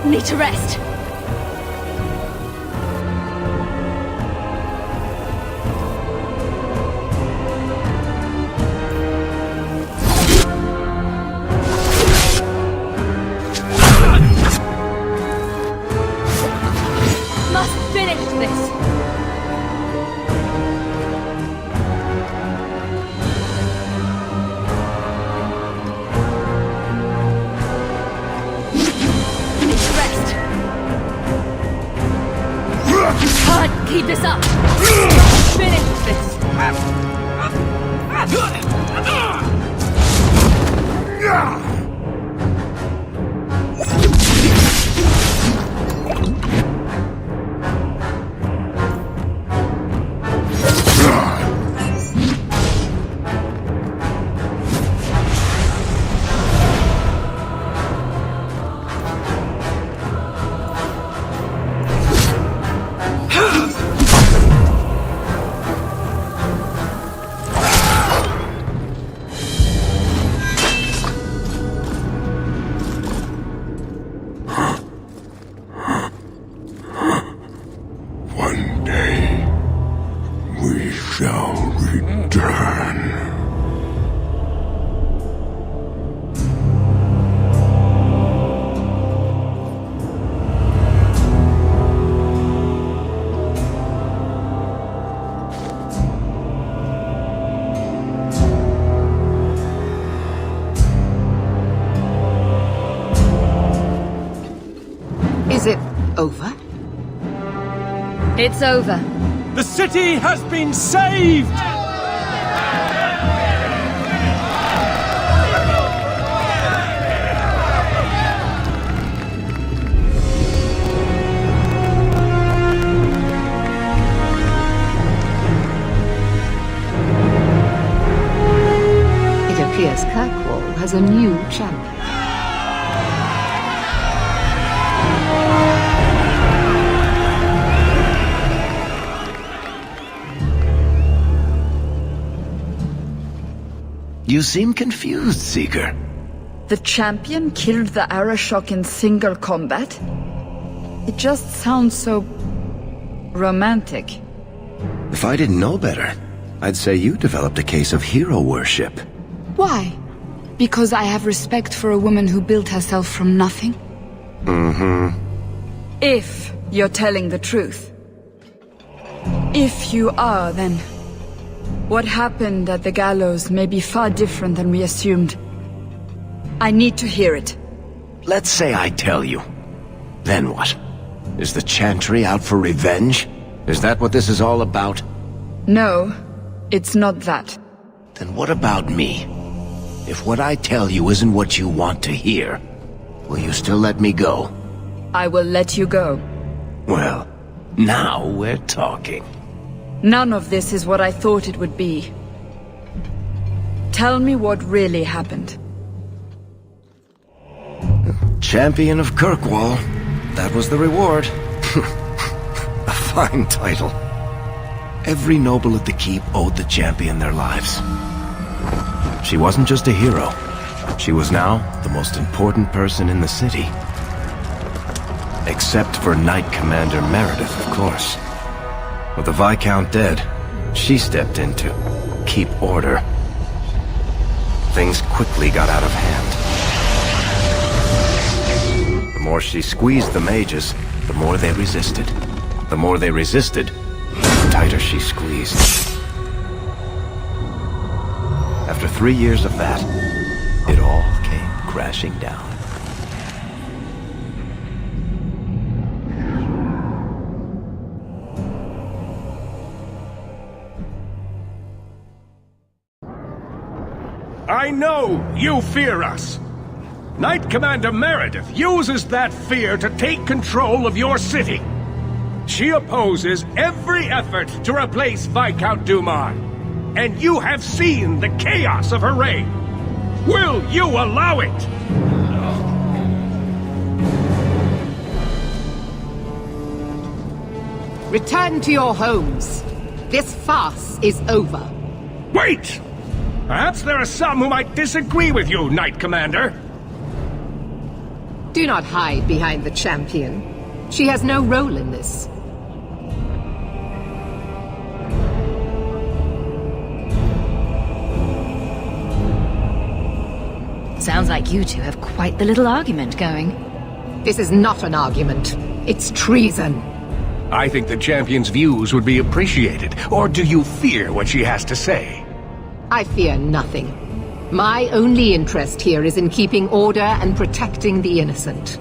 Speaker 8: Need to rest. Must finish this. Can't keep this up. Finish this.
Speaker 7: Is it over?
Speaker 20: It's over.
Speaker 13: The city has been saved!
Speaker 7: It appears Kirkwall has a new champion.
Speaker 16: You seem confused, Seeker.
Speaker 1: The champion killed the Arashok in single combat? It just sounds so... romantic.
Speaker 16: If I didn't know better, I'd say you developed a case of hero worship.
Speaker 1: Why? Because I have respect for a woman who built herself from nothing?
Speaker 16: Mm-hmm.
Speaker 1: If you're telling the truth. If you are, then... what happened at the gallows may be far different than we assumed. I need to hear it.
Speaker 16: Let's say I tell you. Then what? Is the Chantry out for revenge? Is that what this is all about?
Speaker 1: No, it's not that.
Speaker 16: Then what about me? If what I tell you isn't what you want to hear, will you still let me go?
Speaker 1: I will let you go.
Speaker 16: Well, now we're talking.
Speaker 1: None of this is what I thought it would be. Tell me what really happened.
Speaker 16: Champion of Kirkwall. That was the reward. A fine title. Every noble at the keep owed the champion their lives. She wasn't just a hero. She was now the most important person in the city. Except for Knight Commander Meredith, of course. With the Viscount dead, she stepped in to keep order. Things quickly got out of hand. The more she squeezed the mages, the more they resisted. The more they resisted, the tighter she squeezed. After 3 years of that, it all came crashing down.
Speaker 13: I know you fear us. Knight Commander Meredith uses that fear to take control of your city. She opposes every effort to replace Viscount Dumas. And you have seen the chaos of her reign. Will you allow it?
Speaker 7: Return to your homes. This farce is over.
Speaker 13: Wait! Perhaps there are some who might disagree with you, Knight Commander.
Speaker 7: Do not hide behind the champion. She has no role in this.
Speaker 8: Sounds like you two have quite the little argument going.
Speaker 7: This is not an argument. It's treason.
Speaker 13: I think the champion's views would be appreciated. Or do you fear what she has to say?
Speaker 7: I fear nothing. My only interest here is in keeping order and protecting the innocent.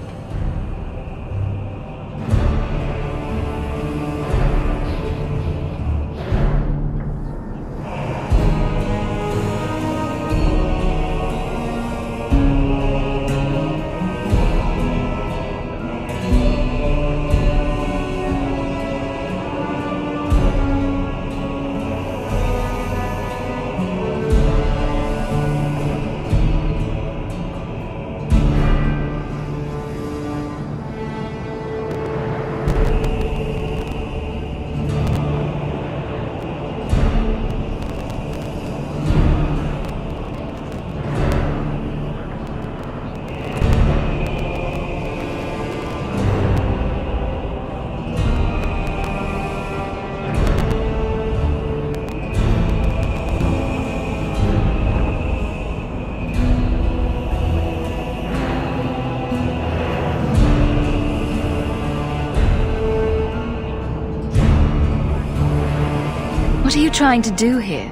Speaker 8: What are you trying to do here?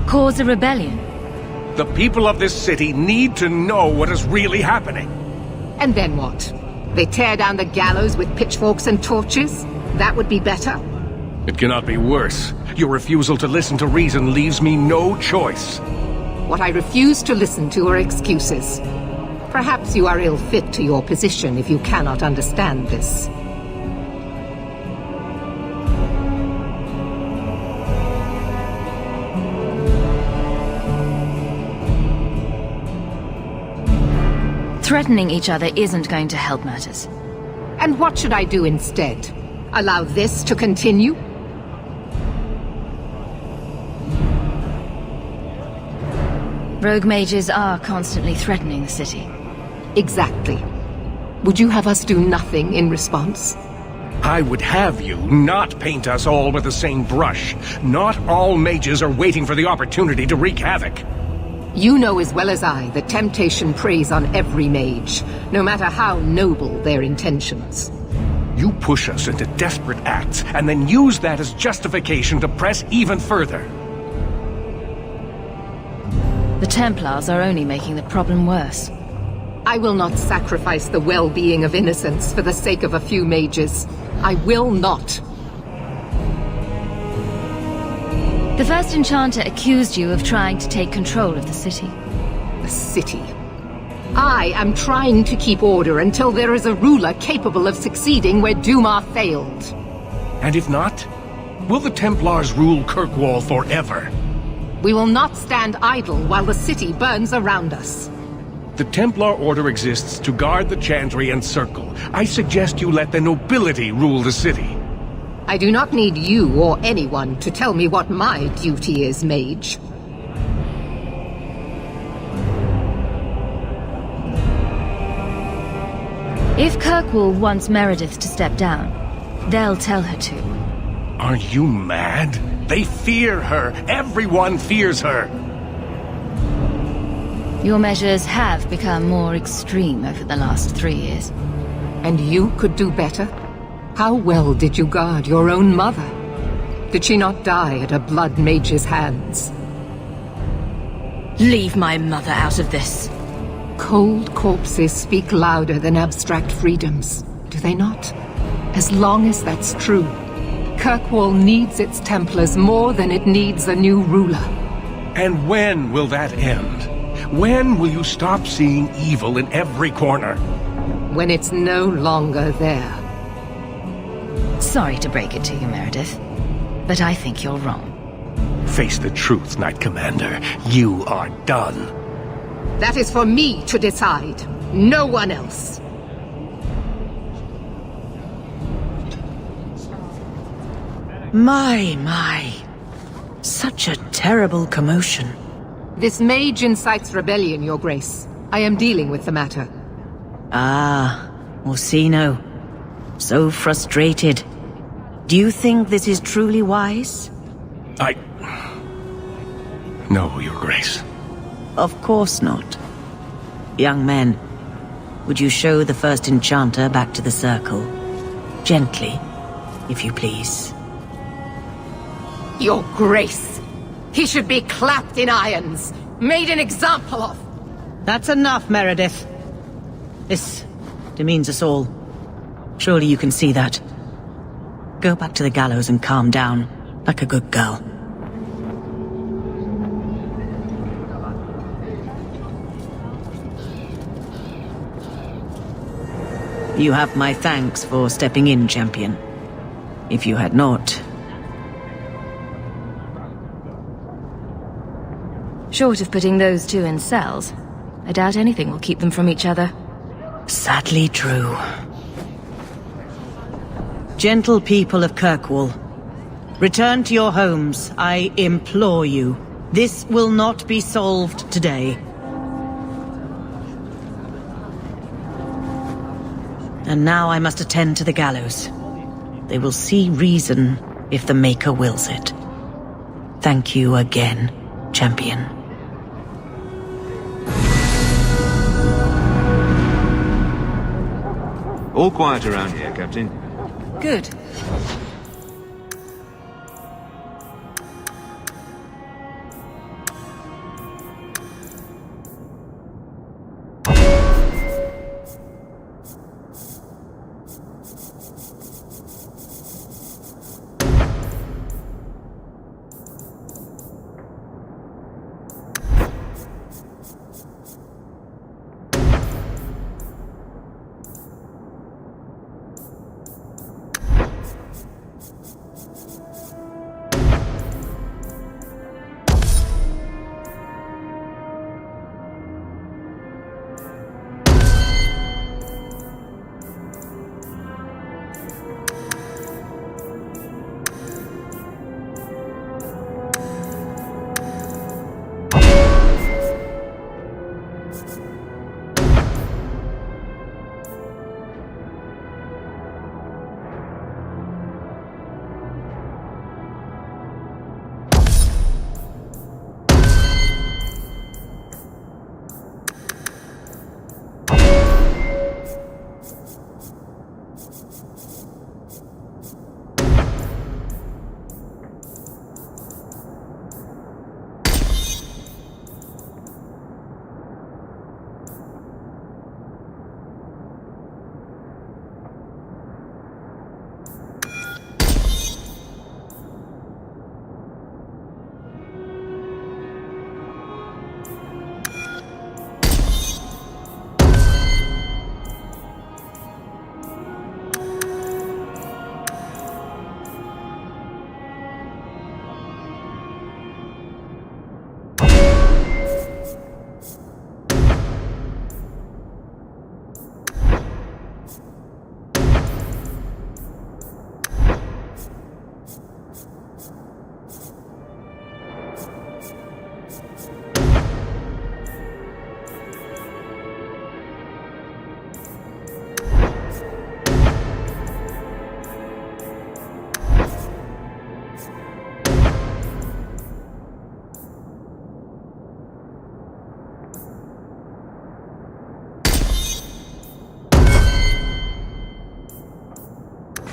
Speaker 8: Cause a rebellion?
Speaker 13: The people of this city need to know what is really happening.
Speaker 7: And then what? They tear down the gallows with pitchforks and torches? That would be better.
Speaker 13: It cannot be worse. Your refusal to listen to reason leaves me no choice.
Speaker 7: What I refuse to listen to are excuses. Perhaps you are ill-fit to your position if you cannot understand this.
Speaker 8: Threatening each other isn't going to help matters.
Speaker 7: And what should I do instead? Allow this to continue?
Speaker 8: Rogue mages are constantly threatening the city.
Speaker 7: Exactly. Would you have us do nothing in response?
Speaker 13: I would have you not paint us all with the same brush. Not all mages are waiting for the opportunity to wreak havoc.
Speaker 7: You know as well as I that temptation preys on every mage, no matter how noble their intentions.
Speaker 13: You push us into desperate acts, and then use that as justification to press even further.
Speaker 8: The Templars are only making the problem worse.
Speaker 7: I will not sacrifice the well-being of innocents for the sake of a few mages. I will not.
Speaker 8: The first Enchanter accused you of trying to take control of the city.
Speaker 7: The city? I am trying to keep order until there is a ruler capable of succeeding where Dumar failed.
Speaker 13: And if not, will the Templars rule Kirkwall forever?
Speaker 7: We will not stand idle while the city burns around us.
Speaker 13: The Templar Order exists to guard the Chantry and Circle. I suggest you let the nobility rule the city.
Speaker 7: I do not need you or anyone to tell me what my duty is, mage.
Speaker 8: If Kirkwall wants Meredith to step down, they'll tell her to.
Speaker 13: Are you mad? They fear her. Everyone fears her.
Speaker 8: Your measures have become more extreme over the last 3 years.
Speaker 7: And you could do better? How well did you guard your own mother? Did she not die at a blood mage's hands?
Speaker 8: Leave my mother out of this.
Speaker 7: Cold corpses speak louder than abstract freedoms, do they not? As long as that's true, Kirkwall needs its Templars more than it needs a new ruler.
Speaker 13: And when will that end? When will you stop seeing evil in every corner?
Speaker 7: When it's no longer there.
Speaker 8: Sorry to break it to you, Meredith, but I think you're wrong.
Speaker 13: Face the truth, Knight Commander. You are done.
Speaker 7: That is for me to decide, no one else.
Speaker 5: My. Such a terrible commotion.
Speaker 7: This mage incites rebellion, Your Grace. I am dealing with the matter.
Speaker 5: Ah, Orsino. So frustrated. Do you think this is truly wise?
Speaker 13: No, Your Grace.
Speaker 5: Of course not. Young men, would you show the first Enchanter back to the Circle? Gently, if you please.
Speaker 7: Your Grace! He should be clapped in irons, made an example of!
Speaker 5: That's enough, Meredith. This demeans us all. Surely you can see that. Go back to the gallows and calm down, like a good girl. You have my thanks for stepping in, champion. If you had not...
Speaker 8: Short of putting those two in cells, I doubt anything will keep them from each other.
Speaker 5: Sadly true. Gentle people of Kirkwall, return to your homes, I implore you. This will not be solved today. And now I must attend to the gallows. They will see reason if the Maker wills it. Thank you again, champion.
Speaker 4: All quiet around here, Captain.
Speaker 3: Good.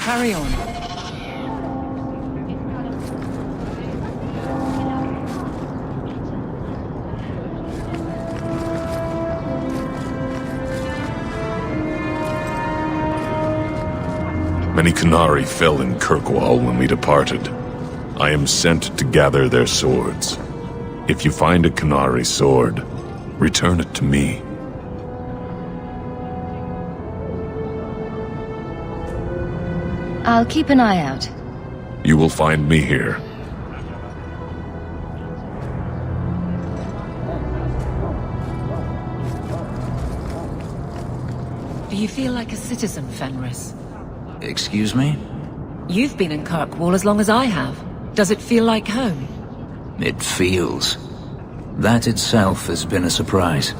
Speaker 17: Carry on.
Speaker 2: Many Qunari fell in Kirkwall when we departed. I am sent to gather their swords. If you find a Qunari sword, return it to me.
Speaker 8: I'll keep an eye out.
Speaker 2: You will find me here.
Speaker 17: Do you feel like a citizen, Fenris?
Speaker 18: Excuse me?
Speaker 17: You've been in Kirkwall as long as I have. Does it feel like home?
Speaker 18: It feels. That itself has been a surprise.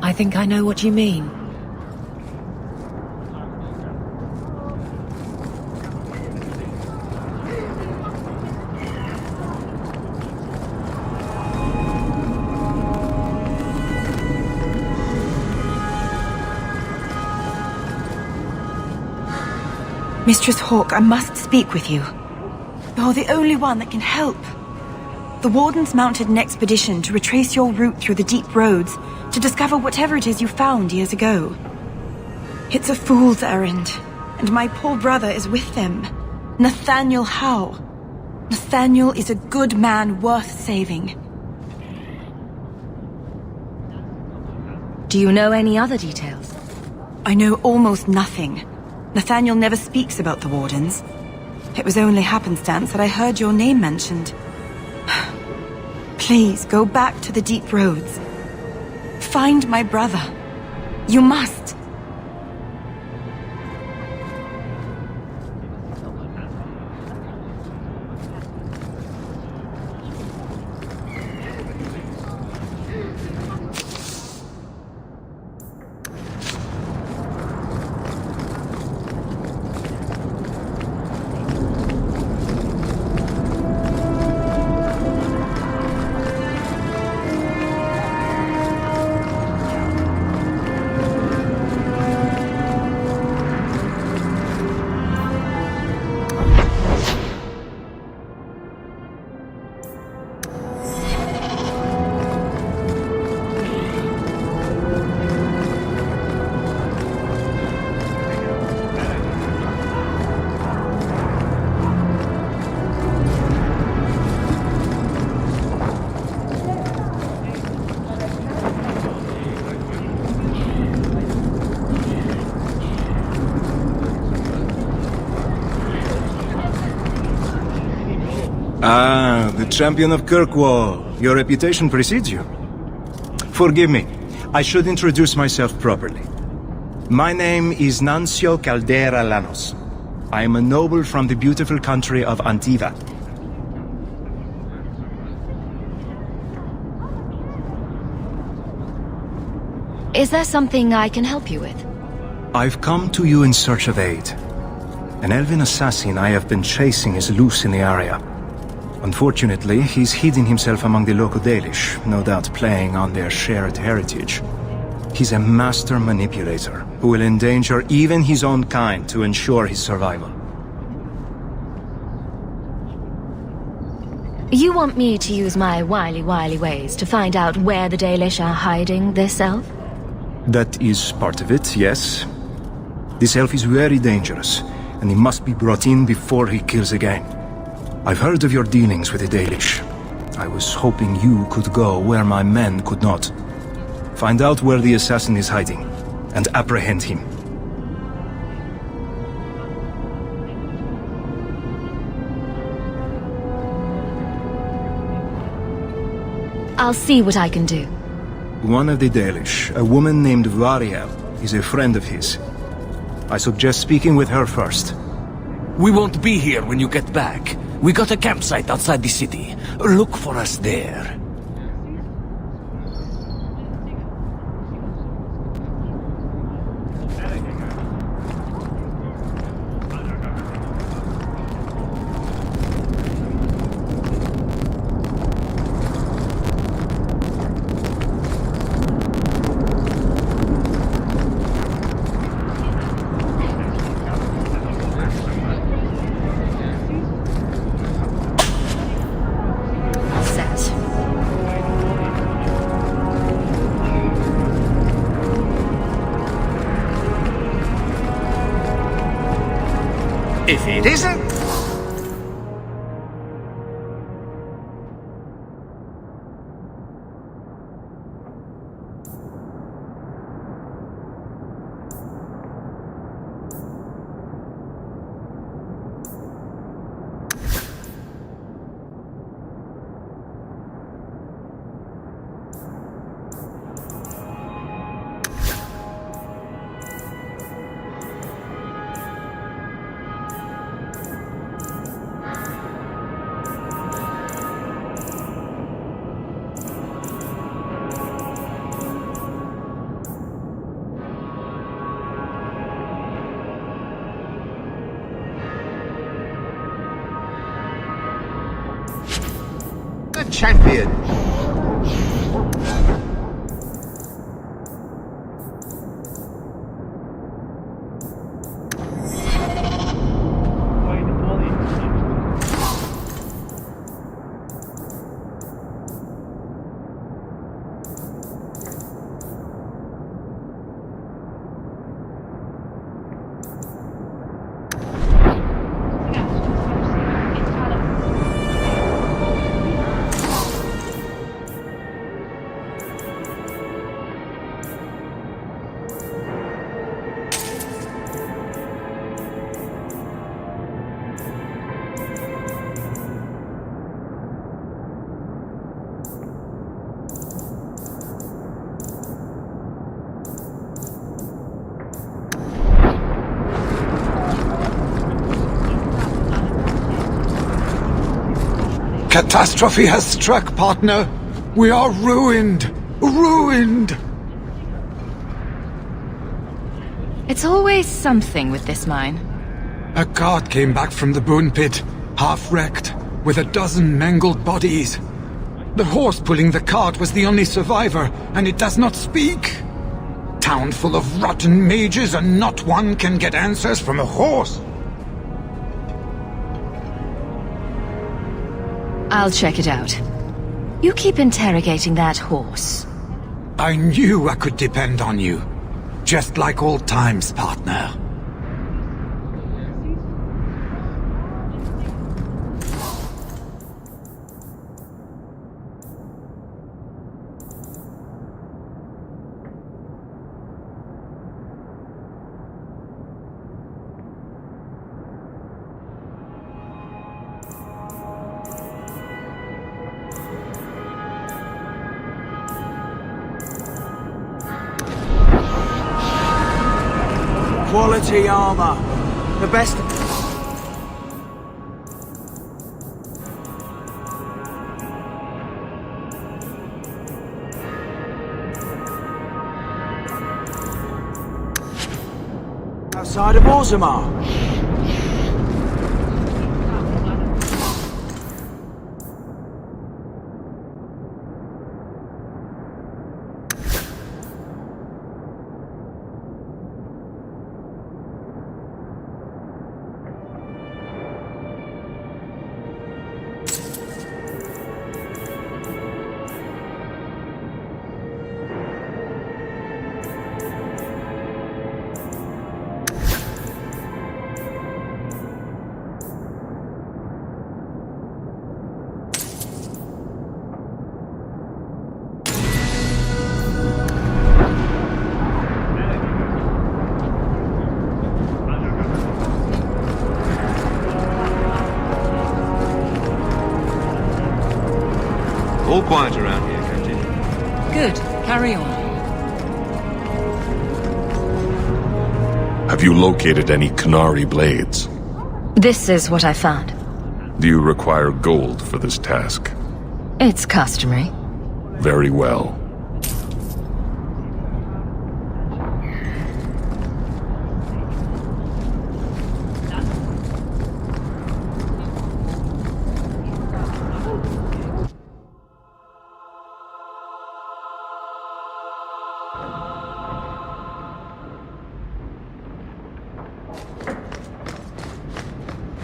Speaker 17: I think I know what you mean.
Speaker 19: Mistress Hawke, I must speak with you. You're the only one that can help. The Wardens mounted an expedition to retrace your route through the deep roads to discover whatever it is you found years ago. It's a fool's errand, and my poor brother is with them. Nathaniel Howe. Nathaniel is a good man worth saving.
Speaker 8: Do you know any other details?
Speaker 19: I know almost nothing. Nathaniel never speaks about the Wardens. It was only happenstance that I heard your name mentioned. Please, go back to the deep roads. Find my brother. You must.
Speaker 12: Ah, the champion of Kirkwall. Your reputation precedes you. Forgive me. I should introduce myself properly. My name is Nancio Caldera Lanos. I am a noble from the beautiful country of Antiva.
Speaker 8: Is there something I can help you with?
Speaker 12: I've come to you in search of aid. An elven assassin I have been chasing is loose in the area. Unfortunately, he's hidden himself among the local Dalish, no doubt playing on their shared heritage. He's a master manipulator, who will endanger even his own kind to ensure his survival.
Speaker 8: You want me to use my wily ways to find out where the Dalish are hiding this elf?
Speaker 12: That is part of it, yes. This elf is very dangerous, and he must be brought in before he kills again. I've heard of your dealings with the Dalish. I was hoping you could go where my men could not. Find out where the assassin is hiding, and apprehend him.
Speaker 8: I'll see what I can do.
Speaker 12: One of the Dalish, a woman named Variel, is a friend of his. I suggest speaking with her first.
Speaker 18: We won't be here when you get back. We got a campsite outside the city. Look for us there.
Speaker 13: If it isn't... champion.
Speaker 10: Catastrophe has struck, partner. We are ruined. Ruined.
Speaker 6: It's always something with this mine.
Speaker 10: A cart came back from the bone pit, half-wrecked, with a dozen mangled bodies. The horse pulling the cart was the only survivor, and it does not speak. Town full of rotten mages, and not one can get answers from a horse.
Speaker 6: I'll check it out. You keep interrogating that horse.
Speaker 10: I knew I could depend on you. Just like old times, partner.
Speaker 11: Quality armor. The best... outside of Orzammar.
Speaker 4: All quiet around here, Captain.
Speaker 17: Good. Carry on.
Speaker 2: Have you located any Qunari blades?
Speaker 8: This is what I found.
Speaker 2: Do you require gold for this task?
Speaker 8: It's customary.
Speaker 2: Very well.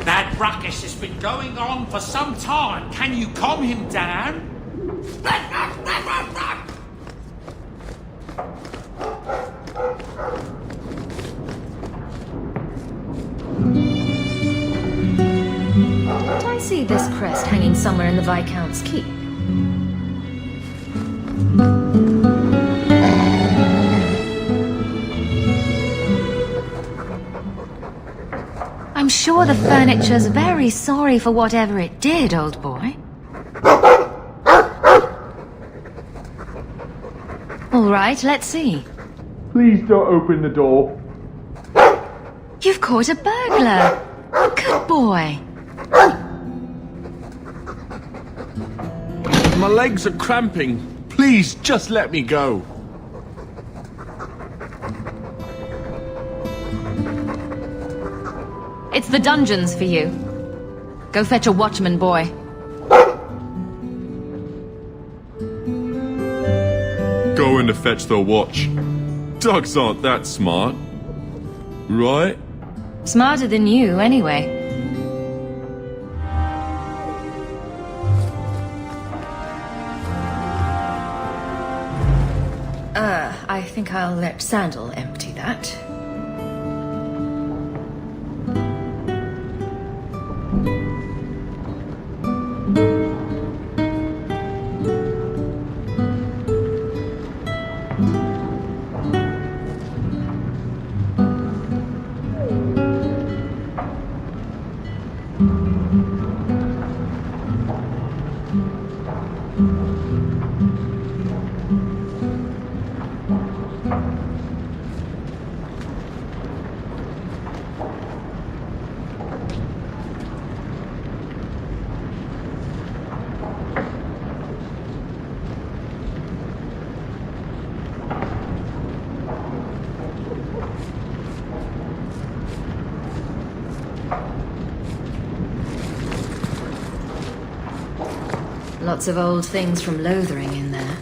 Speaker 22: That ruckus has been going on for some time. Can you calm him down?
Speaker 8: Did I see this crest hanging somewhere in the Viscount's keep? I'm sure the furniture's very sorry for whatever it did, old boy. All right, let's see.
Speaker 23: Please don't open the door.
Speaker 8: You've caught a burglar. Good boy.
Speaker 13: My legs are cramping. Please, just let me go.
Speaker 8: It's the dungeons for you. Go fetch a watchman, boy.
Speaker 2: Going to fetch the watch. Dogs aren't that smart. Right?
Speaker 8: Smarter than you, anyway. I think I'll let Sandal empty that. Lots of old things from Lothering in there.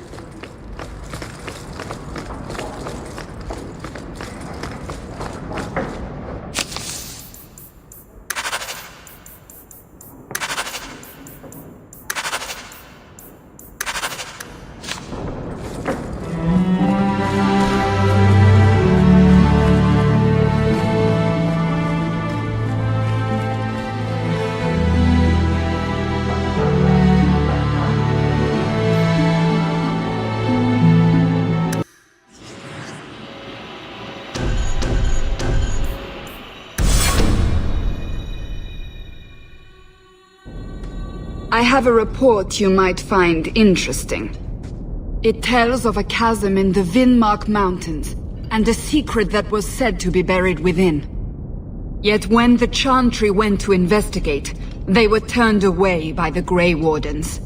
Speaker 1: I have a report you might find interesting. It tells of a chasm in the Vinmark Mountains, and a secret that was said to be buried within. Yet when the Chantry went to investigate, they were turned away by the Grey Wardens.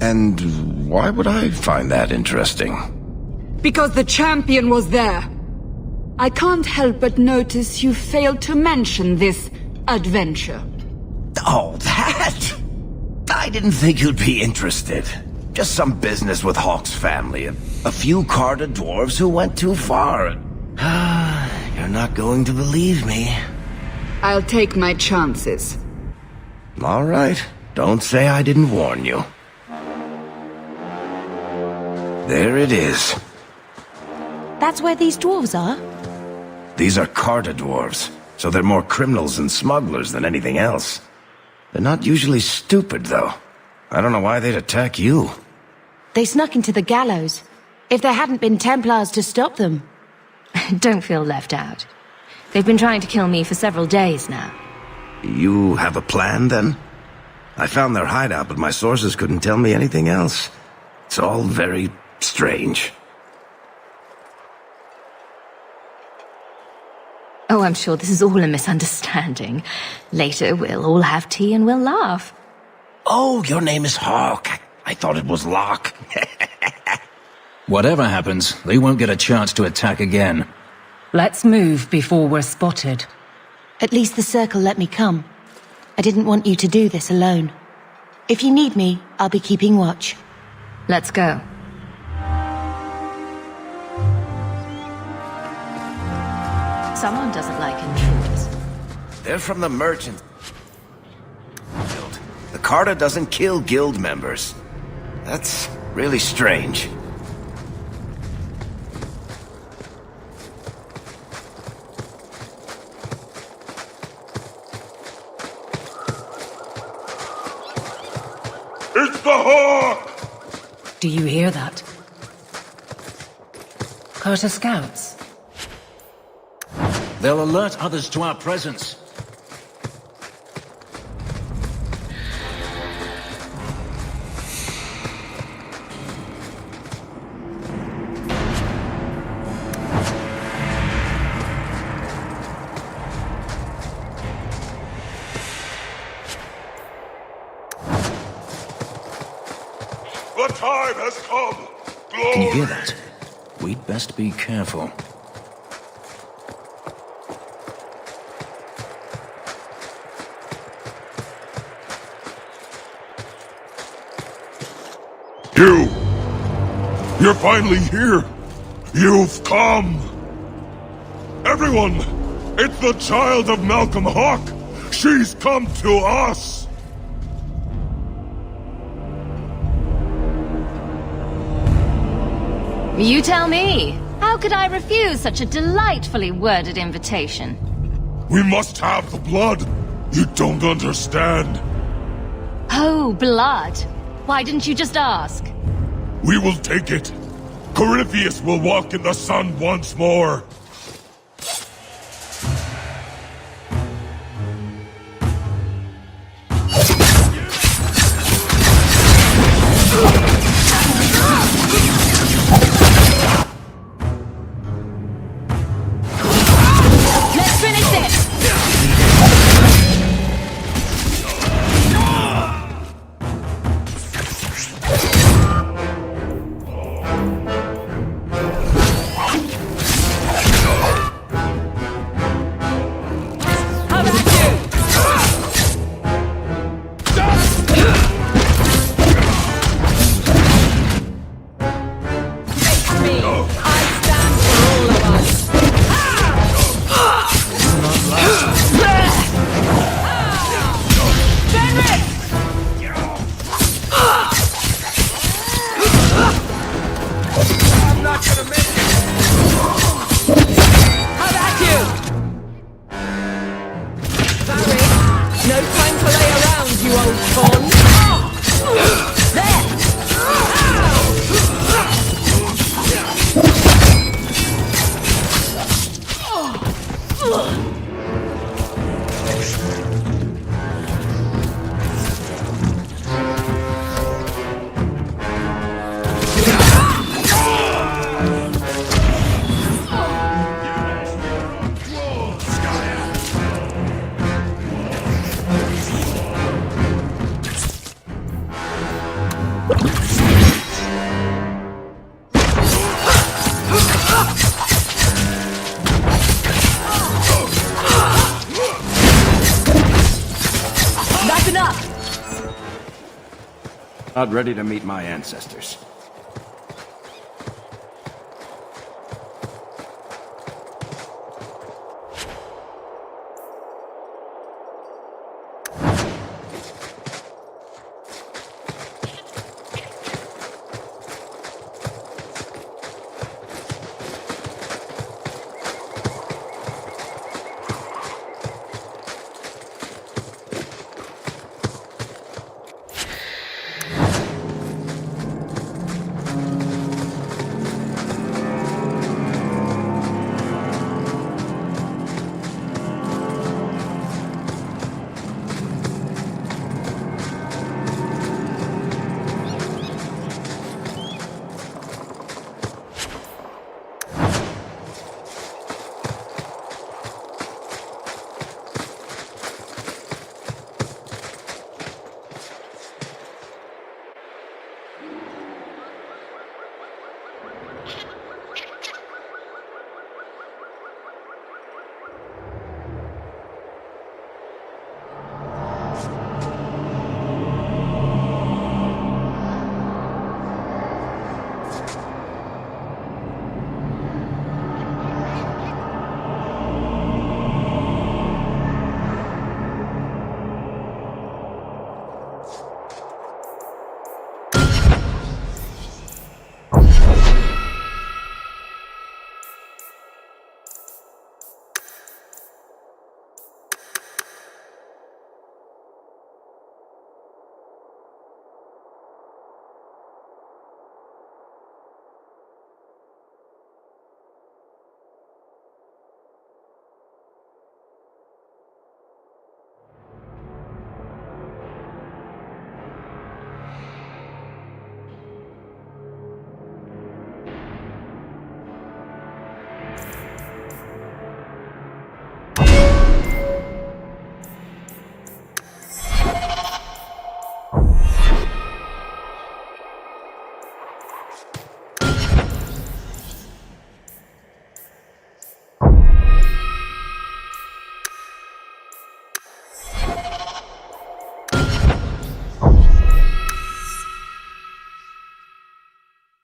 Speaker 16: And why would I find that interesting?
Speaker 1: Because the champion was there. I can't help but notice you failed to mention this adventure.
Speaker 16: Oh, that? I didn't think you'd be interested. Just some business with Hawke's family. A few Carter dwarves who went too far. You're not going to believe me.
Speaker 1: I'll take my chances.
Speaker 16: All right. Don't say I didn't warn you. There it is.
Speaker 19: That's where these dwarves are?
Speaker 16: These are Carter dwarves, so they're more criminals and smugglers than anything else. They're not usually stupid, though. I don't know why they'd attack you.
Speaker 19: They snuck into the gallows. If there hadn't been Templars to stop them.
Speaker 8: Don't feel left out. They've been trying to kill me for several days now.
Speaker 16: You have a plan, then? I found their hideout, but my sources couldn't tell me anything else. It's all very strange.
Speaker 8: Oh, I'm sure this is all a misunderstanding. Later, we'll all have tea and we'll laugh.
Speaker 16: Oh, your name is Hawke. I thought it was Locke.
Speaker 18: Whatever happens, they won't get a chance to attack again.
Speaker 3: Let's move before we're spotted.
Speaker 19: At least the Circle let me come. I didn't want you to do this alone. If you need me, I'll be keeping watch.
Speaker 8: Let's go. Someone doesn't like intruders.
Speaker 16: They're from the Merchant Guild. The Carter doesn't kill guild members. That's really strange.
Speaker 15: It's the Hawk!
Speaker 3: Do you hear that? Carter scouts.
Speaker 18: They'll alert others to our presence.
Speaker 15: The time has come! Glory!
Speaker 18: Can you hear that? We'd best be careful.
Speaker 15: You're finally here! You've come! Everyone! It's the child of Malcolm Hawke! She's come to us!
Speaker 8: You tell me. How could I refuse such a delightfully worded invitation?
Speaker 15: We must have the blood! You don't understand!
Speaker 8: Oh, blood. Why didn't you just ask?
Speaker 15: We will take it! Corypheus will walk in the sun once more!
Speaker 8: Let's finish this!
Speaker 9: Not ready to meet my ancestors.